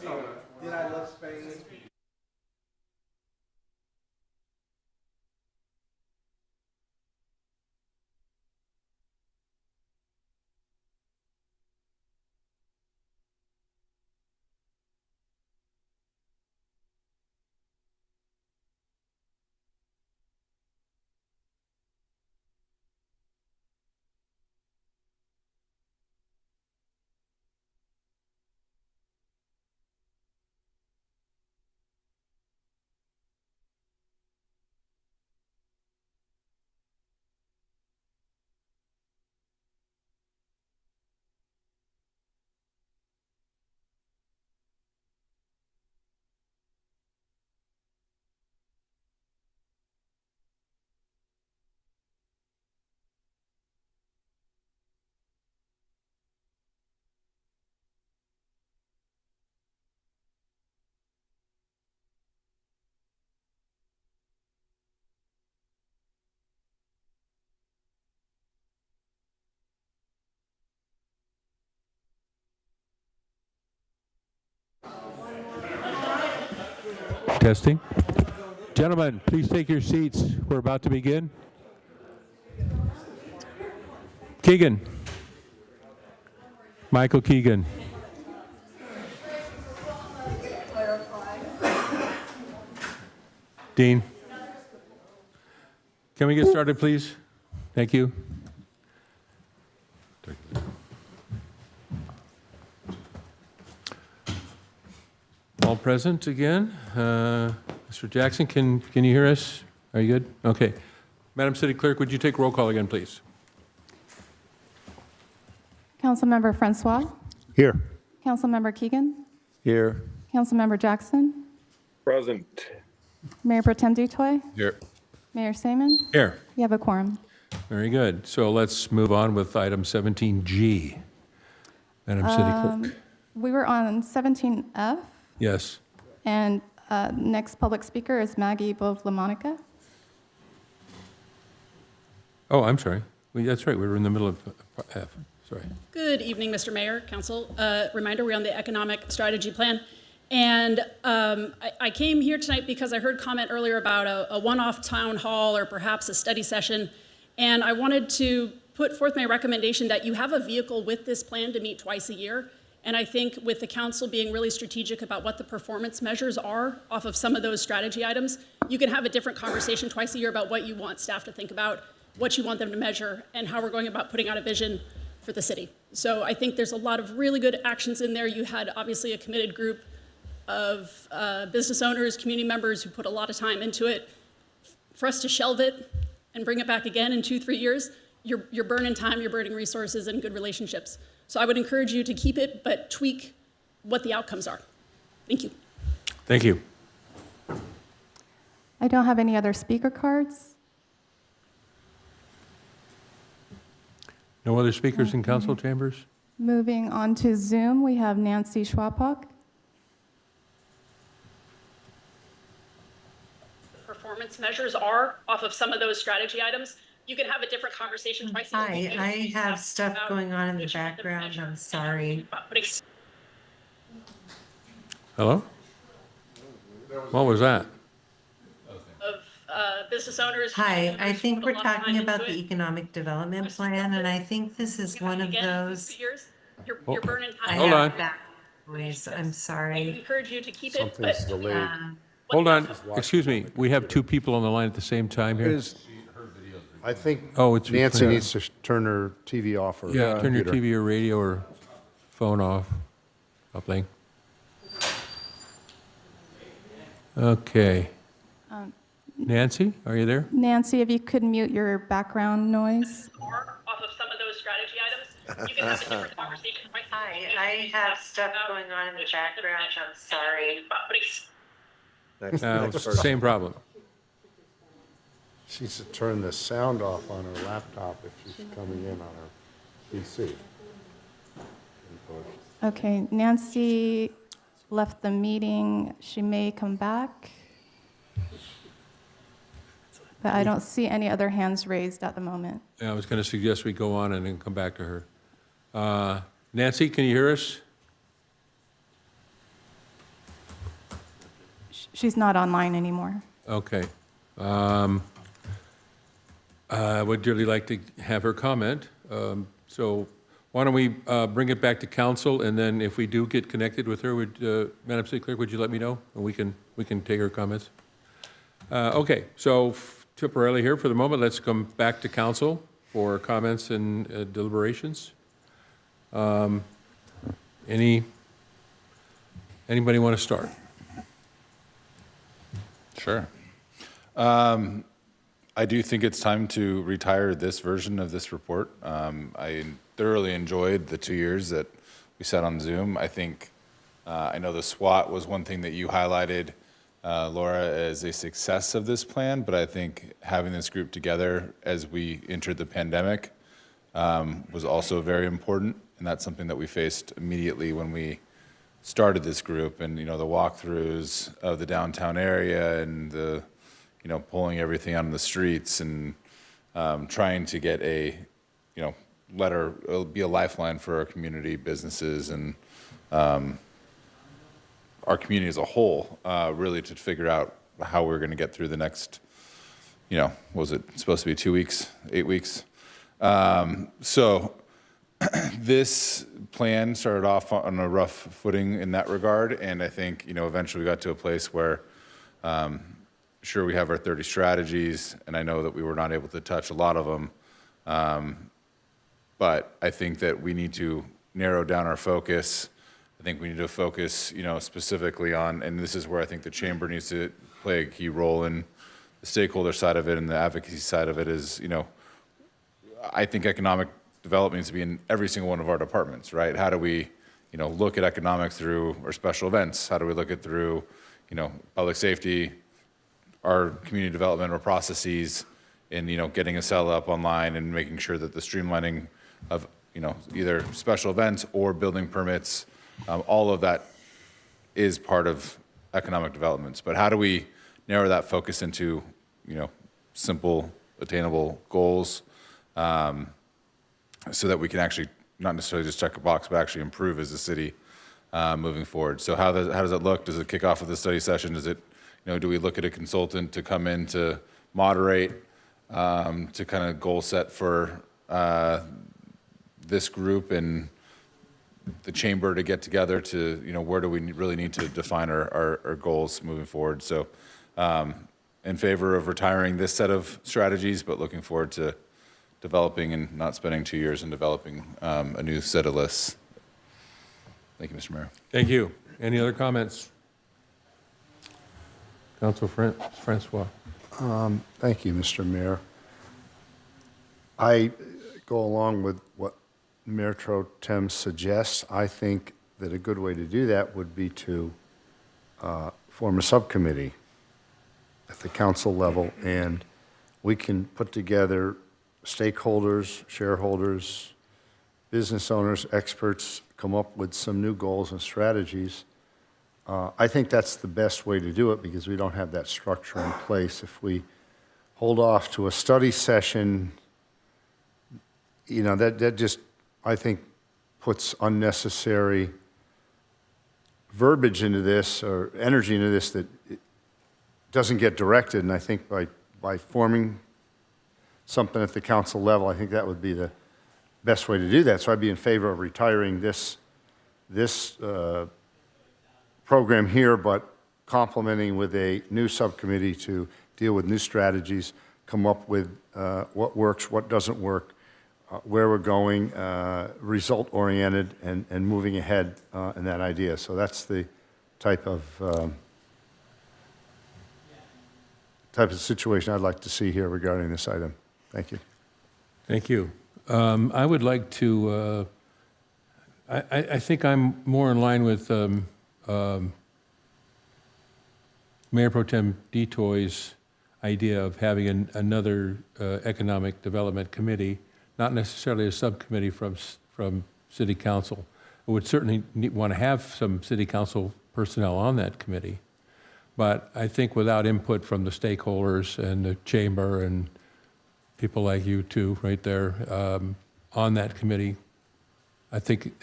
Did I love Spain? Testing. Gentlemen, please take your seats. We're about to begin. Keegan. Michael Keegan. Dean. Can we get started, please? Thank you. All present again. Mr. Jackson, can you hear us? Are you good? Okay. Madam City Clerk, would you take roll call again, please? Councilmember Francois, Here. Councilmember Keegan, Here. Councilmember Jackson, Present. Mayor Pro Tem Dutoy, Here. Mayor Saman. Here. You have a quorum. Very good. So let's move on with item 17G. Madam City Clerk. We were on 17F, Yes. and next public speaker is Maggie Bove-LaMonica. Oh, I'm sorry. That's right. We were in the middle of F. Sorry. Good evening, Mr. Mayor, Council. Reminder, we're on the Economic Strategy Plan. And I came here tonight because I heard comment earlier about a one-off town hall or perhaps a study session. And I wanted to put forth my recommendation that you have a vehicle with this plan to meet twice a year. And I think with the council being really strategic about what the performance measures are off of some of those strategy items, you can have a different conversation twice a year about what you want staff to think about, what you want them to measure, and how we're going about putting out a vision for the city. So I think there's a lot of really good actions in there. You had obviously a committed group of business owners, community members who put a lot of time into it. For us to shelve it and bring it back again in 2-3 years, you're burning time, you're burning resources and good relationships. So I would encourage you to keep it, but tweak what the outcomes are. Thank you. Thank you. I don't have any other speaker cards. No other speakers in council chambers? Moving on to Zoom, we have Nancy Schwapok. Performance measures are off of some of those strategy items. You can have a different conversation twice a year. Hi, I have stuff going on in the background. I'm sorry. Hello? What was that? Of business owners. Hi, I think put a we're lot of talking time about into the it. economic development plan, and I think this is one of Again, those. 2 years, you're Oh. burning I time. Hold have on. back noise. I'm I sorry. encourage you to keep it, Something's but delayed. Hold on. Excuse me. We have two people on the line at the same time here. I think Oh, it's Nancy between- needs to turn her TV off or Yeah, turn your computer. TV or radio or phone off. Something. Okay. Nancy, are you there? Nancy, if you could mute your background noise. or off of some of those strategy items, you can have a different conversation twice a year. Hi, I have stuff going on in the background. I'm sorry. Next person. Same problem. She needs to turn the sound off on her laptop if she's coming in on her PC. Okay, Nancy left the meeting. She may come back. But I don't see any other hands raised at the moment. Yeah, I was going to suggest we go on and then come back to her. Nancy, can you hear us? She's not online anymore. Okay. I would really like to have her comment. So why don't we bring it back to council, and then if we do get connected with her, Madam City Clerk, would you let me know? And we can take her comments. Okay, so temporarily here for the moment, let's come back to council for comments and deliberations. Anybody want to start? Sure. I do think it's time to retire this version of this report. I thoroughly enjoyed the 2 years that we sat on Zoom. I think, I know the SWOT was one thing that you highlighted, Laura, as a success of this plan, but I think having this group together as we entered the pandemic was also very important, and that's something that we faced immediately when we started this group, and the walkthroughs of the downtown area and the pulling everything out on the streets and trying to get a it'll be a lifeline for our community, businesses, and our community as a whole, really to figure out how we're going to get through the next, what was it supposed to be, 2 weeks, 8 weeks? So this plan started off on a rough footing in that regard, and I think, eventually we got to a place where, sure, we have our 30 strategies, and I know that we were not able to touch a lot of them, but I think that we need to narrow down our focus. I think we need to focus, specifically on, and this is where I think the chamber needs to play a key role in the stakeholder side of it and the advocacy side of it is, I think economic development needs to be in every single one of our departments, right? How do we, look at economics through our special events? How do we look at through, public safety, our community development or processes in, getting a cell up online and making sure that the streamlining of, either special events or building permits, all of that is part of economic developments. But how do we narrow that focus into, simple, attainable goals, so that we can actually not necessarily just check a box, but actually improve as a city moving forward. So how does that look? Does it kick off with a study session? Does it, do we look at a consultant to come in to moderate, to kind of goal set for this group and the chamber to get together to, where do we really need to define our goals moving forward? So in favor of retiring this set of strategies, but looking forward to developing and not spending 2 years in developing a new set of lists. Thank you, Mr. Mayor. Thank you. Any other comments? Councilor Francois. Thank you, Mr. Mayor. I go along with what Mayor Pro Tem suggests. I think that a good way to do that would be to form a subcommittee at the council level, and we can put together stakeholders, shareholders, business owners, experts, come up with some new goals and strategies. I think that's the best way to do it because we don't have that structure in place. If we hold off to a study session, that just, I think, puts unnecessary verbiage into this or energy into this that it doesn't get directed. And I think by forming something at the council level, I think that would be the best way to do that. So I'd be in favor of retiring this program here, but complementing with a new subcommittee to deal with new strategies, come up with what works, what doesn't work, where we're going, result-oriented, and moving ahead in that idea. So that's the type of situation I'd like to see here regarding this item. Thank you. Thank you. I would like to, I think I'm more in line with Mayor Pro Tem DeToy's idea of having another economic development committee, not necessarily a subcommittee from City Council. I would certainly want to have some City Council personnel on that committee, but I think without input from the stakeholders and the chamber and people like you two right there on that committee, I think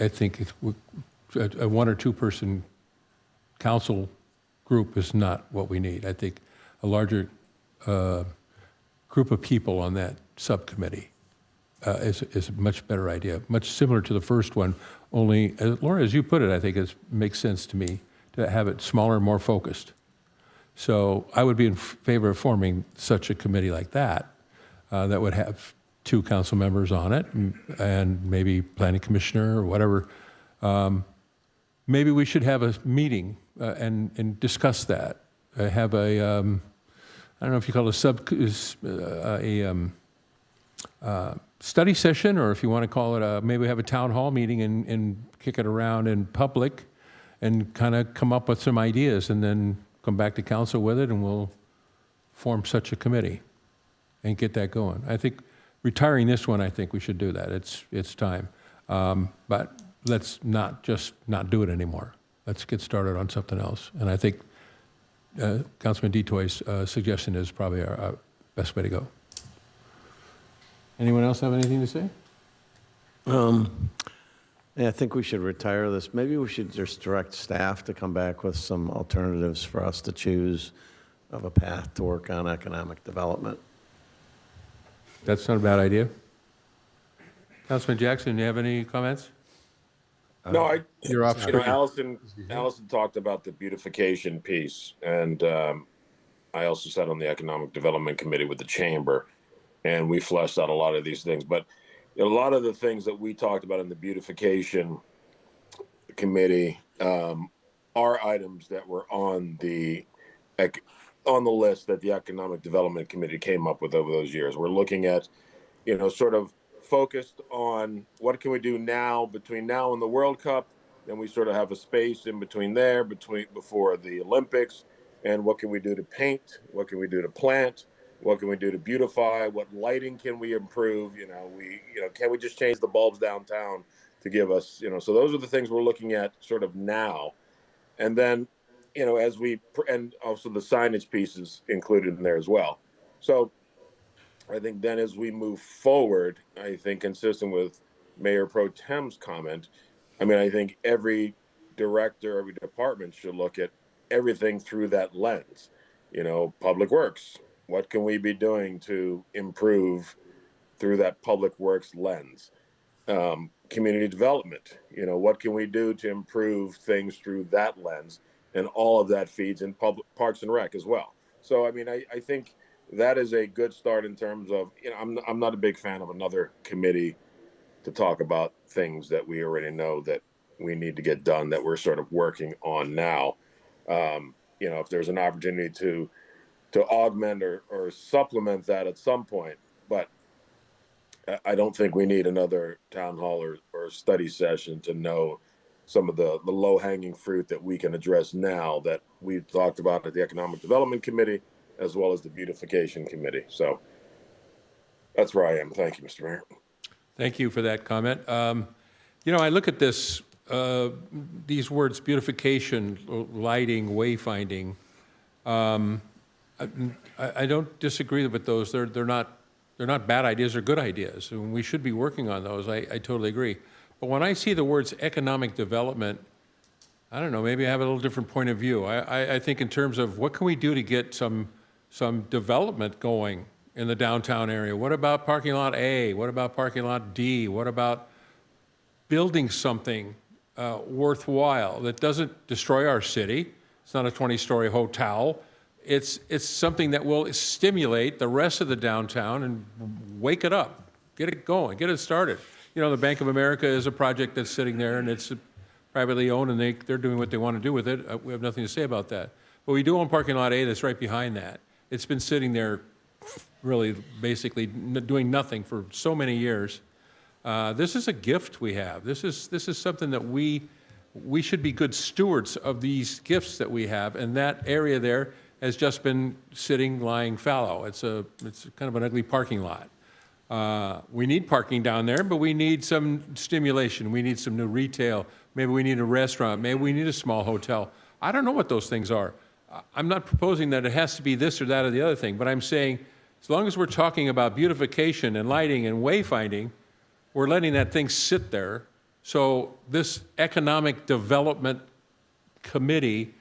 a 1 or 2 person council group is not what we need. I think a larger group of people on that subcommittee is a much better idea, much similar to the first one, only, Laura, as you put it, I think it makes sense to me to have it smaller, more focused. So I would be in favor of forming such a committee like that, that would have 2 council members on it and maybe planning commissioner or whatever. Maybe we should have a meeting and discuss that. Have a, I don't know if you call it a study session, or if you want to call it maybe have a town hall meeting and kick it around in public and kind of come up with some ideas and then come back to council with it, and we'll form such a committee and get that going. I think retiring this one, I think we should do that. It's time. But let's not do it anymore. Let's get started on something else. And I think Councilman DeToy's suggestion is probably our best way to go. Anyone else have anything to say? Yeah, I think we should retire this. Maybe we should just direct staff to come back with some alternatives for us to choose of a path to work on economic development. That's not a bad idea. Councilman Jackson, do you have any comments? No, You're off screen. Allison talked about the beautification piece, and I also sat on the Economic Development Committee with the Chamber, and we fleshed out a lot of these things. But a lot of the things that we talked about in the beautification committee are items that were on the list that the Economic Development Committee came up with over those years. We're looking at, sort of focused on what can we do now between now and the World Cup. Then we sort of have a space in between there, before the Olympics, and what can we do to paint? What can we do to plant? What can we do to beautify? What lighting can we improve? Can we just change the bulbs downtown to give us, so those are the things we're looking at sort of now. And then, and also the signage piece is included in there as well. So I think then as we move forward, I think consistent with Mayor Pro Tem's comment, I think every director, every department should look at everything through that lens. Public Works, what can we be doing to improve through that public works lens? Community development, what can we do to improve things through that lens? And all of that feeds in public Parks and Rec as well. So, I think that is a good start in terms of, I'm not a big fan of another committee to talk about things that we already know that we need to get done, that we're sort of working on now. If there's an opportunity to augment or supplement that at some point, but I don't think we need another town hall or study session to know some of the low-hanging fruit that we can address now that we've talked about at the Economic Development Committee as well as the Beautification Committee. So that's where I am. Thank you, Mr. Mayor. Thank you for that comment. I look at this, these words, beautification, lighting, wayfinding. I don't disagree with those. They're not bad ideas. They're good ideas, and we should be working on those. I totally agree. But when I see the words economic development, I don't know. Maybe I have a little different point of view. I think in terms of what can we do to get some development going in the downtown area. What about parking lot A? What about parking lot D? What about building something worthwhile that doesn't destroy our city? It's not a 20-story hotel. It's something that will stimulate the rest of the downtown and wake it up, get it going, get it started. The Bank of America is a project that's sitting there, and it's privately owned, and they're doing what they want to do with it. We have nothing to say about that. But we do own parking lot A that's right behind that. It's been sitting there really basically doing nothing for so many years. This is a gift we have. This is something that we should be good stewards of these gifts that we have, and that area there has just been lying fallow. It's kind of an ugly parking lot. We need parking down there, but we need some stimulation. We need some new retail. Maybe we need a restaurant. Maybe we need a small hotel. I don't know what those things are. I'm not proposing that it has to be this or that or the other thing, but I'm saying as long as we're talking about beautification and lighting and wayfinding, we're letting that thing sit there. So this economic development committee,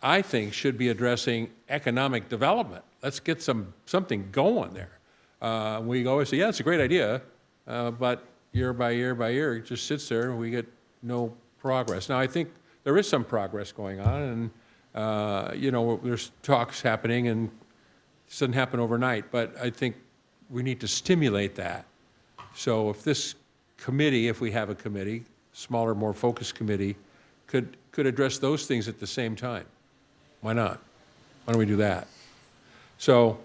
I think, should be addressing economic development. Let's get something going there. We always say, yeah, it's a great idea, but year by year by year, it just sits there and we get no progress. Now, I think there is some progress going on, and you know, there's talks happening, and it doesn't happen overnight, but I think we need to stimulate that. So if this committee, if we have a committee, smaller, more focused committee, could address those things at the same time. Why not? Why don't we do that? So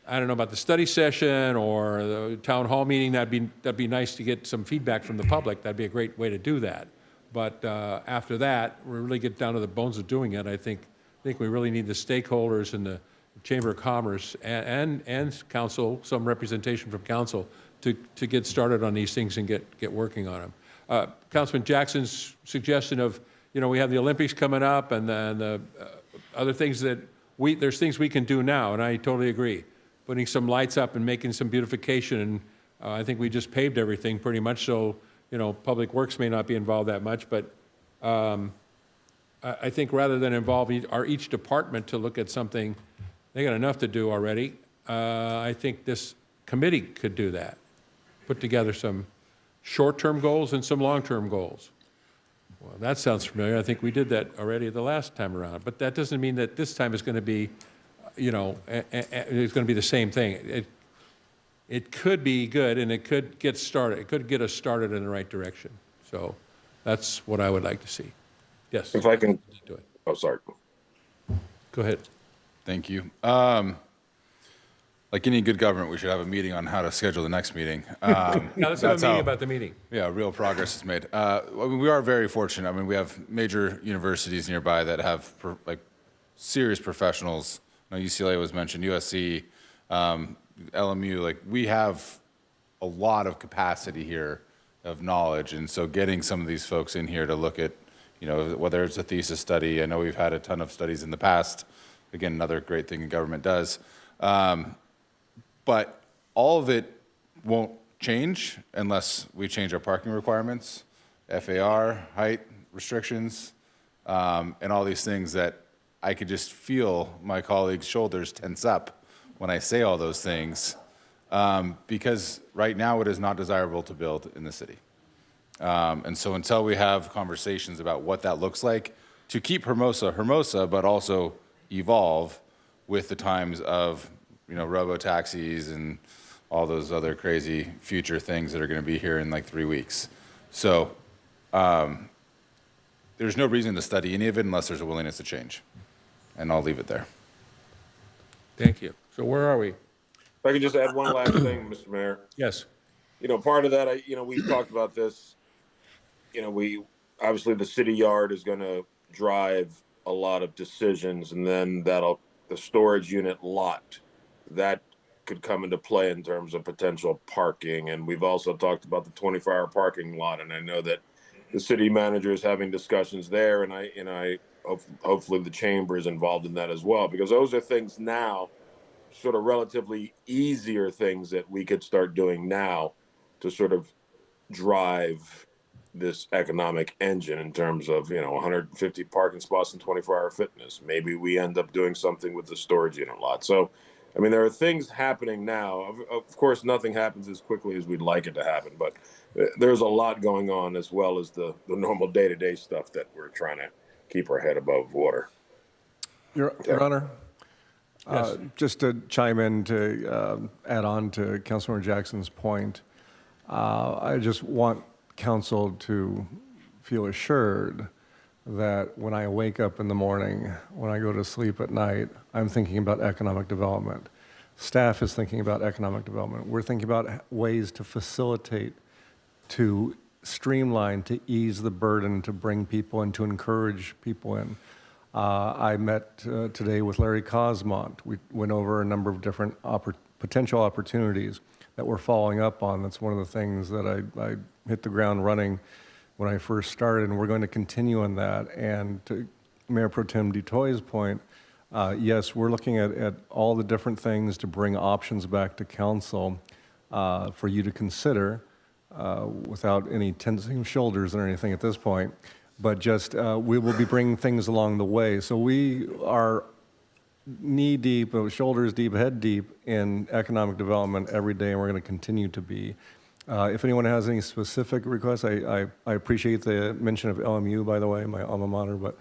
I don't know about the study session or the town hall meeting. That'd be nice to get some feedback from the public. That'd be a great way to do that. But after that, we really get down to the bones of doing it. I think we really need the stakeholders and the Chamber of Commerce and council, some representation from council, to get started on these things and get working on them. Councilman Jackson's suggestion of, you know, we have the Olympics coming up, and then the other things that there's things we can do now, and I totally agree. Putting some lights up and making some beautification, and I think we just paved everything pretty much, so, you know, Public Works may not be involved that much, but I think rather than involve each department to look at something, they got enough to do already. I think this committee could do that. Put together some short-term goals and some long-term goals. Well, that sounds familiar. I think we did that already the last time around, but that doesn't mean that this time is going to be, you know, it's going to be the same thing. It could be good, and it could get started. It could get us started in the right direction. So that's what I would like to see. Yes. If I can do it. Oh, sorry. Go ahead. Thank you. Like any good government, we should have a meeting on how to schedule the next meeting. Now let's have a meeting about the meeting. Yeah, real progress is made. I mean, we are very fortunate. I mean, we have major universities nearby that have like serious professionals. You know, UCLA was mentioned, USC, LMU. Like, we have a lot of capacity here of knowledge, and so getting some of these folks in here to look at, you know, whether it's a thesis study. I know we've had a ton of studies in the past. Again, another great thing the government does. But all of it won't change unless we change our parking requirements, FAR, height restrictions, and all these things that I could just feel my colleagues' shoulders tense up when I say all those things, because right now it is not desirable to build in the city. And so until we have conversations about what that looks like to keep Hermosa, but also evolve with the times of, you know, robo-taxis and all those other crazy future things that are going to be here in like 3 weeks. So there's no reason to study any of it unless there's a willingness to change. And I'll leave it there. Thank you. So where are we? If I could just add one last thing, Mr. Mayor. Yes. You know, part of that, you know, we've talked about this. You know, obviously the city yard is going to drive a lot of decisions, and then the storage unit lot, that could come into play in terms of potential parking. And we've also talked about the 24-hour parking lot, and I know that the city manager is having discussions there, and I hopefully the chamber is involved in that as well, because those are things now, sort of relatively easier things that we could start doing now to sort of drive this economic engine in terms of, you know, 150 parking spots and 24-hour fitness. Maybe we end up doing something with the storage unit lot. So, I mean, there are things happening now. Of course, nothing happens as quickly as we'd like it to happen, but there's a lot going on, as well as the normal day-to-day stuff that we're trying to keep our head above water. Your Honor, just to chime in to add on to Councilmember Jackson's point, I just want council to feel assured that when I wake up in the morning, when I go to sleep at night, I'm thinking about economic development. Staff is thinking about economic development. We're thinking about ways to facilitate, to streamline, to ease the burden, to bring people in, to encourage people in. I met today with Larry Cosmont. We went over a number of different potential opportunities that we're following up on. That's one of the things that I hit the ground running when I first started, and we're going to continue on that. And to Mayor Pro Tem DeToy's point, yes, we're looking at all the different things to bring options back to council for you to consider without any tensing of shoulders or anything at this point. but just we will be bringing things along the way. So we are knee deep, shoulders deep, head deep in economic development every day, and we're going to continue to be. If anyone has any specific requests, I appreciate the mention of LMU, by the way, my alma mater, but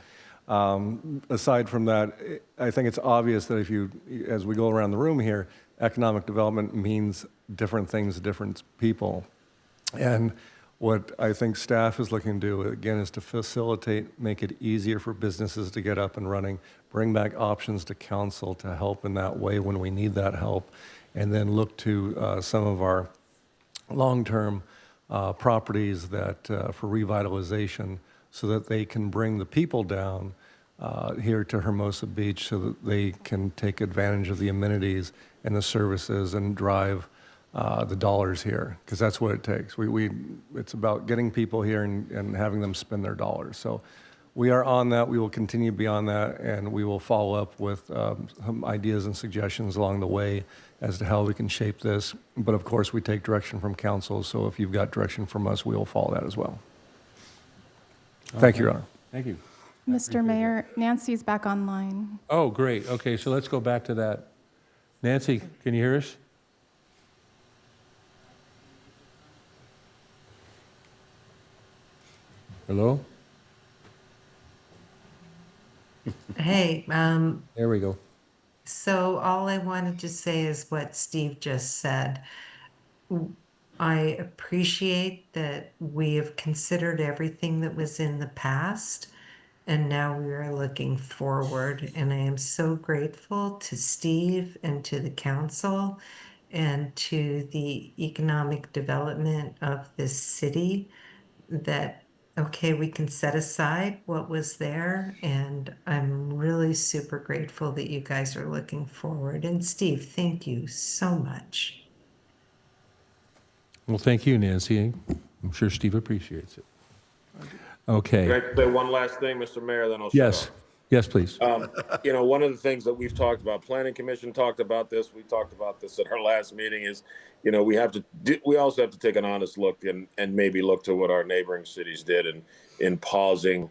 aside from that, I think it's obvious that as we go around the room here, economic development means different things to different people. And what I think staff is looking to do, again, is to facilitate, make it easier for businesses to get up and running, bring back options to council to help in that way when we need that help, and then look to some of our long-term properties that for revitalization so that they can bring the people down here to Hermosa Beach so that they can take advantage of the amenities and the services and drive the dollars here, because that's what it takes. It's about getting people here and having them spend their dollars. So we are on that. We will continue to be on that, and we will follow up with some ideas and suggestions along the way as to how we can shape this. But of course, we take direction from council, so if you've got direction from us, we will follow that as well. Thank you, Your Honor. Thank you. Mr. Mayor, Nancy's back online. Oh, great. Okay, so let's go back to that. Nancy, can you hear us? Hello? Hey, There we go. so all I wanted to say is what Steve just said. I appreciate that we have considered everything that was in the past, and now we are looking forward. And I am so grateful to Steve and to the council and to the economic development of this city that, okay, we can set aside what was there. And I'm really super grateful that you guys are looking forward. And Steve, thank you so much. Well, thank you, Nancy. I'm sure Steve appreciates it. Okay. Can I say one last thing, Mr. Mayor, then I'll shut Yes. up. Yes, please. One of the things that we've talked about, Planning Commission talked about this, we talked about this at our last meeting, is, we also have to take an honest look and maybe look to what our neighboring cities did in pausing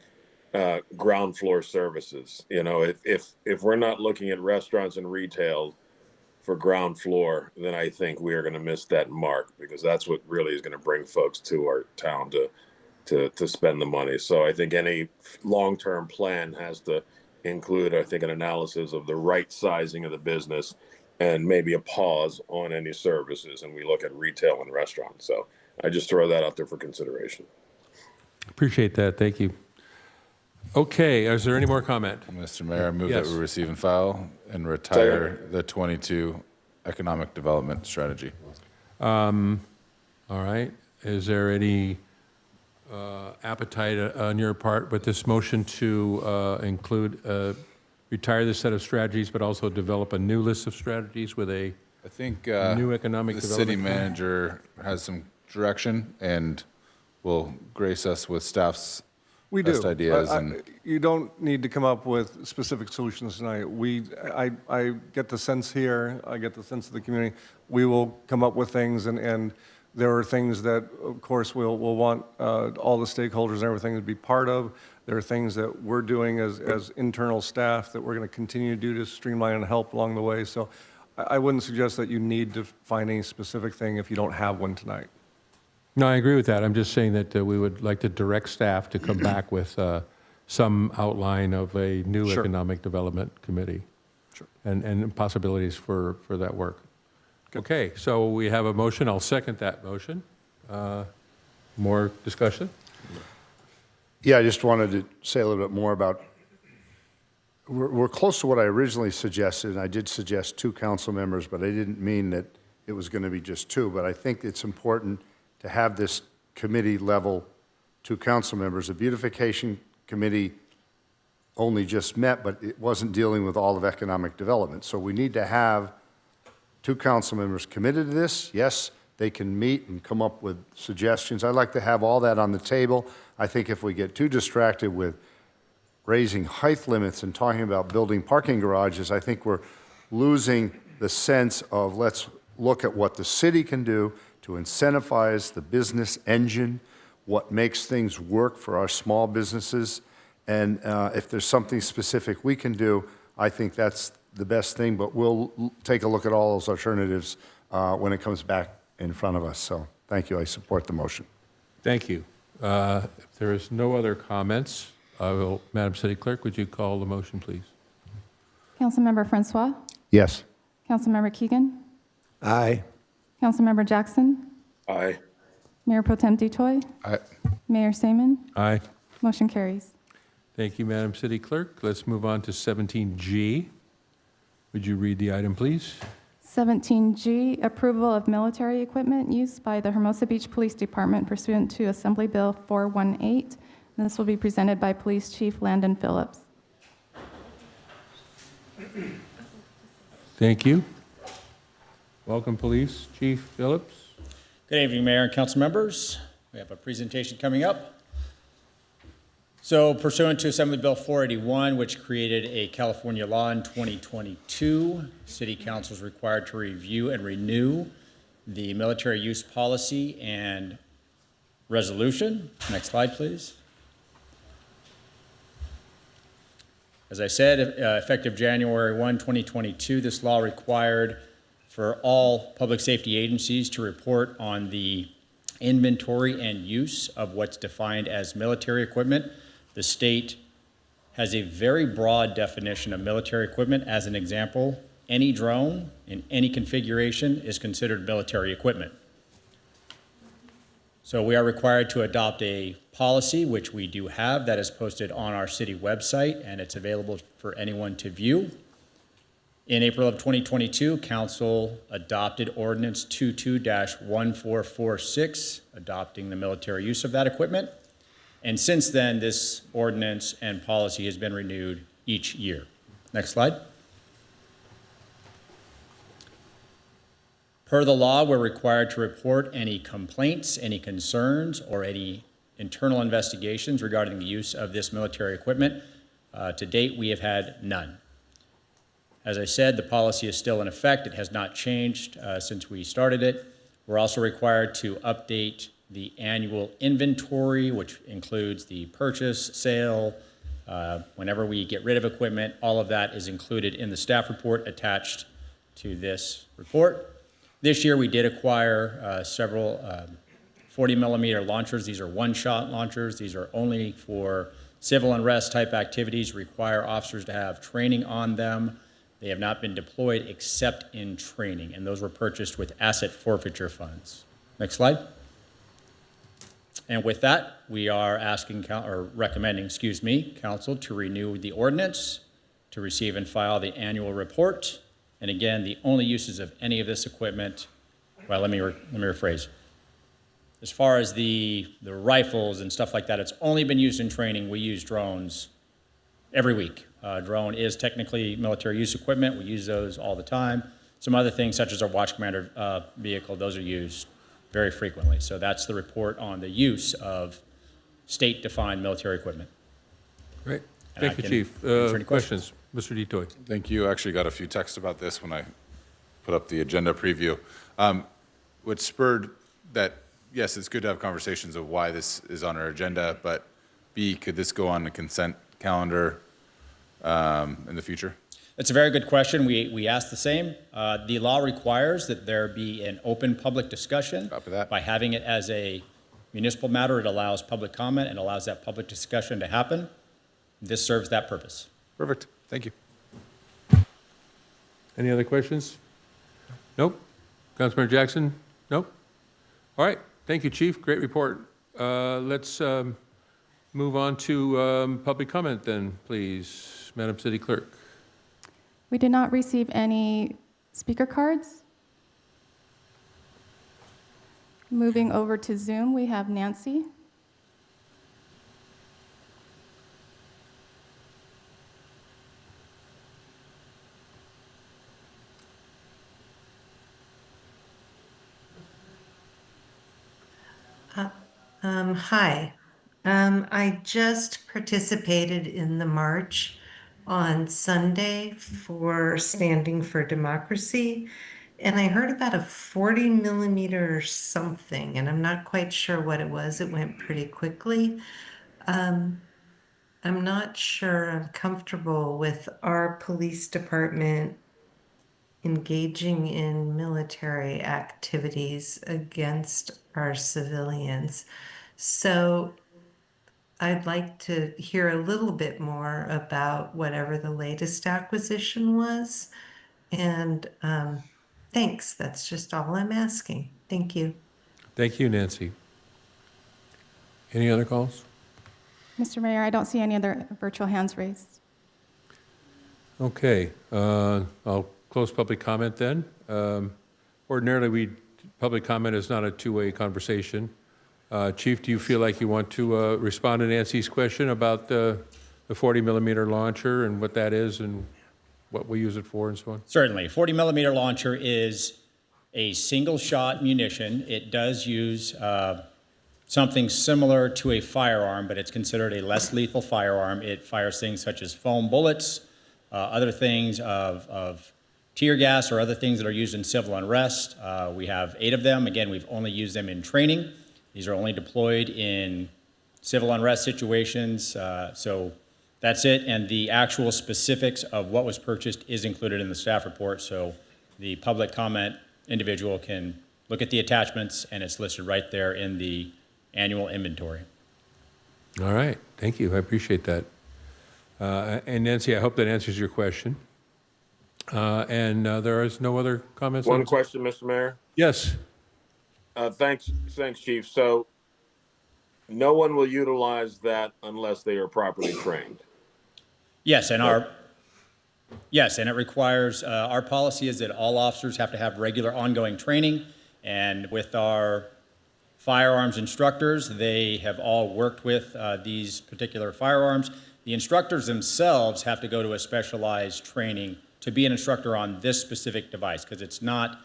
ground floor services. If we're not looking at restaurants and retail for ground floor, then I think we are going to miss that mark, because that's what really is going to bring folks to our town to spend the money. So I think any long-term plan has to include, I think, an analysis of the right sizing of the business and maybe a pause on any services. And we look at retail and restaurants. So I just throw that out there for consideration. Appreciate that. Thank you. Okay, is there any more comment? Mr. Mayor, I move Yes. that we receive and file and retire the 22 economic development strategy. All right. Is there any appetite on your part with this motion to include, retire this set of strategies, but also develop a new list of strategies with a I think new economic the development city plan? manager has some direction and will grace us with staff's We do. best ideas. And You don't need to come up with specific solutions tonight. I get the sense here, I get the sense of the community, we will come up with things, and there are things that, of course, we'll want all the stakeholders and everything to be part of. There are things that we're doing as internal staff that we're going to continue to do to streamline and help along the way. So I wouldn't suggest that you need to find any specific thing if you don't have one tonight. No, I agree with that. I'm just saying that we would like to direct staff to come back with some outline of a new Sure. economic development committee. Sure. And possibilities for that work. Okay, so we have a motion. I'll second that motion. More discussion? Yeah, I just wanted to say a little bit more about, we're close to what I originally suggested, and I did suggest 2 council members, but I didn't mean that it was going to be just 2, but I think it's important to have this committee level 2 council members. The beautification committee only just met, but it wasn't dealing with all of economic development. So we need to have 2 council members committed to this. Yes, they can meet and come up with suggestions. I'd like to have all that on the table. I think if we get too distracted with raising height limits and talking about building parking garages, I think we're losing the sense of let's look at what the city can do to incentivize the business engine, what makes things work for our small businesses. And if there's something specific we can do, I think that's the best thing, but we'll take a look at all those alternatives when it comes back in front of us. So thank you. I support the motion. Thank you. If there is no other comments, Madam City Clerk, would you call the motion, please? Councilmember Francois? Yes. Councilmember Keegan? Aye. Councilmember Jackson? Aye. Mayor Pro Tem Dutoy? Aye. Mayor Seaman? Aye. Motion carries. Thank you, Madam City Clerk. Let's move on to 17G. Would you read the item, please? 17G, approval of military equipment used by the Hermosa Beach Police Department pursuant to Assembly Bill 418. This will be presented by Police Chief Landon Phillips. Thank you. Welcome, Police Chief Phillips. Good evening, Mayor and council members. We have a presentation coming up. So pursuant to Assembly Bill 481, which created a California law in 2022, City Council is required to review and renew the military use policy and resolution. Next slide, please. As I said, effective January 1, 2022, this law required for all public safety agencies to report on the inventory and use of what's defined as military equipment. The state has a very broad definition of military equipment. As an example, any drone in any configuration is considered military equipment. So we are required to adopt a policy, which we do have, that is posted on our city website, and it's available for anyone to view. In April of 2022, Council adopted Ordinance 22-1446, adopting the military use of that equipment. And since then, this ordinance and policy has been renewed each year. Next slide. Per the law, we're required to report any complaints, any concerns, or any internal investigations regarding the use of this military equipment. To date, we have had none. As I said, the policy is still in effect. It has not changed since we started it. We're also required to update the annual inventory, which includes the purchase, sale, whenever we get rid of equipment. All of that is included in the staff report attached to this report. This year, we did acquire several 40-millimeter launchers. These are one-shot launchers. These are only for civil unrest type activities, require officers to have training on them. They have not been deployed except in training, and those were purchased with asset forfeiture funds. Next slide. And with that, we are recommending, council to renew the ordinance, to receive and file the annual report. And again, the only uses of any of this equipment, well, let me rephrase. As far as the rifles and stuff like that, it's only been used in training. We use drones every week. Drone is technically military use equipment. We use those all the time. Some other things, such as our watch commander vehicle, those are used very frequently. So that's the report on the use of state-defined military equipment. Great. Thank you, Chief. Any questions? Mr. Dutoy. Thank you. I actually got a few texts about this when I put up the agenda preview. What spurred that, yes, it's good to have conversations of why this is on our agenda, but B, could this go on the consent calendar in the future? That's a very good question. We asked the same. The law requires that there be an open public discussion. Copy that. By having it as a municipal matter, it allows public comment and allows that public discussion to happen. This serves that purpose. Perfect. Thank you. Any other questions? Nope. Councilmember Jackson? Nope. All right. Thank you, Chief. Great report. Let's move on to public comment then, please. Madam City Clerk. We did not receive any speaker cards. Moving over to Zoom, we have Nancy. Hi. I just participated in the march on Sunday for Standing for Democracy, And I heard about a 40 millimeter or something, and I'm not quite sure what it was. It went pretty quickly. I'm not sure I'm comfortable with our police department engaging in military activities against our civilians. So I'd like to hear a little bit more about whatever the latest acquisition was. And thanks. That's just all I'm asking. Thank you. Thank you, Nancy. Any other calls? Mr. Mayor, I don't see any other virtual hands raised. Okay, I'll close public comment then. Ordinarily, public comment is not a two-way conversation. Chief, do you feel like you want to respond to Nancy's question about the 40 millimeter launcher and what that is and what we use it for and so on? Certainly. 40 millimeter launcher is a single shot munition. It does use something similar to a firearm, but it's considered a less lethal firearm. It fires things such as foam bullets, other things of tear gas or other things that are used in civil unrest. We have 8 of them. Again, we've only used them in training. These are only deployed in civil unrest situations. So that's it. And the actual specifics of what was purchased is included in the staff report. So the public comment individual can look at the attachments, and it's listed right there in the annual inventory. All right, thank you, I appreciate that. And Nancy, I hope that answers your question. And there is no other comments? One question, Mr. Mayor. Yes. Thanks, Chief. So no one will utilize that unless they are properly trained. Yes, and it requires, our policy is that all officers have to have regular ongoing training, and with our firearms instructors, they have all worked with these particular firearms. The instructors themselves have to go to a specialized training to be an instructor on this specific device, because it's not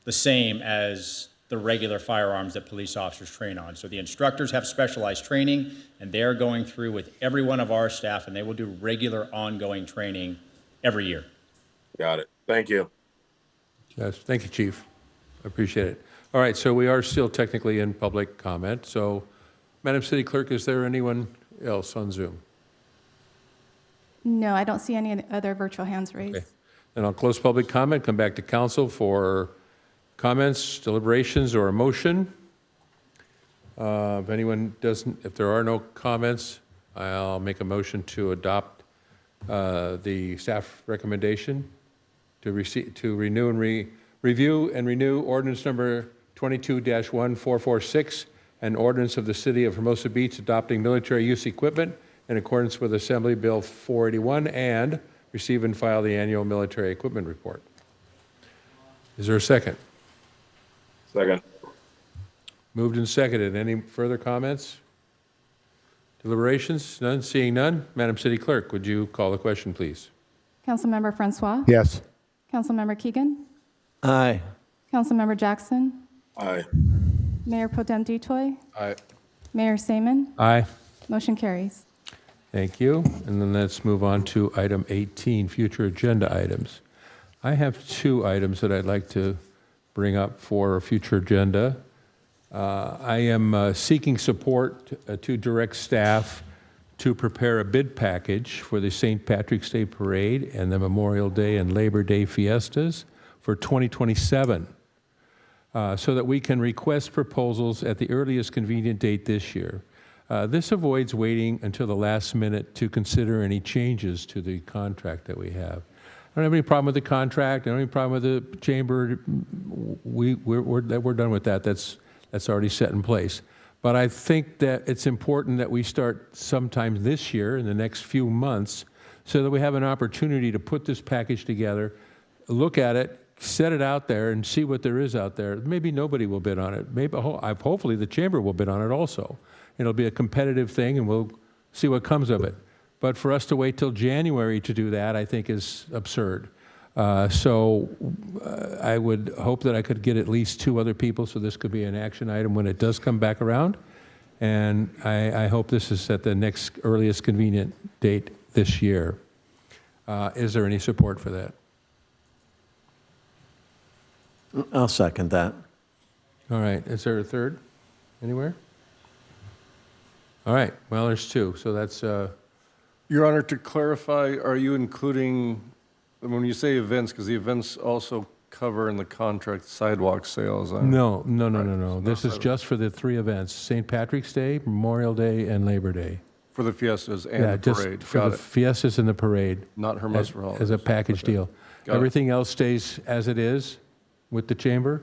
the same as the regular firearms that police officers train on. So the instructors have specialized training, and they're going through with every one of our staff, and they will do regular ongoing training every year. Got it. Thank you. Yes, thank you, Chief. I appreciate it. All right, so we are still technically in public comment. So, Madam City Clerk, is there anyone else on Zoom? No, I don't see any other virtual hands raised. Okay. Then I'll close public comment, come back to council for comments, deliberations, or a motion. If there are no comments, I'll make a motion to adopt the staff recommendation to review and renew ordinance number 22-1446, an ordinance of the City of Hermosa Beach adopting military use equipment in accordance with Assembly Bill 481, and receive and file the annual military equipment report. Is there a second? Second. Moved and seconded. Any further comments? Deliberations? None? Seeing none? Madam City Clerk, would you call the question, please? Councilmember Francois? Yes. Councilmember Keegan? Aye. Councilmember Jackson? Aye. Mayor Pro Tem Dutoy? Aye. Mayor Saman? Aye. Motion carries. Thank you. And then let's move on to item 18, future agenda items. I have 2 items that I'd like to bring up for a future agenda. I am seeking support to direct staff to prepare a bid package for the St. Patrick's Day Parade and the Memorial Day and Labor Day fiestas for 2027, so that we can request proposals at the earliest convenient date this year. This avoids waiting until the last minute to consider any changes to the contract that we have. I don't have any problem with the contract. I don't have any problem with the chamber. We're done with that. That's already set in place. But I think that it's important that we start sometime this year, in the next few months, so that we have an opportunity to put this package together, look at it, set it out there, and see what there is out there. Maybe nobody will bid on it. Maybe, hopefully the chamber will bid on it also. It'll be a competitive thing, and we'll see what comes of it. But for us to wait till January to do that, I think is absurd. So I would hope that I could get at least 2 other people, so this could be an action item when it does come back around. And I hope this is at the next earliest convenient date this year. Is there any support for that? I'll second that. All right, is there a third anywhere? All right, well, there's two, so that's, Your Honor, to clarify, are you including, when you say events, because the events also cover in the contract sidewalk sales? no. Right, This is sidewalk. just for the three events, St. Patrick's Day, Memorial Day, and Labor Day. For the fiestas and Yeah, the just parade? for Got the it. fiestas and the parade. Not Hermosa as- for holidays. As a package Okay. deal. Got it. Everything else stays as it is with the chamber.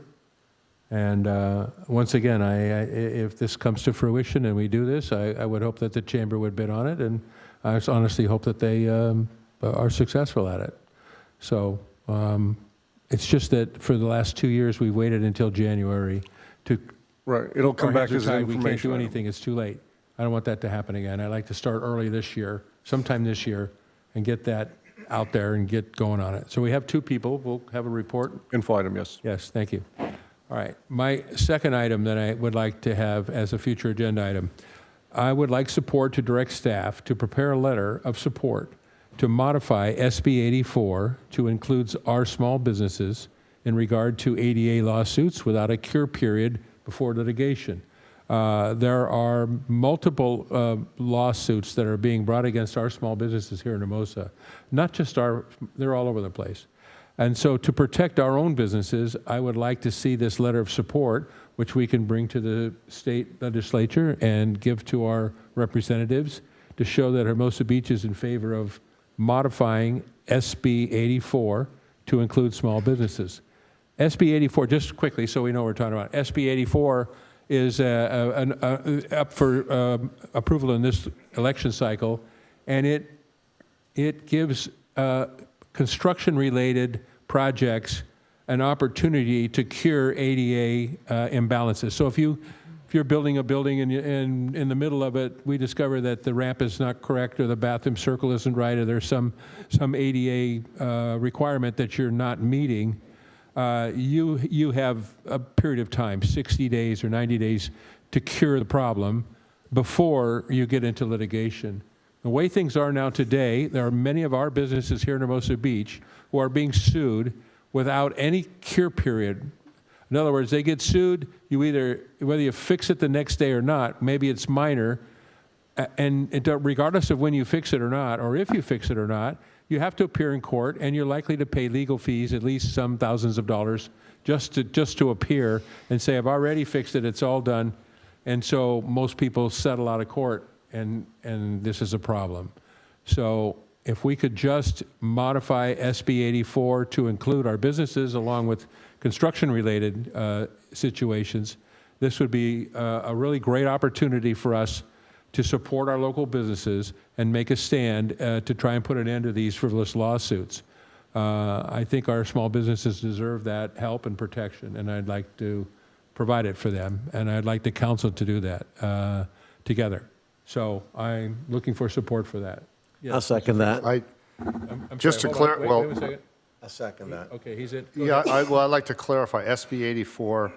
And once again, if this comes to fruition and we do this, I would hope that the chamber would bid on it, and I just honestly hope that they are successful at it. So it's just that for the last 2 years, we've waited until January to. Right, it'll come our back hands are as an tied, we can't information do item. anything, it's too late. I don't want that to happen again. I'd like to start early this year, sometime this year, and get that out there and get going on it. So we have two people, we'll have a report. Info item, yes. Yes, thank you. All right, my second item that I would like to have as a future agenda item, I would like support to direct staff to prepare a letter of support to modify SB 84 to include our small businesses in regard to ADA lawsuits without a cure period before litigation. There are multiple lawsuits that are being brought against our small businesses here in Hermosa. Not just they're all over the place. And so to protect our own businesses, I would like to see this letter of support, which we can bring to the state legislature and give to our representatives to show that Hermosa Beach is in favor of modifying SB 84 to include small businesses. SB 84, just quickly so we know what we're talking about, SB 84 is up for approval in this election cycle, and it gives construction-related projects an opportunity to cure ADA imbalances. So if you're building a building and in the middle of it, we discover that the ramp is not correct or the bathroom circle isn't right or there's some ADA requirement that you're not meeting, you have a period of time, 60 days or 90 days, to cure the problem before you get into litigation. The way things are now today, there are many of our businesses here in Hermosa Beach who are being sued without any cure period. In other words, they get sued, whether you fix it the next day or not, maybe it's minor, and regardless of when you fix it or not, or if you fix it or not, you have to appear in court, and you're likely to pay legal fees, at least some thousands of dollars, just to appear and say, I've already fixed it, it's all done. And so most people settle out of court, and this is a problem. So if we could just modify SB 84 to include our businesses along with construction-related situations, this would be a really great opportunity for us to support our local businesses and make a stand to try and put an end to these frivolous lawsuits. I think our small businesses deserve that help and protection, and I'd like to provide it for them, and I'd like the council to do that together. So I'm looking for support for that. Yes, I'll second that. I'm Just sorry, to hold on. clear, Wait a second. I'll second that. Okay, he's it. Yeah, I'd like to clarify, SB 84,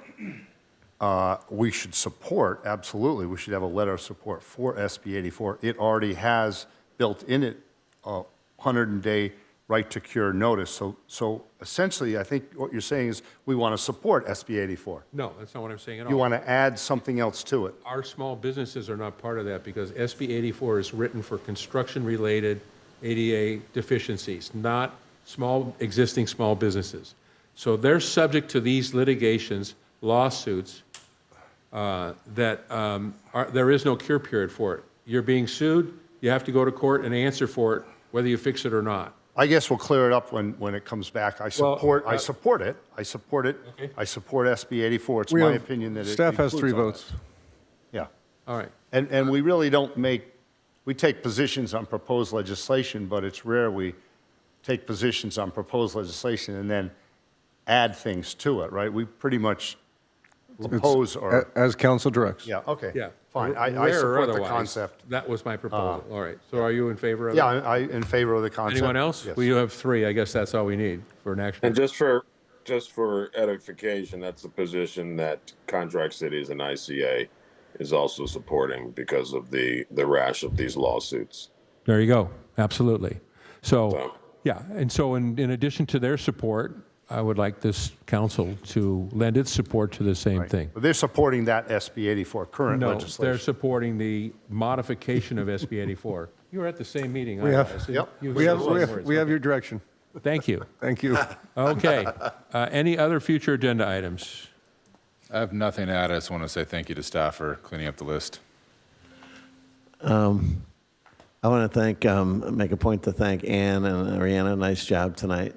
we should support, absolutely, we should have a letter of support for SB 84. It already has built in it a 100-day right to cure notice. So essentially, I think what you're saying is we want to support SB 84. No, that's not what I'm saying at all. You want to add something else to it. Our small businesses are not part of that because SB 84 is written for construction-related ADA deficiencies, not existing small businesses. So they're subject to these litigations, lawsuits, there is no cure period for it. You're being sued, you have to go to court and answer for it, whether you fix it or not. I guess we'll clear it up when it comes back. I support it. I support it. Okay. I support SB 84. It's We my have- opinion that it staff has 3 includes all votes. that. Yeah. All right. And we really don't we take positions on proposed legislation, but it's rare we take positions on proposed legislation and then add things to it, right? We pretty much propose or. As council directs. Yeah, okay. Yeah. Fine. I Rare or support the otherwise, concept. That was my proposal. All right. So are you in favor of Yeah, it? I in favor of the concept. Anyone else? Yes. We have 3. I guess that's all we need for an action. And just for edification, that's the position that Contract Cities and ICA is also supporting because of the rash of these lawsuits. There you go. Absolutely. So, yeah. And so in addition to their support, I would like this council to lend its support to the same thing. But they're supporting that SB 84 current No, legislation. they're supporting the modification of SB 84. You were at the same meeting. We I have, was. Yep. You we heard have, the we same have, words. we have your direction. Thank you. Thank you. Okay. Any other future agenda items? I have nothing to add. I just want to say thank you to staff for cleaning up the list. I want to thank, make a point to thank Ann and Ariana. Nice job tonight.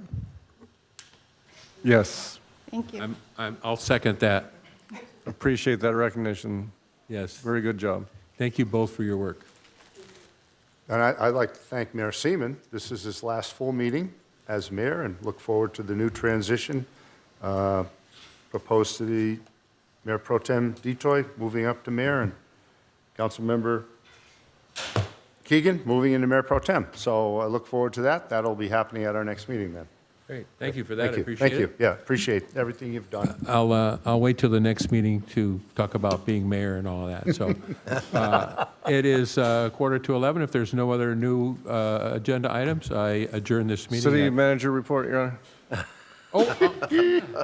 Yes, Thank you. I'll second that. appreciate that recognition. Yes. Very good job. Thank you both for your work. And I'd like to thank Mayor Seaman. This is his last full meeting as mayor, and look forward to the new transition proposed to the Mayor Pro Tem Detoy, moving up to mayor, and Councilmember Keegan moving into Mayor Pro Tem. So I look forward to that. That'll be happening at our next meeting then. Great. Thank you for that. Thank you. I appreciate Thank it. you. Yeah, appreciate everything you've done. I'll wait till the next meeting to talk about being mayor and all of that. So it is 11:15. If there's no other new agenda items, I adjourn this meeting. City manager report, Your Honor.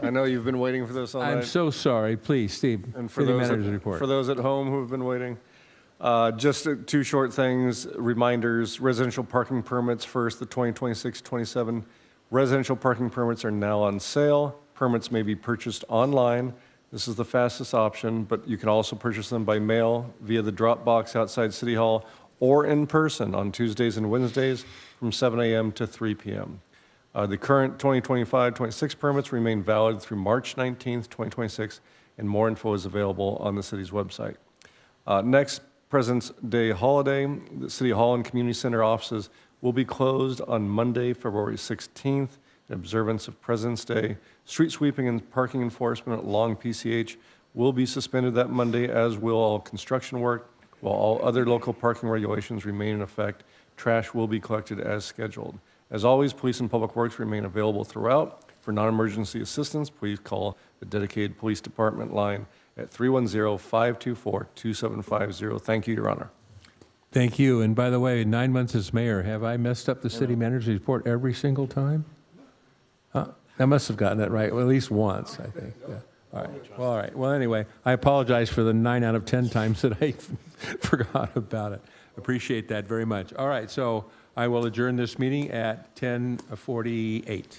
I know you've been waiting for this all night. I'm so sorry. Please, Steve, And for city those, manager's report. for those at home who have been waiting, just two short things, reminders, residential parking permits first, the 2026-27 residential parking permits are now on sale. Permits may be purchased online. This is the fastest option, but you can also purchase them by mail via the drop box outside City Hall or in person on Tuesdays and Wednesdays from 7 a.m. to 3 p.m. The current 2025-26 permits remain valid through March 19th, 2026, and more info is available on the city's website. Next President's Day holiday, the City Hall and Community Center offices will be closed on Monday, February 16th, in observance of President's Day. Street sweeping and parking enforcement along PCH will be suspended that Monday, as will all construction work, while all other local parking regulations remain in effect. Trash will be collected as scheduled. As always, police and public works remain available throughout. For non-emergency assistance, please call the dedicated police department line at 310-524-2750. Thank you, Your Honor. Thank you. And by the way, 9 months as mayor, have I messed up the city manager's report every single time? I must have gotten it right, well, at least once, I think. Yeah. All right. Well, all right. Well, anyway, I apologize for the 9 out of 10 times that I forgot about it. Appreciate that very much. All right, so I will adjourn this meeting at 10:48.